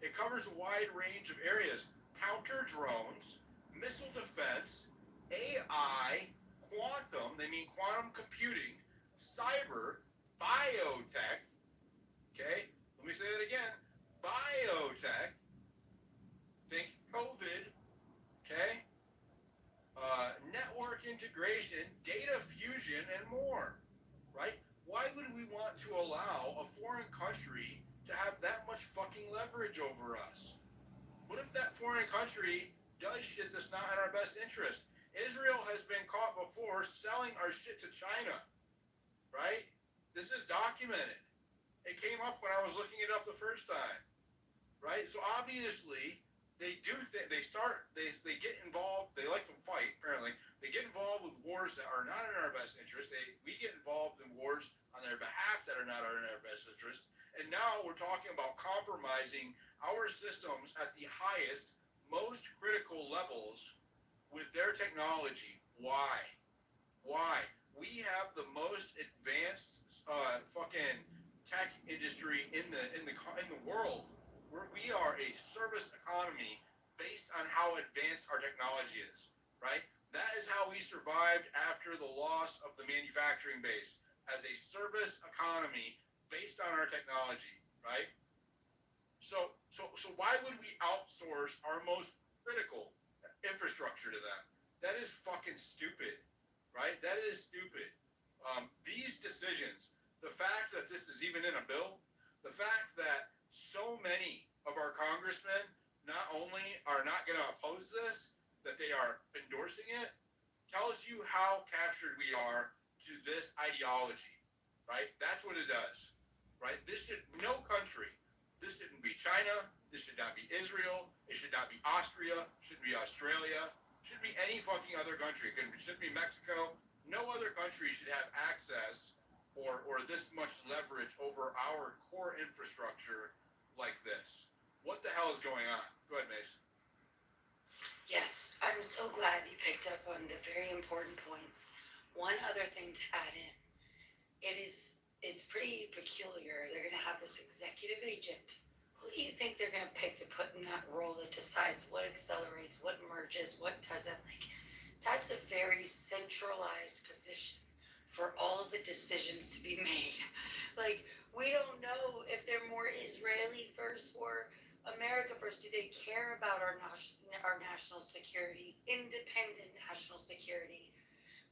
it covers a wide range of areas: counter drones, missile defense, AI, quantum. They mean quantum computing, cyber, biotech. Okay, let me say that again: biotech. Think COVID. Okay. Network integration, data fusion, and more, right? Why would we want to allow a foreign country to have that much fucking leverage over us? What if that foreign country does shit that's not in our best interest? Israel has been caught before selling our shit to China, right? This is documented. It came up when I was looking it up the first time, right? So obviously, they get involved. They like to fight, apparently. They get involved with wars that are not in our best interest. We get involved in wars on their behalf that are not in our best interest. And now we're talking about compromising our systems at the highest, most critical levels with their technology. Why? We have the most advanced fucking tech industry in the world. We are a service economy based on how advanced our technology is, right? That is how we survived after the loss of the manufacturing base, as a service economy based on our technology, right? So why would we outsource our most critical infrastructure to them? That is fucking stupid, right? That is stupid. These decisions, the fact that this is even in a bill, the fact that so many of our congressmen not only are not going to oppose this, that they are endorsing it, tells you how captured we are to this ideology, right? That's what it does, right? This shouldn't be China, this should not be Israel, it should not be Austria, it shouldn't be Australia, it shouldn't be any fucking other country. It shouldn't be Mexico. No other country should have access or this much leverage over our core infrastructure like this. What the hell is going on? Go ahead, Mace. Yes, I'm so glad you picked up on the very important points. One other thing to add in. It's pretty peculiar. They're going to have this executive agent. Who do you think they're going to pick to put in that role that decides what accelerates, what merges, what doesn't? Like, that's a very centralized position for all of the decisions to be made. Like, we don't know if they're more Israeli first or America first. Do they care about our national security, independent national security?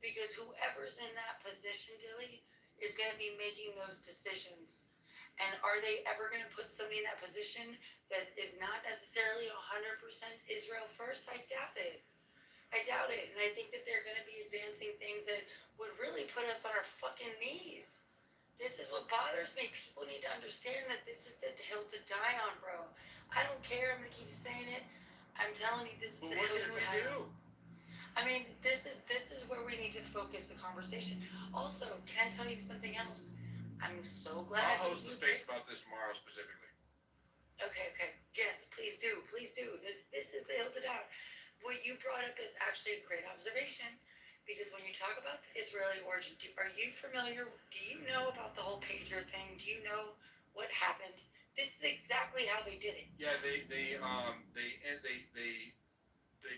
Because whoever's in that position, Dilly, is going to be making those decisions. And are they ever going to put somebody in that position that is not necessarily 100% Israel first? I doubt it. And I think that they're going to be advancing things that would really put us on our fucking knees. This is what bothers me. People need to understand that this is the hill to die on, bro. I don't care. I'm going to keep saying it. I'm telling you, this is the hill to die on. I mean, this is where we need to focus the conversation. Also, can I tell you something else? I'm so glad. I'll host a space about this tomorrow specifically. Okay. Yes, please do. This is the hill to die. What you brought up is actually a great observation, because when you talk about the Israeli origin, are you familiar? Do you know about the whole pager thing? Do you know what happened? This is exactly how they did it. Yeah, they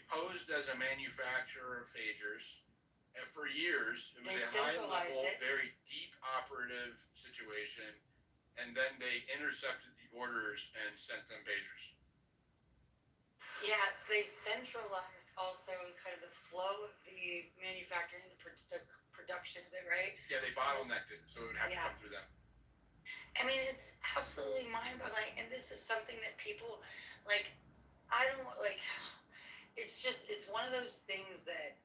posed as a manufacturer of pagers, and for years it was a high-level, very deep operative situation, and then they intercepted the orders and sent them pagers. Yeah, they centralized also kind of the flow of the manufacturing, the production of it, right? Yeah, they bottlenecked it, so it would have to come through them. I mean, it's absolutely mind-boggling, and this is something that people, like, I don't, like, it's one of those things that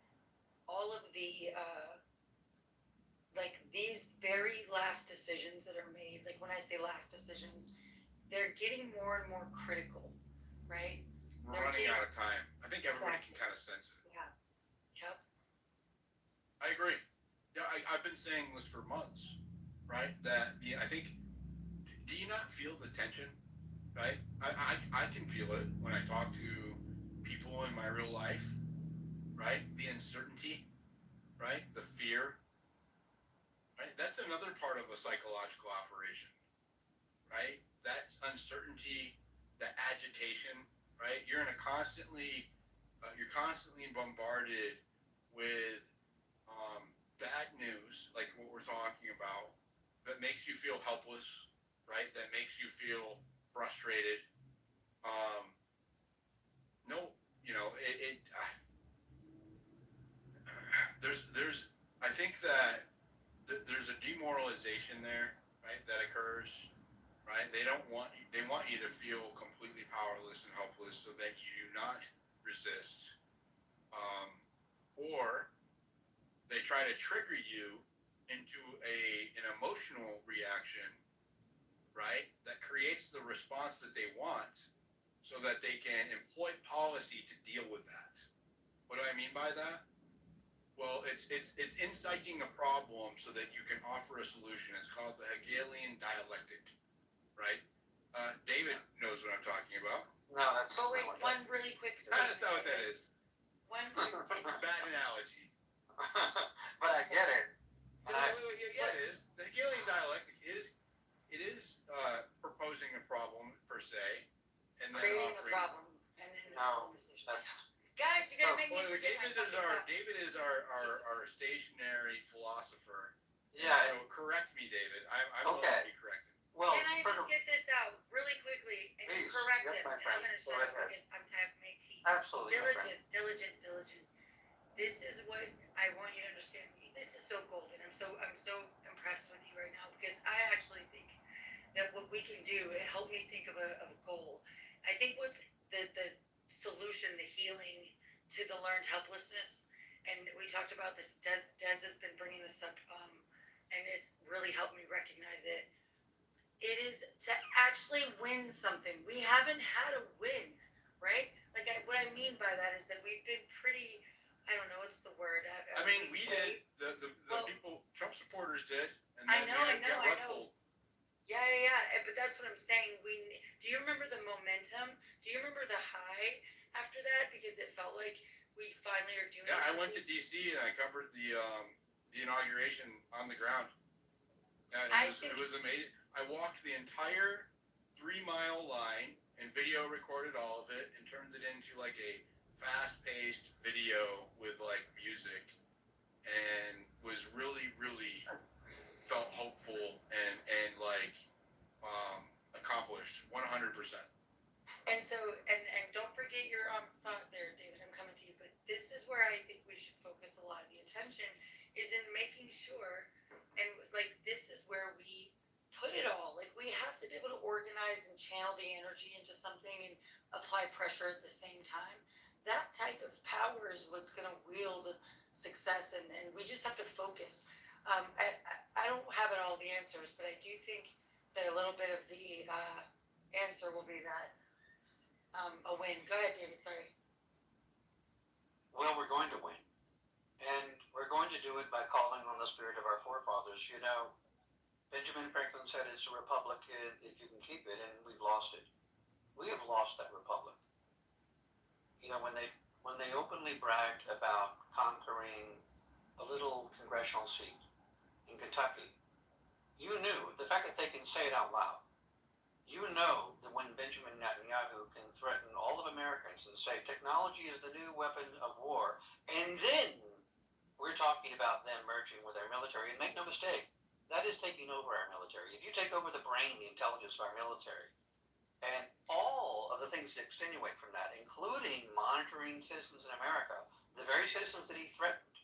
all of the, like, these very last decisions that are made, like, when I say last decisions, they're getting more and more critical, right? We're running out of time. I think everybody can kind of sense it. Yeah. Yep. I agree. Yeah, I've been saying this for months, right? That I think, do you not feel the tension, right? I can feel it when I talk to people in my real life, right? The uncertainty, right? The fear, right? That's another part of a psychological operation, right? That's uncertainty, the agitation, right? You're constantly bombarded with bad news, like what we're talking about, that makes you feel helpless, right? That makes you feel frustrated. There's I think that there's a demoralization there, right? That occurs, right? They want you to feel completely powerless and helpless, so that you do not resist, or they try to trigger you into an emotional reaction, right? That creates the response that they want, so that they can employ policy to deal with that. What do I mean by that? Well, it's inciting a problem so that you can offer a solution. It's called the Hegelian dialectic, right? David knows what I'm talking about. No, that's. But wait, one really quick statement. That's not what that is. One quick statement. Bad analogy. But I get it. Yeah, it is. The Hegelian dialectic is proposing a problem per se, and then creating a offering. problem, and then No, decision. that's Guys, you gotta make me Well, forget my David is fucking thought. David is our stationary philosopher. yeah. So correct me, David. I'm willing Okay. to be corrected. Well, Can I for just the, get this out really quickly and Please, correct yes, him? my And friend. I'm gonna Go shut up ahead. because I'm having my tea. absolutely, my friend. Diligent. This is what I want you to understand. This is so golden. I'm so impressed with you right now because I actually think that what we can do, it helped me think of a goal. I think what's the solution, the healing to the learned helplessness, and we talked about this. Des has been bringing this up, and it's really helped me recognize it. It is to actually win something. We haven't had a win, right? Like what I mean by that is that we've been pretty. I don't know what's the word. I mean, we did. The Well- people, Trump supporters did. And I then know, they got I rug know. pulled. Yeah. But that's what I'm saying. Do you remember the momentum? Do you remember the high after that? Because it felt like we finally are doing. Yeah, I went to something. DC and I covered the inauguration on the ground. And it was amazing. I walked the entire 3-mile line and video recorded all of it and turned it into like a fast-paced video with like music, and was really felt hopeful and like accomplished 100%. And so, and don't forget your thought there, David. I'm coming to you, but this is where I think we should focus a lot of the attention is in making sure, and like this is where we put it all. Like we have to be able to organize and channel the energy into something and apply pressure at the same time. That type of power is what's going to wield success, and we just have to focus. I don't have it all the answers, but I do think that a little bit of the answer will be that a win. Go ahead, David. Sorry. Well, we're going to win. And we're going to do it by calling on the spirit of our forefathers. You know, Benjamin Franklin said it's a republic if you can keep it, and we've lost it. We have lost that republic. You know, when they openly bragged about conquering a little congressional seat in Kentucky, you knew, the fact that they can say it out loud, you know that when Benjamin Netanyahu can threaten all of Americans and say technology is the new weapon of war, and then we're talking about them merging with our military, and make no mistake, that is taking over our military. If you take over the brain, the intelligence of our military, and all of the things that extenuate from that, including monitoring citizens in America, the very citizens that he threatened,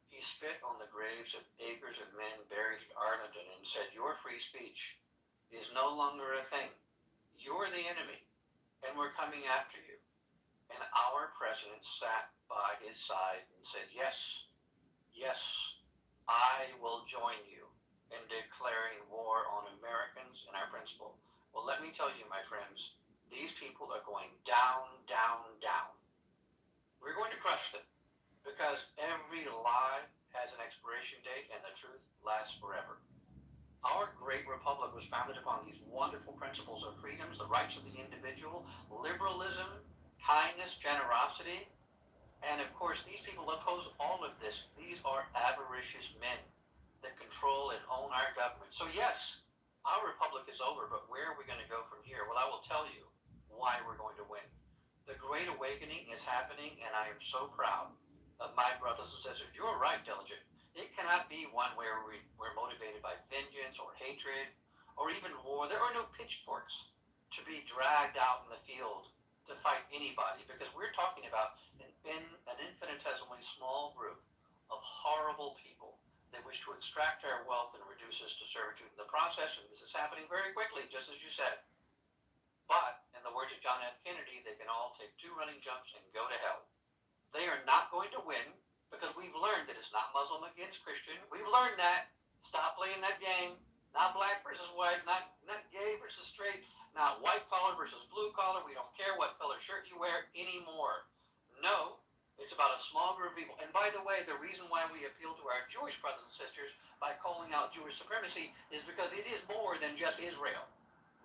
he spit on the graves of acres of men buried in Arlington and said, your free speech is no longer a thing. You're the enemy, and we're coming after you. And our president sat by his side and said, yes, I will join you in declaring war on Americans and our principle. Well, let me tell you, my friends, these people are going down. We're going to crush them because every lie has an expiration date and the truth lasts forever. Our great republic was founded upon these wonderful principles of freedoms, the rights of the individual, liberalism, kindness, generosity, and of course, these people oppose all of this. These are avaricious men that control and own our government. So yes, our republic is over, but where are we going to go from here? Well, I will tell you why we're going to win. The Great Awakening is happening, and I am so proud of my brothers and sisters. You're right, Diligent. It cannot be one where we're motivated by vengeance or hatred or even war. There are no pitchforks to be dragged out in the field to fight anybody, because we're talking about an infinitesimally small group of horrible people that wish to extract our wealth and reduce us to servitude in the process, and this is happening very quickly, just as you said. But, in the words of John F. Kennedy, they can all take 2 running jumps and go to hell. They are not going to win, because we've learned that it's not Muslim against Christian. We've learned that. Stop playing that game. Not black versus white, not gay versus straight, not white collar versus blue collar. We don't care what color shirt you wear anymore. No, it's about a small group of people. And by the way, the reason why we appeal to our Jewish brothers and sisters by calling out Jewish supremacy is because it is more than just Israel,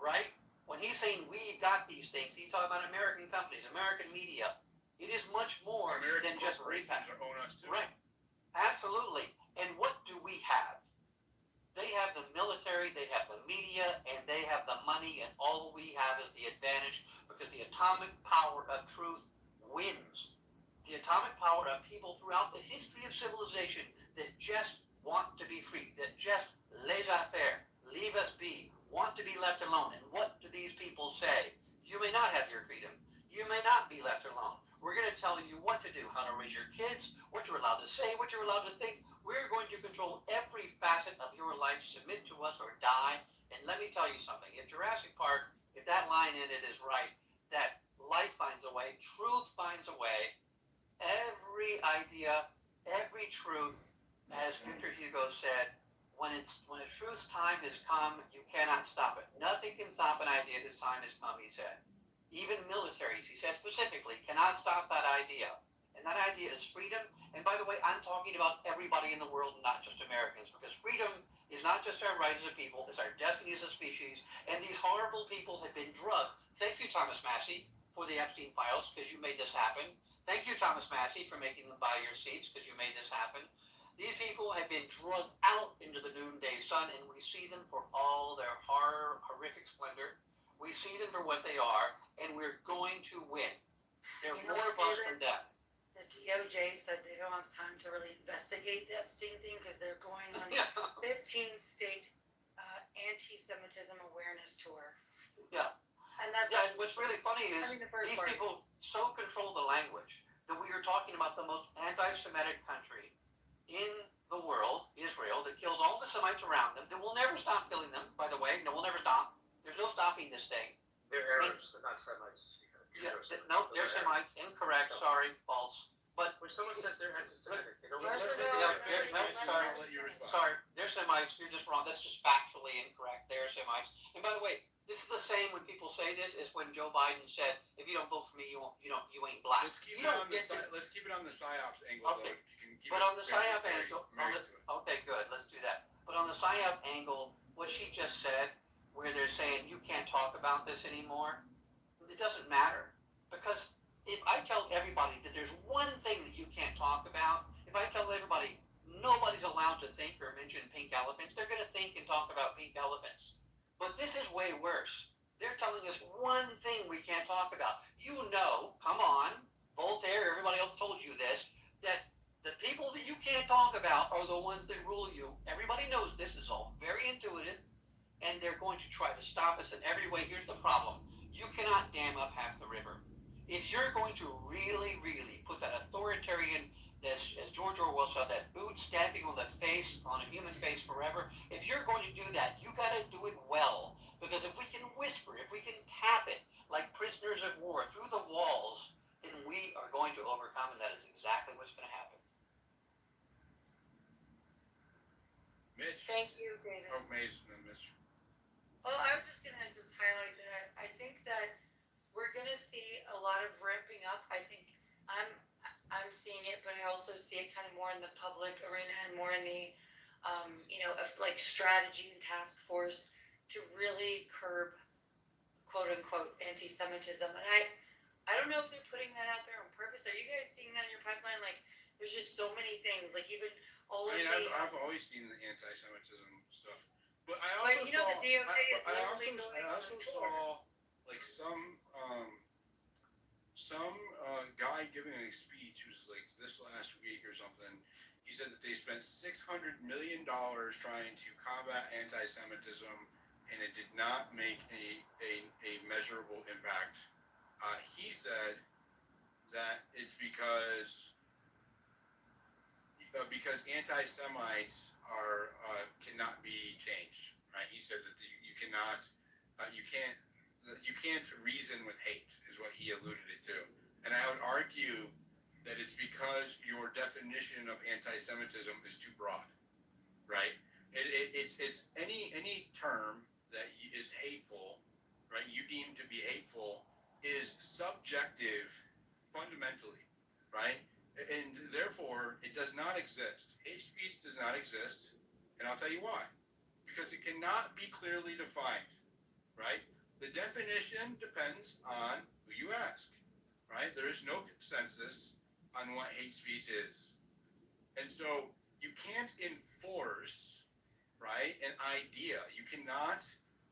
right? When he's saying we got these things, he's talking about American companies, American media. It is much more than just corporations own us too. Right. Absolutely. And what do we have? They have the military, they have the media, and they have the money, and all we have is the advantage because the atomic power of truth wins. The atomic power of people throughout the history of civilization that just want to be free, that just laissez-faire, leave us be, want to be left alone. And what do these people say? You may not have your freedom. You may not be left alone. We're going to tell you what to do, how to raise your kids, what you're allowed to say, what you're allowed to think. We're going to control every facet of your life, submit to us or die. And let me tell you something. If Jurassic Park, if that line in it is right, that life finds a way, truth finds a way, every idea, every truth, as Victor Hugo said, when a truth's time has come, you cannot stop it. Nothing can stop an idea whose time has come, he said. Even militaries, he said specifically, cannot stop that idea. And that idea is freedom. And by the way, I'm talking about everybody in the world, not just Americans, because freedom is not just our right as a people, it's our destiny as a species. And these horrible people have been drugged. Thank you, Thomas Massey, for the Epstein files, because you made this happen. Thank you, Thomas Massey, for making them buy your seats, because you made this happen. These people have been drugged out into the noonday sun, and we see them for all their horrific splendor. We see them for what they are, and we're going to win. They're You know more what, of us David? than them. The DOJ said they don't have time to really investigate the Epstein thing because they're going on a 15-state anti-Semitism awareness tour. Yeah. And that's Yeah, what's really funny is the first these part. people so control the language that we are talking about the most anti-Semitic country in the world, Israel, that kills all the Semites around them, that will never stop killing them, by the way. No, will never stop. There's no stopping this thing. They're Arabs, they're not Semites. Yeah, no, they're Semites. Incorrect. Sorry. False. But when someone says they're anti-Semitic, they don't Yeah, mean sorry, they're Semites. You're just wrong. That's just factually incorrect. They're Semites. And by the way, this is the same when people say this as when Joe Biden said, "If you don't vote for me, you ain't black." Let's keep You it don't on the get to- let's keep it on the psyops angle Okay. though. You can keep But it on the very, PSYOP very angle, married to it. okay, good, let's do that. But on the PSYOP angle, what she just said, where they're saying you can't talk about this anymore, it doesn't matter. Because if I tell everybody that there's one thing that you can't talk about, if I tell everybody nobody's allowed to think or mention pink elephants, they're going to think and talk about pink elephants. But this is way worse. They're telling us one thing we can't talk about. You know, come on, Voltaire, everybody else told you this, that the people that you can't talk about are the ones that rule you. Everybody knows this is all very intuitive, and they're going to try to stop us in every way. Here's the problem. You cannot dam up half the river. If you're going to really, really put that authoritarian, as George Orwell said, that boot stamping on a human face forever, if you're going to do that, you got to do it well. Because if we can whisper, if we can tap it like prisoners of war through the walls, then we are going to overcome, and that is exactly what's going to happen. Mitch. Thank you, David. Oh, Mitch. Well, I was just gonna highlight that I think that we're gonna see a lot of ramping up. I think I'm seeing it, but I also see it kind of more in the public arena and more in the of like strategy and task force to really curb quote unquote anti-Semitism. And I don't know if they're putting that out there on purpose. Are you guys seeing that in your pipeline? Like there's just so many things. Like even all of I've always seen the anti-Semitism stuff, but I also the DOJ is I also saw like some guy giving a speech was like this last week or something. He said that they spent $600 million trying to combat anti-Semitism, and it did not make a measurable impact. He said that it's because anti-Semites are cannot be changed. Right? He said that you can't reason with hate is what he alluded it to. And I would argue that it's because your definition of anti-Semitism is too broad, right? It's any term that is hateful, right? You deem to be hateful is subjective fundamentally, right? And therefore, it does not exist. Hate speech does not exist, and I'll tell you why. Because it cannot be clearly defined, right? The definition depends on who you ask, right? There is no consensus on what hate speech is. And so you can't enforce right? An idea. You cannot,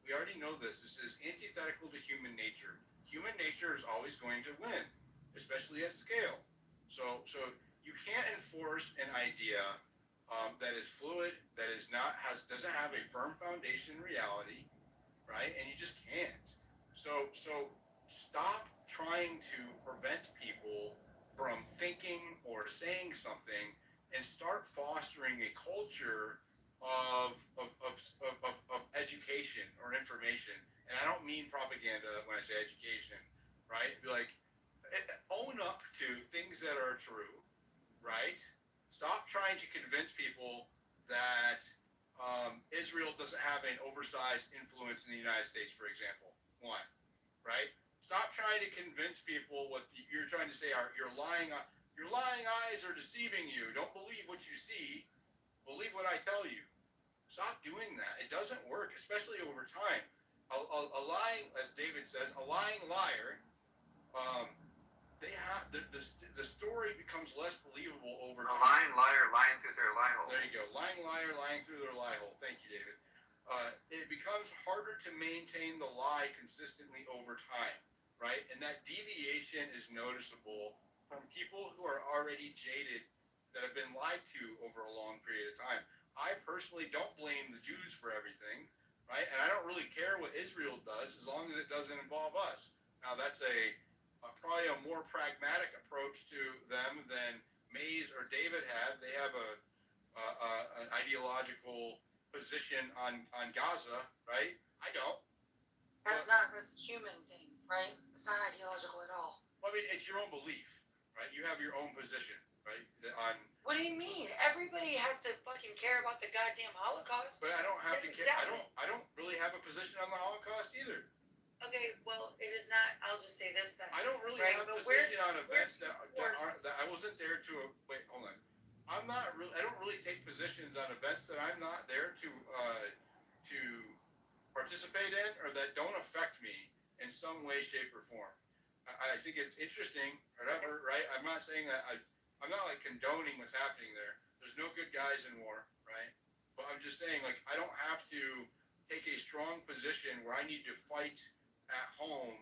we already know this is antithetical to human nature. Human nature is always going to win, especially at scale. So you can't enforce an idea that is fluid, that doesn't have a firm foundation in reality, right? And you just can't. So stop trying to prevent people from thinking or saying something, and start fostering a culture of education or information. And I don't mean propaganda when I say education, right? Be like, own up to things that are true, right? Stop trying to convince people that Israel doesn't have an oversized influence in the United States, for example. One, right? Stop trying to convince people what you're trying to say are your lying eyes are deceiving you. Don't believe what you see. Believe what I tell you. Stop doing that. It doesn't work, especially over time. A lying, as David says, a lying liar. They have the story becomes less believable over time. A lying liar lying through their lie hole. There you go. Lying liar lying through their lie hole. Thank you, David. It becomes harder to maintain the lie consistently over time, right? And that deviation is noticeable from people who are already jaded, that have been lied to over a long period of time. I personally don't blame the Jews for everything, right? And I don't really care what Israel does as long as it doesn't involve us. Now, that's probably a more pragmatic approach to them than Mays or David have. They have an ideological position on Gaza, right? I don't. That's a human thing, right? It's not ideological at all. Well, I mean, it's your own belief, right? You have your own position, right? What do you mean? Everybody has to fucking care about the goddamn Holocaust. But I don't have to care. Exactly. I don't really have a position on the Holocaust either. Okay, well, it is not. I'll just say this then. I don't really right? have a But position on events that I wasn't there to. Wait, hold on. I'm not really. I don't really take positions on events that I'm not there to participate in, or that don't affect me in some way, shape, or form. I think it's interesting, whatever, right? I'm not saying that I'm not like condoning what's happening there. There's no good guys in war, right? But I'm just saying, like, I don't have to take a strong position where I need to fight at home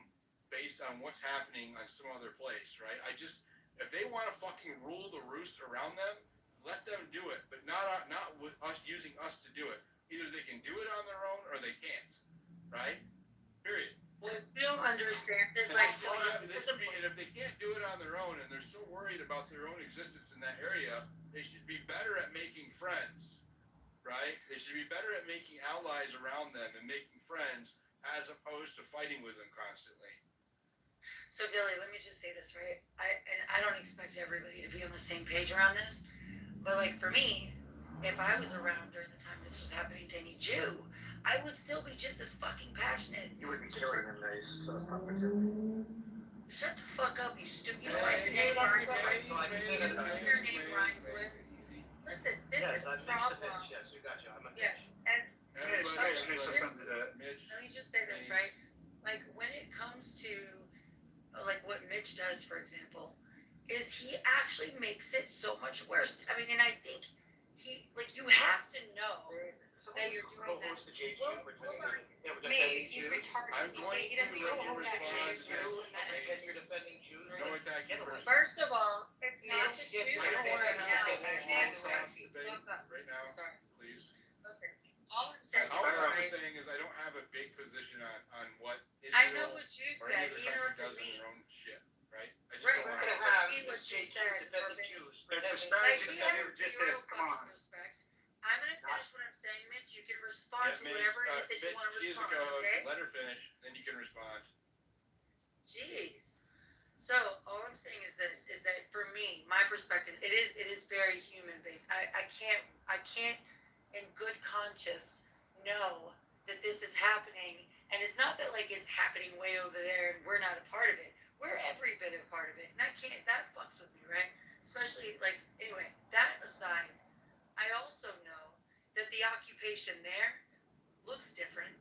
based on what's happening on some other place, right? If they want to fucking rule the roost around them, let them do it, but not with us using us to do it. Either they can do it on their own or they can't, right? Period. What you don't understand is And like, and if they can't do it on their own, and they're so worried about their own existence in that area, they should be better at making friends, right? They should be better at making allies around them and making friends, as opposed to fighting with them constantly. So Dilly, let me just say this, right? I don't expect everybody to be on the same page around this, but like for me, if I was around during the time this was happening to any Jew, I would still be just as fucking passionate. You would be killing them, nice. So it's not what you're Shut the fuck up, you stupid. You know what your name rhymes with? Your name rhymes with. Listen, this is the problem. Yes, you got you. I'm a Yes, and Mitch says something to that. Mitch. let me just say this, right? Like when it comes to like what Mitch does, for example, is he actually makes it so much worse. I mean, and I think you have to know that you're doing that. Co-host the JQ, which was Maze, he's retarded. I'm going He doesn't even hold that respond Jew. and you're defending Jews. No attacking person. First of all, it's not the Mitch, Jews. I don't want to have a Mitch, long you debate fuck up. right now, Sorry. please. Listen, all I'm saying All is, I'm right, saying is I don't have a big position on what I Israel know what you or said. any He other country interrupted does in me. their own shit, right? I just Right, don't we're want gonna to. have you what you said. defending Jews. It's Like asparagus he and has it's zero this. Come on. fucking respect. I'm gonna finish what I'm saying, Mitch. You can respond to Mitch, whatever it is that you Mitch, want to she is a respond. co-host. Okay? Let her finish, then you can respond. Jeez. So all I'm saying is this: is that for me, my perspective, it is very human based. I can't, in good conscience, know that this is happening, and it's not that like it's happening way over there and we're not a part of it. We're every bit of part of it, and that fucks with me, right? Especially like anyway. That aside, I also know that the occupation there looks different,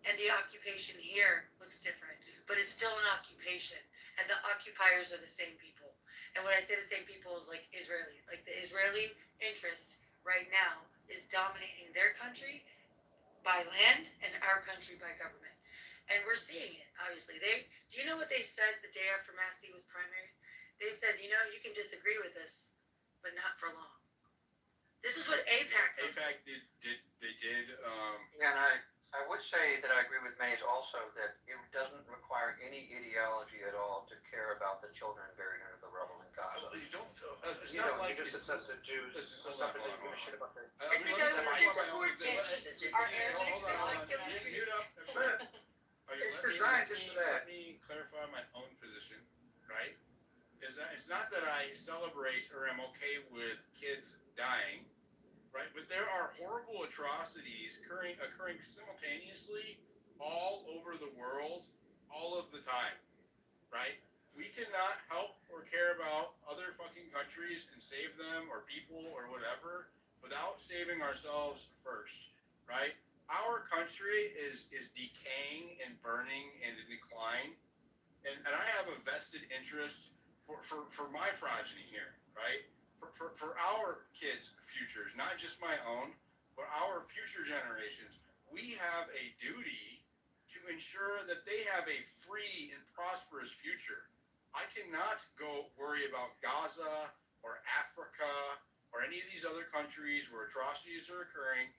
and the occupation here looks different, but it's still an occupation, and the occupiers are the same people. And when I say the same people is like Israeli, like the Israeli interest right now is dominating their country by land and our country by government. And we're seeing it, obviously. Do you know what they said the day after Massey was primary? They said, you can disagree with us, but not for long. This is what AIPAC does. AIPAC did. Yeah, and I would say that I agree with Mays also that it doesn't require any ideology at all to care about the children buried under the rubble in Gaza. You don't. It's You not know, like you're just obsessed with Jews and hold stuff on, and hold give a on. shit about their. It's because we're just support Jesus. It's just Hold our on. Mute up. Okay, It's designed just for that. Let me clarify my own position, right? Is that it's not that I celebrate or am okay with kids dying, right? But there are horrible atrocities occurring simultaneously all over the world, all of the time, right? We cannot help or care about other fucking countries and save them or people or whatever without saving ourselves first, right? Our country is decaying and burning and in decline, and I have a vested interest for my progeny here, right? For our kids' futures, not just my own, but our future generations. We have a duty to ensure that they have a free and prosperous future. I cannot go worry about Gaza or Africa or any of these other countries where atrocities are occurring,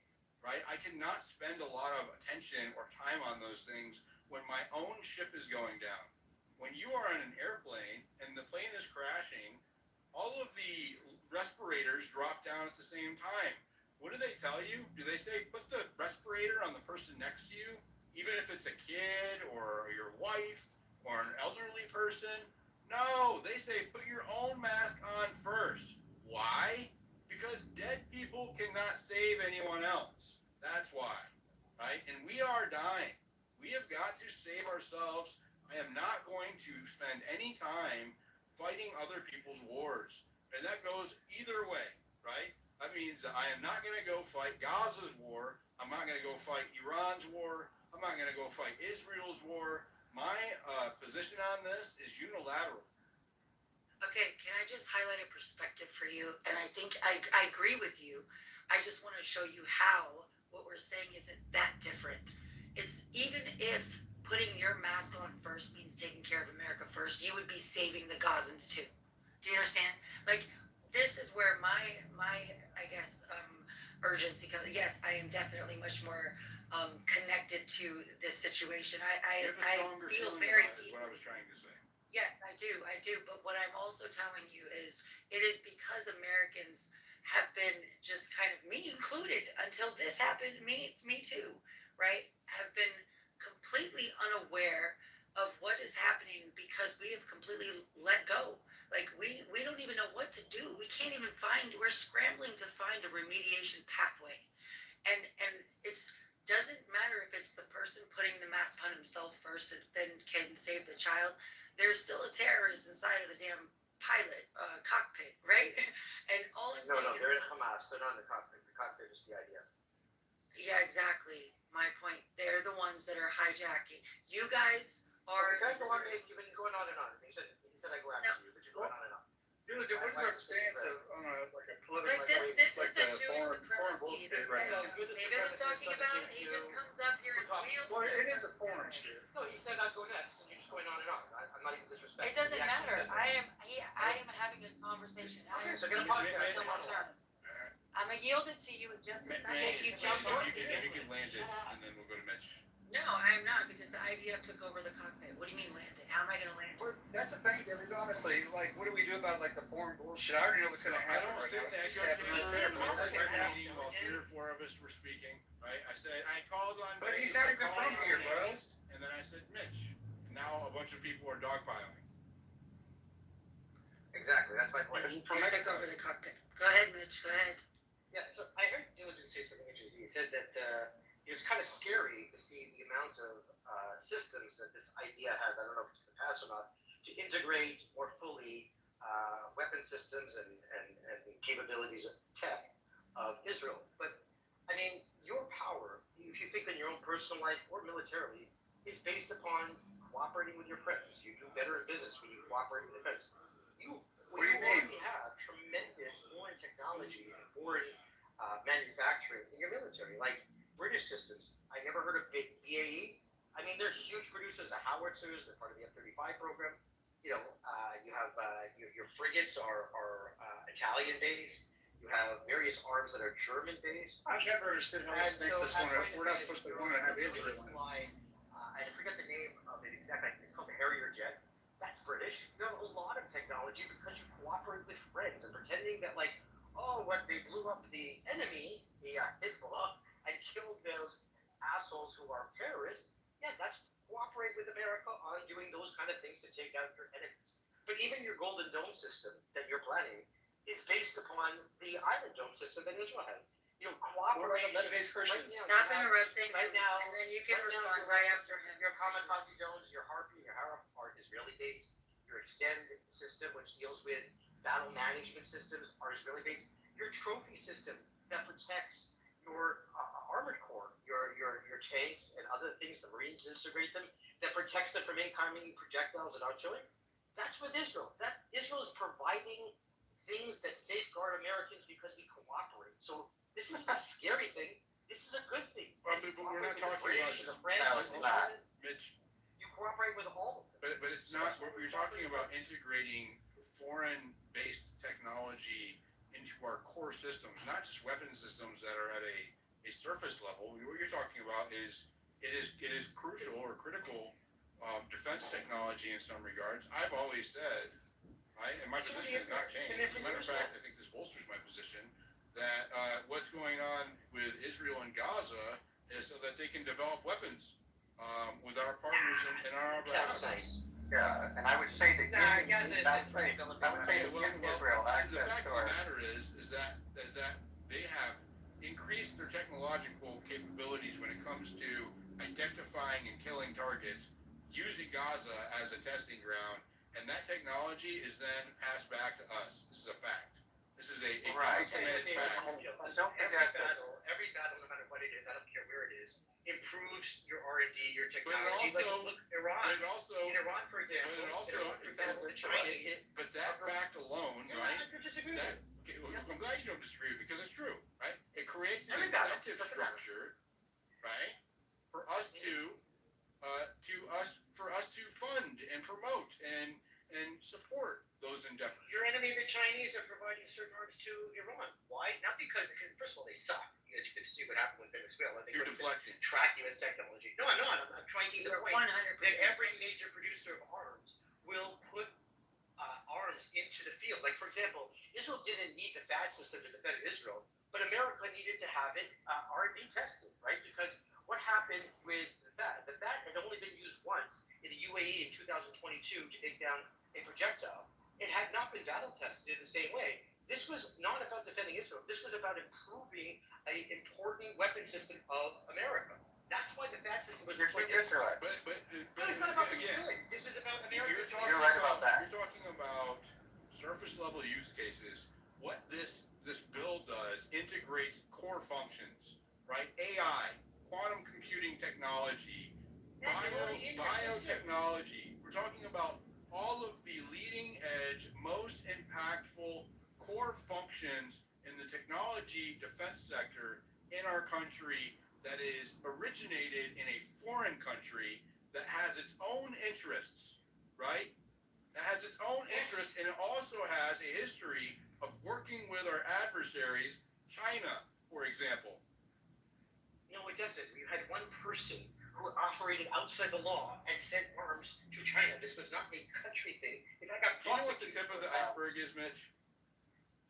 right? I cannot spend a lot of attention or time on those things when my own ship is going down. When you are on an airplane and the plane is crashing, all of the respirators drop down at the same time. What do they tell you? Do they say put the respirator on the person next to you, even if it's a kid or your wife or an elderly person? No, they say put your own mask on first. Why? Because dead people cannot save anyone else. That's why, right? And we are dying. We have got to save ourselves. I am not going to spend any time fighting other people's wars. And that goes either way, right? That means that I am not going to go fight Gaza's war. I'm not going to go fight Iran's war. I'm not going to go fight Israel's war. My position on this is unilateral. Okay, can I just highlight a perspective for you? And I think I agree with you. I just want to show you how what we're saying isn't that different. It's even if putting your mask on first means taking care of America first, you would be saving the Gazans too. Do you understand? Like, this is where my I guess urgency comes. Yes, I am definitely much more connected to this situation. I feel very deep. What I was trying to say. Yes, I do. But what I'm also telling you is it is because Americans have been just kind of, me included, until this happened, me too, right? Have been completely unaware of what is happening because we have completely let go. Like we don't even know what to do. We can't even we're scrambling to find a remediation pathway. And it's doesn't matter if it's the person putting the mask on himself first and then can save the child. There's still a terrorist inside of the damn pilot cockpit, right? And all I'm saying is they're in Hamas. They're not in the cockpit. The cockpit is the idea. Yeah, exactly. My point. They're the ones that are hijacking. You guys are. Can I go on? You've been going on and on. He said I go after you, but you're going on and on. What's our stance on a political? But this is like the the Jewish foreign supremacy that right now. David was talking about. He just comes up here and wields Well, it it. is the foreign shit. No, he said I'd go next, and you're just going on and on. I'm not even disrespecting. It doesn't He actually matter. said that. I am having a conversation. I am Okay, so get a speaking podcast. for someone's turn. I'm gonna yield it to you in just a second. If You jump on. you can land it, and then we'll go to Mitch. No, I'm not, because the IDF took over the cockpit. What do you mean land it? How am I gonna land it? That's the thing, David. Honestly, like, what do we do about like the foreign bullshit? I already know what's going to I happen don't right think now. that It's goes happening anywhere. right I was now. at a meeting while 3 or 4 of us were speaking. Right? I said I called on. But he's Dave, not I even called from on here, bro. names, and then I said Mitch. And now a bunch of people are dogpiling. Exactly. That's my point. They took over the cockpit. Go ahead, Mitch. Go ahead. Yeah. So I heard Diligent say something interesting. He said that it was kind of scary to see the amount of systems that this idea has. I don't know if it's going to pass or not, to integrate more fully weapon systems and capabilities of tech of Israel. But I mean, your power, if you think in your own personal life or militarily, is based upon cooperating with your friends. You do better in business when you cooperate with your friends. You already have tremendous foreign technology and foreign manufacturing doctrine in your military, like British systems. I never heard of BAE. I mean, they're huge producers of howitzers. They're part of the F-35 program. You know, you have your frigates are Italian based. You have various arms that are German based. I've never understood how this makes us want to. We're not supposed to want to have Israel. I forget the name of it exactly. It's called the Harrier jet. That's British. You have a lot of technology because you cooperate with friends and pretending that like, oh, what they blew up the enemy, the Hezbollah, and killed those assholes who are terrorists. Yeah, that's cooperate with America on doing those kind of things to take out your enemies. But even your Golden Dome system that you're planning is based upon the Iron Dome system that Israel has. You know, cooperate. Stop interrupting right now, and then you can right respond now, right after him. Your kamikaze drones, your Harpy, your Harap are Israeli based. Your Extend system, which deals with battle management systems, are Israeli based. Your trophy system that protects your armored core, your tanks and other things, the Marines integrate them, that protects them from incoming projectiles and artillery. That's with Israel. That Israel is providing things that safeguard Americans because we cooperate. So this is a scary thing. This is a good thing. Well, but we're not talking about just Mitch. You cooperate with all of them. But it's not. We're talking about integrating foreign-based technology into our core systems, not just weapon systems that are at a surface level. What you're talking about is it is crucial or critical defense technology in some regards. I've always said, and my position has not changed. As a matter of fact, I think this bolsters my position that what's going on with Israel and Gaza is so that they can develop weapons with our partners in our behalf. Yeah, and I would say that giving Israel access The fact to of our the matter is that they have increased their technological capabilities when it comes to identifying and killing targets using Gaza as a testing ground, and that technology is then passed back to us. This is a fact. This is a documented fact. Every battle, no matter what it is, I don't care where it is, improves your R&D, your technology. But it also, look, Iran. in Iran, for example, the Chinese. But that fact alone, right? I'm glad you don't disagree because it's true, right? It creates an incentive structure, right, for us to fund and promote and support those endeavors. Your enemy, the Chinese, are providing certain arms to Iran. Why? Not because first of all, they suck. As you can see what happened with Venezuela. They You're deflecting. Track U.S. technology. No, I'm not. I'm trying to get the point 100%. that every major producer of arms will put arms into the field. Like, for example, Israel didn't need the THAAD system to defend Israel, but America needed to have it R&D tested, right? Because what happened with the THAAD? The THAAD had only been used once in the UAE in 2022 to take down a projectile. It had not been battle tested in the same way. This was not about defending Israel. This was about improving an important weapon system of America. That's why the THAAD system was But it's not about again. This is about America. You're right about that. You're talking about surface level use cases. What this bill does integrates core functions, right? AI, quantum computing technology, biotechnology. We're talking about all of the leading edge, most impactful core functions in the technology defense sector in our country that is originated in a foreign country that has its own interests, right? That has its own interests, and it also has a history of working with our adversaries, China, for example. No, it doesn't. You had one person who operated outside the law and sent arms to China. This was not a country thing. In fact, Do you know what the tip of the iceberg is, Mitch?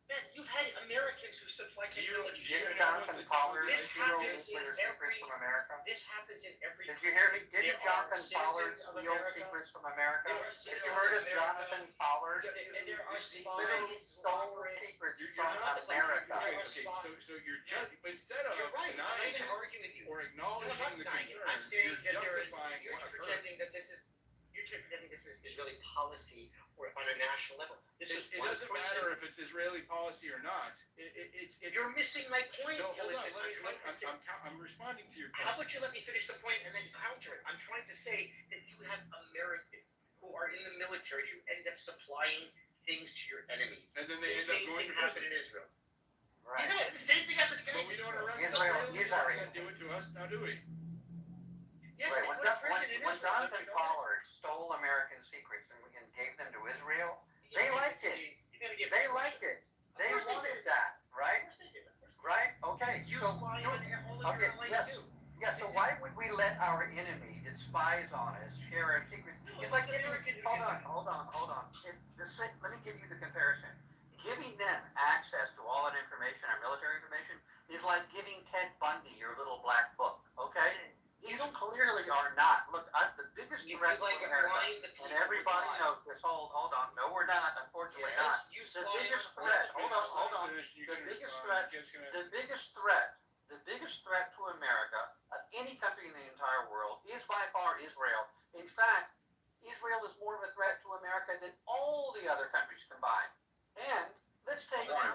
Man, you've had Americans who supply technology. Didn't Jonathan Pollard This steal happens in nuclear secrets from America? This happens in every. Did you hear? Didn't There Jonathan are Pollard citizens of steal America. secrets from America? There are Have citizens you heard of of America. Jonathan Pollard? And there are Literally stole secrets You're from not America. Okay, so you're just, but instead of You're right. I'm not denying even it arguing with you. or No, I'm acknowledging not the denying it. concern, I'm saying you're that justifying you're what occurred. pretending that this is Israeli policy or on a national level. This is It doesn't matter if it's Israeli policy or not. It's You're missing my point. No, hold on. Gilligan. I'm responding to your point. How about you let me finish the point and then counter it? I'm trying to say that you have Americans who are in the military who end up supplying things to your enemies. And then they the end up same going thing to happened prison. in Israel. Right. Yeah, the same thing happened in But we don't arrest So them. trust now, do we? Yes, Wait, they when, put a prison in when Israel. Jonathan Pollard stole American secrets and gave them to Israel, they liked it. They liked it. They wanted that, right? Right? Okay. You So, spy on all of okay, your allies yes. too. Yeah, so why would we let our enemy that spies on us share our secrets? It's like giving, hold on. Let me give you the comparison. Giving them access to all that information, our military information, is like giving Ted Bundy your little black book, okay? These clearly are not. Look, the biggest threat to America, and everybody knows this. Hold on. No, we're not. Unfortunately, not. The biggest threat. Hold on. The biggest threat to America of any country in the entire world is by far Israel. In fact, Israel is more of a threat to America than all the other countries combined. And let's take. Let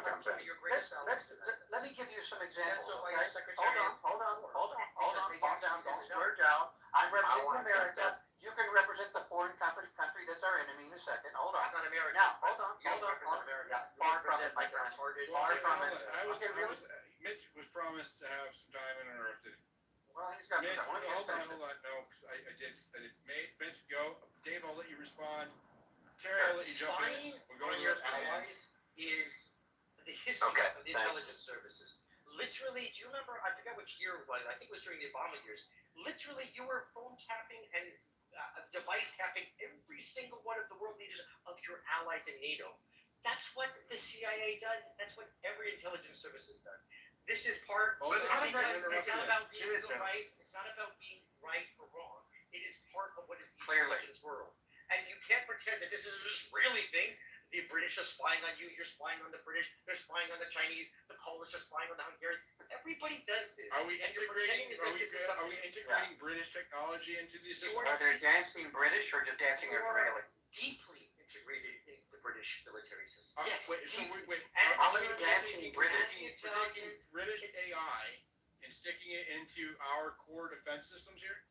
me give you some examples. Okay? Hold on. Calm down. Don't splurge out. I'm representing America. You can represent the foreign country that's our enemy in a second. Hold on. Not America. Now, hold on. America. Far from it, my friend. Far from it. Okay, really? Mitch was promised to have some time uninterrupted. Well, he's got Mitch, some time. hold on. No, because I did. Mitch, go. Dave, I'll let you respond. Terry, I'll let you jump in. We'll go to your your allies is the history of the intelligence services. Literally, do you remember? I forget which year it was. I think it was during the Obama years. Literally, you were phone tapping and device tapping every single one of the world leaders of your allies in NATO. That's what the CIA does. That's what every intelligence services does. This is part. Hold on, It's not interrupt about being right. It's not about being right or wrong. It is part of what is the intelligence world. And you can't pretend that this is an Israeli thing. The British are spying on you. You're spying on the British. They're spying on the Chinese. The Polish are spying on the Hungarians. Everybody does this. Are we And you're integrating? pretending as if this is something- Integrating British technology into these systems? Are they dancing British or just dancing Israeli? Deeply integrated in the British military system. Wait. And how many dancing British? We're taking British AI and sticking it into our core defense systems here?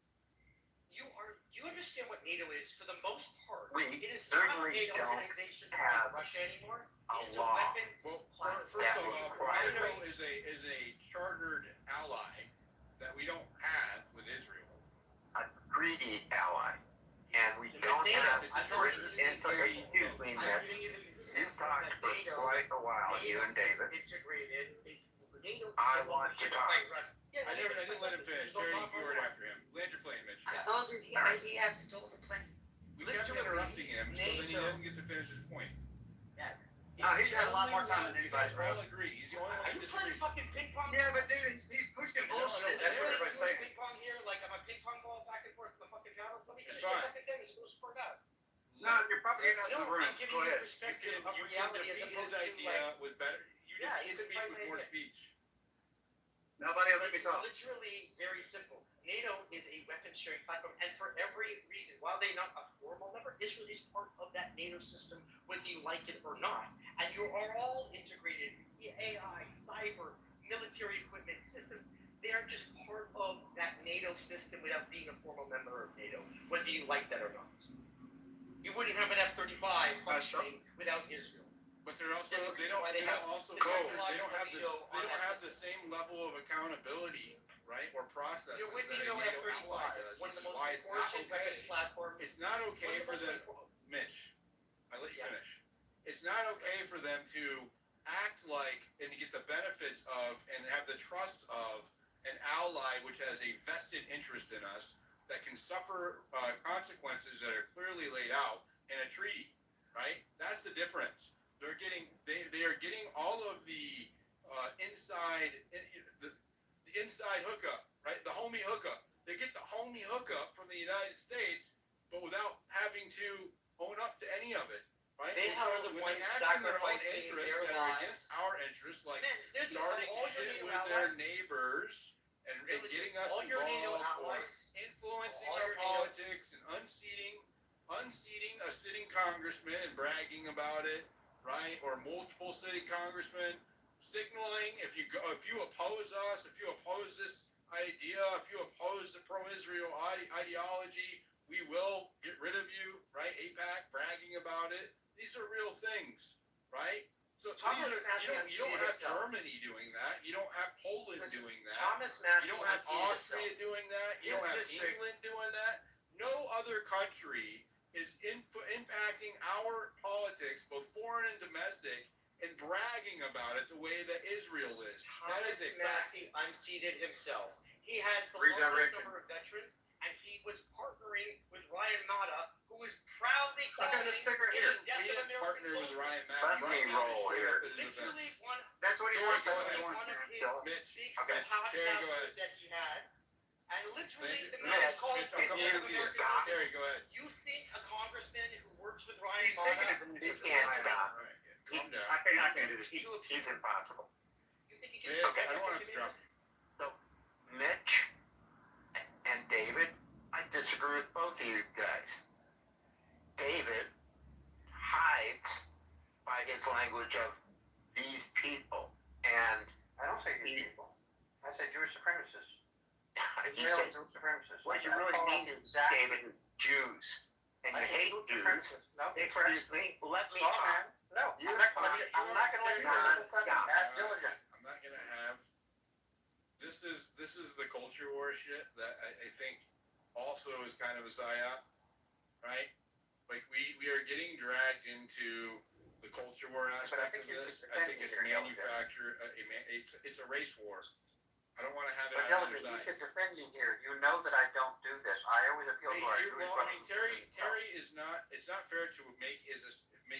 You understand what NATO is for the most part. We it is certainly not an don't organization have like Russia anymore. a It is law. a weapons Well, platform. first of all, NATO is a chartered ally that we don't have with Israel. A treaty ally. And we don't have British information between this. You've talked for quite a while, you and David. I want to talk. I didn't let him finish. Terry, you were after him. Land your plane, Mitch. I told you the IDF stole the plane. We kept interrupting him so then he doesn't get to finish his point. He's had a lot more time than anybody, bro. All agree. He's the only one Are who you playing disagrees. fucking ping pong? Yeah, but dude, he's pushing bullshit. That's what everybody's saying. Ping pong here, like I'm a ping pong ball back and forth with the fucking paddle. Let me It's finish my fine. fucking sentence. Go support out. No, you're probably getting out of the room. I'm giving Go you ahead. perspective of You can reality as defeat opposed his to idea like. with better. You Yeah, defeat his you can speech fight with my more idea. speech. Nobody will let me It's talk. literally very simple. NATO is a weapons sharing platform, and for every reason, while they're not a formal member, Israel is part of that NATO system, whether you like it or not. And you are all integrated. The AI, cyber, military equipment systems, they are just part of that NATO system without being a formal member of NATO, whether you like that or not. You wouldn't have an F-35 functioning without Israel. But they're also There's a they reason don't why they they don't have also the go technological they don't have veto on that have the same level of accountability, right, or processes You're with that a NATO NATO ally F-35, does, one which of is the most why it's not important okay. weapons platforms. It's not okay One of for the them, most important- Mitch. I let you finish. It's not okay for them to act like and to get the benefits of and have the trust of an ally which has a vested interest in us that can suffer consequences that are clearly laid out in a treaty, right? That's the difference. They are getting all of the inside the inside hookup, right? The homie hookup. They get the homie hookup from the United States, but without having to own up to any of it, right? They And are so the when ones they act in their own sacrificing interests their that are lives. against our interests, like Man, there's starting all your shit NATO with their allies. neighbors and getting us all your NATO involved or allies. influencing all our your NATO politics and unseating a sitting congressman and bragging about it, right? Or multiple sitting congressmen signaling if you oppose us, if you oppose this idea, if you oppose the pro-Israel ideology, we will get rid of you, right? AIPAC bragging about it. These are real things, right? So Thomas You don't have Germany doing that. You don't have Poland doing that. Thomas Massey You don't have unseated Austria himself. doing that. You His don't have district- England doing that. No other country is impacting our politics, both foreign and domestic, and bragging about it the way that Israel is. That Thomas is a fact. Massey unseated himself. He has the Redirected. largest number of veterans, and he was partnering with Ryan Mata, who is proudly I got a calling sticker for here. the death He of didn't American partner with soldiers. Ryan Let Madden. me roll here. Literally one. That's what he wants. That's what he Literally wants, one of man. his Bill. Mitch, big Okay. Terry, go podcasters ahead. that he had, and literally Mitch, the man is calling Mitch, for I'll the come death back of to you. American soldiers. Terry, go ahead. You think a congressman who works with Ryan He's taking Mata it from is He can't lying stop. All right, calm down. I can't do this. He's impossible. You think he can Mitch, Okay. I don't want to have to drop you. So, Mitch and David, I disagree with both of you guys. David hides by his language of these people, and I don't say these people. I say Jewish supremacists. you Israeli say Jewish supremacists. what you I really call mean them is exactly. David Jews, and I you say hate Jewish Jews. supremacists. No, Excuse me, let me Slow, talk. man. No, You I'm not talk. gonna let you. I'm not gonna let you Non-stop. That's diligent. I'm not gonna have. This is the culture war shit that I think also is kind of a psyop, right? Like we are getting dragged into the culture war But I aspect think of you're this. just I think defending it's your Diligent. manufactured. It's a race war. I don't want to have it But on either diligent, you side. should defend me here. You know that I don't do this. I always appeal to our Hey, Jewish well, I brothers mean, and Terry sisters. is not. It's not fair to make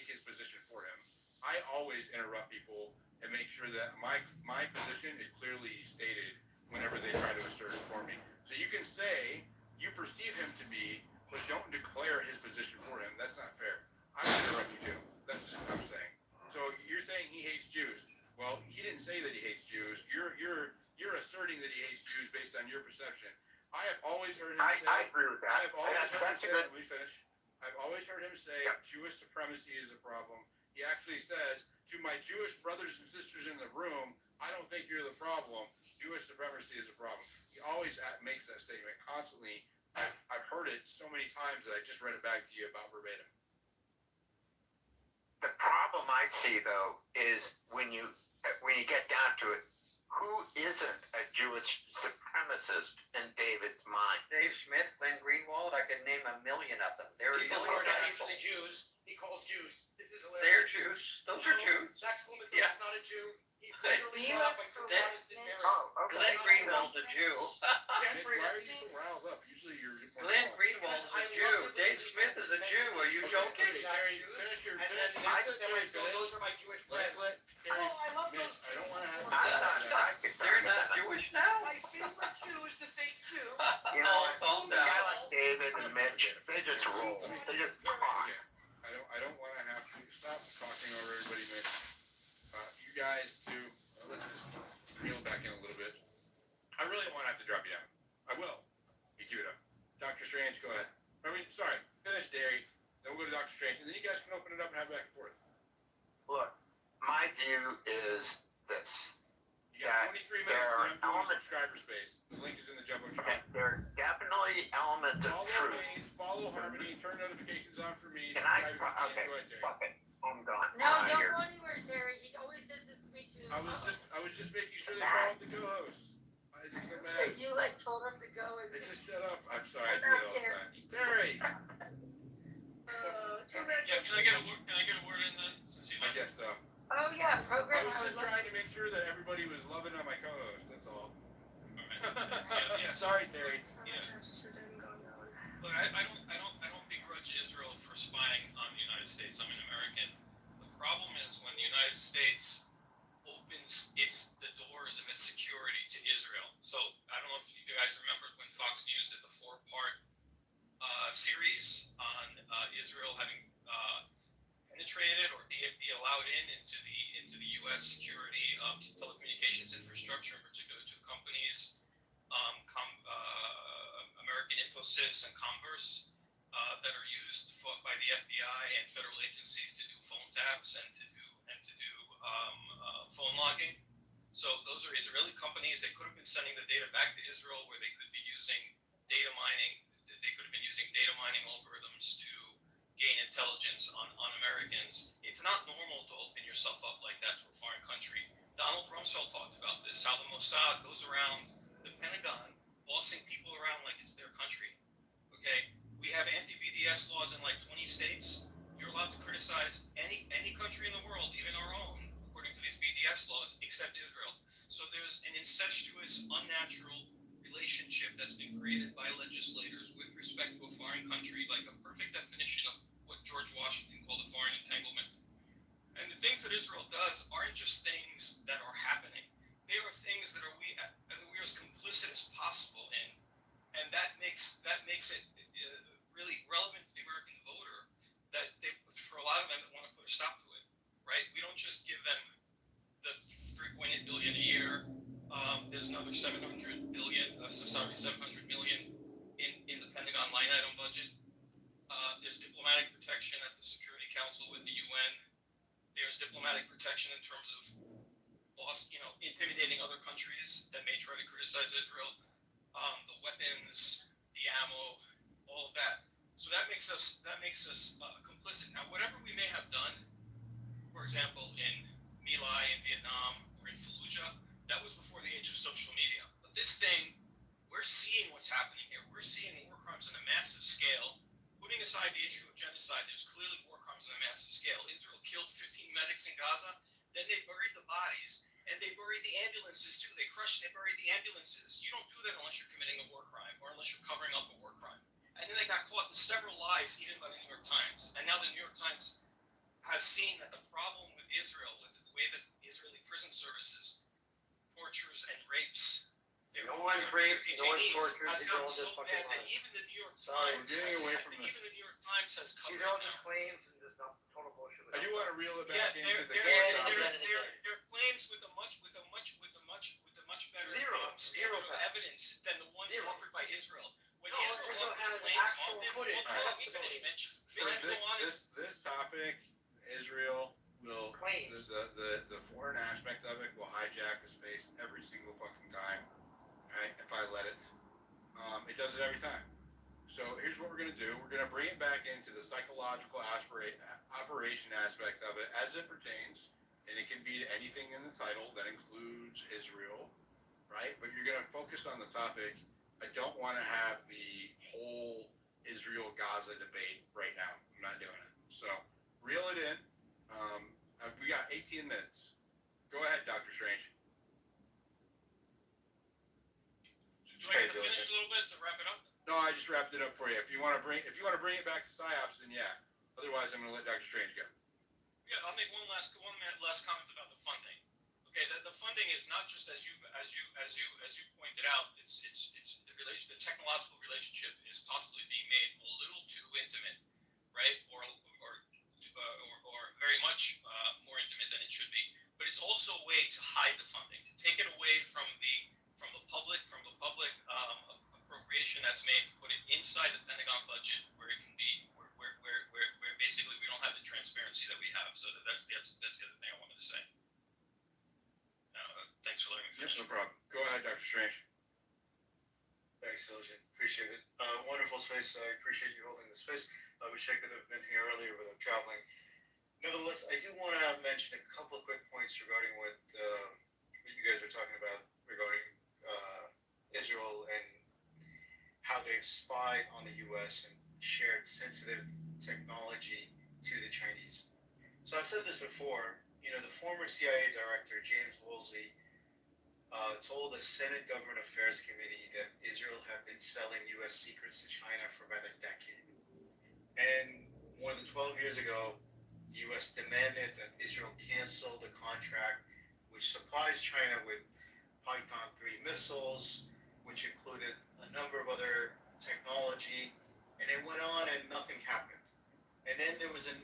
his position for him. I always interrupt people and make sure that my position is clearly stated whenever they try to assert it for me. So you can say you perceive him to be, but don't declare his position for him. That's not fair. I'm gonna interrupt you too. That's just what I'm saying. So you're saying he hates Jews. Well, he didn't say that he hates Jews. You're asserting that he hates Jews based on your perception. I have always heard him say. I agree with that. I have always heard him That's a say. good. Let me finish. I've always heard him say Yep. Jewish supremacy is a problem. He actually says to my Jewish brothers and sisters in the room, I don't think you're the problem. Jewish supremacy is a problem. He always makes that statement constantly. I've heard it so many times that I just read it back to you about verbatim. The problem I see though is when you get down to it, who isn't a Jewish supremacist in David's mind? Dave Smith, Glenn Greenwald, I could name a million of them. There are People who millions are of not people. usually Jews, he calls Jews. This is They're hilarious. Jews. Those are Jews. Sax Blumenthal Yeah. is not a Jew. He's Do literally you brought up by have two to Protestant mention- parents. Oh, okay. Glenn Greenwald's a Jew. Mitch, why are you so riled up? Usually you're more Glenn calm. Greenwald's a Jew. Dave Smith is a Jew. Are you joking? Okay, Terry, finish your. And Finish. then I Terry Terry, said, finish. those are my Jewish Let's friends. let Terry. Oh, I love Mitch, those I don't want to have. They're not Jewish now? My favorite Jew is the fake Jew. You know, calm a guy down. like David and Mitch, they just roll. They just talk. I don't want to have to stop talking over everybody, Mitch. You guys too. Let's just reel it back in a little bit. I really want to have to drop you down. I will. You keep it up. Dr. Strange, go ahead. Sorry. Finish Derry. Then we'll go to Dr. Strange, and then you guys can open it up and have back and forth. Look, my view is this. You got 23 minutes, there and I'm doing are a subscriber space. The link is in the Jumbotron. There are definitely elements of Follow truth. Maze, follow Harmony, turn notifications on for me. Can I? subscribe if you Okay, can. Go ahead, Terry. fuck it. I'm gone. No, I'm don't here. go anywhere, Terry. He always does this to me too. I was just making sure they followed the co-host. I just so mad. You like told him to go and They just shut up. I'm sorry. I I'm do not that all the Terry. time. Terry. too bad. Yeah, can I get a word in then? Since you I guess so. Oh yeah, program. I was I just was trying to make sure that everybody was loving on my co-host. That's all. Yeah. Sorry, Terry. Look, I don't begrudge Israel for spying on the United States. I'm an American. The problem is when the United States opens the doors of its security to Israel. So I don't know if you guys remember when Fox News did the 4-part series on Israel having penetrated or be allowed into the U.S. security telecommunications infrastructure, in particular two companies, American Infosys and Converse, that are used by the FBI and federal agencies to do phone taps and to do phone logging. So those are Israeli companies. They could have been sending the data back to Israel, where they could be using data mining. They could have been using data mining algorithms to gain intelligence on Americans. It's not normal to open yourself up like that to a foreign country. Donald Rumsfeld talked about this, how the Mossad goes around the Pentagon, bossing people around like it's their country. Okay? We have anti-BDS laws in like 20 states. You're allowed to criticize any country in the world, even our own, according to these BDS laws, except Israel. So there's an incestuous, unnatural relationship that's been created by legislators with respect to a foreign country, like a perfect definition of what George Washington called a foreign entanglement. And the things that Israel does aren't just things that are happening. They are things that we are as complicit as possible in, and that makes it really relevant to the American voter. That they, for a lot of them, that want to put a stop to it, right? We don't just give them the 3.8 billion a year. There's another 700 million in the Pentagon line item budget. There's diplomatic protection at the Security Council with the UN. There's diplomatic protection in terms of intimidating other countries that may try to criticize Israel. The weapons, the ammo, all of that. So that makes us complicit. Now, whatever we may have done, for example, in My Lai in Vietnam or in Fallujah, that was before the age of social media. But this thing, we're seeing what's happening here. We're seeing war crimes on a massive scale. Putting aside the issue of genocide, there's clearly war crimes on a massive scale. Israel killed 15 medics in Gaza, then they buried the bodies, and they buried the ambulances too. They crushed and they buried the ambulances. You don't do that unless you're committing a war crime or unless you're covering up a war crime. And then they got caught in several lies, even by the New York Times. And now the New York Times has seen that the problem with Israel, with the way that Israeli prison services tortures and rapes their raped, no one's tortured, has these are gotten all so just fucking bad that lies. even the New York Sorry, Times we're getting away from even the New York Times has covered These are all it just now. claims and there's not total bullshit. I do want to reel it back Yeah, into the they're claims with a much better Zero standard of facts. evidence than the ones offered by Israel. When No, Israel Israel offers has claims actual often, footage. let me finish, Mitch. So Mitch, go on. this topic, Israel will Claims. the foreign aspect of it will hijack the space every single fucking time. Right? If I let it, it does it every time. So here's what we're gonna do. We're gonna bring it back into the psychological operation aspect of it as it pertains, and it can be anything in the title that includes Israel, right? But you're gonna focus on the topic. I don't want to have the whole Israel-Gaza debate right now. I'm not doing it. So reel it in. We got 18 minutes. Go ahead, Dr. Strange. Do I get to finish a little bit to wrap it up? No, I just wrapped it up for you. If you want to bring it back to psyops, then yeah. Otherwise, I'm going to let Dr. Strange go. Yeah, I'll make one last comment about the funding. Okay, the funding is not just as you pointed out. It's the technological relationship is possibly being made a little too intimate, right? Or very much more intimate than it should be. But it's also a way to hide the funding, to take it away from the public appropriation that's made, to put it inside the Pentagon budget where it can be where basically we don't have the transparency that we have. So that's the other thing I wanted to say. Thanks for letting me finish. Yep, no problem. Go ahead, Dr. Strange. Thanks, Iljan. Appreciate it. Wonderful space. I appreciate you holding the space. I wish I could have been here earlier, but I'm traveling. Nevertheless, I do want to mention a couple of quick points regarding what you guys were talking about regarding Israel and how they've spied on the U.S. and shared sensitive technology to the Chinese. So I've said this before. You know, the former CIA director, James Woolsey, told the Senate Government Affairs Committee that Israel had been selling U.S. secrets to China for about a decade. And more than 12 years ago, the U.S. demanded that Israel cancel the contract which supplies China with Python 3 missiles, which included a number of other technology, and it went on and nothing happened. And then there was a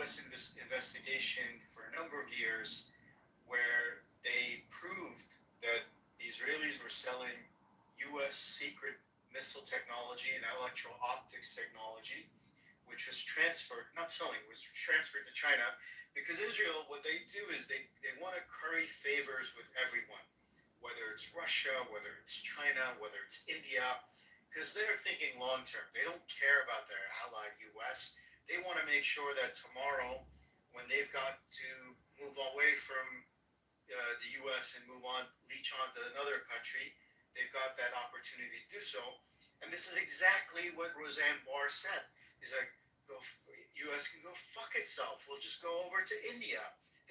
U.S. investigation for a number of years where they proved that the Israelis were selling U.S. secret missile technology and electro-optics technology, which was transferred, not selling, was transferred to China, because Israel, what they do is they want to curry favors with everyone, whether it's Russia, whether it's China, whether it's India, because they're thinking long term. They don't care about their ally U.S. they want to make sure that tomorrow, when they've got to move away from the U.S. and move on, leech on to another country, they've got that opportunity to do so. And this is exactly what Roseanne Barr said. He's like, U.S. can go fuck itself. We'll just go over to India.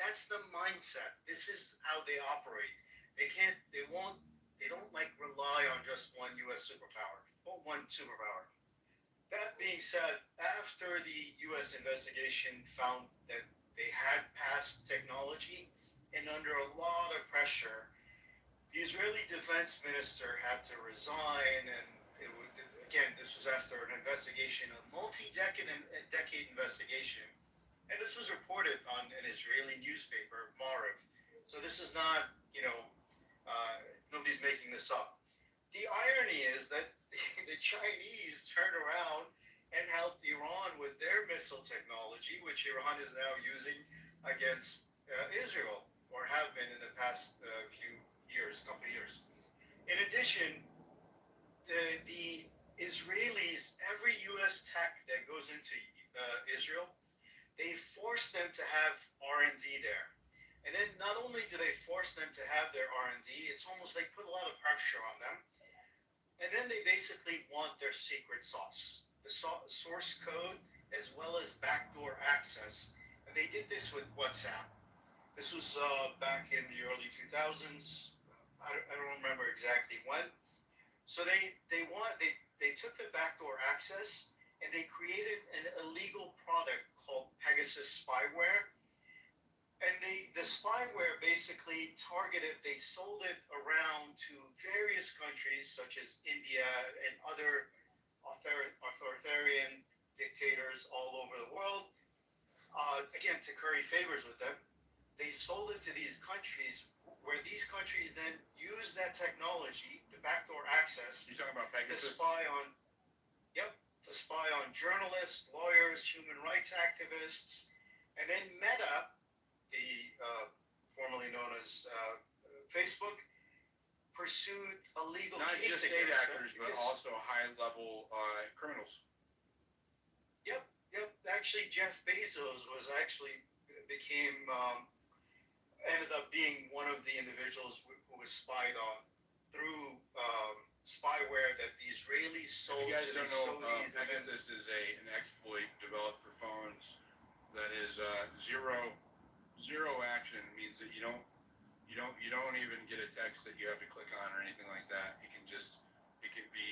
That's the mindset. This is how they operate. They don't like rely on just one U.S. superpower, or one superpower. That being said, after the U.S. investigation found that they had passed technology, and under a lot of pressure, the Israeli defense minister had to resign, and again, this was after an investigation, a multi-decade investigation, and this was reported on an Israeli newspaper, Mayoral. So this is not, nobody's making this up. The irony is that the Chinese turned around and helped Iran with their missile technology, which Iran is now using against Israel, or have been in the past couple years. In addition, the Israelis, every U.S. tech that goes into Israel, they force them to have R&D there. And then not only do they force them to have their R&D, it's almost like put a lot of pressure on them. And then they basically want their secret sauce, the source code, as well as backdoor access. And they did this with WhatsApp. This was back in the early 2000s. I don't remember exactly when. So they took the backdoor access and they created an illegal product called Pegasus spyware. And the spyware basically targeted, they sold it around to various countries such as India and other authoritarian dictators all over the world. Again, to curry favors with them. They sold it to these countries, where these countries then use that technology, the backdoor access. You're talking about Pegasus? To spy on journalists, lawyers, human rights activists, and then Meta, the formerly known as Facebook, pursued a legal not case just state against actors, them but also high-level criminals. Yep. Actually, Jeff Bezos ended up being one of the individuals who was spied on through spyware that the Israelis sold. If you guys to don't the know, Saudis. Pegasus is an exploit developed for phones that is zero action. It means that you don't even get a text that you have to click on or anything like that. It can be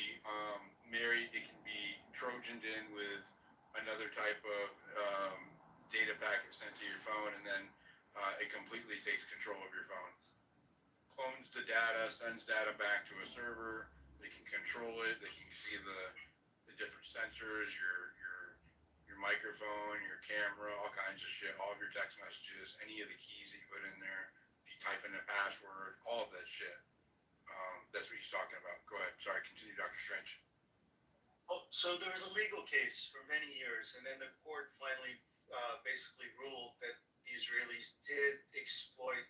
married. It can be trojaned in with another type of data packet sent to your phone, and then it completely takes control of your phone. Clones the data, sends data back to a server. They can control it. They can see the different sensors, your microphone, your camera, all kinds of shit, all of your text messages, any of the keys that you put in there. If you type in a password, all of that shit. That's what he's talking about. Go ahead. Sorry, continue, Dr. Strange. Well, so there was a legal case for many years, and then the court finally basically ruled that the Israelis did exploit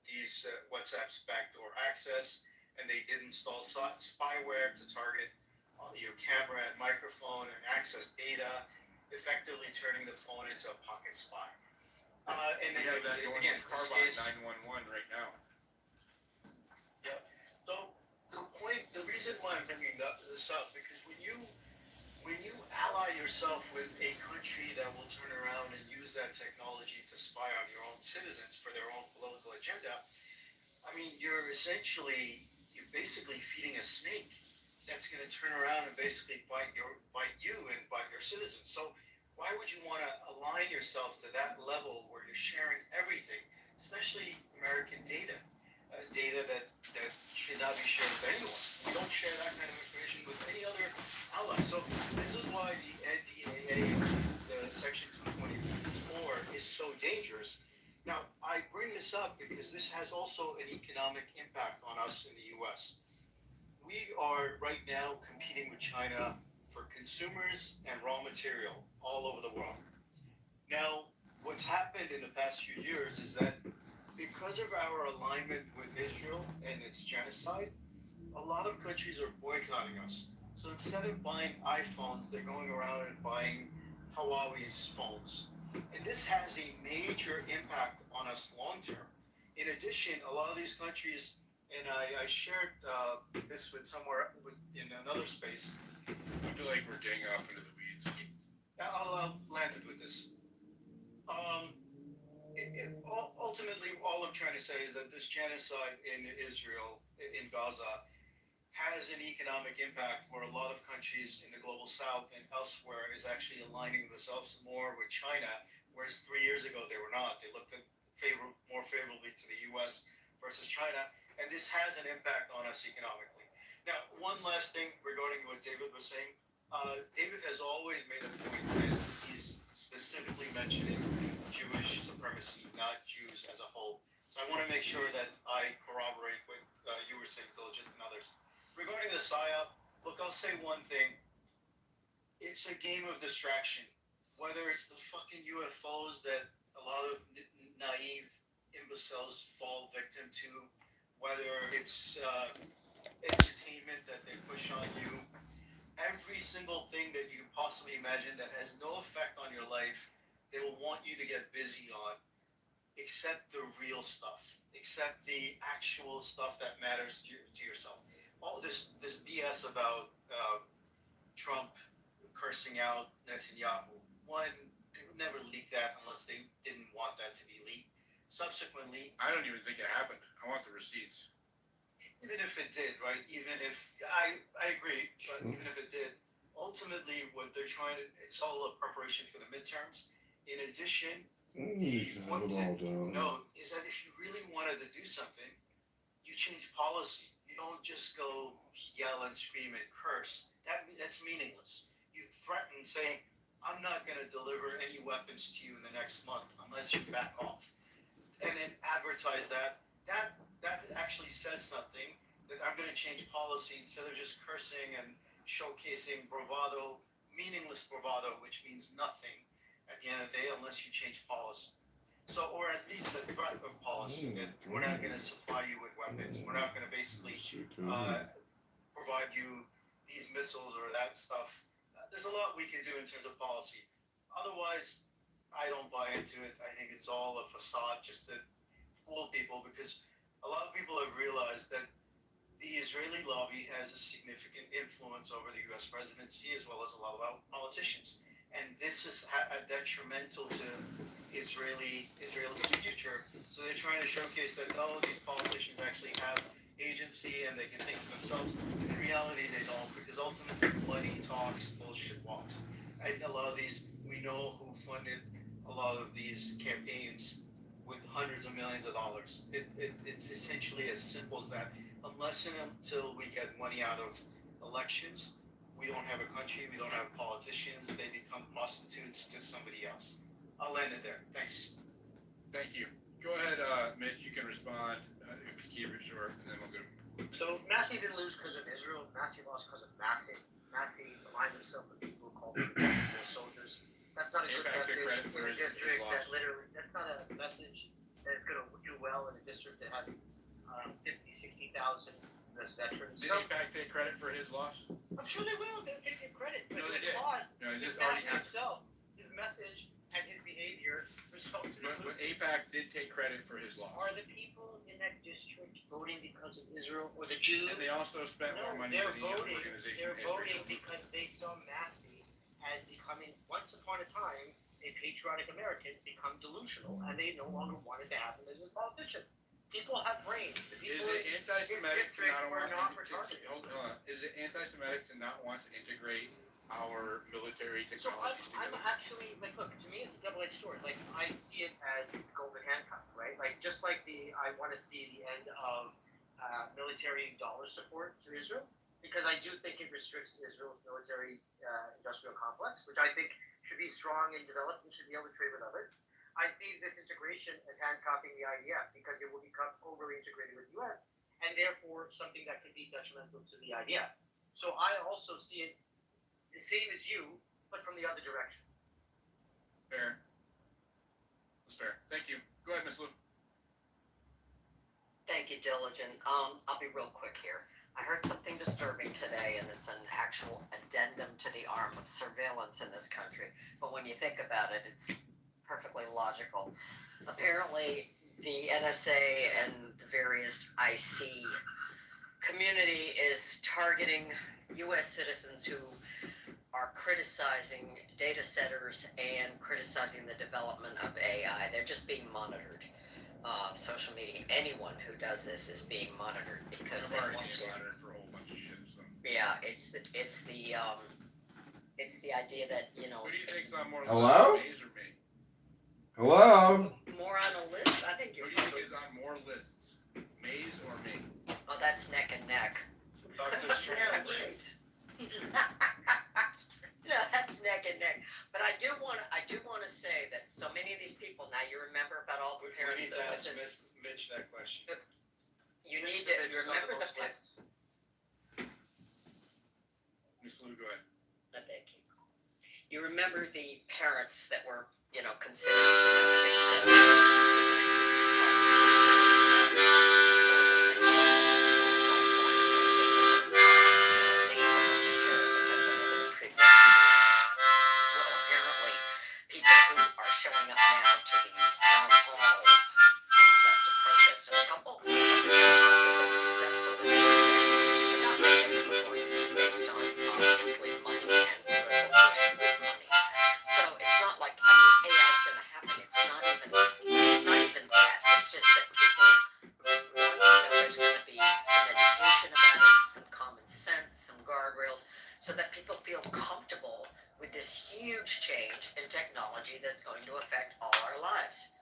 these WhatsApp's backdoor access, and they did install spyware to target your camera and microphone and access data, effectively turning the phone into a pocket spy. And then have that going again, with Carbine 911 right now. Yeah. So the reason why I'm bringing this up, because when you ally yourself with a country that will turn around and use that technology to spy on your own citizens for their own political agenda, I mean, you're basically feeding a snake that's going to turn around and basically bite you and bite your citizens. So why would you want to align yourself to that level where you're sharing everything, especially American data that should not be shared with anyone? We don't share that kind of information with any other ally. So this is why the NDAA, the Section 224, is so dangerous. Now, I bring this up because this has also an economic impact on us in the U.S. We are right now competing with China for consumers and raw material all over the world. Now, what's happened in the past few years is that because of our alignment with Israel and its genocide, a lot of countries are boycotting us. So instead of buying iPhones, they're going around and buying Huawei's phones. And this has a major impact on us long term. In addition, a lot of these countries, and I shared this with in another space. I feel like we're getting off into the weeds. I'll land it with this. Ultimately, all I'm trying to say is that this genocide in Israel, in Gaza, has an economic impact where a lot of countries in the global south and elsewhere is actually aligning themselves more with China, whereas 3 years ago they were not. They looked at more favorably to the US versus China, and this has an impact on us economically. Now, one last thing regarding what David was saying. David has always made a point that he's specifically mentioning Jewish supremacy, not Jews as a whole. So I want to make sure that I corroborate what you were saying, Diligent, and others. Regarding the PSYOP, look, I'll say one thing. It's a game of distraction. Whether it's the fucking UFOs that a lot of naive imbeciles fall victim to, whether it's entertainment that they push on you, every single thing that you possibly imagine that has no effect on your life, they will want you to get busy on, except the real stuff, except the actual stuff that matters to yourself. All this BS about Trump cursing out Netanyahu. One, they would never leak that unless they didn't want that to be leaked. Subsequently, I don't even think it happened. I want the receipts. Even if it did, right? Even if I agree, but even if it did, ultimately what they're trying to, it's all a preparation for the midterms. In addition, what to note is that if you really wanted to do something, you change policy. You don't just go yell and scream and curse. That's meaningless. You threaten saying, I'm not going to deliver any weapons to you in the next month unless you back off. And then advertise that. That actually says something, that I'm going to change policy instead of just cursing and showcasing bravado, meaningless bravado, which means nothing at the end of the day unless you change policy. So, or at least the threat of policy that we're not going to supply you with weapons. We're not going to basically provide you these missiles or that stuff. There's a lot we can do in terms of policy. Otherwise, I don't buy into it. I think it's all a facade just to fool people, because a lot of people have realized that the Israeli lobby has a significant influence over the U.S. presidency as well as a lot of politicians. And this is detrimental to Israel's future. So they're trying to showcase that, no, these politicians actually have agency and they can think for themselves. In reality, they don't, because ultimately money talks, bullshit walks. And a lot of these, we know who funded a lot of these campaigns with hundreds of millions of dollars. It's essentially as simple as that. Unless and until we get money out of elections, we don't have a country, we don't have politicians, they become prostitutes to somebody else. I'll end it there. Thanks. Thank you. Go ahead, Mitch, you can respond if you keep it short, and then we'll go. So Massey didn't lose because of Israel, Massey lost because of Massey. Massey aligned himself with people who called him their soldiers. That's not a good message in a district that literally, that's not a message that's going to do well in a district that has 50,000, 60,000 US veterans. Did AIPAC take credit for his loss? I'm sure they will. They'll take credit. But No, they his did. loss, No, his this already message happened. himself, his message and his behavior resulted in But AIPAC did take credit for his loss. Are the people in that district voting because of Israel or the Jews? And they also spent more money than any other organization They're in history. voting because they saw Massey as becoming, once upon a time, a patriotic American, become delusional, and they no longer wanted to have him as a politician. People have brains. The people Is it anti-Semitic to not want hold on? Is it anti-Semitic to not want to integrate our military So technologies I'm together? actually, like, look, to me it's a double-edged sword. Like, I see it as golden handcuff, right? Like, just like I want to see the end of military dollar support to Israel, because I do think it restricts Israel's military industrial complex, which I think should be strong and developed and should be able to trade with others. I think this integration is handcuffing the IDF because it will become overly integrated with the U.S. and therefore something that could be detrimental to the IDF. So I also see it the same as you, but from the other direction. Fair. That's fair. Thank you. Go ahead, Ms. Lou. Thank you, Diligent. I'll be real quick here. I heard something disturbing today, and it's an actual addendum to the arm of surveillance in this country. But when you think about it, it's perfectly logical. Apparently, the NSA and the various IC community is targeting U.S. citizens who are criticizing data centers and criticizing the development of AI. They're just being monitored. Social media, anyone who does this is being monitored because they want to. Monitored for a whole bunch of shit. So. Yeah, it's the idea that, you know. Who do you think's on more Hello? lists, Maze or me? Hello? More on a list? I think Who you're. do you think is on more lists, Maze or me? Oh, that's neck and neck. Dr. Strange. Yeah, right. No, that's neck and neck. But I do want to say that so many of these people now, you remember about all the We parents need to that ask wasn't. Mitch that question. You need to remember the lists. Miss Lou, go ahead. Thank you. You remember the parents that were, you know, considered domestic well, apparently, people who are showing up now to these town halls and stuff to protest, and a couple of them not many people based on obviously money and political money. So it's not like, I mean, AI is going to happen. It's not even that. It's just that people want to know there's going to be some education about it, some common sense, some guardrails, so that people feel comfortable with this huge change in technology that's going to affect all our lives.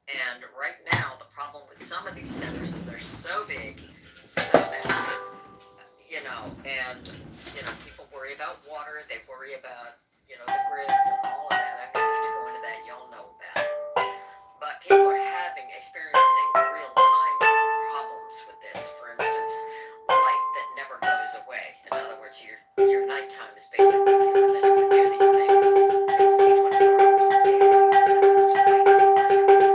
And right now, the problem with some of these centers is they're so big, so massive, you know, and, you know, people worry about water, they worry about, you know, the grids and all of that. I don't need to go into that, y'all know about it. But people are experiencing real-time problems with this. For instance, light that never goes away. In other words, your nighttime is basically, if you're permitted to do these things, it's 24 hours a day. That's how much light is going out.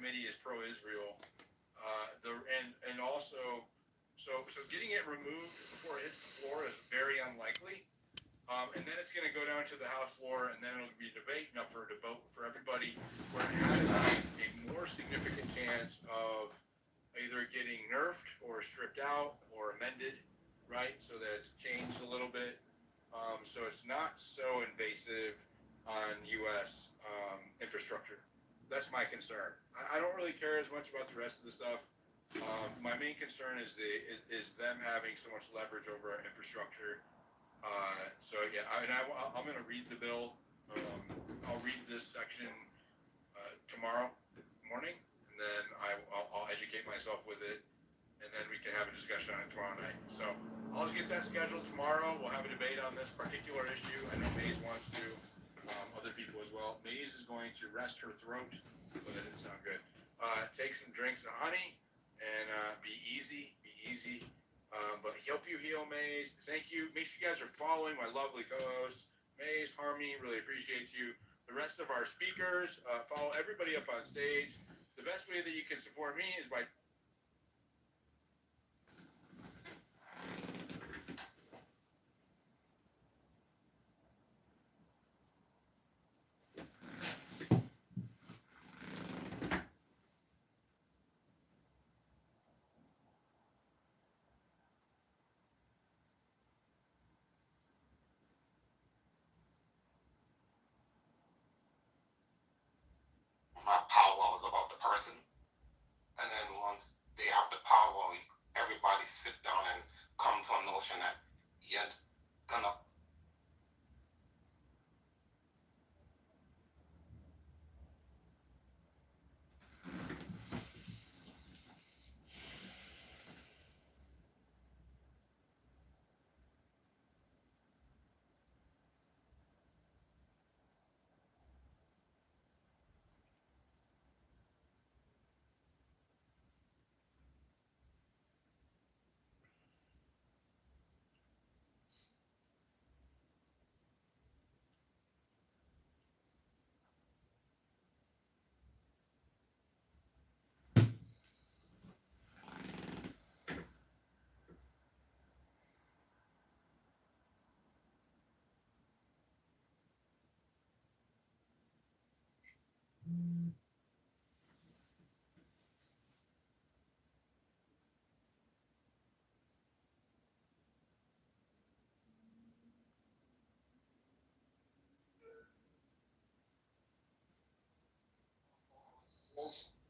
committee is pro-Israel. And also, so getting it removed before it hits the floor is very unlikely. And then it's going to go down to the House floor, and then it'll be up for a debate for everybody, where it has a more significant chance of either getting nerfed or stripped out or amended, right? So that it's changed a little bit. So it's not so invasive on U.S. Infrastructure. That's my concern. I don't really care as much about the rest of the stuff. My main concern is them having so much leverage over our infrastructure. So yeah, I'm going to read the bill. I'll read this section tomorrow morning, and then I'll educate myself with it, and then we can have a discussion on it tomorrow night. So I'll get that scheduled tomorrow. We'll have a debate on this particular issue. I know Maze wants to, other people as well. Maze is going to rest her throat, but that didn't sound good. Take some drinks of honey, and be easy. But help you heal, Maze. Thank you. Make sure you guys are following my lovely co-hosts, Maze, Harmony. Really appreciate you. The rest of our speakers, follow everybody up on stage. The best way that you can support me is by powwow is about the person, and then once they have the powwow, everybody sit down and come to a notion that you're gonna.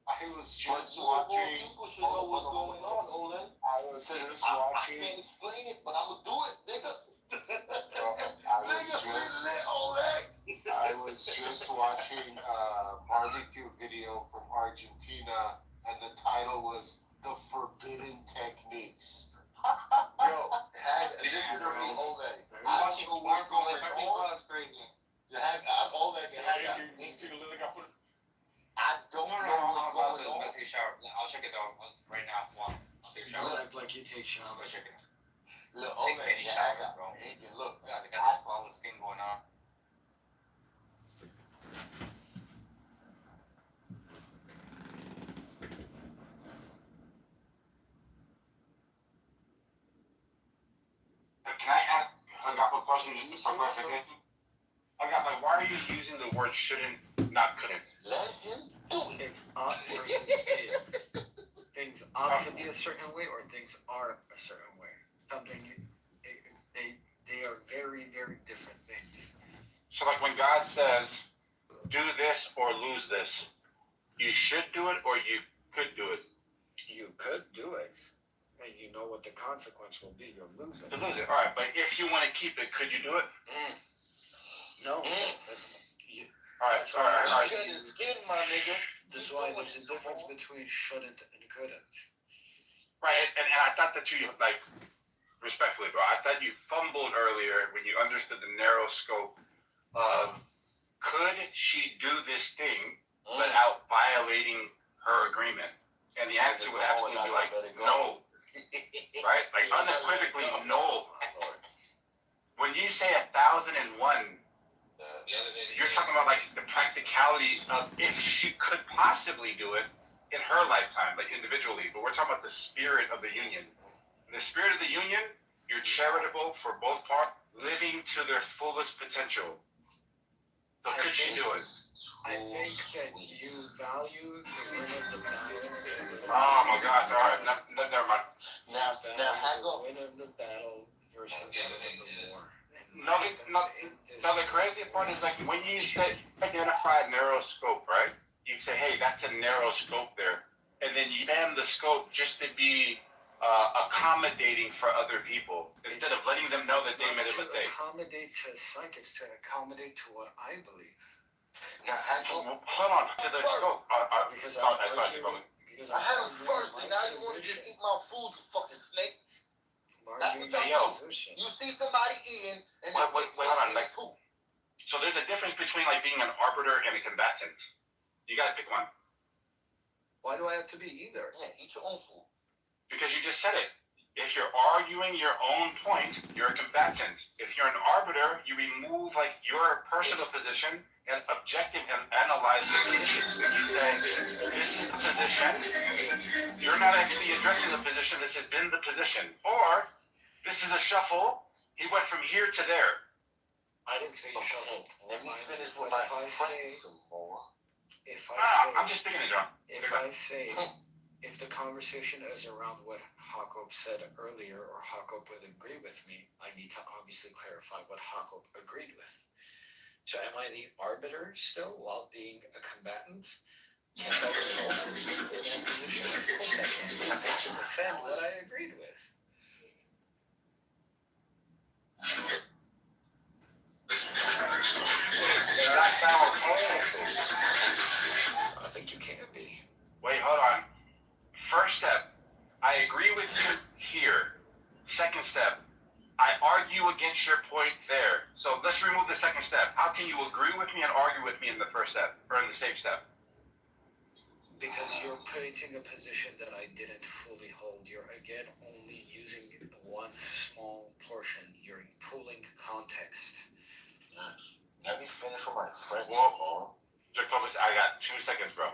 I was just watching. People should know what's going on, Olin. I was just watching. I can't explain it, but I'm gonna do it, nigga. I was just watching a barbecue video from Argentina, and the title was "The Forbidden Techniques." Yo, this is gonna be Olin. I don't know what's going on. I'm Olin. I don't know what's going on. I'll take a shower. I'll check it out right now. I'll take a shower. You look like you take showers. I'll check it out. Look, Take any shower, bro. Look, Yeah, they got this flawless thing going on. Can I ask a couple of questions for clarification? I got like, why are you using the word shouldn't, not couldn't? Let him do it. It's ought versus is. Things ought to be a certain way, or things are a certain way. Something, they are very, very different things. So like when God says, do this or lose this, you should do it or you could do it? You could do it, and you know what the consequence will be. You'll lose it. To lose it, all right. But if you want to keep it, could you do it? No. All right. Shed his skin, my nigga. That's why there's a difference between shouldn't and couldn't. Right, and I thought that you, like, respectfully, bro, I thought you fumbled earlier when you understood the narrow scope of could she do this thing without violating her agreement? And the answer would absolutely be like, no. Right? Like, unequivocally, no. When you say 1,001, you're talking about like the practicality of if she could possibly do it, in her lifetime, like individually, but we're talking about the spirit of the union. In the spirit of the union, you're charitable for both parts, living to their fullest potential. So could she do it? I think that you value the win of the battle. Oh my God! All right, never mind. Now, the win of the battle versus the win of the war. No, the crazy part is like when you say identify a narrow scope, right? You say, hey, that's a narrow scope there, and then you bend the scope just to be accommodating for other people instead of letting them know that they made a mistake. Accommodate to psychics, to accommodate to what I believe. Now, hold on to the scope. Because I had him first, and now you want to just eat my food, you fucking snake. That's what Hey, y'all do. You see somebody eating, and wait, hold on. Like, so there's a difference between like being an arbiter and a combatant. You gotta pick one. Why do I have to be either? Yeah, eat your own food. Because you just said it. If you're arguing your own point, you're a combatant. If you're an arbiter, you remove like your personal position and objective and analyze the position. You say, this is the position. You're not actually addressing the position. This has been the position. Or this is a shuffle. He went from here to there. I didn't say shuffle. Let me finish with my friend. I'm just picking it, John. If I say, if the conversation is around what Jacob said earlier, or Jacob would agree with me, I need to obviously clarify what Jacob agreed with. So am I the arbiter still while being a combatant? Can I defend what I agreed with? I think you can be. Wait, hold on. First step, I agree with you here. Second step, I argue against your point there. So let's remove the second step. How can you agree with me and argue with me in the first step, or in the same step? Because you're taking a position that I didn't fully hold. You're again only using one small portion. You're pulling context. Let me finish with my friend. Whoa, Jacobus, I got 2 seconds, bro.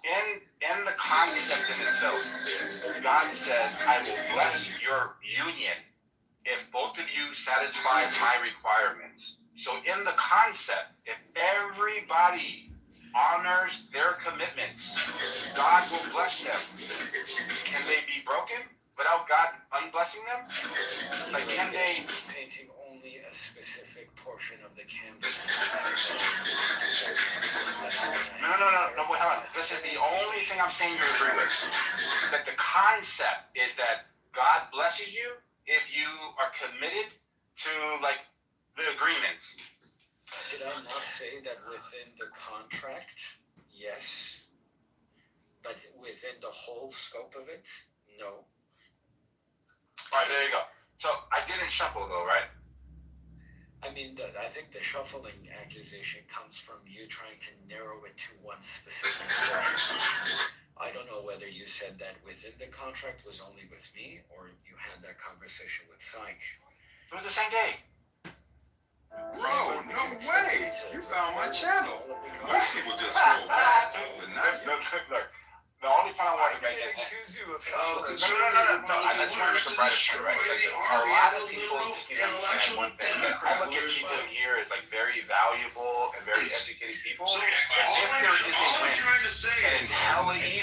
In the concept in itself, God says, I will bless your union if both of you satisfy my requirements. So in the concept, if everybody honors their commitments, God will bless them. Can they be broken without God unblessing them? Like, can they... Painting only a specific portion of the canvas. No, wait, hold on. This is the only thing I'm saying you agree with. That the concept is that God blesses you if you are committed to, like, the agreement. Did I not say that within the contract? Yes. But within the whole scope of it? No. Alright, there you go. So, I didn't shuffle, though, right? I mean, I think the shuffling accusation comes from you trying to narrow it to one specific portion. I don't know whether you said that within the contract was only with me, or you had that conversation with Psych. It was the same day. Bro, no way! You found my channel. Most people just scroll past, but not you. Look. The only point I want to make is... accuse you of No, I just want to provide it, right? Like, a lot of people just need to understand one thing. I look at people here as, like, very valuable and very educated people. So, all I'm trying to say is,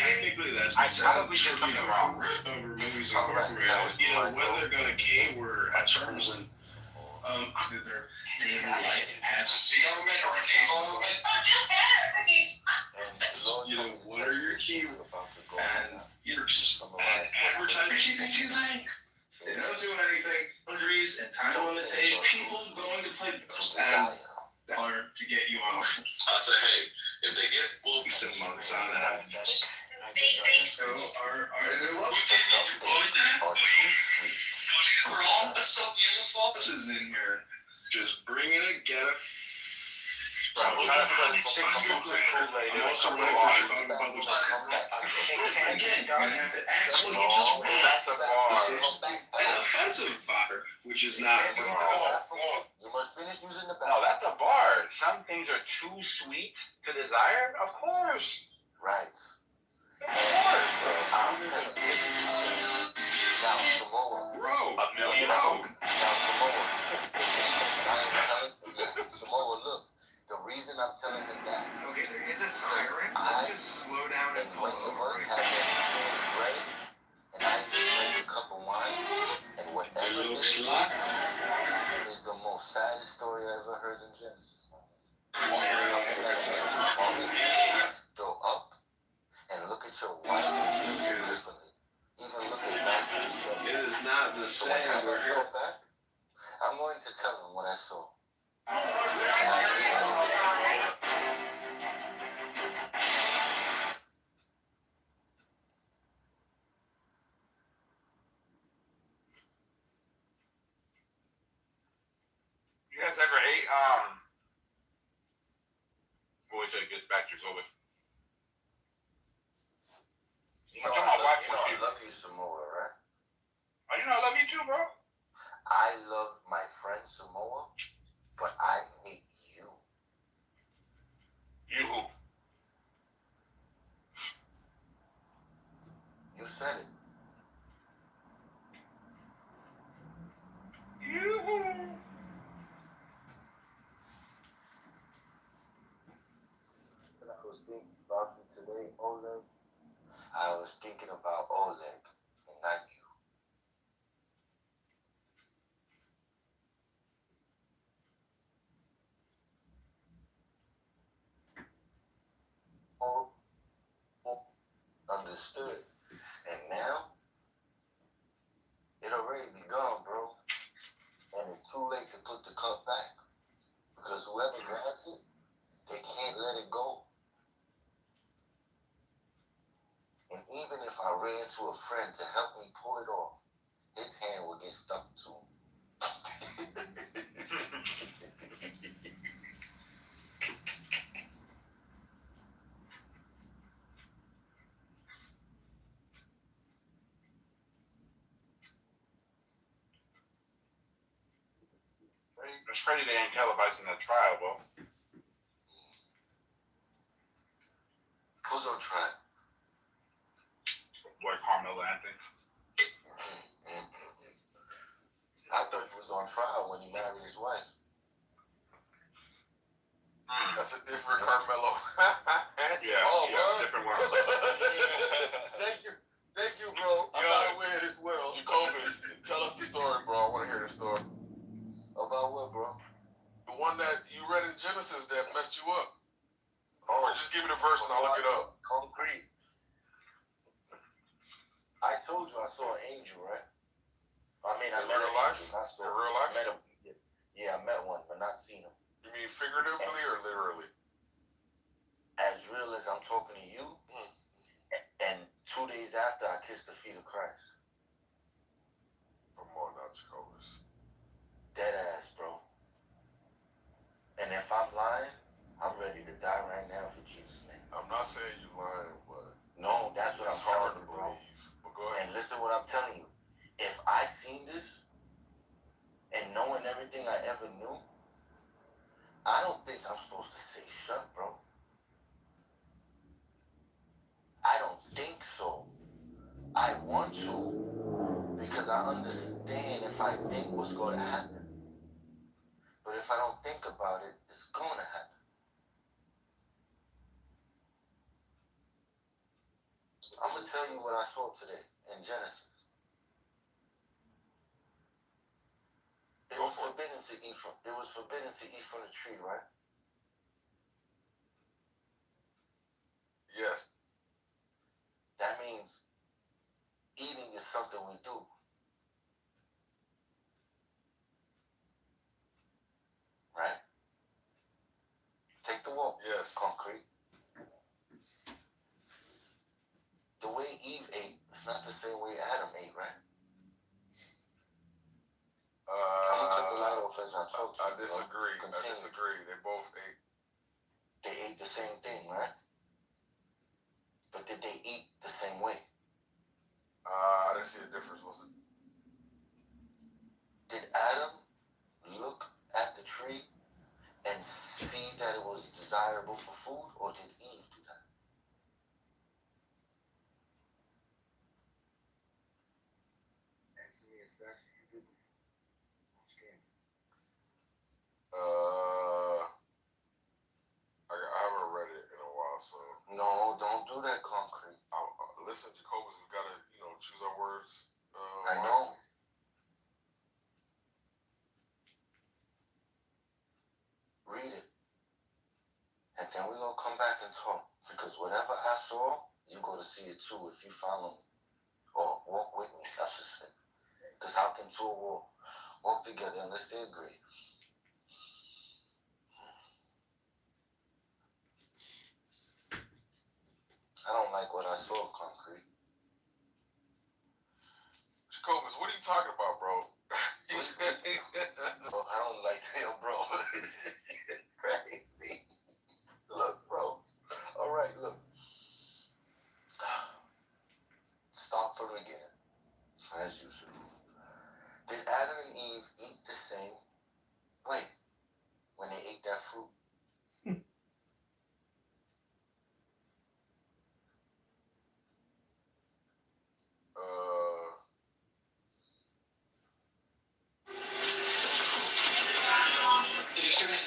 technically that's I probably did something wrong. Over Movies Incorporated, you know, whether they're going to keyword or terms and either they like has a C element or an A element. You know, what are your keywords? And you're advertising. They don't do anything. Boundaries and time limitations. People going to play and dollar to get you on. I say, hey, if they get weeks and months on that. So our that's so beautiful. This is in here. Just bringing it, get it. I'm also ready for Chicago Public. Again, you're gonna have to ask what you just read. An offensive bar, which is not. You must finish using the No, that's a bar. Some things are too sweet to desire, of course. Right. Now, Samoa. Bro. $1 million. Bro. Now, Samoa. Samoa, look. The reason I'm telling him that. Okay, there is a siren. I- Let's just slow down and And pull when the over. us have that bread, and I just drink a cup of wine, and whatever It this looks like. is the most saddest story I ever heard in Genesis. Walk right off the right side. Go up and look at your wife differently. Even look at Matthew. It is not the So same. when I We're go here. back, I'm going to tell him what I saw. You guys ever ate, we'll wait till it gets back to COVID. You know, I told my wife I love you, Samoa, right? Oh, you know I love you too, bro. I love my friend Samoa, but I hate you. You who? You said it. You who? I was thinking about it today, Oleg. I was thinking about Oleg and not you. Oh, understood. And now, it already be gone, bro. And it's too late to put the cup back. Because whoever grabs it, they can't let it go. And even if I ran to a friend to help me pull it off, his hand would get stuck to him. It's crazy they ain't televising the trial, bro. Who's on trial? Boy, Carmelo Anthony. I thought he was on trial when he married his wife. That's a different Carmelo. Yeah, Oh, yeah, what? different one. Thank you, bro. I'm not aware of this world. Jacobus, tell us the story, bro. I want to hear the story. About what, bro? The one that you read in Genesis that messed you up. Oh, Or just give me the verse and I'll look it up. Concrete. I told you I saw an angel, right? I mean, I In met real an life? angel, not so. In real life? I met him. Yeah, I met one, but not seen him. You mean figuratively or literally? As real as I'm talking to you, and 2 days after I kissed the feet of Christ. Come on now, Jacobus. Dead ass, bro. And if I'm lying, I'm ready to die right now for Jesus' name. I'm not saying you lying, but No, that's what it's I'm hard telling to you, bro. believe. But go ahead. And listen what I'm telling you. If I seen this, and knowing everything I ever knew, I don't think I'm supposed to say shut, bro. I don't think so. I want to, because I understand if I think what's going to happen. But if I don't think about it, it's going to happen. I'm going to tell you what I saw today in Genesis. It was forbidden to eat from. It was forbidden to eat from the tree, right? Yes. That means eating is something we do. Right? Take the walk. Yes. Concrete. The way Eve ate is not the same way Adam ate, right? I'm gonna cut the light off as I talk to you. I disagree. Bro. I disagree. They both ate. They ate the same thing, right? But did they eat the same way? I didn't see a difference. Listen. Did Adam look at the tree and see that it was desirable for food, or did Eve do that? to me as fast as you did before. I'm scared. I haven't read it in a while, so. No, don't do that, Concrete. Listen, Jacobus, we gotta, choose our words. I know. Read it. And then we're gonna come back and talk. Because whatever I saw, you're gonna see it too if you follow me. Or walk with me, I should say. Because how can two walk together unless they agree? I don't like what I saw, Concrete. Jacobus, what are you talking about, bro? I don't like him, bro. It's crazy. Look, bro. All right, look. Start from the beginning, as usual. Did Adam and Eve eat the same way when they ate that fruit? Did you see it?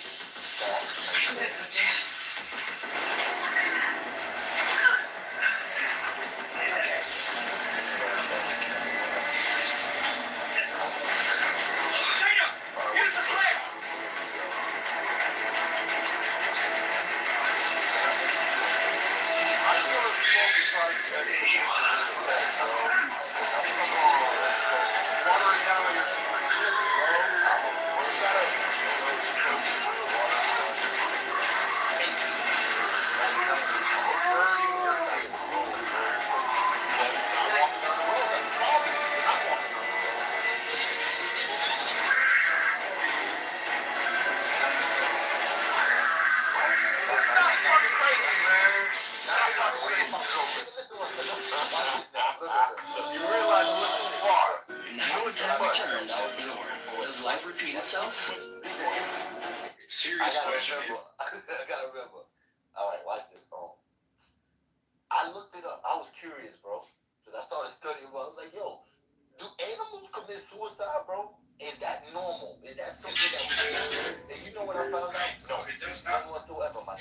You realize we're too far. Now when time returns, does life repeat itself? Serious question. I gotta remember. All right, watch this, bro. I looked it up. I was curious, bro, because I started studying. I was like, yo, do animals commit suicide, bro? Is that normal? Is that something that we do? And you know what I found out? No, it does not. None whatsoever, my man.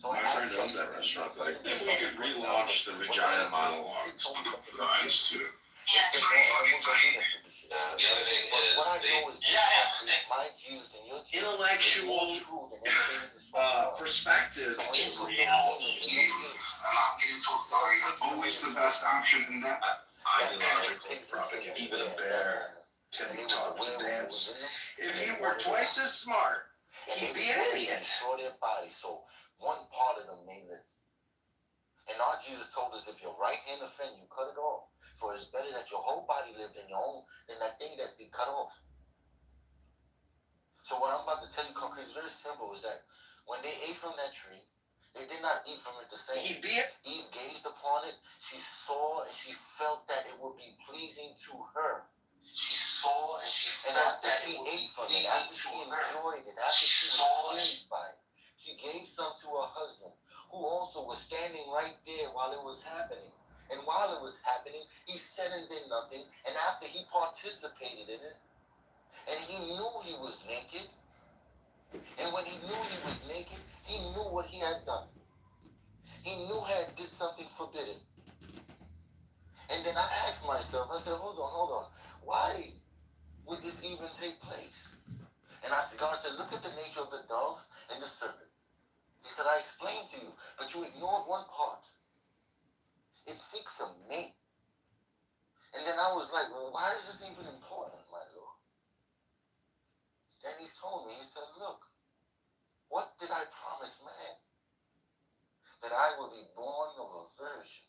My friend owns that restaurant, but I think we could relaunch the vagina monologues for the eyes too. The other thing is intellectual perspective. Always the best option in that ideological propaganda. Even a bear can be taught to dance. If he were twice as smart, he'd be an idiot. So one part of them may live. And our Jesus told us, if your right hand offend you, cut it off. For it's better that your whole body lived in your own than that thing that be cut off. So what I'm about to tell you, Concrete, is very simple, is that when they ate from that tree, they did not eat from it the same. Eve gazed upon it. She saw and she felt that it would be pleasing to her. She saw and she felt that it ate from it. After she enjoyed it, after she was pleased by it, she gave some to her husband, who also was standing right there while it was happening. And while it was happening, he said and did nothing. And after he participated in it, and he knew he was naked, and when he knew he was naked, he knew what he had done. He knew he had did something forbidden. And then I asked myself, I said, hold on. Why would this even take place? And God said, look at the nature of the dove and the serpent. He said, I explained to you, but you ignored one part. It seeks a mate. And then I was like, well, why is this even important, my Lord? Then he told me, he said, look, what did I promise man? That I will be born of a virgin.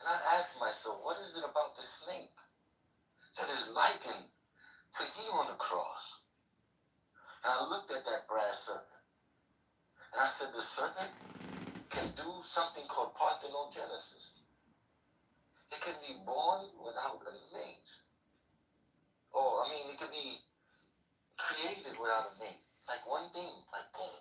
And I asked myself, what is it about the snake that is likened to him on the cross? And I looked at that brass serpent. And I said, the serpent can do something called parthenogenesis. It can be born without a mate. It can be created without a mate. like one thing, like boom.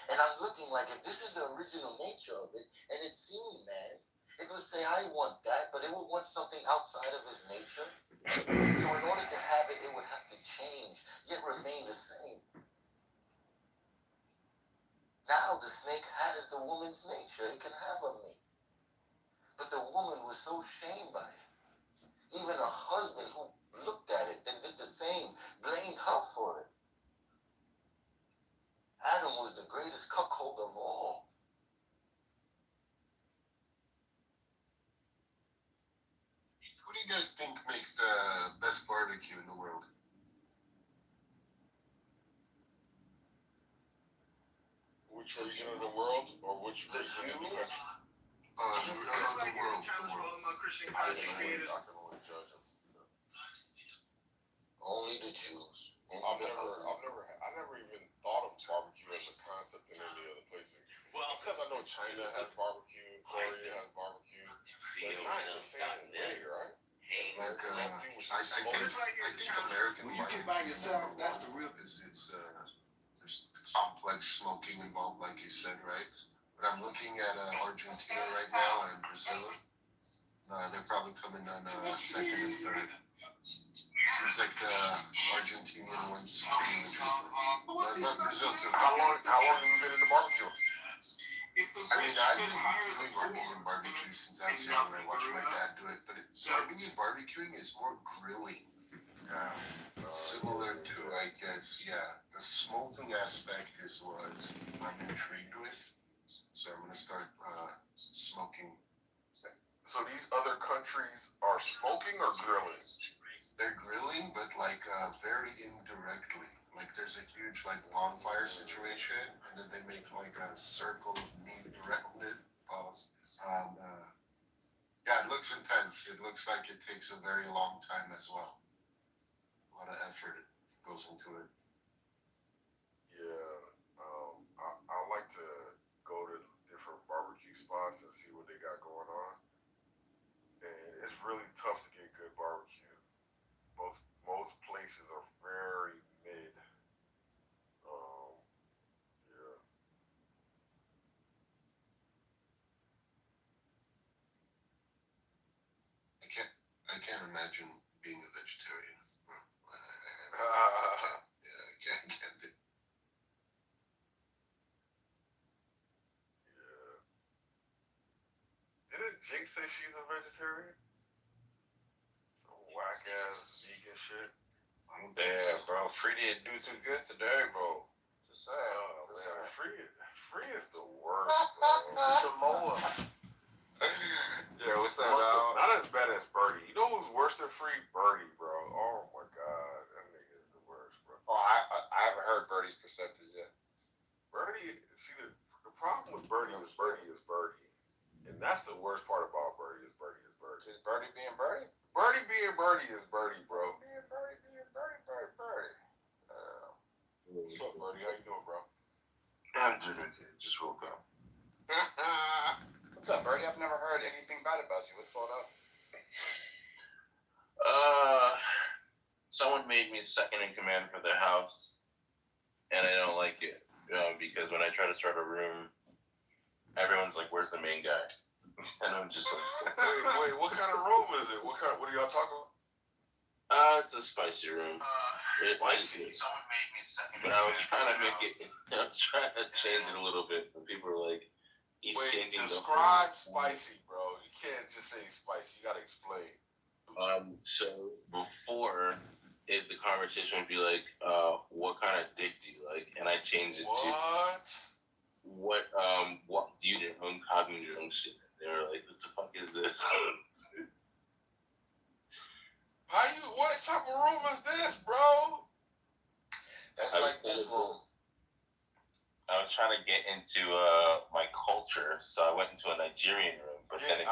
And I'm looking like if this is the original nature of it, and it seemed, man, it would say, I want that, but it would want something outside of its nature. So in order to have it, it would have to change, yet remain the same. Now the snake has the woman's nature. It can have a mate. But the woman was so shamed by it. Even a husband who looked at it and did the same blamed her for it. Adam was the greatest cuckold of all. What do you guys think makes the best barbecue in the world? Which region of the world, or which region of the country? The world. Christian I content can creators. only judge them. Only the Jews. I never even thought of barbecue as a concept in any other places. Well, Except I know China has barbecue, Korea has barbecue, but not in the same way, right? Like, I think American When you get barbecue by is yourself, more that's the real. It's there's complex smoking involved, like you said, right? But I'm looking at Argentina right now and Brazil. They're probably coming on second and third. Seems like the Argentinian one's pretty legit. Brazil too. How long have you been in the barbecue? I mean, I've been doing Armenian barbecue since I was young. I watched my dad do it, but Armenian barbecuing is more grilling. It's similar to, I guess, the smoking aspect is what I'm intrigued with. So I'm gonna start smoking. So these other countries are smoking or grilling? They're grilling, but like very indirectly. Like there's a huge like bonfire situation, and then they make like a circle of meat around it. It looks intense. It looks like it takes a very long time as well. A lot of effort goes into it. Yeah, I like to go to different barbecue spots and see what they got going on. And it's really tough to get good barbecue. Most places are very mid. Yeah. I can't imagine being a vegetarian. I can't do. Yeah. Didn't Jake say she's a vegetarian? Some whack ass vegan shit. Damn, bro. Free didn't do too good today, bro. Just saying. Oh, man. Free is the worst, bro. Samoa. Yeah, what's up, dog? Not as bad as Birdie. You know who's worse than Free? Birdie, bro. Oh my god, that nigga is the worst, bro. Oh, I haven't heard Birdie's perceptions yet. Birdie, see the problem with Birdie is Birdie, and that's the worst part about Birdie is Birdie. Is Birdie being Birdie? Birdie being Birdie is Birdie, bro. Being Birdie. What's up, Birdie? How you doing, bro? I'm doing okay. Just woke up. What's up, Birdie? I've never heard anything bad about you. What's going on? Someone made me second in command for their house, and I don't like it. Because when I try to start a room, everyone's like, "Where's the main guy?" And I'm just like, wait, what kind of room is it? What are y'all talking about? It's a spicy room. Spicy. Someone made me second. But I was trying to make it. I was trying to change it a little bit, and people were like, "He's changing the whole." Describe spicy, bro. You can't just say spicy. You gotta explain. So before, the conversation would be like, "What kind of dick do you like?" And I changed it to what do you do? How do you do shit? They were like, "What the fuck is this?" What type of room is this, bro? That's like this room. I was trying to get into my culture, so I went into a Nigerian room, but then it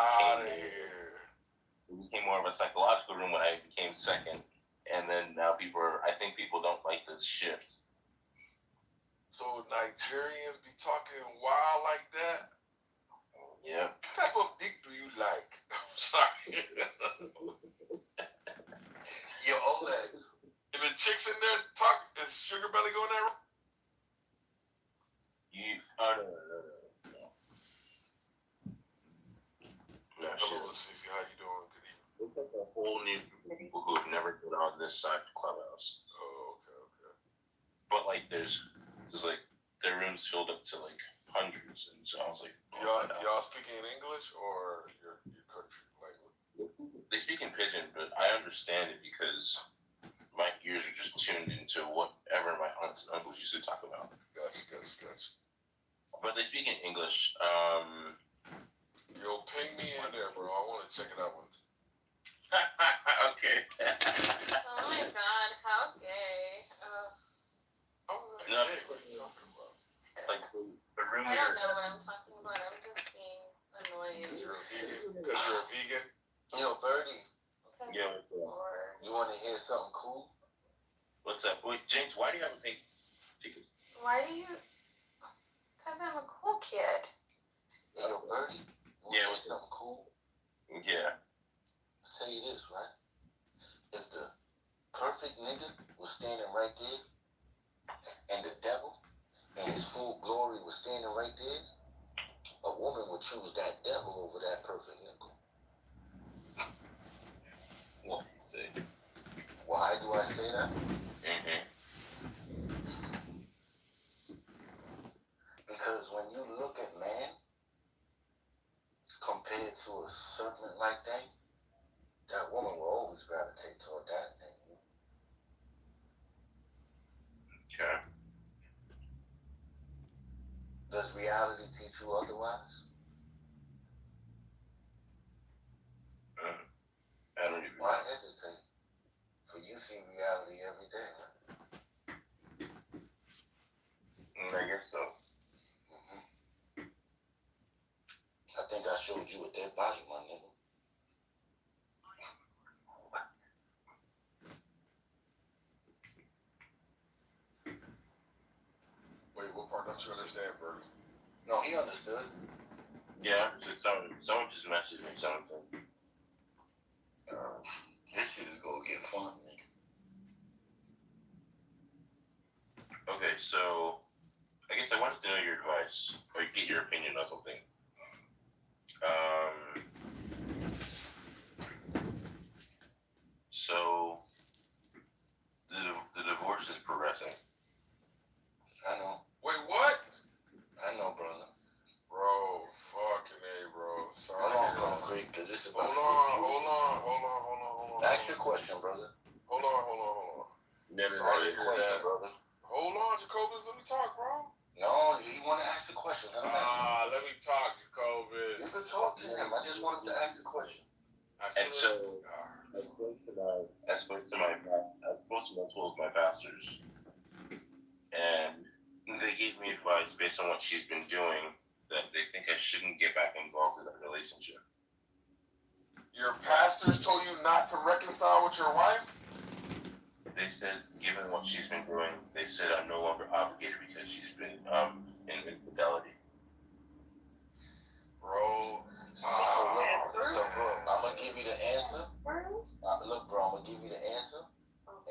became more of a psychological room when I became second, and then now I think people don't like this shift. So Nigerians be talking wild like that? Yeah. What type of dick do you like? I'm sorry. Yo, Oleg. And the chicks in there talk, is Sugar Belly going there? No. Hello, Fifi. How you doing? Good evening. It's like a whole new group of people who have never been on this side of Clubhouse. Oh, okay. But like, there's like their rooms filled up to like hundreds, and so I was like, Y'all speaking in English or your country language? they speak in pidgin, but I understand it because my ears are just tuned into whatever my aunts and uncles used to talk about. Gotcha. But they speak in English. Yo, ping me in there, bro. I want to check it out. Okay. Oh my god, how gay. How was that No. gay? What are you talking about? Like the room I don't know what I'm talking about. I'm just being annoyed. Because you're a vegan? Yo, Birdie, Yeah. you want to hear something cool? What's up? Wait, James, why do you have a pink ticket? Why do you? Because I'm a cool kid. Hey, yo, Birdie, you want to hear something cool? Yeah. I'll tell you this, right? If the perfect nigga was standing right there, and the devil in his full glory was standing right there, a woman would choose that devil over that perfect nigga. What? See. Why do I say that? Mm-hmm. Because when you look at man compared to a serpent-like thing, that woman will always gravitate toward that thing. Okay. Does reality teach you otherwise? I don't even know. Why hesitate? For you see reality every day, right? I guess so. I think I showed you a dead body, my nigga. Wait, what part don't you understand, Birdie? No, he understood. Yeah, someone just messaged me something. This shit is gonna get fun, nigga. Okay, so I guess I wanted to know your advice or get your opinion on something. So the divorce is progressing. I know. Wait, what? I know, brother. Bro, fucking A, bro. Sorry. Hold on, Concrete, because this is about Hold on. Ask your question, brother. Hold on. Never Sorry, your question, brother. Hold on, Jacobus, let me talk, bro. No, you want to ask the question. Let him ask. Let me talk, Jacobus. You can talk to him. I just wanted to ask the question. And so I spoke to multiple of my pastors, and they gave me advice based on what she's been doing that they think I shouldn't get back involved in that relationship. Your pastors told you not to reconcile with your wife? They said, given what she's been doing, they said I'm no longer obligated because she's been in infidelity. Bro, so bro, I'm gonna give you the answer. Look, bro, I'm gonna give you the answer,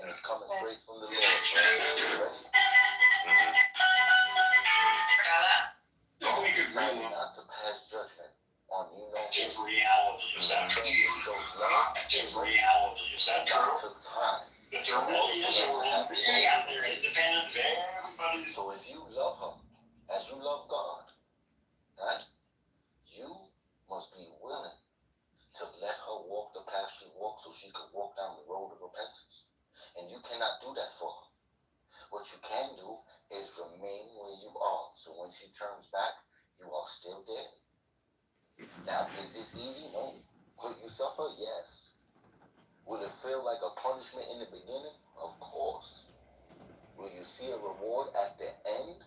and it's coming straight from the Lord. Right? Not to pass judgment on you know. Objective reality, is that true? Objective reality, is that true? Took time. But there really is a world really out there independent of everybody. So if you love her as you love God, right? You must be willing to let her walk the path she walks so she can walk down the road of repentance. And you cannot do that for her. What you can do is remain where you are. So when she turns back, you are still there. Now, is this easy? No. Will you suffer? Yes. Will it feel like a punishment in the beginning? Of course. Will you see a reward at the end?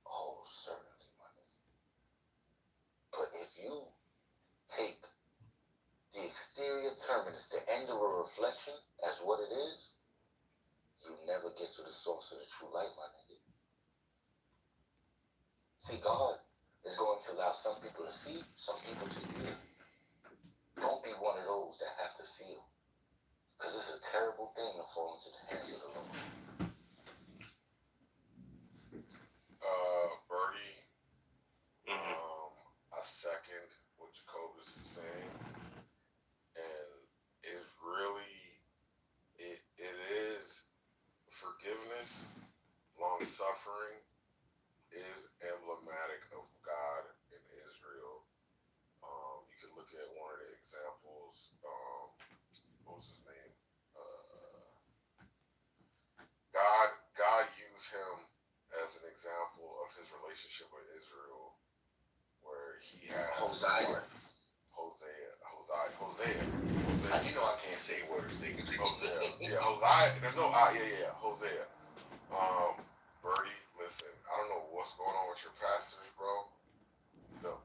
Oh, certainly, money. But if you take the exterior terminus, the end of a reflection, as what it is, you never get to the source of the true light, my nigga. See, God is going to allow some people to see, some people to hear. Don't be one of those that have to feel. Because it's a terrible thing to fall into the hands of the Lord. suffering is emblematic of God in Israel. You can look at one of the examples. What was his name? God used him as an example of his relationship with Israel, where he had Hosea. You know I can't say words, nigga. Hosea. Yeah, Hosea. There's no I. Yeah, Hosea. Birdie, listen. I don't know what's going on with your pastors, bro. The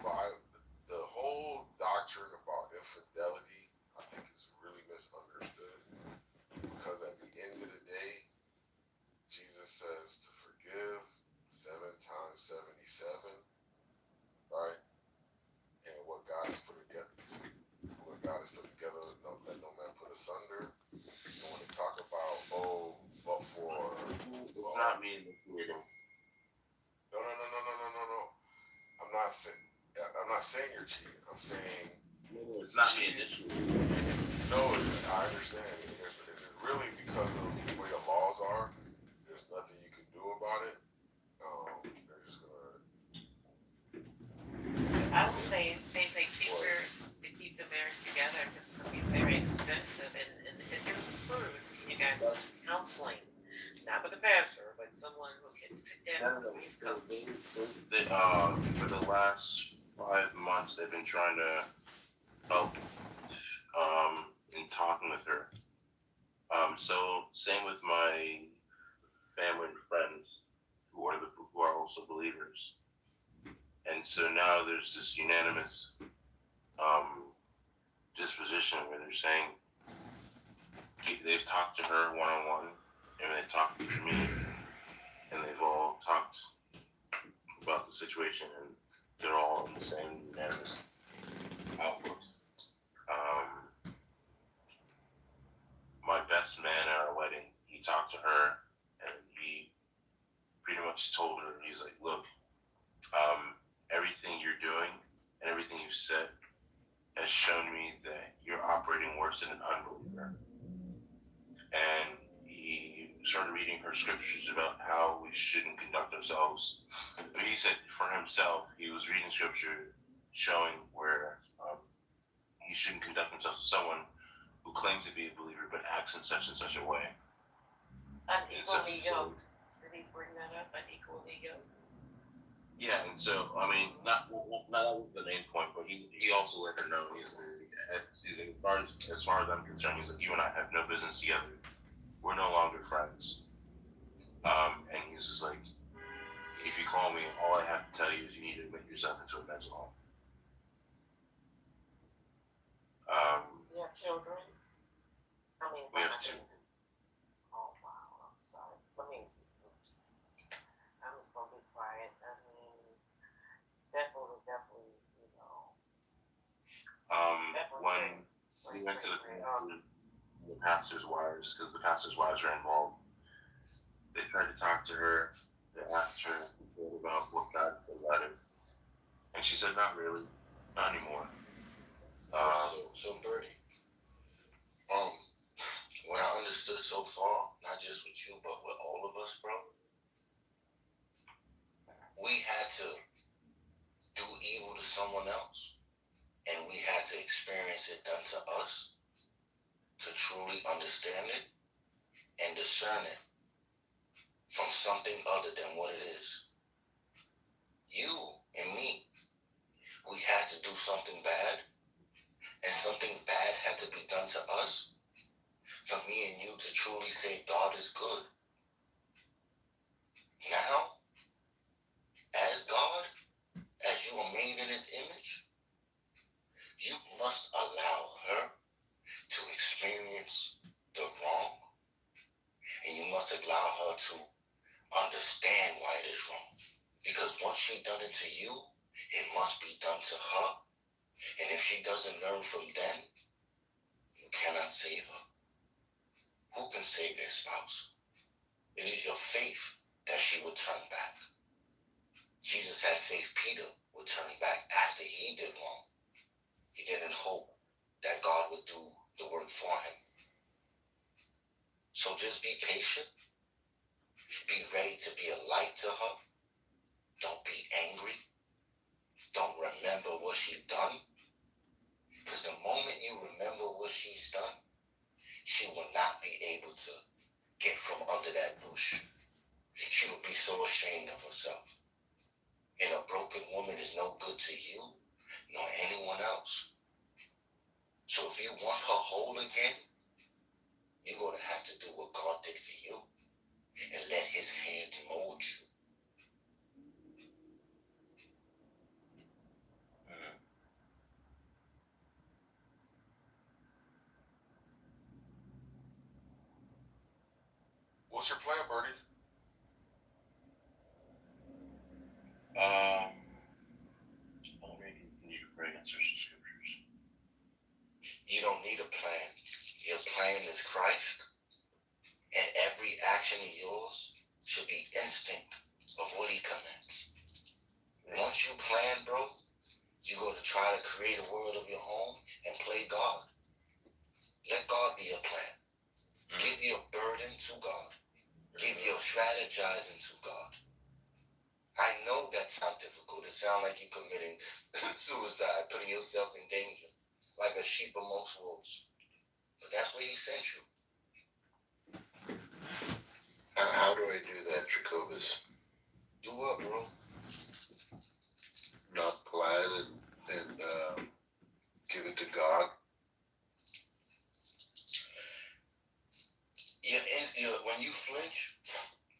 Bible, the whole doctrine about infidelity, I think is really misunderstood. Because at the end of the day, Jesus says to forgive 7 times 77, right? And what God has put together, let no man put asunder. And when they talk about, but for it's not me initiating. No. I'm not saying you're cheating. I'm saying it's not me initiating. No, I understand. It's really because of the way the laws are. There's nothing you can do about it. They're just gonna. I would say it's cheaper to keep the marriage together because it's going to be very expensive. And if you're approved, you guys go to counseling, not with a pastor, but someone who can sit down with you. For the last 5 months, they've been trying to help in talking with her. So same with my family and friends who are also believers. And so now there's this unanimous disposition where they're saying they've talked to her one-on-one, and they've talked to me, and they've all talked about the situation, and they're all in the same unanimous outlook. My best man at our wedding, he talked to her, and he pretty much told her, he's like, look, everything you're doing and everything you've said has shown me that you're operating worse than an unbeliever. And he started reading her scriptures about how we shouldn't conduct ourselves. But he said for himself, he was reading scripture showing where he shouldn't conduct himself with someone who claims to be a believer but acts in such and such a way. Unequally yoked. Did he bring that up? Unequally yoked? Yeah, and so, I mean, not that was the main point, but he also let her know, he's like, as far as I'm concerned, he's like, you and I have no business together. We're no longer friends. And he's just like, if you call me, all I have to tell you is you need to admit yourself into a mental home. You have children? I mean, we have 2. Oh, wow, I'm sorry. I'm just going to be quiet. I mean, definitely, you know. When we went to the pastor's wives, because the pastor's wives are involved, they tried to talk to her, they asked her about what God said about it, and she said, not really, not anymore. So Birdie, what I understood so far, not just with you, but with all of us, bro, we had to do evil to someone else, and we had to experience it done to us to truly understand it and discern it from something other than what it is. You and me, we had to do something bad, and something bad had to be done to us for me and you to truly say God is good. Now, as God, as you are made in his image, you must allow her to experience the wrong, and you must allow her to understand why it is wrong. Because once she done it to you, it must be done to her. And if she doesn't learn from then, you cannot save her. Who can save their spouse? It is your faith that she would turn back. Jesus had faith Peter would turn back after he did wrong. He didn't hope that God would do the work for him. So just be patient Be ready to be a light to her. Don't be angry. Don't remember what she's done. Because the moment you remember what she's done, she will not be able to get from under that bush. She will be so ashamed of herself. And a broken woman is no good to you, nor anyone else. So if you want her whole again, you're going to have to do what God did for you and let his hands mold you. What's your plan, Bernie? Let me continue to pray against some scriptures. You don't need a plan. Your plan is Christ, and every action of yours should be instinct of what he commands. Once you plan, bro, you're going to try to create a world of your own and play God. Let God be your plan. Give your burden to God. Give your strategizing to God. I know that sounds difficult. It sounds like you're committing suicide, putting yourself in danger, like a sheep amongst wolves. But that's where he sent you. How do I do that, Jacobus? Do what, bro? Not plan and give it to God. When you flinch,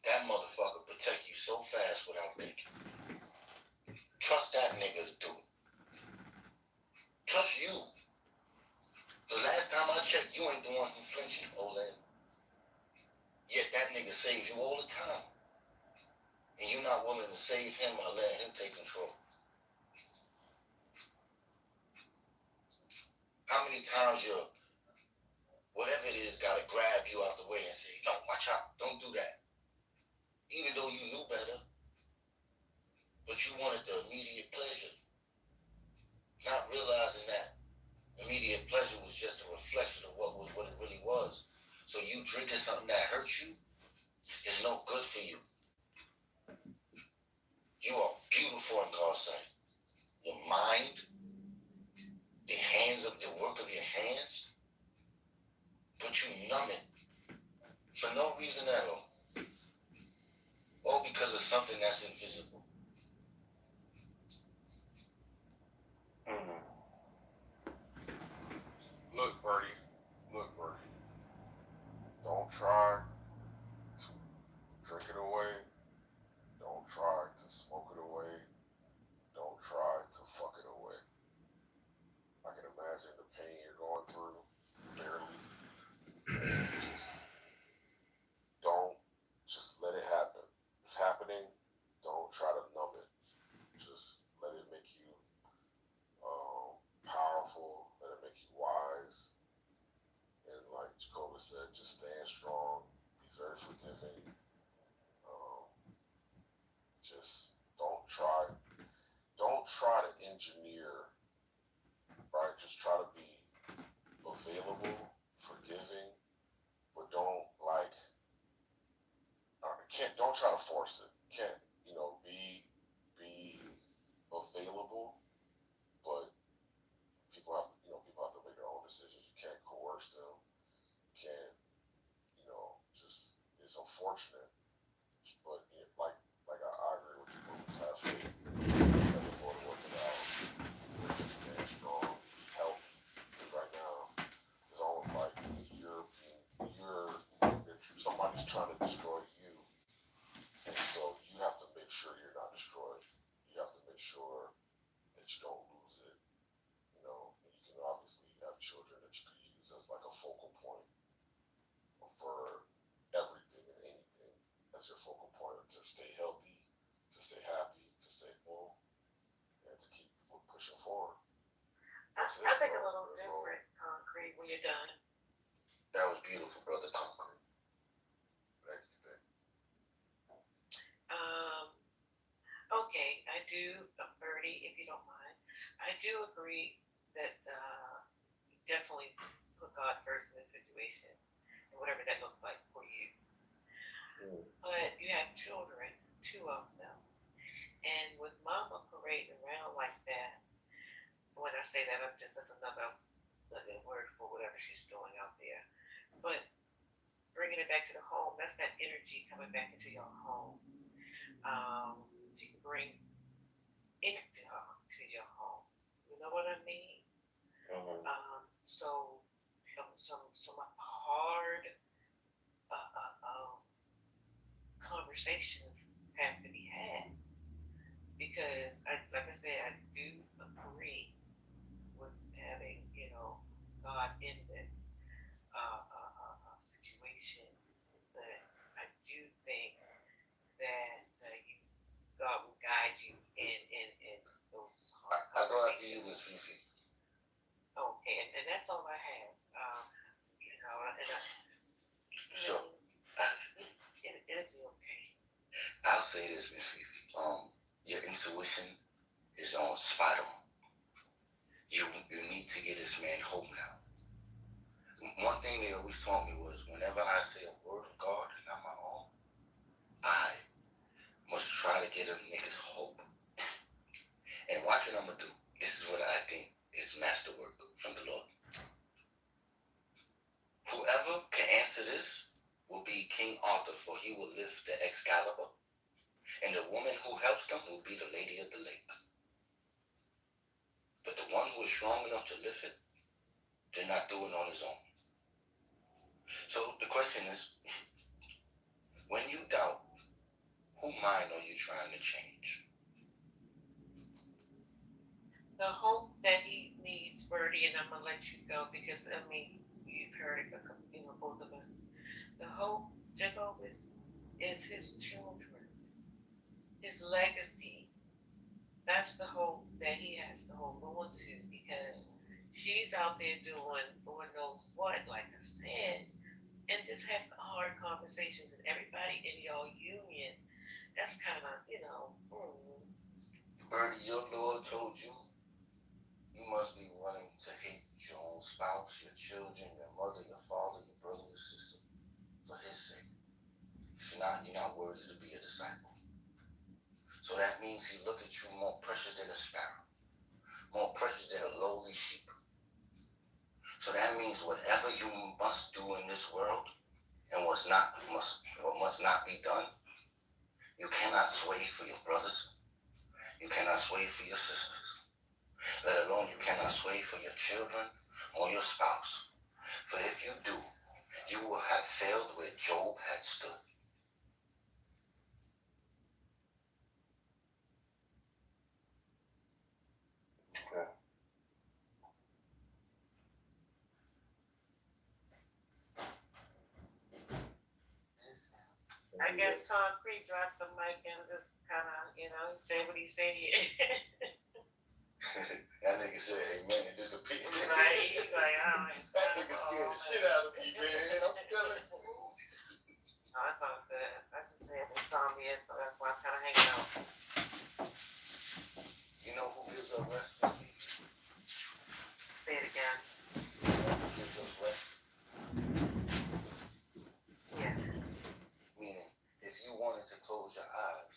that motherfucker protect you so fast without thinking. Trust that nigga to do it. Trust you. The last time I checked, you ain't the one who flinching, Olin. Yet that nigga saves you all the time. And you're not willing to save him by letting him take control. How many times whatever it is, gotta grab you out the way and say, no, watch out, don't do that. Even though you knew better, but you wanted the immediate pleasure. Not realizing that immediate pleasure was just a reflection of what it really was. So you drinking something that hurts you is no good for you. You are beautiful in God's sight. Your mind, the work of your hands, but you numb it for no reason at all. All because of something that's invisible. Look, Bernie. Don't try to drink it away. Don't try to smoke it away. Don't try to fuck it away. I can imagine the pain you're going through, barely. Just let it happen. It's happening. Don't try to numb it. Just let it make you powerful. Let it make you wise. And like Jacoba said, just stand strong. Be very forgiving. Just don't try to engineer, right? Just try to be available, forgiving, but don't try to force it. Can't, be available, but people have to make their own decisions. You can't coerce them. You can't, it's unfortunate, but I agree with you, but have faith. Let the Lord work it out. Just stand strong, healthy. Because right now, it's almost like somebody's trying to destroy you, and so you have to make sure you're not destroyed. You have to make sure that you don't lose it. And you can obviously have children that you could use as like a focal point for everything and anything as your focal point to stay healthy, to stay happy, to stay full, and to keep pushing forward. I think a little different, Concrete, when you're done. That was beautiful, brother Concrete. Thank you. Okay, I do, Bertie, if you don't mind. I do agree that you definitely put God first in this situation, and whatever that looks like for you. But you have children, two of them. And with mama parading around like that, when I say that, that's another word for whatever she's doing out there. But bringing it back to the home, that's that energy coming back into your home. She can bring into her to your home. You know what I mean? So some hard conversations have to be had because, like I said, I do agree with having God in this situation, but I do think that God will guide you in those hard I go after conversations. you, Miss Fifi. Okay, and that's all I have. So, it'll be okay. I'll say this, Miss Fifi. Your intuition is on spot on. You need to get this man home now. One thing they always taught me was whenever I say a word of God and not my own, I must try to get a nigga's hope. And watch what I'm gonna do. This is what I think is masterwork from the Lord. Whoever can answer this will be King Arthur, for he will lift the Excalibur. And the woman who helps them will be the Lady of the Lake. But the one who is strong enough to lift it, did not do it on his own. So the question is, when you doubt, who mind are you trying to change? The hope that he needs, Birdie, and I'm gonna let you go because you've heard it, both of us. The hope, Jacob, is his children, his legacy. That's the hope that he has to hold on to because she's out there doing Lord knows what, like I said, and just have hard conversations, and everybody in your union. That's kind of Bertie, your Lord told you you must be willing to hate your own spouse, your children, your mother, your father, your brother, your sister, for his sake. If not, you're not worthy to be a disciple. So that means he look at you more precious than a sparrow, more precious than a lowly sheep. So that means whatever you must do in this world and must not be done, you cannot sway for your brothers, you cannot sway for your sisters, let alone you cannot sway for your children or your spouse. For if you do, you will have failed where Job had stood. I guess Concrete dropped the mic and just kind of, say what he said. That nigga said amen and disappeared. Right, he's like, all right. That nigga scared the shit out of me, man. I'm telling you. No, that's all good. I just said they saw me, so that's why I'm kind of hanging out. You know who gives us rest? Say it again. Who gives us rest? Yes. Meaning, if you wanted to close your eyes,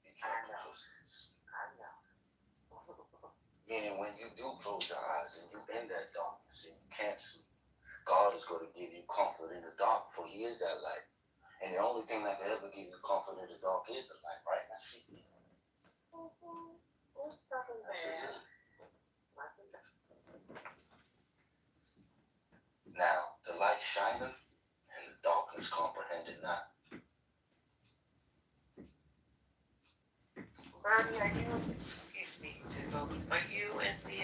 you can't put your senses. I know. Meaning, when you do close your eyes and you're in that darkness and you can't sleep, God is going to give you comfort in the dark, for He is that light. And the only thing that can ever give you comfort in the dark is the light, right? That's it. What's nothing bad? Nothing bad. Now, the light shineth, and the darkness comprehended not. Bernie, are you, excuse me, are you in the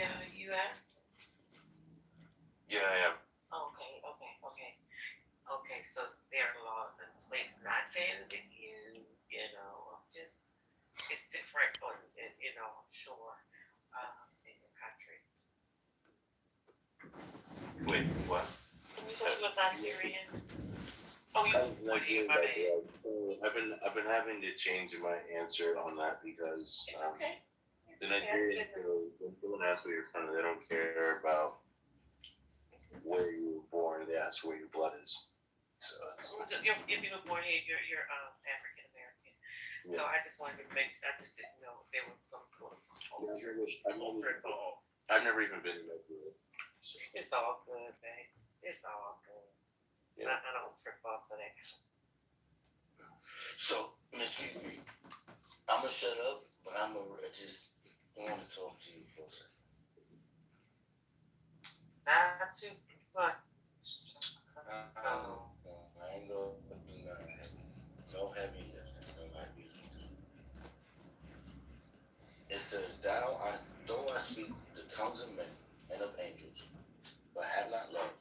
U.S.? Yeah, I am. Okay, so there are laws in place. Not saying that just, it's different on, I'm sure, in your country. Wait, what? Can you say it was Nigerian? Oh, I've been having to change my answer on that because okay. The Nigerians, when someone asks where you're from, they don't care about where you were born. They ask where your blood is. So it's, If you were born here, you're African American. So I just wanted to make. I just didn't know if there was some sort of culture involved. I've never even been in that group. So, It's all good, man. It's all good. yeah. I don't trip off of that. So, Mr. Green, I'm gonna shut up, but I just want to talk to you for a second. Not too much. I ain't gonna do nothing. No heavy lifting. No heavy lifting. It says, though I speak the tongues of men and of angels, but have not love.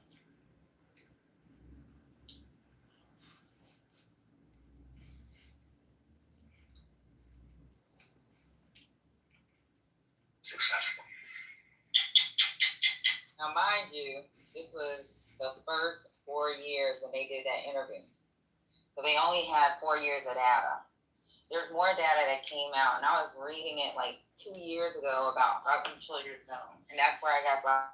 Successful. Now, mind you, this was the first 4 years when they did that interview. So they only had 4 years of data. There's more data that came out, and I was reading it like 2 years ago about Robin Children's Zone, and that's where I got black.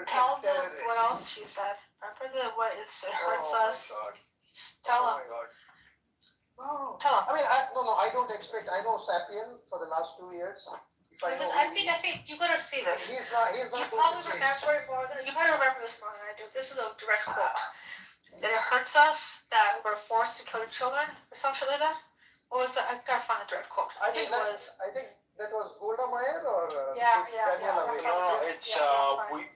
Tell them what else she said. Our president, what it hurts us. Tell them. No. Tell them. I mean, I don't expect. I know Sapien for the last 2 years. If I know, I think you gotta see this. He's not You going probably to change. remember it more than you probably remember this more than I do. This is a direct quote. That it hurts us that we're forced to kill children or something like that. What was that? I gotta find the direct quote. I think that was Golda Meir or Daniela. No, it's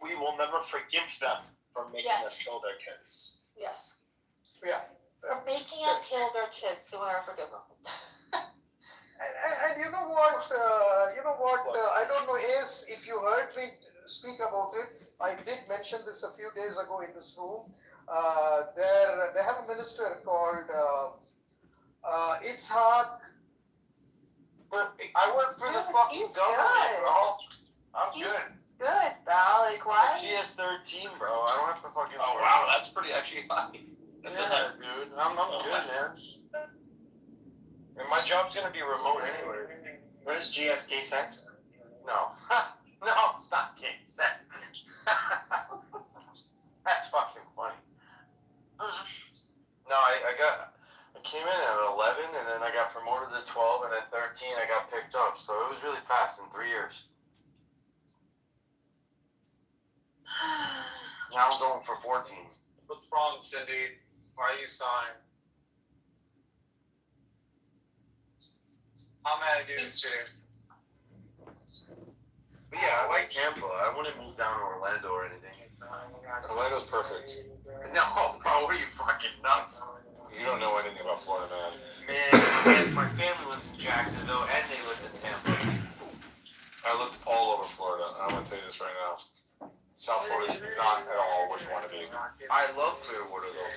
we will never forgive them for making us kill their kids. Yes. Yeah. For making us kill their kids, so we'll never forgive them. And you know what? I don't know, Ace, if you heard me speak about it. I did mention this a few days ago in this room. They have a minister called Itzhak. I work for the fucking government, bro. I'm good. Good, pal. Like, why? She has 13, bro. I don't have to fucking. Oh wow, that's pretty actually high. Yeah, dude. I'm good, man. And my job's gonna be remote anyway. What is GSK sex? No. No, it's not gay sex. That's fucking funny. No, I came in at 11, and then I got promoted to 12, and at 13 I got picked up. So it was really fast in 3 years. Now I'm going for 14. What's wrong, Cindy? Why are you sighing? How mad at you today? But yeah, I like Tampa. I wouldn't move down to Orlando or anything. Orlando's perfect. No, bro, what are you fucking nuts? You don't know anything about Florida, man. Man, my family lives in Jacksonville, and they live in Tampa. I looked all over Florida, and I'm gonna tell you this right now. South Florida is not at all what you want to be. I love Clearwater though.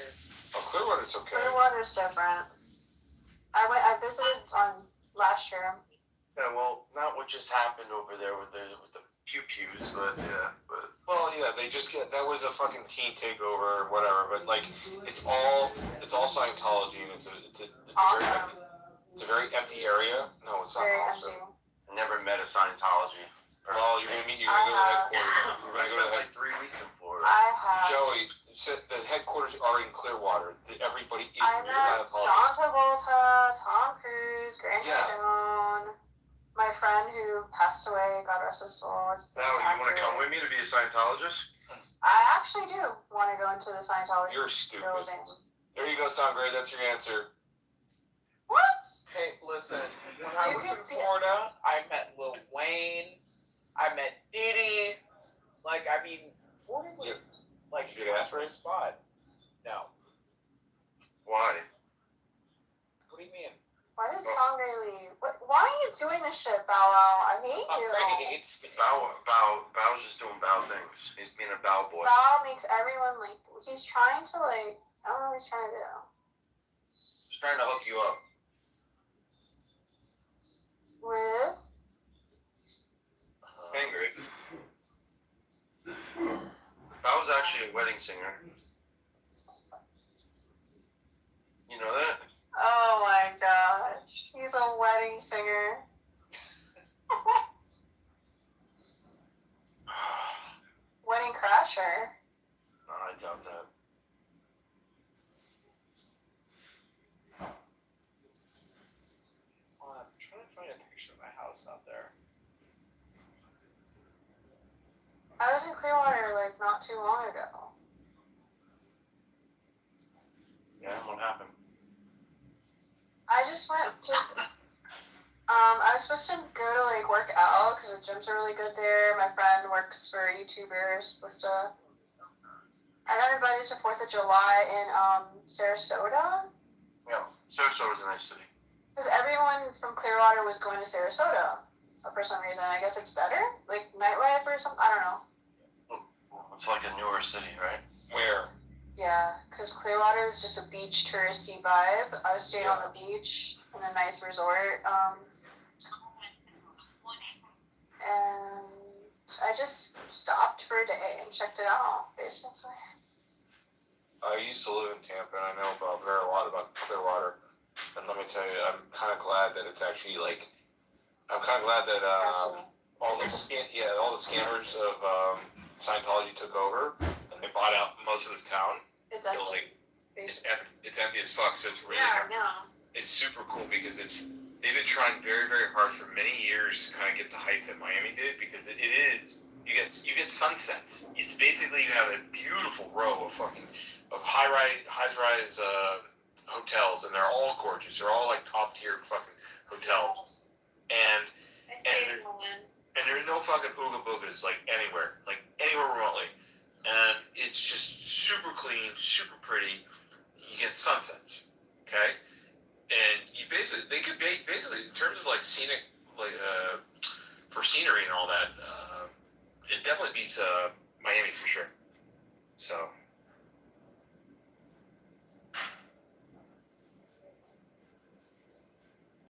Oh, Clearwater's okay. Clearwater's different. I visited on last year. Yeah, well, not what just happened over there with the pew-pews, but yeah, but. Well, yeah, that was a fucking teen takeover or whatever, but like, it's all Scientology, and it's a very empty area. No, it's not Very awesome. empty. I never met a Scientology. Well, you're gonna go to the headquarters. You're I gonna go spent to like 3 weeks in Florida. I have. Joey, the headquarters are in Clearwater. Everybody is I met Scientology. John Travolta, Tom Cruise, Grant Yeah. Jones, my friend who passed away, God rest his soul. Now, you want to come with me to be a Scientologist? I actually do want to go into the Scientology You're stupid. building. There you go, Sangre. That's your answer. What? Hey, listen. When I was in Florida, I met Lil Wayne. I met Diddy. Like, I mean, Florida was like Did you get ass the raped? spot. No. Why? What do you mean? Why did Sangre leave? Why are you doing this shit, Bow Wow? I hate you. Hates me. Bow's just doing Bow things. He's being a Bow boy. Bow Wow makes everyone like. He's trying to like. I don't know what he's trying to do. He's trying to hook you up. With. Angry. Bow's actually a wedding singer. You know that? Oh my gosh, he's a wedding singer. Wedding crasher. No, I doubt that. Well, I'm trying to find a picture of my house out there. I was in Clearwater like not too long ago. Yeah, what happened? I just went to. I was supposed to go to like work out because the gyms are really good there. My friend works for a YouTuber. Supposed to. I got invited to 4th of July in Sarasota. Yeah, Sarasota's a nice city. Because everyone from Clearwater was going to Sarasota for some reason. I guess it's better, like nightlife or something. I don't know. It's like a newer city, right? Where? Yeah, because Clearwater is just a beach touristy vibe. I was staying on the beach in a nice resort. And I just stopped for a day and checked it out, basically. I used to live in Tampa, and I know a lot about Clearwater. And let me tell you, I'm kind of glad that it's actually like. I'm kind of glad that all the scammers of Scientology took over, and they bought out most of the town. It's empty. It's empty as fuck. So it's really it's super cool because they've been trying very, very hard for many years to kind of get the height that Miami did, because it is you get sunsets. It's basically you have a beautiful row of high rise hotels, and they're all gorgeous. They're all like top tier fucking hotels, and there's no fucking ooga boogas like anywhere remotely, and it's just super clean, super pretty. You get sunsets, okay, and they could basically in terms of like scenic, like for scenery and all that, it definitely beats Miami for sure. So.